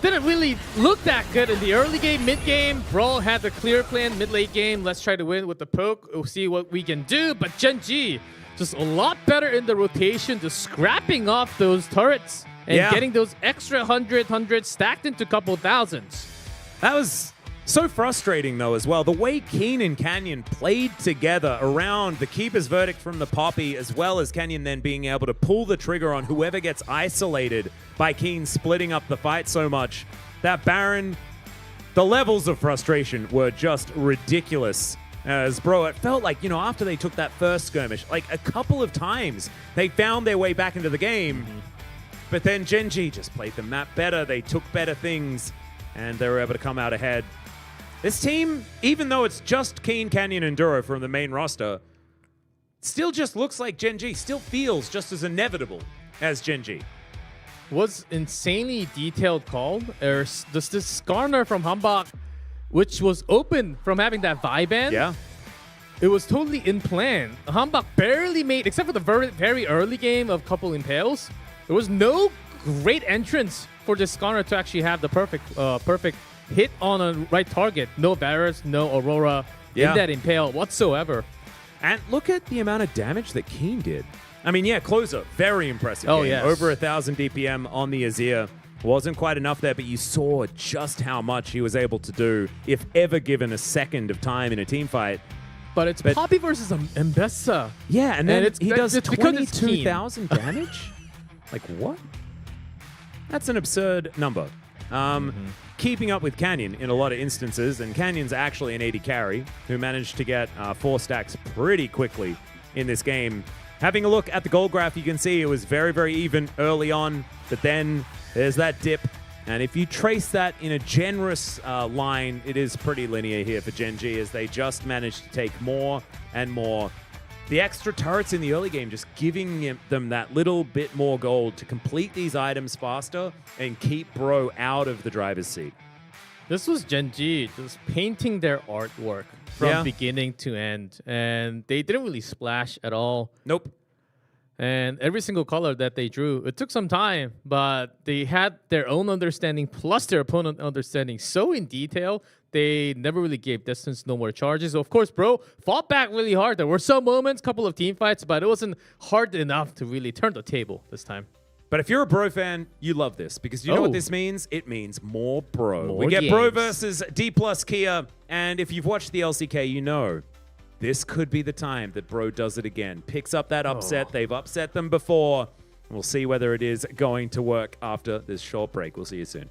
didn't really look that good in the early game, mid game. Brawl had the clear plan, mid late game. Let's try to win with the poke. We'll see what we can do. But Gen.G just a lot better in the rotation, just scrapping off those turrets and getting those extra 100 stacked into a couple thousands. That was so frustrating, though, as well. The way Keen and Canyon played together around the Keeper's Verdict from the Poppy, as well as Canyon then being able to pull the trigger on whoever gets isolated by Keen splitting up the fight so much. That Baron, the levels of frustration were just ridiculous. As Bro, it felt like, you know, after they took that first skirmish, like a couple of times they found their way back into the game. But then Gen.G just played the map better. They took better things, and they were able to come out ahead. This team, even though it's just Keen, Canyon, and Duro from the main roster, still just looks like Gen.G, still feels just as inevitable as Gen.G. Was insanely detailed call. There's this Skarner from Hambach, which was open from having that Viban. Yeah. It was totally in plan. Hambach barely made, except for the very early game of couple impales, there was no great entrance for this Skarner to actually have the perfect hit on a right target. No Varus, no Aurora in that impale whatsoever. And look at the amount of damage that Keen did. I mean, yeah, closer, very impressive. Oh, game. yes. Over 1,000 DPM on the Azir. Wasn't quite enough there, but you saw just how much he was able to do if ever given a second of time in a team fight. But it's Poppy versus Mbessa. Yeah, and then he does it's because it's Keen. 22,000 damage? Like, what? That's an absurd number. Keeping up with Canyon in a lot of instances, and Canyon's actually an 80 carry who managed to get 4 stacks pretty quickly in this game. Having a look at the goal graph, you can see it was very, very even early on, but then there's that dip. And if you trace that in a generous line, it is pretty linear here for Gen.G as they just managed to take more and more. The extra turrets in the early game just giving them that little bit more gold to complete these items faster and keep Bro out of the driver's seat. This was Gen.G just painting their artwork from beginning to end. And they didn't really splash at all. Nope. And every single color that they drew, it took some time, but they had their own understanding plus their opponent understanding so in detail, they never really gave distance, no more charges. So of course, Bro fought back really hard. There were some moments, couple of team fights, but it wasn't hard enough to really turn the table this time. But if you're a Bro fan, you love this because you know what this means? It means more Bro. More we get games. Bro versus D plus Kia, and if you've watched the LCK, you know this could be the time that Bro does it again. Picks up that upset. They've upset them before. We'll see whether it is going to work after this short break. We'll see you soon.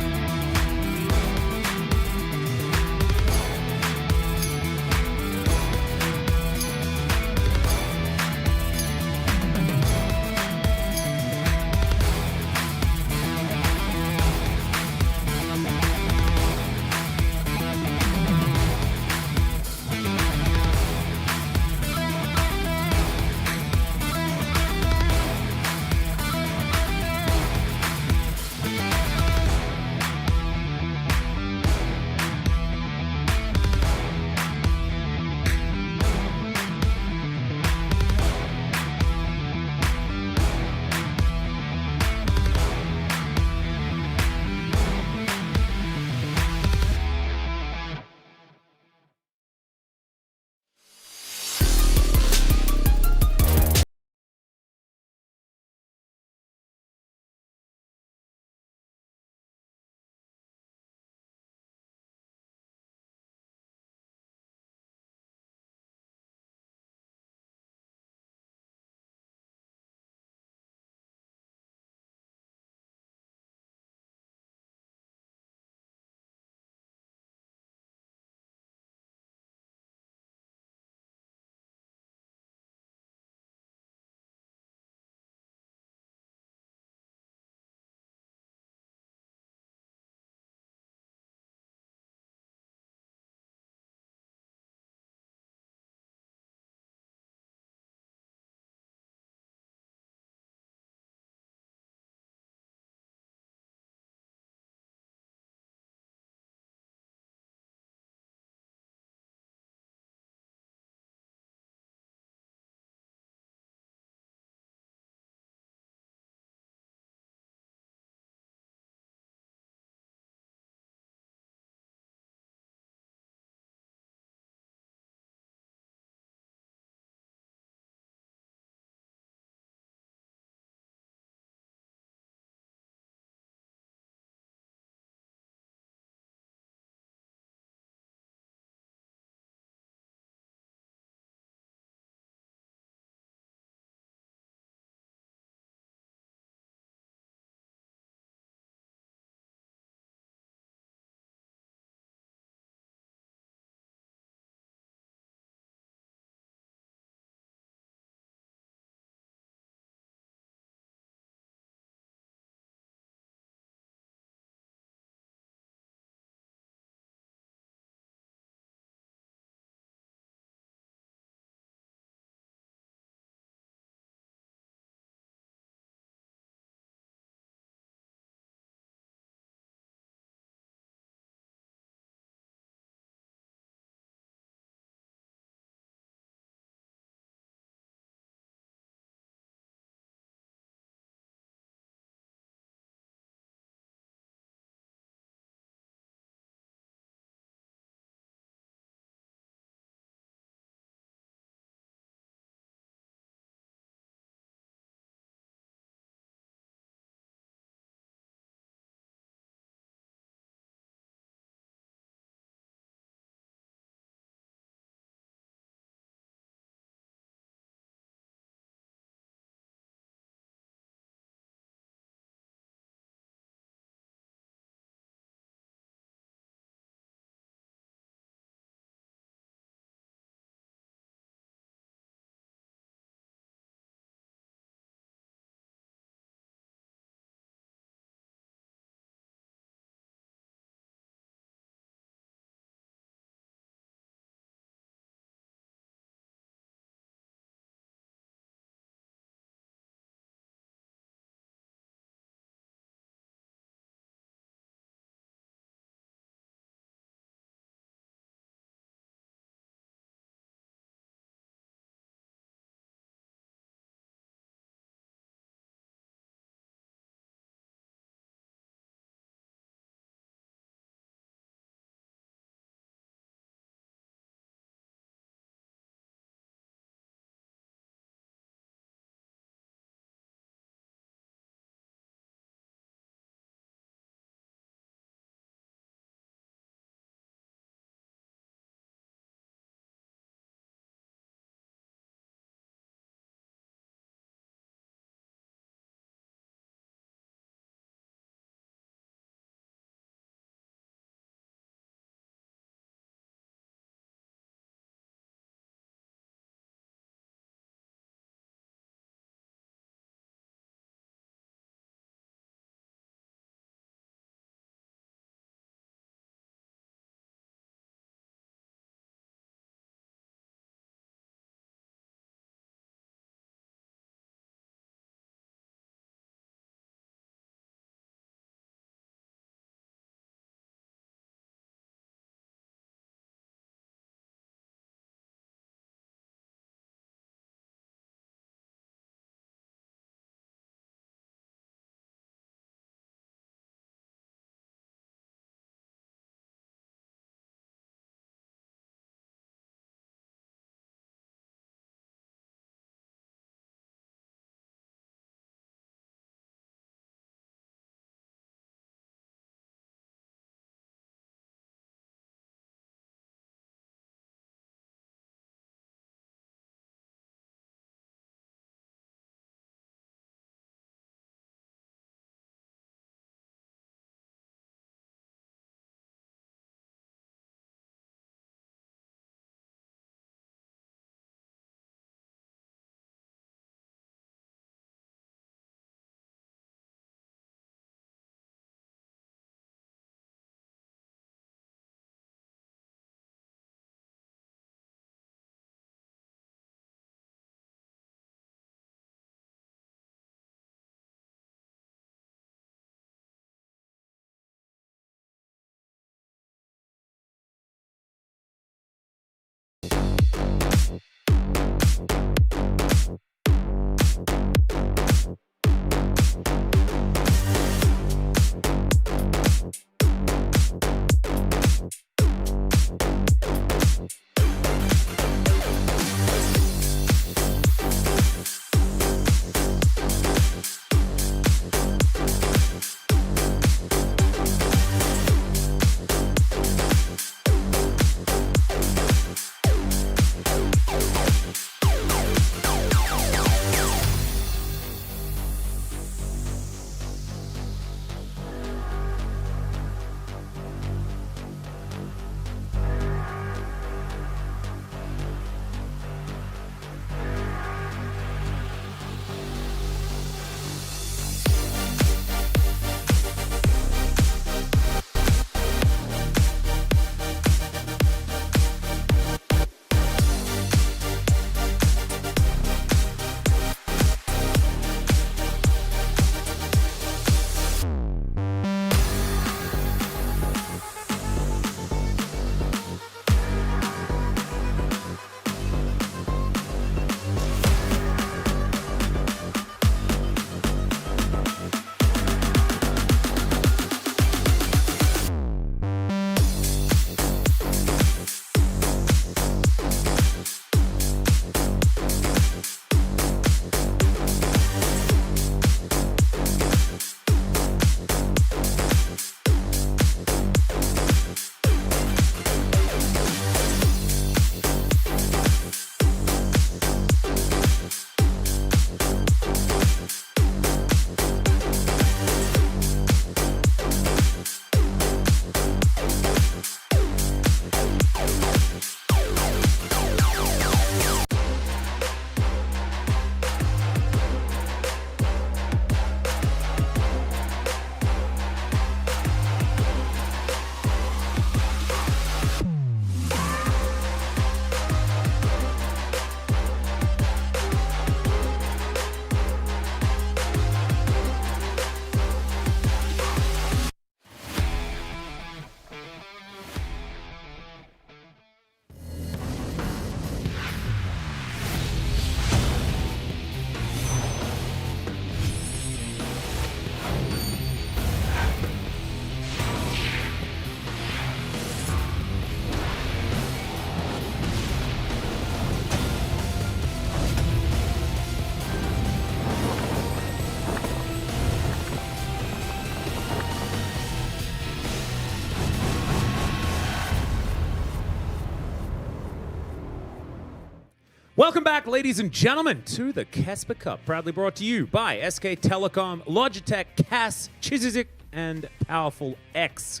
Welcome back, ladies and gentlemen, to the KeSPA Cup, proudly brought to you by SK Telecom, Logitech, CAS, Chizizik, and Powerful X.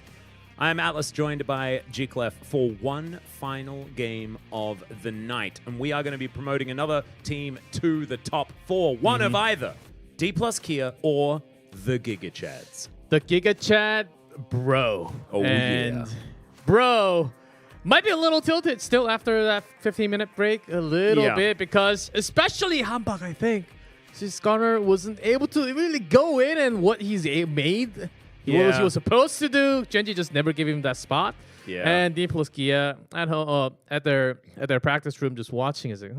I'm Atlas, joined by G-Clef for one final game of the night, and we are going to be promoting another team to the top four, one of either D plus Kia or the Giga Chads. The Giga Chad, bro. Oh, and yeah. Bro might be a little tilted still after that 15-minute break, a little bit, because especially Hambak, I think, since Connor wasn't able to really go in and what he's made, what he was supposed to do. Gen.G just never gave him that spot. Yeah. And D plus Kia at home, at their practice room, just watching, is like,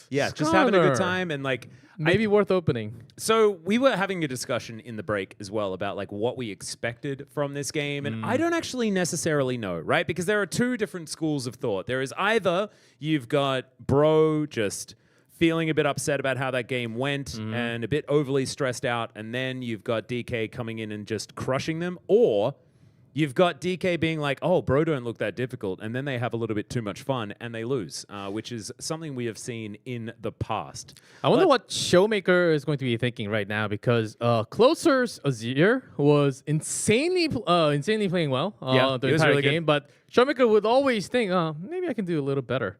Yeah, just having a good time and like maybe worth opening. So we were having a discussion in the break as well about like what we expected from this game, and I don't actually necessarily know, right? Because there are two different schools of thought. There is either you've got Bro just feeling a bit upset about how that game went and a bit overly stressed out, and then you've got DK coming in and just crushing them, or you've got DK being like, oh, Bro don't look that difficult, and then they have a little bit too much fun and they lose, which is something we have seen in the past. I wonder what Showmaker is going to be thinking right now, because Closer's Azir was insanely playing well the entire really game, but Showmaker would always think, maybe I can do a little better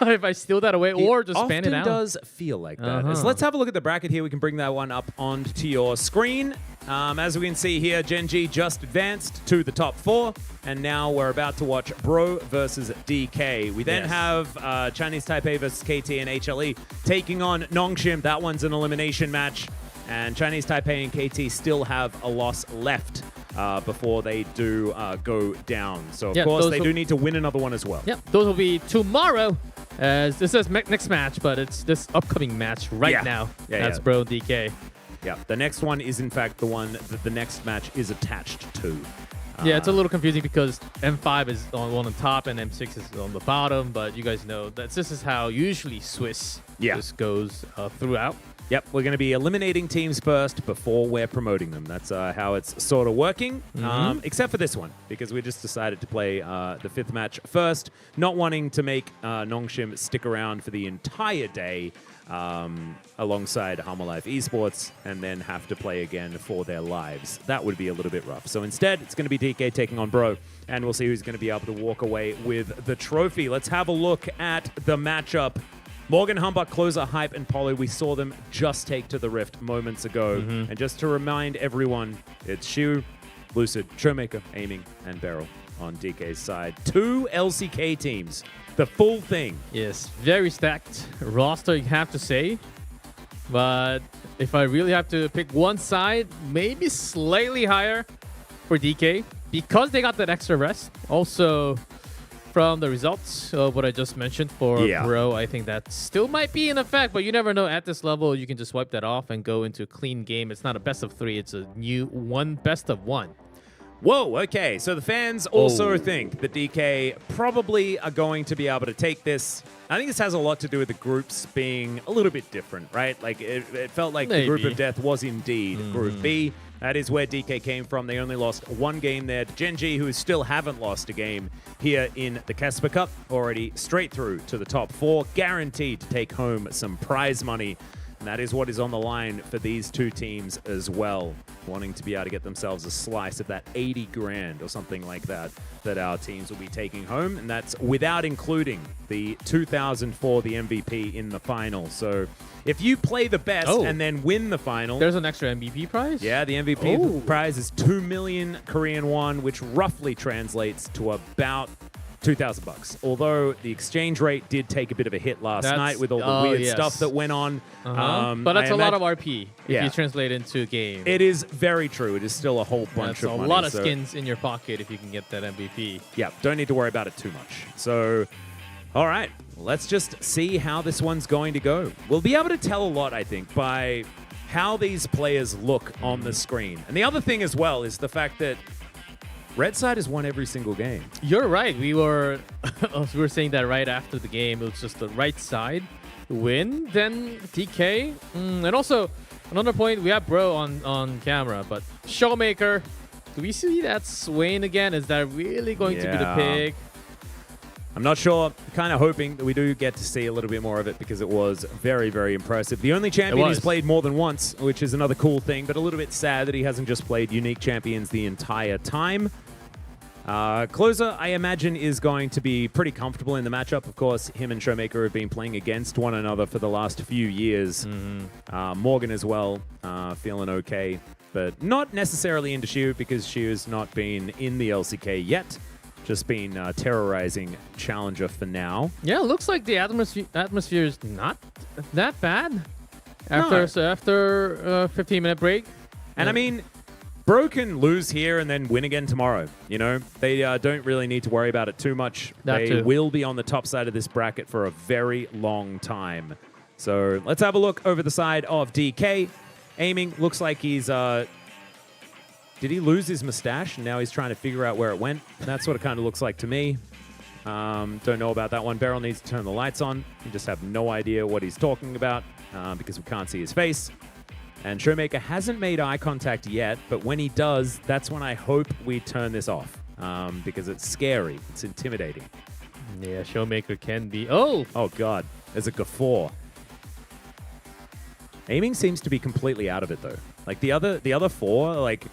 if I steal that away or just span it out. It often does feel like that. So let's have a look at the bracket here. We can bring that one up onto your screen. As we can see here, Gen.G just advanced to the top four, and now we're about to watch Bro versus DK. We then have Chinese Taipei versus KT and HLE taking on Nongshim. That one's an elimination match, and Chinese Taipei and KT still have a loss left before they do go down. So, of course, they do need to win another one as well. Yep, those will be tomorrow As this says next match, but it's this upcoming match right now. That's Bro DK. Yeah, the next one is in fact the one that the next match is attached to. Yeah, it's a little confusing because M5 is on top and M6 is on the bottom, but you guys know that this is how usually Swiss just goes throughout. Yep, we're going to be eliminating teams first before we're promoting them. That's how it's sort of working, except for this one, because we just decided to play the 5th match first, not wanting to make Nongshim stick around for the entire day alongside Life eSports and then have to play again for their lives. That would be a little bit rough. So instead, it's going to be DK taking on Bro, and we'll see who's going to be able to walk away with the trophy. Let's have a look at the matchup. Morgan, Humbuck, Closer, Hype, and Polo, we saw them just take to the Rift moments ago. And just to remind everyone, it's Shu, Lucid, Showmaker, Aiming, and Beryl on DK's side. 2 LCK teams. The full thing. Yes, very stacked roster, you have to say. But if I really have to pick one side, maybe slightly higher for DK because they got that extra rest. Also, from the results of what I just mentioned for Bro, I think that still might be in effect, but you never know. At this level, you can just wipe that off and go into a clean game. It's not a best of 3, it's a new best of 1. Whoa, okay. So the fans also think that DK probably are going to be able to take this. I think this has a lot to do with the groups being a little bit different, right? Like it felt like the group of death was indeed Group B. That is where DK came from. They only lost 1 game there. Gen.G, who still haven't lost a game here in the KeSPA Cup, already straight through to the top 4, guaranteed to take home some prize money. And that is what is on the line for these 2 teams as well, wanting to be able to get themselves a slice of that 80 grand or something like that our teams will be taking home. And that's without including the 2,000 for the MVP in the final. So if you play the best and then win the final... There's an extra MVP prize? Yeah, the MVP prize is 2 million Korean won, which roughly translates to about $2,000. Although the exchange rate did take a bit of a hit last night with all the weird stuff that went on. But that's a lot of RP if you translate into a game. It is very true. It is still a whole bunch of money. A lot of skins in your pocket if you can get that MVP. Yeah, don't need to worry about it too much. So, all right, let's just see how this one's going to go. We'll be able to tell a lot, I think, by how these players look on the screen. And the other thing as well is the fact that Red side has won every single game. You're right. We were saying that right after the game. It was just the right side win, then DK. And also, another point, we have Bro on camera, but Showmaker, do we see that Swain again? Is that really going to be the pick? I'm not sure. Kind of hoping that we do get to see a little bit more of it because it was very, very impressive. The only champion he's played more than once, which is another cool thing, but a little bit sad that he hasn't just played unique champions the entire time. Closer, I imagine, is going to be pretty comfortable in the matchup. Of course, him and Showmaker have been playing against one another for the last few years. Morgan as well, feeling okay, but not necessarily into Shu because Shu's not been in the LCK yet. Just been terrorizing Challenger for now. Yeah, it looks like the atmosphere is not that bad after a 15-minute break. And I mean, Bro can lose here and then win again tomorrow. You know, they don't really need to worry about it too much. They will be on the top side of this bracket for a very long time. So let's have a look over the side of DK. Aiming, looks like he's... did he lose his mustache and now he's trying to figure out where it went? That's what it kind of looks like to me. Don't know about that one. Beryl needs to turn the lights on. You just have no idea what he's talking about because we can't see his face. And Showmaker hasn't made eye contact yet, but when he does, that's when I hope we turn this off because it's scary. It's intimidating. Yeah, Showmaker can be... Oh, God. There's a guffaw. Aiming seems to be completely out of it, though. Like, the other 4, like,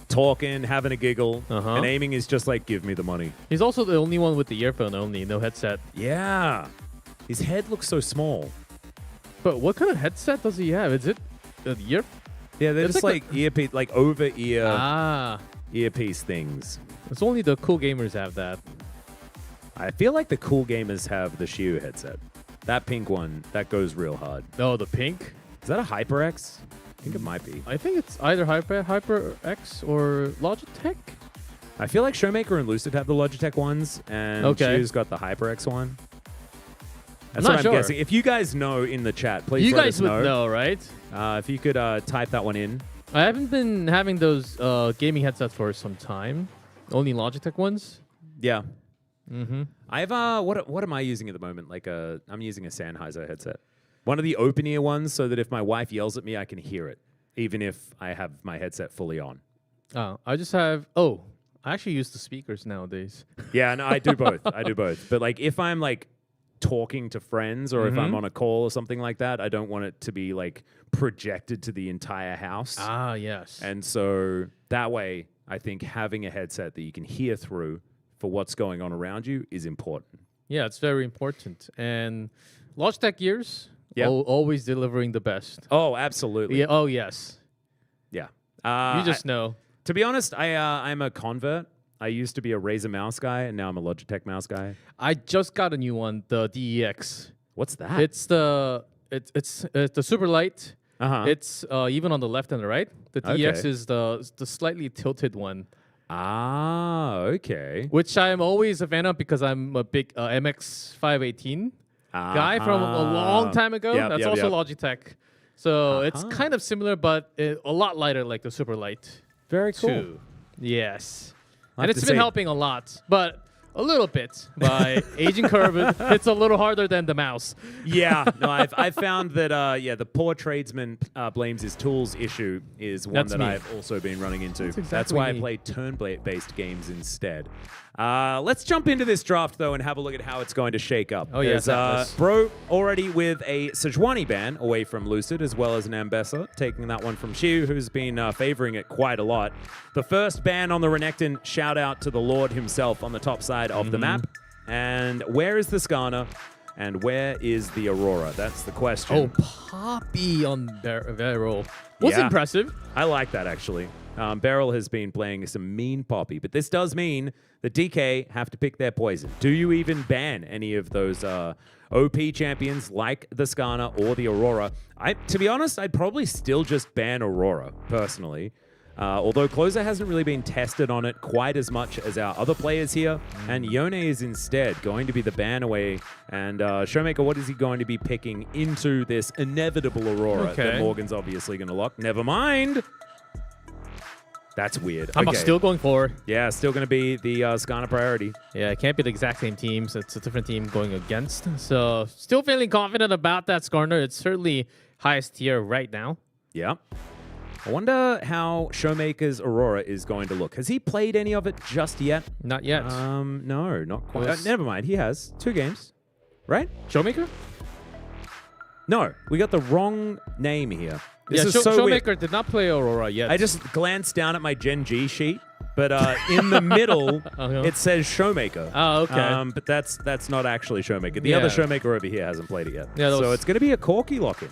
talking, having a giggle, and Aiming is just like, give me the money. He's also the only one with the earphone only, no headset. Yeah. His head looks so small. But what kind of headset does he have? Is it... ear? Yeah, they're just like earpiece, like over-ear earpiece things. It's only the cool gamers have that. I feel like the cool gamers have the Shu headset. That pink one, that goes real hard. Oh, the pink? Is that a HyperX? I think it might be. I think it's either HyperX or Logitech. I feel like Showmaker and Lucid have the Logitech ones, and Shu's got the HyperX one. That's I'm what not I'm sure. guessing. If you guys know in the chat, please You let guys us would know, right? If you could type that one in. I haven't been having those gaming headsets for some time. Only Logitech ones. Yeah. Mm-hmm. I have what am I using at the moment? Like I'm using a Sennheiser headset. One of the open ear ones, so that if my wife yells at me, I can hear it, even if I have my headset fully on. I just have. Oh, I actually use the speakers nowadays. Yeah, no, I do both. I do both. But like if I'm like talking to friends or if I'm on a call or something like that, I don't want it to be like projected to the entire house. Ah, yes. And so that way, I think having a headset that you can hear through for what's going on around you is important. Yeah, it's very important. And Logitech gears, Yeah. always delivering the best. Oh, absolutely. Yeah. Oh, yes. Yeah. You just know. To be honest, I'm a convert. I used to be a Razer mouse guy, and now I'm a Logitech mouse guy. I just got a new one, the DEX. What's that? It's the super light. Uh-huh. It's even on the left and the right. The DEX is the slightly tilted one. Ah, okay. Which I'm always a fan of because I'm a big MX 518 guy from a long time ago. Yep, That's yep, also yep. Logitech. So it's kind of similar, but a lot lighter, like the super light. Very cool. Too. Yes. I'll And have it's to been see. helping a lot, but a little bit by aging curve. It's a little harder than the mouse. Yeah, no, I've found that the poor tradesman blames his tools issue is one That's that me. I've also been running into. That's That's exactly why me. I play turn-based games instead. Let's jump into this draft though and have a look at how it's going to shake up. Oh, yes, There's, Atlas. Bro already with a Sejuani ban away from Lucid, as well as an Ambessa, taking that one from Shiu, who's been favoring it quite a lot. The first ban on the Renekton, shout out to the Lord himself on the top side of the map. And where is the Skarner? And where is the Aurora? That's the question. Oh, Poppy on Beryl. Was Yeah. impressive. I like that, actually. Beryl has been playing some mean Poppy, but this does mean the DK have to pick their poison. Do you even ban any of those OP champions like the Skarner or the Aurora? To be honest, I'd probably still just ban Aurora, personally. Although Closer hasn't really been tested on it quite as much as our other players here. And Yone is instead going to be the ban away. And Showmaker, what is he going to be picking into this inevitable Aurora that Morgan's obviously going to lock? Never mind. That's weird. I'm Okay. still going for. Yeah, still going to be the Skarner priority. Yeah, it can't be the exact same teams. It's a different team going against. So still feeling confident about that Skarner. It's certainly highest tier right now. Yeah. I wonder how Showmaker's Aurora is going to look. Has he played any of it just yet? Not yet. No, not quite. Yes. Never mind. He has 2 games, right? Showmaker? No, we got the wrong name here. This Yeah, is so weird. Showmaker did not play Aurora yet. I just glanced down at my Gen.G sheet, but in the middle, it says Showmaker. Oh, okay. But that's not actually Showmaker. The other Showmaker over here hasn't played it yet. Yeah, so it's going to be a Corki lock-in.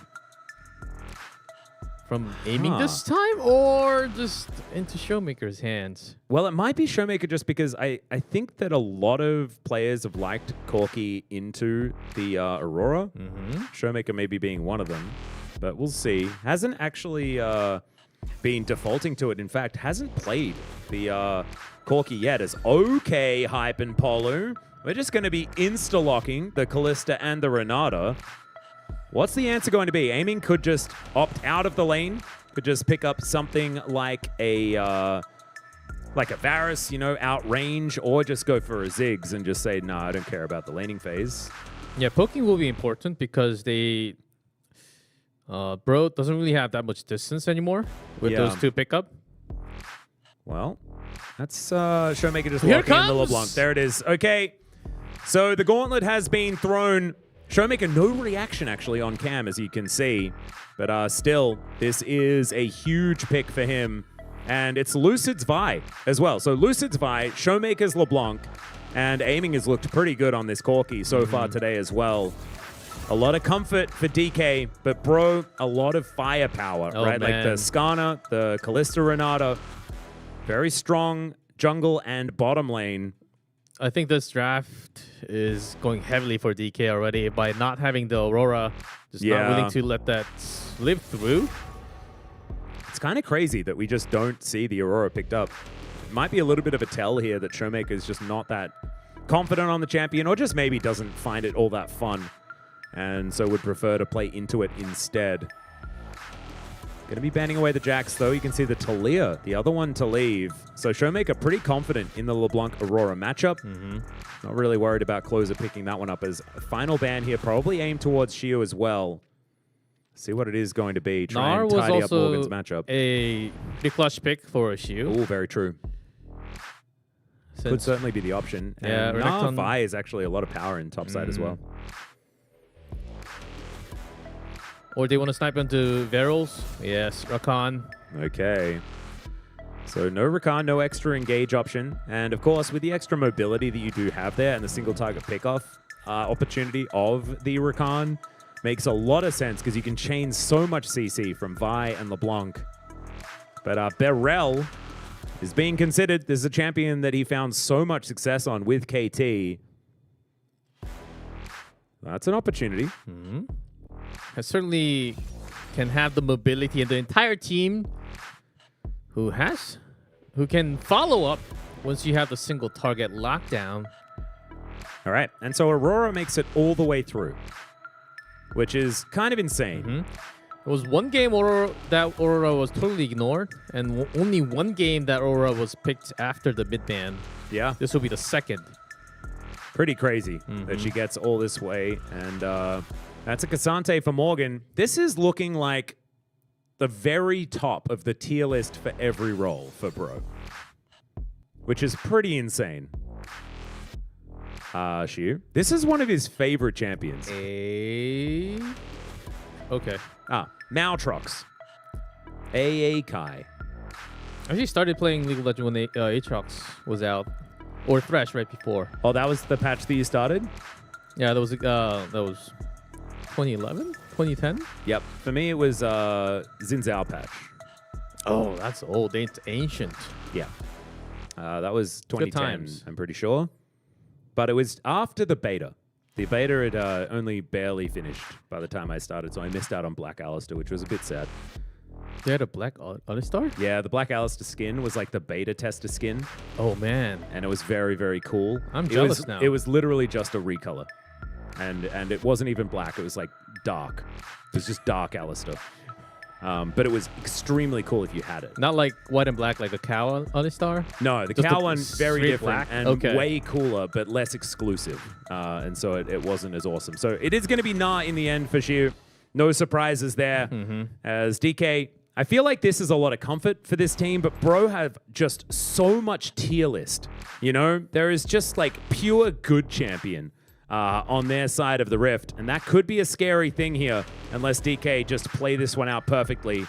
From aiming this time or just into Showmaker's hands? Well, it might be Showmaker just because I think that a lot of players have liked Corki into the Aurora. Showmaker maybe being one of them, but we'll see. Hasn't actually been defaulting to it. In fact, hasn't played the Corki yet as okay, Hype and Polu. We're just going to be insta-locking the Callista and the Renata. What's the answer going to be? Aiming could just opt out of the lane, could just pick up something like a Varus, outrange, or just go for a Ziggs and just say, no, I don't care about the laning phase. Yeah, poking will be important because they... Bro doesn't really have that much distance anymore with those 2 pickup. Well, that's Showmaker just Here locking in the comes! LeBlanc. There it is. Okay, so the gauntlet has been thrown. Showmaker, no reaction actually on cam, as you can see. But still, this is a huge pick for him. And it's Lucid's Vi as well. So Lucid's Vi, Showmaker's LeBlanc, and aiming has looked pretty good on this Corki so far today as well. A lot of comfort for DK, but bro, a lot of firepower, right? Man. Like the Skarner, the Callista Renata, very strong jungle and bottom lane. I think this draft is going heavily for DK already by not having the Aurora, just not willing to let that live through. It's kind of crazy that we just don't see the Aurora picked up. It might be a little bit of a tell here that Showmaker is just not that confident on the champion, or just maybe doesn't find it all that fun. and so would prefer to play into it instead. Going to be banning away the Jax, though. You can see the Talia, the other one to leave. So Showmaker pretty confident in the LeBlanc Aurora matchup. Not really worried about Closer picking that one up as a final ban here. Probably aimed towards Shio as well. See what it is going to be. Try and tidy up Morgan's matchup. A pretty clutch pick for a Shio. Oh, very true. Could certainly be the option. Yeah, and Vi is actually a lot of power in top side as well. Or they want to snipe into Verils. Yes, Rakan. Okay. So no Rakan, no extra engage option. And of course, with the extra mobility that you do have there and the single target pickoff opportunity of the Rakan, makes a lot of sense because you can chain so much CC from Vi and LeBlanc. But Beryl is being considered. This is a champion that he found so much success on with KT. That's an opportunity. I certainly can have the mobility and the entire team who can follow up once you have the single target lockdown. All right, and so Aurora makes it all the way through, which is kind of insane. It was one game that Aurora was totally ignored, and only one game that Aurora was picked after the mid ban. Yeah. This will be the second. Pretty crazy that she gets all this way, and that's a Cassante for Morgan. This is looking like the very top of the tier list for every role for Bro, which is pretty insane. Shu. This is one of his favorite champions. Okay. Maltrox. AA Kai. I actually started playing League of Legends when Aatrox was out, or Thresh right before. Oh, that was the patch that you started? Yeah, that was 2011, 2010. Yep. For me, it was Xin Zhao patch. Oh, that's old. It's ancient. Yeah. That was 2010, times. I'm pretty sure. But it was after the beta. The beta had only barely finished by the time I started, so I missed out on Black Alistair, which was a bit sad. They had a Black Alistar? Yeah, the Black Alistair skin was like the beta tester skin. Oh, man. And it was very, very cool. I'm jealous now. It was literally just a recolor. And it wasn't even black. It was like dark. It was just dark Alistair. But it was extremely cool if you had it. Not like white and black like the cow Alistar? No, the Just cow a one, very straight different black? and Okay. way cooler, but less exclusive. And so it wasn't as awesome. So it is going to be Nah in the end for Shu. No surprises there. As DK, I feel like this is a lot of comfort for this team, but Bro have just so much tier list. You know, there is just like pure good champion on their side of the rift, and that could be a scary thing here unless DK just play this one out perfectly.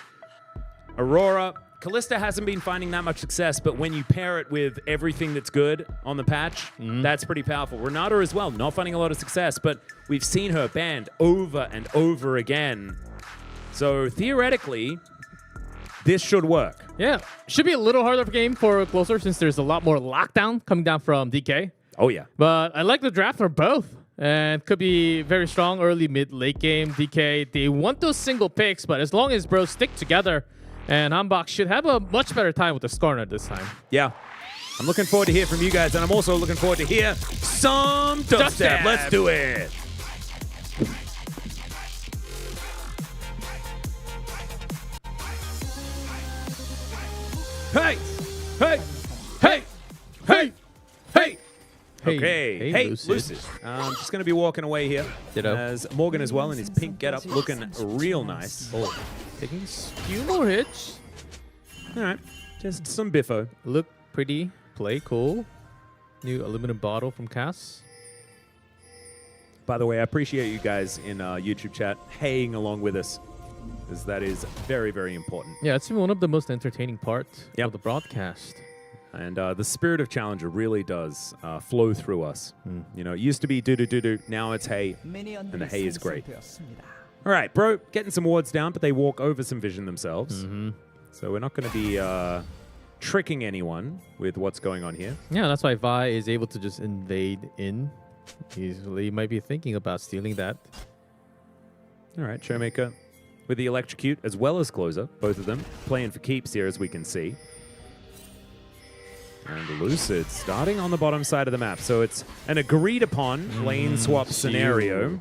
Aurora, Kalista hasn't been finding that much success, but when you pair it with everything that's good on the patch, that's pretty powerful. Renata as well, not finding a lot of success, but we've seen her banned over and over again. So theoretically, this should work. Yeah. Should be a little harder of a game for Closer since there's a lot more lockdown coming down from DK. Oh, yeah. But I like the draft for both. And could be very strong early, mid, late game. DK, they want those single picks, but as long as bros stick together, and Hanbok should have a much better time with the Skarner this time. Yeah. I'm looking forward to hear from you guys, and I'm also looking forward to hear some dubstep. Let's do it. Hey! Hey! Hey! Hey! Hey! Okay. Hey, Lucid. I'm just going to be walking away here. Ditto. As Morgan as well in his pink getup, looking real nice. Oh, taking a few more hits. All right. Just some biffo. Look pretty. Play cool. New aluminum bottle from Cass. By the way, I appreciate you guys in YouTube chat haying along with us, because that is very, very important. Yeah, it's one of the most entertaining parts of the broadcast. And the spirit of Challenger really does flow through us. You know, it used to be do-do-do-do, now it's hey, and the hey is great. All right, Bro, getting some wards down, but they walk over some vision themselves. So we're not going to be tricking anyone with what's going on here. Yeah, that's why Vi is able to just invade in. He might be thinking about stealing that. All right, Showmaker with the Electrocute as well as Closer, both of them playing for keeps here as we can see. And Lucid starting on the bottom side of the map. So it's an agreed upon lane swap scenario.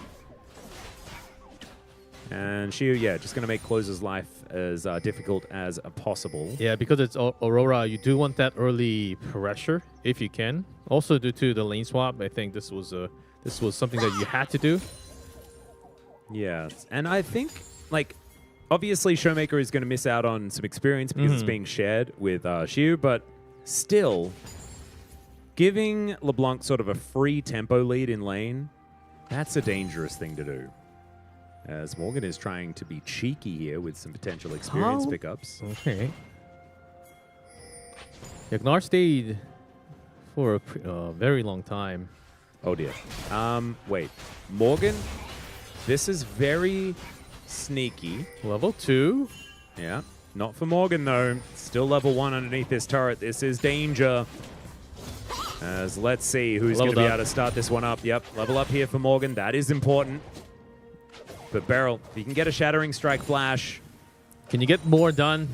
And Shiu, yeah, just going to make Closer's life as difficult as possible. Yeah, because it's Aurora, you do want that early pressure if you can. Also, due to the lane swap, I think this was something that you had to do. Yeah, and I think, like, obviously Showmaker is going to miss out on some experience because it's being shared with Shiu, but still, giving LeBlanc sort of a free tempo lead in lane, that's a dangerous thing to do. As Morgan is trying to be cheeky here with some potential experience pickups. Okay. Yagnar stayed for a very long time. Oh dear. Wait. Morgan, this is very sneaky. Level 2. Yeah. Not for Morgan, though. Still level 1 underneath this turret. This is danger. As let's see who's going to be able to start this one up. Yep. Level up here for Morgan. That is important. But Beryl, if you can get a Shattering Strike flash. Can you get more done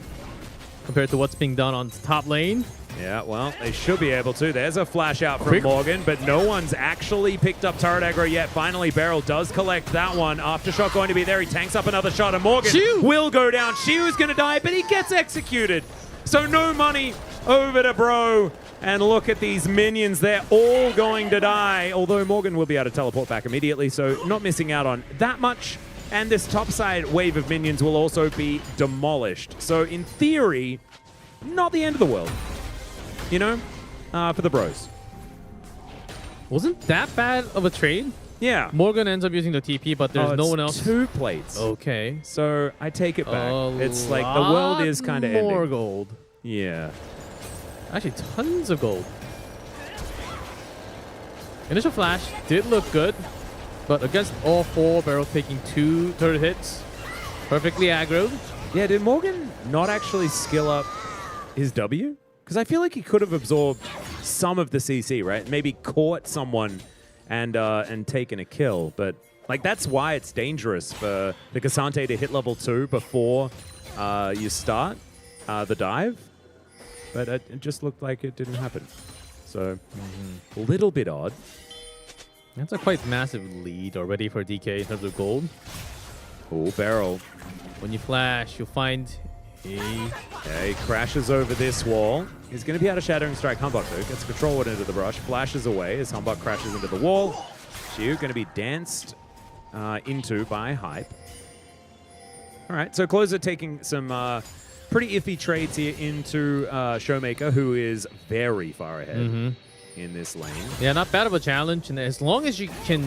compared to what's being done on top lane? Yeah, well, they should be able to. There's a flash out from Morgan, but no one's actually picked up turret aggro yet. Finally, Beryl does collect that one. Aftershock going to be there. He tanks up another shot, and Morgan will go down. Shiu's going to die, but he gets executed. So no money over to Bro. And look at these minions. They're all going to die, although Morgan will be able to teleport back immediately, so not missing out on that much. And this topside wave of minions will also be demolished. So in theory, not the end of the world, you know, for the Bros. Wasn't that bad of a trade? Yeah. Morgan ends up using the TP, but there's no one else. 2 plates. Okay. So I take it back. It's like the world is kind of ending. More gold. Yeah. Actually, tons of gold. Initial flash did look good, but against all 4, Beryl taking 2 turret hits. Perfectly aggroed. Yeah, did Morgan not actually skill up his W? Because I feel like he could have absorbed some of the CC, right? Maybe caught someone and taken a kill. But like that's why it's dangerous for the Cassante to hit level 2 before you start the dive. But it just looked like it didn't happen. So, a little bit odd. That's a quite massive lead already for DK in terms of gold. Oh, Beryl. When you flash, you'll find a... Yeah, he crashes over this wall. He's going to be able to Shattering Strike Humbug, though. Gets Control Ward into the brush. Flashes away as Humbug crashes into the wall. Shiu going to be danced into by Hype. All right, so Closer taking some... pretty iffy trades here into Showmaker, who is very far ahead in this lane. Yeah, not bad of a challenge. And as long as you can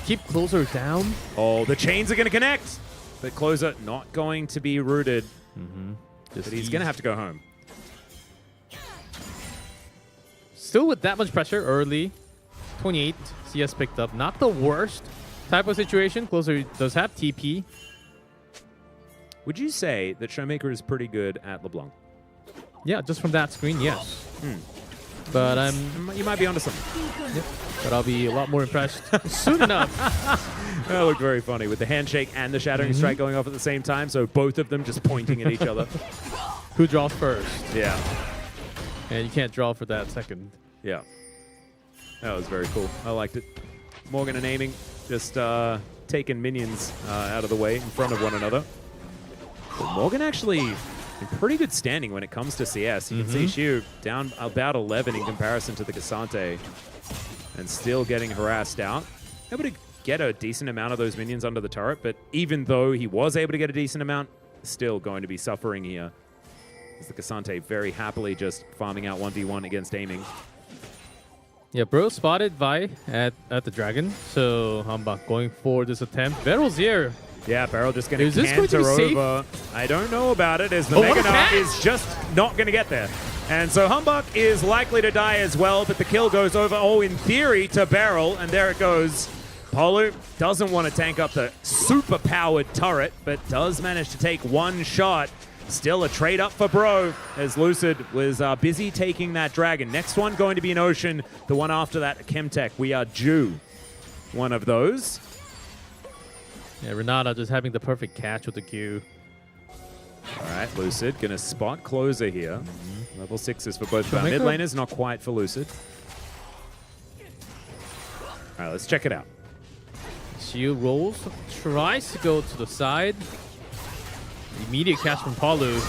keep Closer down. Oh, the chains are going to connect. But Closer not going to be rooted. But he's going to have to go home. Still with that much pressure early. 28 CS picked up. Not the worst type of situation. Closer does have TP. Would you say that Showmaker is pretty good at LeBlanc? Yeah, just from that screen, yes. But you might be onto something. Yep. But I'll be a lot more impressed soon enough. That looked very funny with the handshake and the Shattering Strike going off at the same time, so both of them just pointing at each other. Who draws first? Yeah. And you can't draw for that second. Yeah. That was very cool. I liked it. Morgan and aiming, just taking minions out of the way in front of one another. But Morgan actually in pretty good standing when it comes to CS. You can see Shiu down about 11 in comparison to the Cassante and still getting harassed out. Able to get a decent amount of those minions under the turret, but even though he was able to get a decent amount, still going to be suffering here. As the Cassante very happily just farming out 1v1 against aiming. Yeah, Bro spotted Vi at the Dragon, so Humbug going for this attempt. Beryl's here. Yeah, Beryl just going to canter over. I don't know about it, as the Mega Knight is just not going to get there. And so Humbug is likely to die as well, but the kill goes over, in theory, to Beryl, and there it goes. Polu doesn't want to tank up the super-powered turret, but does manage to take one shot. Still a trade up for Bro, as Lucid was busy taking that Dragon. Next one going to be an Ocean. The one after that, a Chemtech. We are due one of those. Yeah, Renata just having the perfect catch with the Q. All right, Lucid going to spot Closer here. Level 6s for both of our mid laners, not quite for Lucid. All right, let's check it out. shield, rolls, tries to go to the side. Immediate catch from Palu.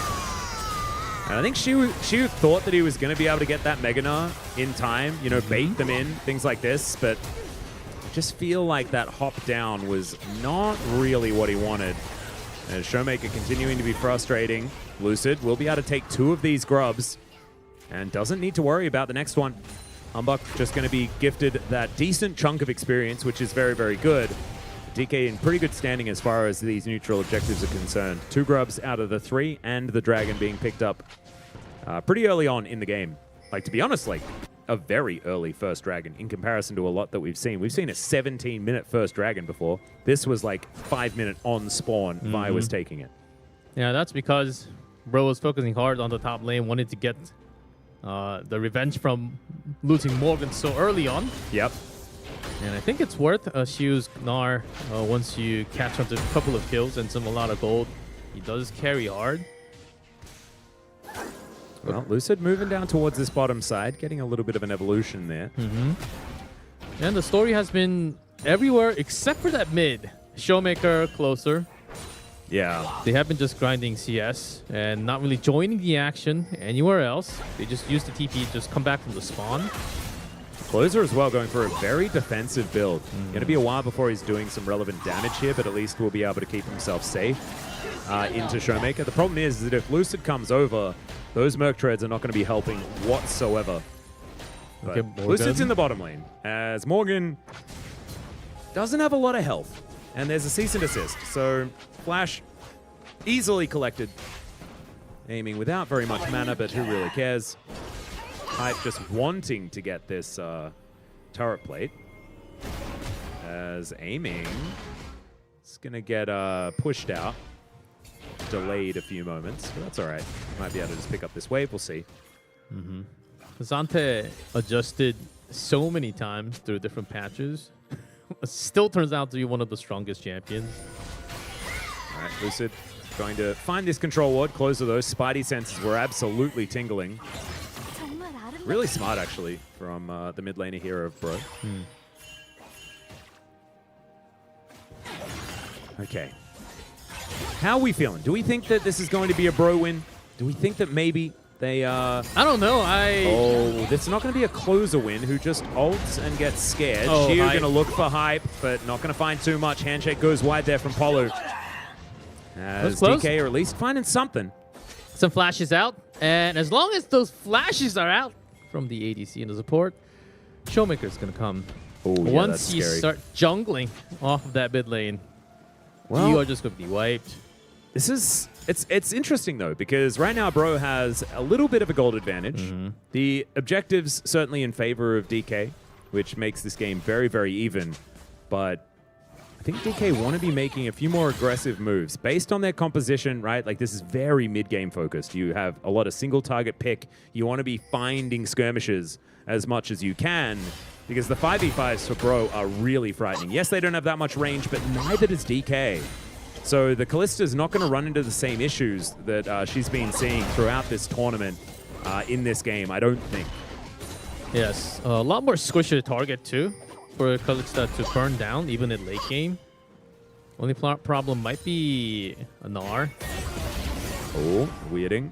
And I think she thought that he was going to be able to get that Mega Gnar in time, you know, bait them in, things like this, but I just feel like that hop down was not really what he wanted. As Showmaker continuing to be frustrating, Lucid will be able to take 2 of these grubs and doesn't need to worry about the next one. Humbug just going to be gifted that decent chunk of experience, which is very, very good. DK in pretty good standing as far as these neutral objectives are concerned. 2 grubs out of the 3, and the dragon being picked up pretty early on in the game. Like, to be honest, like a very early first dragon in comparison to a lot that we've seen. We've seen a 17-minute first dragon before. This was like 5-minute on spawn. Vi was taking it. Yeah, that's because Bro was focusing hard on the top lane, wanted to get the revenge from losing Morgan so early on. Yep. And I think it's worth a Shiu's Gnar once you catch up to a couple of kills and a lot of gold. He does carry hard. Well, Lucid moving down towards this bottom side, getting a little bit of an evolution there. And the story has been everywhere except for that mid. Showmaker closer. Yeah. They have been just grinding CS and not really joining the action anywhere else. They just use the TP, just come back from the spawn. Closer as well, going for a very defensive build. Going to be a while before he's doing some relevant damage here, but at least we'll be able to keep himself safe into Showmaker. The problem is that if Lucid comes over, those Merc Treads are not going to be helping whatsoever. Okay, But Lucid's in the bottom lane, as Morgan doesn't have a lot of health. And there's a cease and desist, so Flash easily collected. Aiming without very much mana, but who really cares? Hype just wanting to get this turret plate. As aiming, it's going to get pushed out. Delayed a few moments, but that's all right. Might be able to just pick up this wave. We'll see. Zante adjusted so many times through different patches. Still turns out to be one of the strongest champions. All right, Lucid going to find this control ward. Closer though. Spidey senses were absolutely tingling. Really smart, actually, from the mid laner here of Bro. Okay. How are we feeling? Do we think that this is going to be a Bro win? Do we think that maybe they... I don't know. Oh, this is not going to be a closer win who just ults and gets scared. Oh, Shiu going to look for hype, but not going to find too much. Handshake goes wide there from Polu. As DK are at least finding something. Some flashes out. And as long as those flashes are out from the ADC and the support, Showmaker's going to come. Oh, yeah, once you start jungling off of that mid lane, well, you are just going to be wiped. This is... It's interesting, though, because right now Bro has a little bit of a gold advantage. The objectives certainly in favor of DK, which makes this game very, very even. But I think DK want to be making a few more aggressive moves based on their composition, right? Like, this is very mid-game focused. You have a lot of single-target pick. You want to be finding skirmishes as much as you can, because the 5v5s for Bro are really frightening. Yes, they don't have that much range, but neither does DK. So the Kallista's not going to run into the same issues that she's been seeing throughout this tournament in this game, I don't think. Yes, a lot more squishy to target too for Kallista to burn down even in late game. Only problem might be a Gnar. Oh, weirding.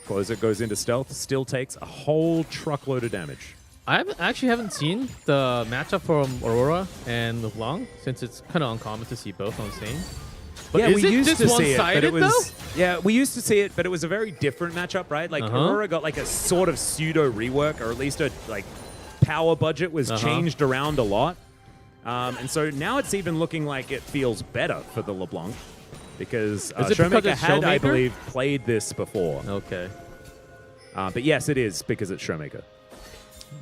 Closer goes into stealth, still takes a whole truckload of damage. I actually haven't seen the matchup from Aurora and LeBlanc since it's kind of uncommon to see both on the same. But yeah, we used to see it, but it was though? Yeah, we used to see it, but it was a very different matchup, right? Like Aurora got like a sort of pseudo rework, or at least a like power budget was changed around a lot, and so now it's even looking like it feels better for the LeBlanc because Showmaker had, I believe, played this before. Okay, but yes, it is because it's Showmaker.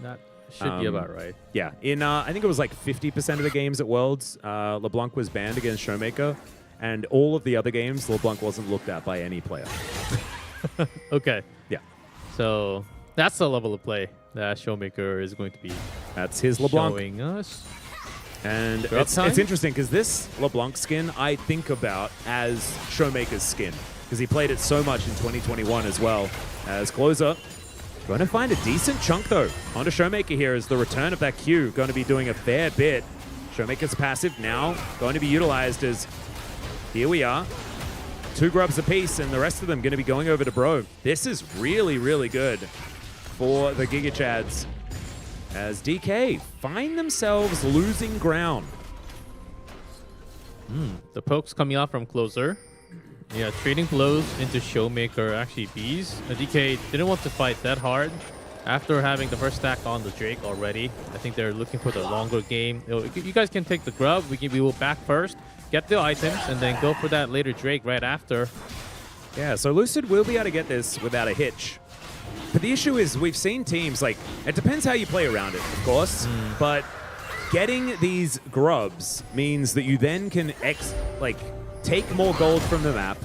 That should be about right. Yeah, in I think it was like 50% of the games at Worlds, LeBlanc was banned against Showmaker. And all of the other games, LeBlanc wasn't looked at by any player. Okay. Yeah. So that's the level of play that Showmaker is going to be That's his LeBlanc. showing us. And it's interesting because this LeBlanc skin I think about as Showmaker's skin because he played it so much in 2021 as well. As Closer, going to find a decent chunk though onto Showmaker here as the return of that Q going to be doing a fair bit. Showmaker's passive now going to be utilized as here we are. 2 grubs apiece, and the rest of them going to be going over to Bro. This is really, really good for the Giga Chads as DK find themselves losing ground. The pokes coming out from closer. Yeah, trading blows into Showmaker, actually Bs. DK didn't want to fight that hard after having the first stack on the Drake already. I think they're looking for the longer game. You guys can take the grub. We will back first, get the items, and then go for that later Drake right after. Yeah, so Lucid will be able to get this without a hitch. But the issue is we've seen teams, like, it depends how you play around it, of course, but getting these grubs means that you then can take more gold from the map,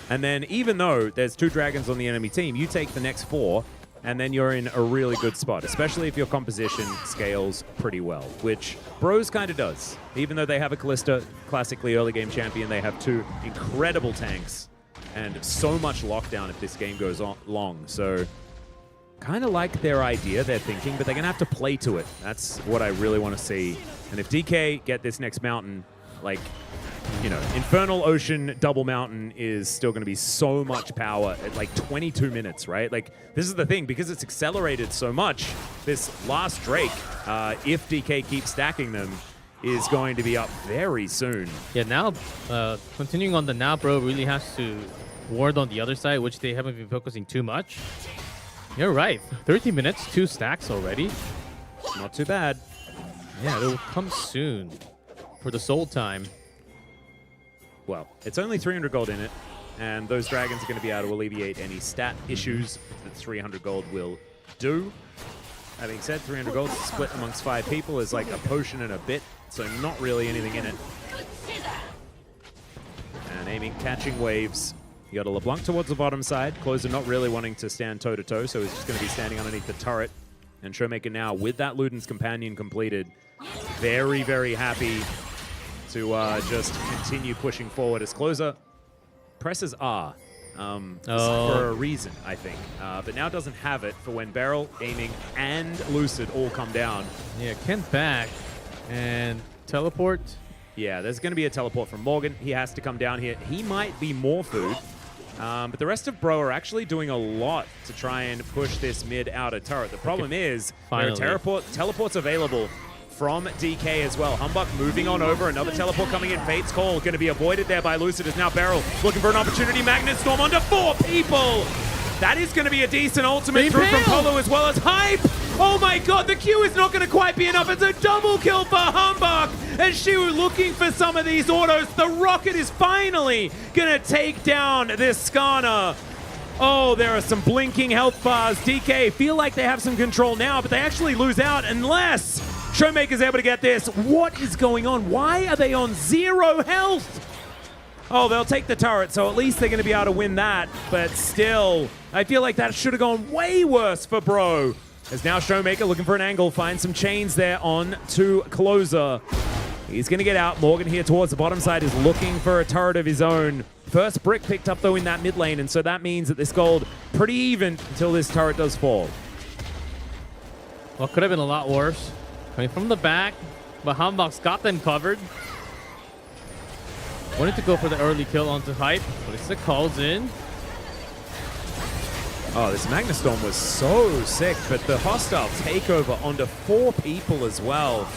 and then even though there's 2 dragons on the enemy team, you take the next 4, and then you're in a really good spot, especially if your composition scales pretty well, which Bros kind of does. Even though they have a Kalista, classically early game champion, they have 2 incredible tanks and so much lockdown if this game goes on long. So kind of like their idea, their thinking, but they're going to have to play to it. That's what I really want to see. And if DK get this next mountain, like, you know, Infernal Ocean Double Mountain is still going to be so much power at like 22 minutes, right? Like, this is the thing, because it's accelerated so much, this last Drake, if DK keeps stacking them, is going to be up very soon. Yeah, now, continuing on the now, Bro really has to ward on the other side, which they haven't been focusing too much. You're right. 30 minutes, 2 stacks already. Not too bad. Yeah, it will come soon for the soul time. Well, it's only 300 gold in it, and those dragons are going to be able to alleviate any stat issues that 300 gold will do. Having said 300 gold split amongst 5 people is like a potion and a bit, so not really anything in it. And aiming, catching waves. You got a LeBlanc towards the bottom side. Closer not really wanting to stand toe-to-toe, so he's just going to be standing underneath the turret. And Showmaker now, with that Luden's Companion completed, very, very happy to just continue pushing forward as Closer presses R for a reason, I think. But now doesn't have it for when Beryl, Aiming, and Lucid all come down. Yeah, Kent back and teleport. Yeah, there's going to be a teleport from Morgan. He has to come down here. He might be more food. But the rest of Bro are actually doing a lot to try and push this mid-outer turret. The problem is there are teleports available from DK as well. Humbug moving on over. Another teleport coming in. Fate's Call going to be avoided there by Lucid as now Beryl looking for an opportunity. Magnet Storm onto 4 people. That is going to be a decent ultimate through from Polo as well as Hype. Oh my god, the Q is not going to quite be enough. It's a double kill for Humbug. And Shiu looking for some of these autos. The rocket is finally going to take down this Skarner. Oh, there are some blinking health bars. DK feel like they have some control now, but they actually lose out unless Showmaker's able to get this. What is going on? Why are they on 0 health? Oh, they'll take the turret, so at least they're going to be able to win that. But still, I feel like that should have gone way worse for Bro. As now Showmaker looking for an angle, finds some chains there on to Closer. He's going to get out. Morgan here towards the bottom side is looking for a turret of his own. First brick picked up, though, in that mid lane, and so that means that this gold pretty even until this turret does fall. Well, could have been a lot worse. Coming from the back, but Humbug's got them covered. Wanted to go for the early kill onto Hype, but it's the calls in. Oh, this Magnastorm was so sick, but the hostile takeover onto 4 people as well.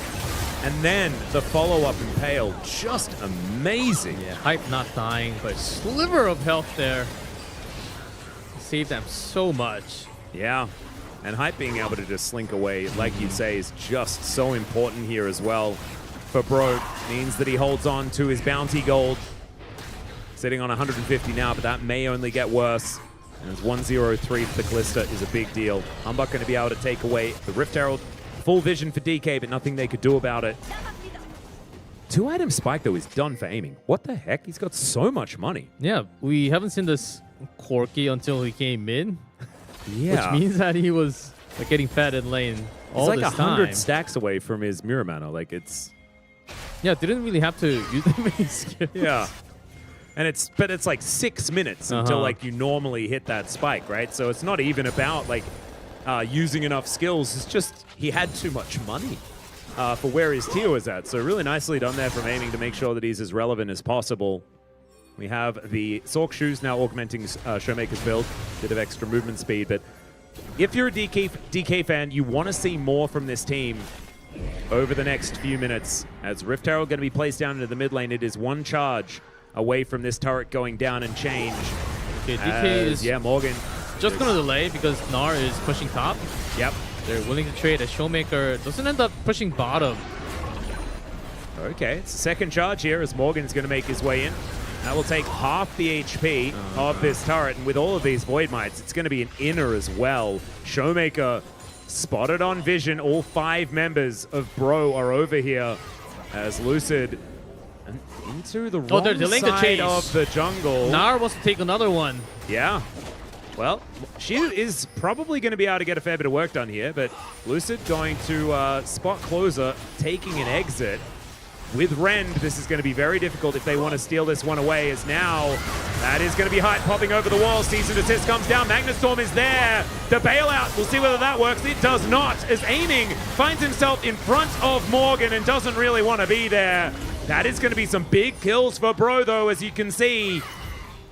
And then the follow-up Impale, just amazing. Yeah, Hype not dying, but sliver of health there. Saved them so much. Yeah, and Hype being able to just slink away, like you say, is just so important here as well. For Bro, means that he holds on to his bounty gold. Sitting on 150 now, but that may only get worse. And it's 103 for the Kalista is a big deal. Humbug going to be able to take away the Rift Herald. Full vision for DK, but nothing they could do about it. 2-item spike, though, is done for aiming. What the heck? He's got so much money. Yeah, we haven't seen this quirky until he came in. Yeah. Which means that he was getting fed in lane all this time. It's like 100 time. Stacks away from his mirror mana. Like, it's... Yeah, didn't really have to use that many skills. Yeah. And it's like 6 minutes until like you normally hit that spike, right? So it's not even about like using enough skills. It's just he had too much money. for where his tier was at. So really nicely done there from aiming to make sure that he's as relevant as possible. We have the Sork shoes now augmenting Showmaker's build. Bit of extra movement speed, but if you're a DK fan, you want to see more from this team over the next few minutes. As Rift Herald going to be placed down into the mid lane, it is one charge away from this turret going down and change. Okay, DK is Morgan just going to delay because Gnar is pushing top. Yep. They're willing to trade as Showmaker doesn't end up pushing bottom. Okay, it's the second charge here as Morgan's going to make his way in. That will take half the HP of this turret, and with all of these Void Mites, it's going to be an inner as well. Showmaker spotted on vision. All 5 members of Bro are over here as Lucid into the wrong side of the jungle. Gnar wants to take another one. Yeah. Well, she is probably going to be able to get a fair bit of work done here, but Lucid going to spot closer, taking an exit. With Rend, this is going to be very difficult if they want to steal this one away, as now that is going to be Hype popping over the wall. Season Desist comes down. Magnastorm is there. The bailout, we'll see whether that works. It does not, as Aiming finds himself in front of Morgan and doesn't really want to be there. That is going to be some big kills for Bro, though, as you can see.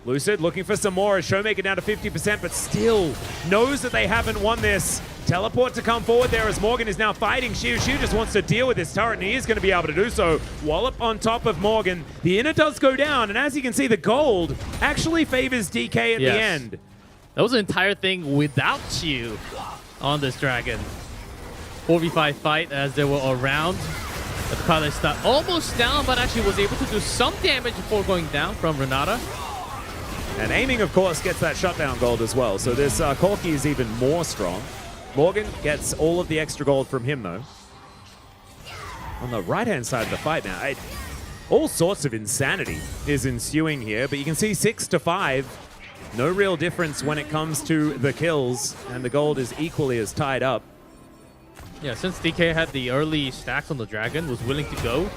Lucid looking for some more as Showmaker down to 50%, but still knows that they haven't won this. Teleport to come forward there as Morgan is now fighting Xiu. Xiu just wants to deal with this turret, and he is going to be able to do so. Wallop on top of Morgan. The inner does go down, and as you can see, the gold actually favors DK at the end. That was an entire thing without Xiu on this dragon. 4v5 fight as they were around. The pilot stopped almost down, but actually was able to do some damage before going down from Renata. And Aiming, of course, gets that shutdown gold as well. So this Corki is even more strong. Morgan gets all of the extra gold from him, though. On the right-hand side of the fight now, all sorts of insanity is ensuing here, but you can see 6-5. No real difference when it comes to the kills, and the gold is equally as tied up. Yeah, since DK had the early stacks on the dragon, was willing to go,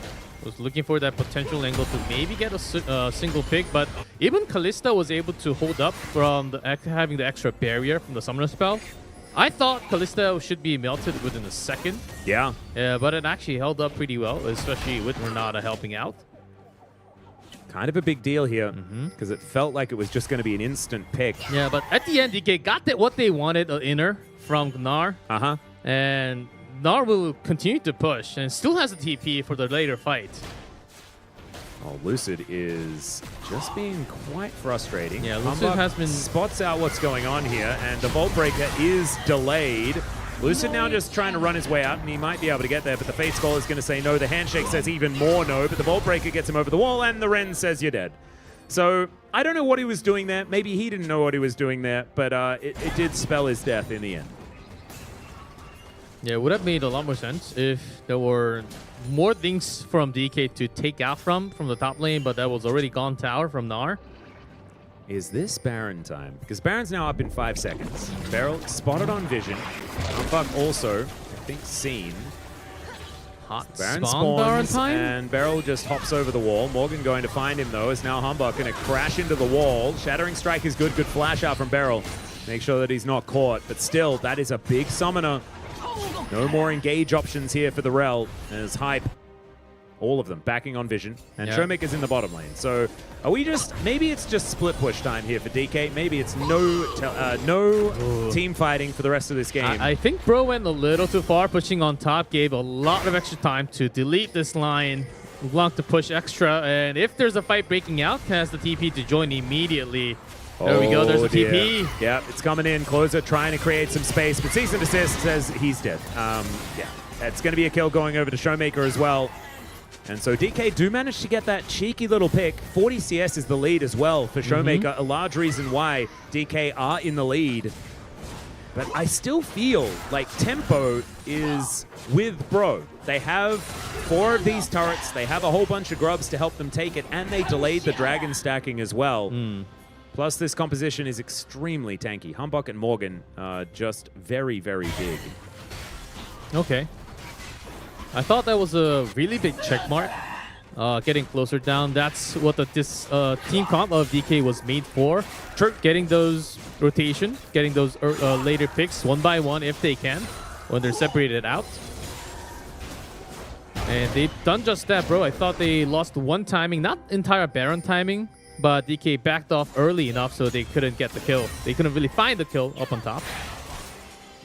was looking for that potential angle to maybe get a single pick, but even Kalista was able to hold up from having the extra barrier from the summoner spell. I thought Kalista should be melted within a second. Yeah. But it actually held up pretty well, especially with Renata helping out. Kind of a big deal here, because it felt like it was just going to be an instant pick. Yeah, but at the end, DK got what they wanted, an inner from Gnar. And Gnar will continue to push and still has a TP for the later fight. Oh, Lucid is just being quite frustrating. Yeah, Lucid has been... spots out what's going on here, and the Vault Breaker is delayed. Lucid now just trying to run his way out, and he might be able to get there, but the Fate Skull is going to say no. The Handshake says even more no, but the Vault Breaker gets him over the wall, and the Ren says you're dead. So, I don't know what he was doing there. Maybe he didn't know what he was doing there, but it did spell his death in the end. Yeah, it would have made a lot more sense if there were more things from DK to take out from the top lane, but that was already gone tower from Gnar. Is this Baron time? Because Baron's now up in 5 seconds. Beryl spotted on vision. Humbug also, I think, seen. Hot Baron spawn Baron spawns, time? and Beryl just hops over the wall. Morgan going to find him, though, as now Humbug going to crash into the wall. Shattering Strike is good. Good flash out from Beryl. Make sure that he's not caught. But still, that is a big summoner. No more engage options here for the Rel. There's Hype. All of them backing on vision. And Showmaker's in the bottom lane. So are we just... maybe it's just split push time here for DK. Maybe it's no team fighting for the rest of this game. I think Bro went a little too far pushing on top. Gave a lot of extra time to delete this line. Blanc to push extra. And if there's a fight breaking out, has the TP to join immediately. There we go, there's a TP. Yeah, it's coming in. Closer trying to create some space, but Cease and Desist says he's dead. Yeah, it's going to be a kill going over to Showmaker as well. And so DK do manage to get that cheeky little pick. 40 CS is the lead as well for Showmaker. A large reason why DK are in the lead. But I still feel like tempo is with Bro. They have 4 of these turrets. They have a whole bunch of grubs to help them take it, and they delayed the dragon stacking as well. Plus, this composition is extremely tanky. Humbug and Morgan are just very, very big. Okay. I thought that was a really big check mark. Getting closer down, that's what this team comp of DK was made for. True. Getting those rotation, getting those later picks one by one if they can, when they're separated out. And they've done just that, bro. I thought they lost one timing, not entire Baron timing, but DK backed off early enough so they couldn't get the kill. They couldn't really find the kill up on top.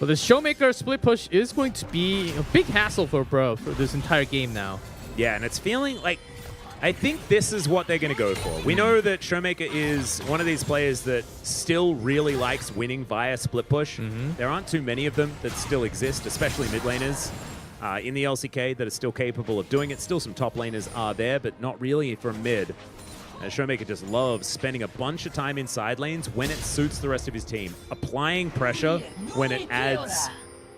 But the Showmaker split push is going to be a big hassle for Bro for this entire game now. Yeah, and it's feeling like, I think this is what they're going to go for. We know that Showmaker is one of these players that still really likes winning via split push. There aren't too many of them that still exist, especially mid laners in the LCK that are still capable of doing it. Still some top laners are there, but not really from mid. Showmaker just loves spending a bunch of time in side lanes when it suits the rest of his team, applying pressure when it adds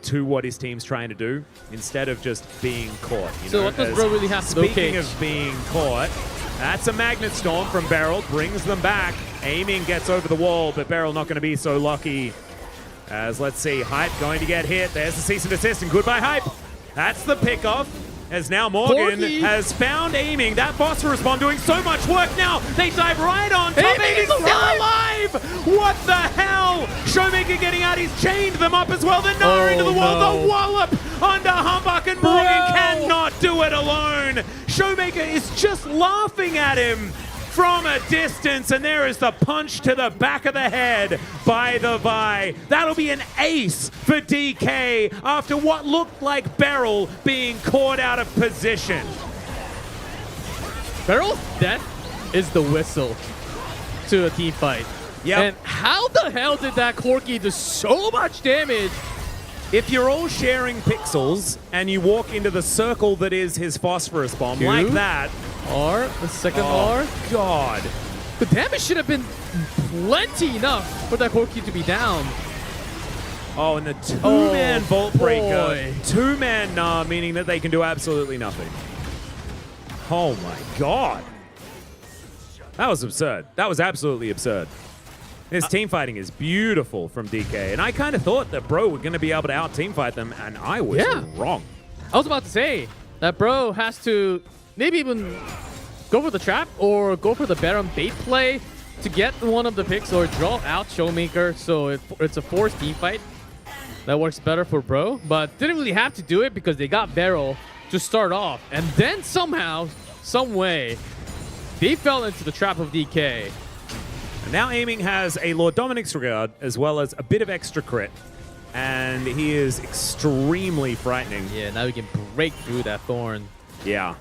to what his team's trying to do, instead of just being caught. So what does Bro really have to do? Speaking of being caught, that's a Magnet Storm from Beryl, brings them back. Aiming gets over the wall, but Beryl not going to be so lucky. As, let's see, Hype going to get hit. There's the cease and desist, and goodbye Hype. That's the pickoff. As now Morgan has found Aiming. That phosphorus bomb doing so much work now. They dive right on top. Aiming's still alive! What the hell? Showmaker getting out. He's chained them up as well. The Nara into the wall. No. The wallop under Humbug, and Morgan cannot do it alone. Showmaker is just laughing at him from a distance, and there is the punch to the back of the head by the Vi. That'll be an ace for DK after what looked like Beryl being caught out of position. Beryl's death is the whistle to a team fight. Yep. And how the hell did that Corki do so much damage? If you're all sharing pixels and you walk into the circle that is his phosphorus bomb like that. R, the second R. God. The damage should have been plenty enough for that Corki to be down. Oh, and the two-man Vault Breaker. Two-man meaning that they can do absolutely nothing. Oh my God. That was absurd. That was absolutely absurd. This team fighting is beautiful from DK, and I kind of thought that Bro were going to be able to out-team fight them, and I was wrong. I was about to say that Bro has to maybe even go for the trap or go for the Baron bait play to get one of the picks or draw out Showmaker, so it's a forced team fight. That works better for Bro, but didn't really have to do it because they got Beryl to start off, and then somehow, some way, they fell into the trap of DK. And now Aiming has a Lord Dominic's Regard as well as a bit of extra crit, and he is extremely frightening. Yeah, now we can break through that Thorn. Yeah.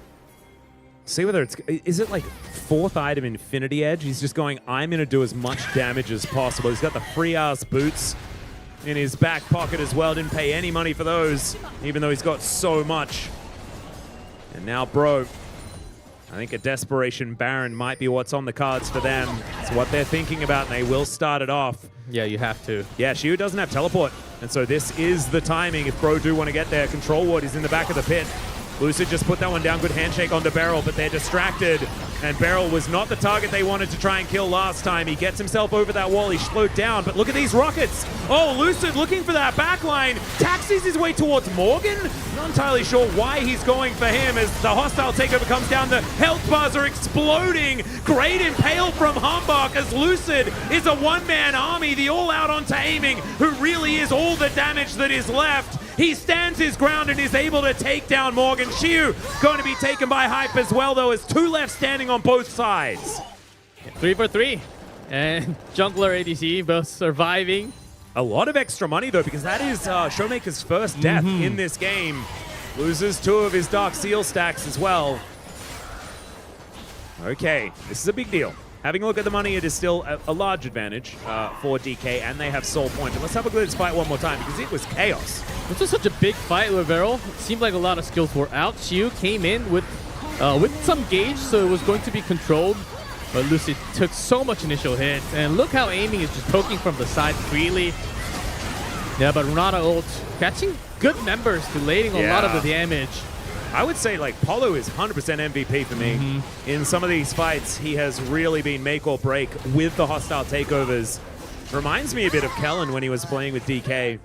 See whether is it like 4th item Infinity Edge? He's just going, I'm going to do as much damage as possible. He's got the free-ass boots in his back pocket as well. Didn't pay any money for those, even though he's got so much. And now Bro, I think a Desperation Baron might be what's on the cards for them. It's what they're thinking about, and they will start it off. Yeah, you have to. Yeah, Shiu doesn't have teleport, and so this is the timing if Bro do want to get there. Control Ward is in the back of the pit. Lucid just put that one down. Good handshake onto Beryl, but they're distracted. And Beryl was not the target they wanted to try and kill last time. He gets himself over that wall. He's slowed down, but look at these rockets. Oh, Lucid looking for that backline. Taxis his way towards Morgan. Not entirely sure why he's going for him as the hostile takeover comes down. The health bars are exploding. Great impale from Humbug as Lucid is a one-man army. The all-out onto Aiming, who really is all the damage that is left. He stands his ground and is able to take down Morgan. Shiu going to be taken by Hype as well, though, as two left standing on both sides. 3 for 3. And Jungler ADC both surviving. A lot of extra money, though, because that is Showmaker's first death in this game. Loses 2 of his Dark Seal stacks as well. Okay, this is a big deal. Having a look at the money, it is still a large advantage for DK, and they have Soul Point. But let's have a look at this fight one more time, because it was chaos. This was such a big fight with Beryl. It seemed like a lot of skills were out. Shiu came in with some gauge, so it was going to be controlled. But Lucy took so much initial hit. And look how Aiming is just poking from the side freely. Yeah, but Renata ult catching good members, delaying a lot of the damage. I would say, like, Polo is 100% MVP for me. In some of these fights, he has really been make or break with the hostile takeovers. Reminds me a bit of Kellen when he was playing with DK.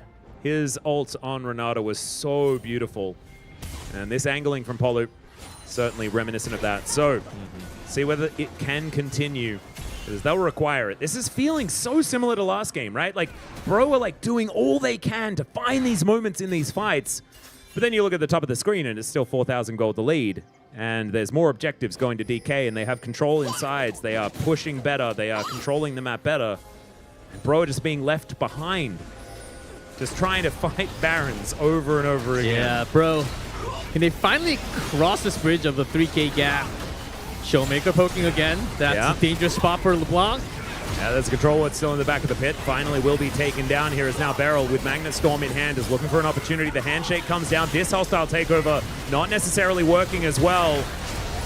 His ult on Renata was so beautiful. And this angling from Polo, certainly reminiscent of that. So, see whether it can continue, because they'll require it. This is feeling so similar to last game, right? Like, Bro are like doing all they can to find these moments in these fights. But then you look at the top of the screen and it's still 4,000 gold to lead. And there's more objectives going to DK, and they have control in sides. They are pushing better. They are controlling the map better. Bro just being left behind. Just trying to fight Barons over and over again. Yeah, bro. Can they finally cross this bridge of the 3K gap? Showmaker poking again. That's a dangerous spot for LeBlanc. Yeah, there's a control word still in the back of the pit. Finally will be taken down. Here is now Beryl with Magnet Storm in hand, is looking for an opportunity. The handshake comes down. This hostile takeover not necessarily working as well.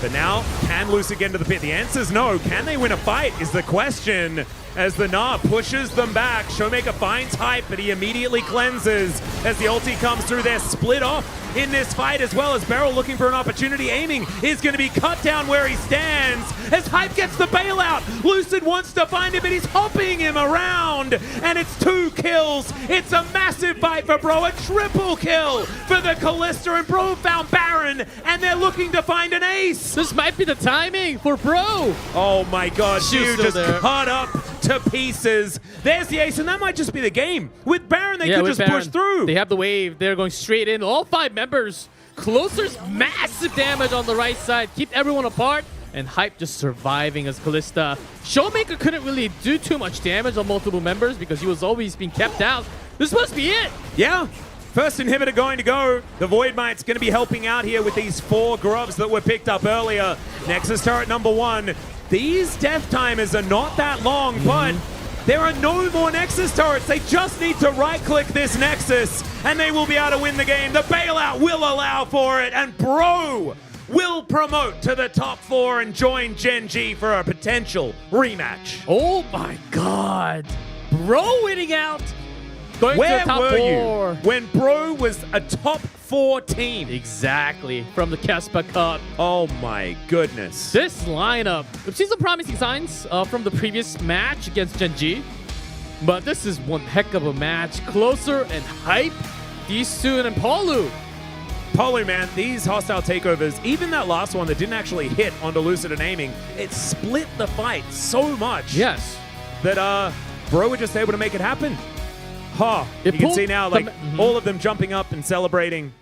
But now, can Lucid get into the pit? The answer is no. Can they win a fight is the question. As the Gnar pushes them back. Showmaker finds Hype, but he immediately cleanses as the ulti comes through. They're split off in this fight as well, as Beryl looking for an opportunity. Aiming is going to be cut down where he stands as Hype gets the bailout. Lucid wants to find him, but he's hopping him around, and it's 2 kills. It's a massive fight for Bro, a triple kill for the Kalista, and Bro found Baron, and they're looking to find an ace. This might be the timing for Bro. Oh my god, She's you just there. cut up to pieces. There's the ace, and that might just be the game. With Baron, they could just push through. They have the wave. They're going straight in. All 5 members. Closer's massive damage on the right side. Keep everyone apart. And Hype just surviving as Kalista. Showmaker couldn't really do too much damage on multiple members because he was always being kept out. This must be it. Yeah. First inhibitor going to go. The Void Might's going to be helping out here with these 4 grubs that were picked up earlier. Nexus turret number 1. These death timers are not that long, but there are no more Nexus turrets. They just need to right-click this Nexus, and they will be able to win the game. The bailout will allow for it, and Bro will promote to the top 4 and join Gen.G for a potential rematch. Oh my god. Bro winning out. Going Where to the top were 4. you when Bro was a top 4 team? Exactly. From the KeSPA Cup. Oh my goodness. This lineup, we've seen some promising signs from the previous match against Gen.G, but this is one heck of a match. Closer and Hype, these two, and Paulu. Paulu, man, these hostile takeovers, even that last one that didn't actually hit onto Lucid and aiming, it split the fight so much. Yes. That Bro were just able to make it happen. You can see now, like, all of them jumping up and celebrating.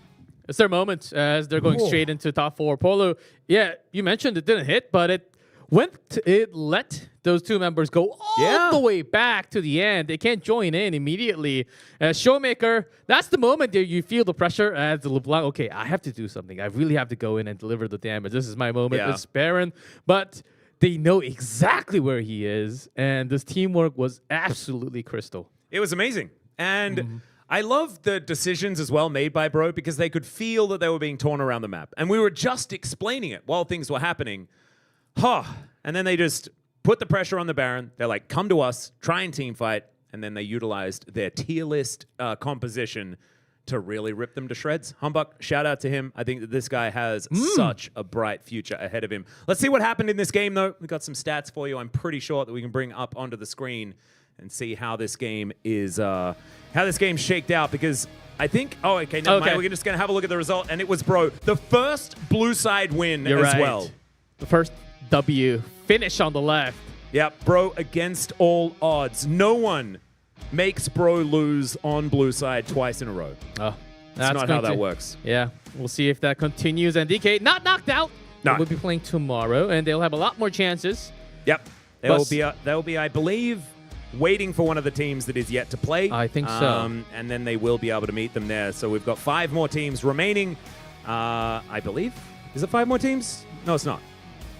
It's their moment as they're going straight into top 4. Polo, yeah, you mentioned it didn't hit, but it let those 2 members go all the way back to the end. They can't join in immediately. As Showmaker, that's the moment that you feel the pressure as the LeBlanc. Okay, I have to do something. I really have to go in and deliver the damage. This is my moment. It's Baron. But they know exactly where he is, and this teamwork was absolutely crystal. It was amazing. And I love the decisions as well made by Bro, because they could feel that they were being torn around the map. And we were just explaining it while things were happening. And then they just put the pressure on the Baron. They're like, come to us, try and team fight. And then they utilized their tier list composition to really rip them to shreds. Humbuck, shout out to him. I think that this guy has such a bright future ahead of him. Let's see what happened in this game, though. We've got some stats for you. I'm pretty sure that we can bring up onto the screen and see how this game is, how this game shaked out, because I think, never mind. We're just going to have a look at the result, and it was Bro. The first blue side win as well. The first W finish on the left. Yep, Bro against all odds. No one makes Bro lose on blue side twice in a row. Oh, that's not how that works. Yeah, we'll see if that continues. And DK not knocked out. No. We'll be playing tomorrow, and they'll have a lot more chances. Yep, they'll be, I believe, waiting for one of the teams that is yet to play. I think so. And then they will be able to meet them there. So we've got 5 more teams remaining, I believe. Is it 5 more teams? No, it's not.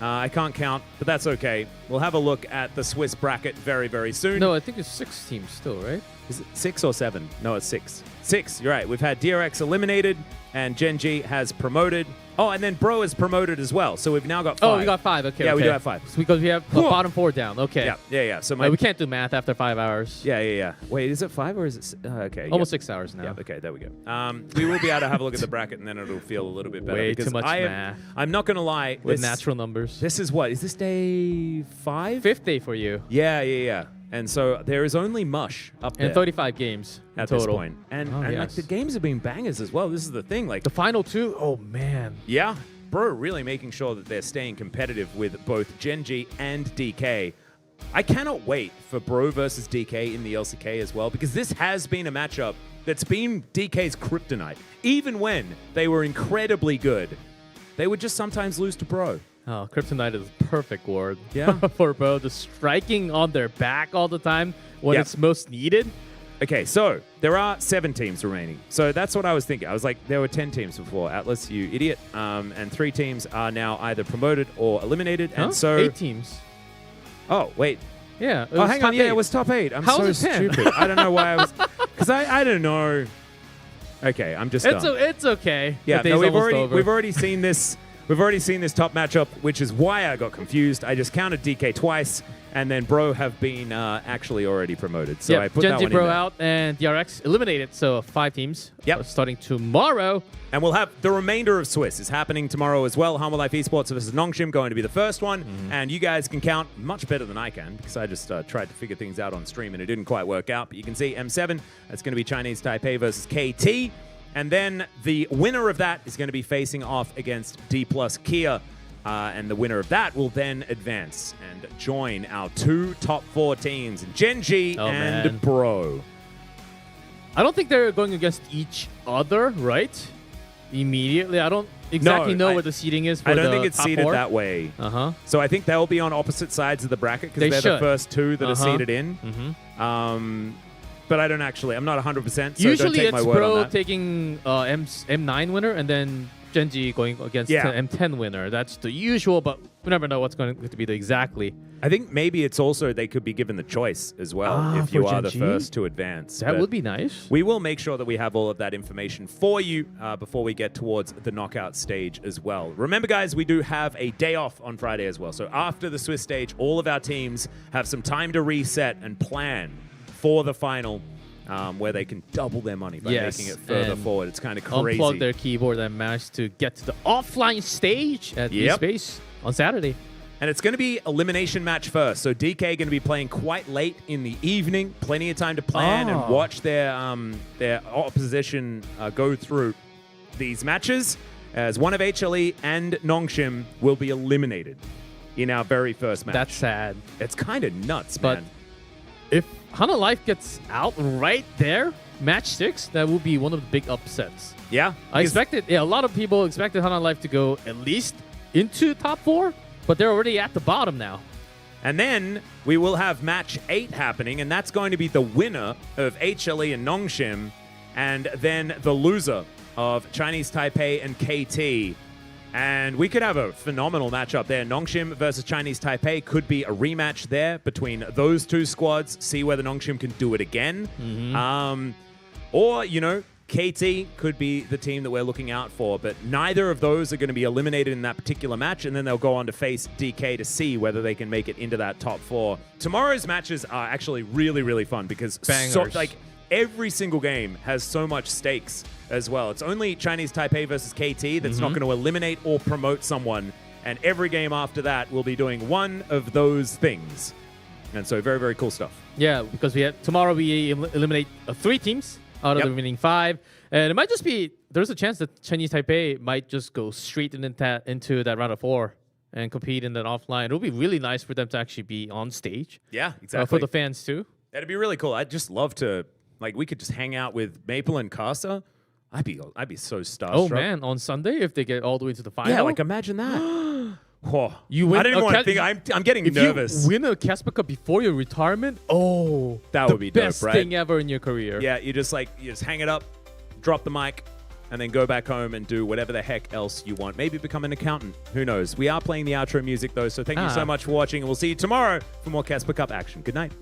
I can't count, but that's okay. We'll have a look at the Swiss bracket very, very soon. No, I think it's 6 teams still, right? Is it 6 or 7? No, it's 6. 6, you're right. We've had DRX eliminated, and Gen.G has promoted. Oh, and then Bro is promoted as well. So we've now got 5. Oh, we got 5. Okay. Yeah, we do have 5. So because we have the bottom 4 down. Okay. Yeah. So we can't do math after 5 hours. Yeah. Wait, is it 5 or is it? Okay. Almost 6 hours now. Yeah. Okay. There we go. We will be able to have a look at the bracket, and then it'll feel a little bit better. Way too much math. I'm not gonna lie. With natural numbers. This is what? Is this day 5? 5th day for you. Yeah. And so there is only mush up there. And 35 games at total. This point. And like the games have been bangers as well. This is the thing. Like the final 2. Oh man. Yeah. Bro really making sure that they're staying competitive with both Gen.G and DK. I cannot wait for Bro versus DK in the LCK as well, because this has been a matchup that's been DK's kryptonite. Even when they were incredibly good, they would just sometimes lose to Bro. Oh, kryptonite is a perfect word. Yeah. For Bro, just striking on their back all the time when it's most needed. Okay, so there are 7 teams remaining. So that's what I was thinking. I was like, there were 10 teams before. Atlas, you idiot. And 3 teams are now either promoted or eliminated. Huh? And so 8 teams. Oh, wait. Yeah. Oh, hang on. Yeah, 8. it was top 8. I'm How so is it 10? stupid. I don't know why I was... Because I don't know. Okay, I'm just done. It's okay. Yeah, The no, day's almost over. we've already seen this. We've already seen this top matchup, which is why I got confused. I just counted DK twice, and then Bro have been actually already promoted. So I put that Gen.G one Bro in there. out and DRX eliminated. So 5 teams. Yep. Starting tomorrow. And we'll have the remainder of Swiss is happening tomorrow as well. Humble Life Esports versus Nongshim going to be the first one. And you guys can count much better than I can, because I just tried to figure things out on stream and it didn't quite work out. But you can see M7, that's going to be Chinese Taipei versus KT. And then the winner of that is going to be facing off against D plus Kia. And the winner of that will then advance and join our 2 top 4 teams, Gen.G and man. Bro. I don't think they're going against each other, right? Immediately. I don't exactly know where the seating is for I don't the think it's top seeded 4. that way. Uh-huh. So I think they'll be on opposite sides of the bracket because they're the first 2 that are seeded in. But I don't actually. I'm not 100%. So Usually don't take my it's word on Bro that. taking M9 winner and then Gen.G going against M10 winner. That's the usual, but we never know what's going to be the exactly. I think maybe it's also they could be given the choice as well if you are the Gen.G? first to advance. That But would be nice. we will make sure that we have all of that information for you before we get towards the knockout stage as well. Remember, guys, we do have a day off on Friday as well. So after the Swiss stage, all of our teams have some time to reset and plan for the final, where they can double their money by making it further forward. It's kind of crazy. Unplug their keyboard and manage to get to the offline stage at eSpace on Saturday. And it's going to be elimination match first. So DK going to be playing quite late in the evening. Plenty of time to plan and watch their opposition go through these matches, as one of HLE and Nongshim will be eliminated in our very first match. That's sad. It's kind of nuts, But man. if Hana Life gets out right there, match 6, that would be one of the big upsets. Yeah. I expected, a lot of people expected Hana Life to go at least into top 4, but they're already at the bottom now. And then we will have match 8 happening, and that's going to be the winner of HLE and Nongshim, and then the loser of Chinese Taipei and KT. And we could have a phenomenal matchup there. Nongshim versus Chinese Taipei could be a rematch there between those 2 squads. See whether Nongshim can do it again. Or, you know, KT could be the team that we're looking out for. But neither of those are going to be eliminated in that particular match. And then they'll go on to face DK to see whether they can make it into that top 4. Tomorrow's matches are actually really, really fun because every single game has so much stakes as well. It's only Chinese Taipei versus KT that's not going to eliminate or promote someone. And every game after that will be doing one of those things. And so very, very cool stuff. Yeah, because tomorrow we eliminate 3 teams out of the remaining 5. And it might just be, there's a chance that Chinese Taipei might just go straight into that round of 4 and compete in that offline. It would be really nice for them to actually be on stage. Yeah, exactly. For the fans too. That'd be really cool. I'd just love to, we could just hang out with Maple and Casa. I'd be so starstruck. Oh man, on Sunday if they get all the way to the final. Yeah, imagine that. You win. I didn't want to think. I'm getting nervous. If you win a KeSPA Cup before your retirement, that would be dope, best right? thing ever in your career. Yeah, you just hang it up, drop the mic, and then go back home and do whatever the heck else you want. Maybe become an accountant. Who knows? We are playing the outro music though, so thank you so much for watching, and we'll see you tomorrow for more KeSPA Cup action. Good night.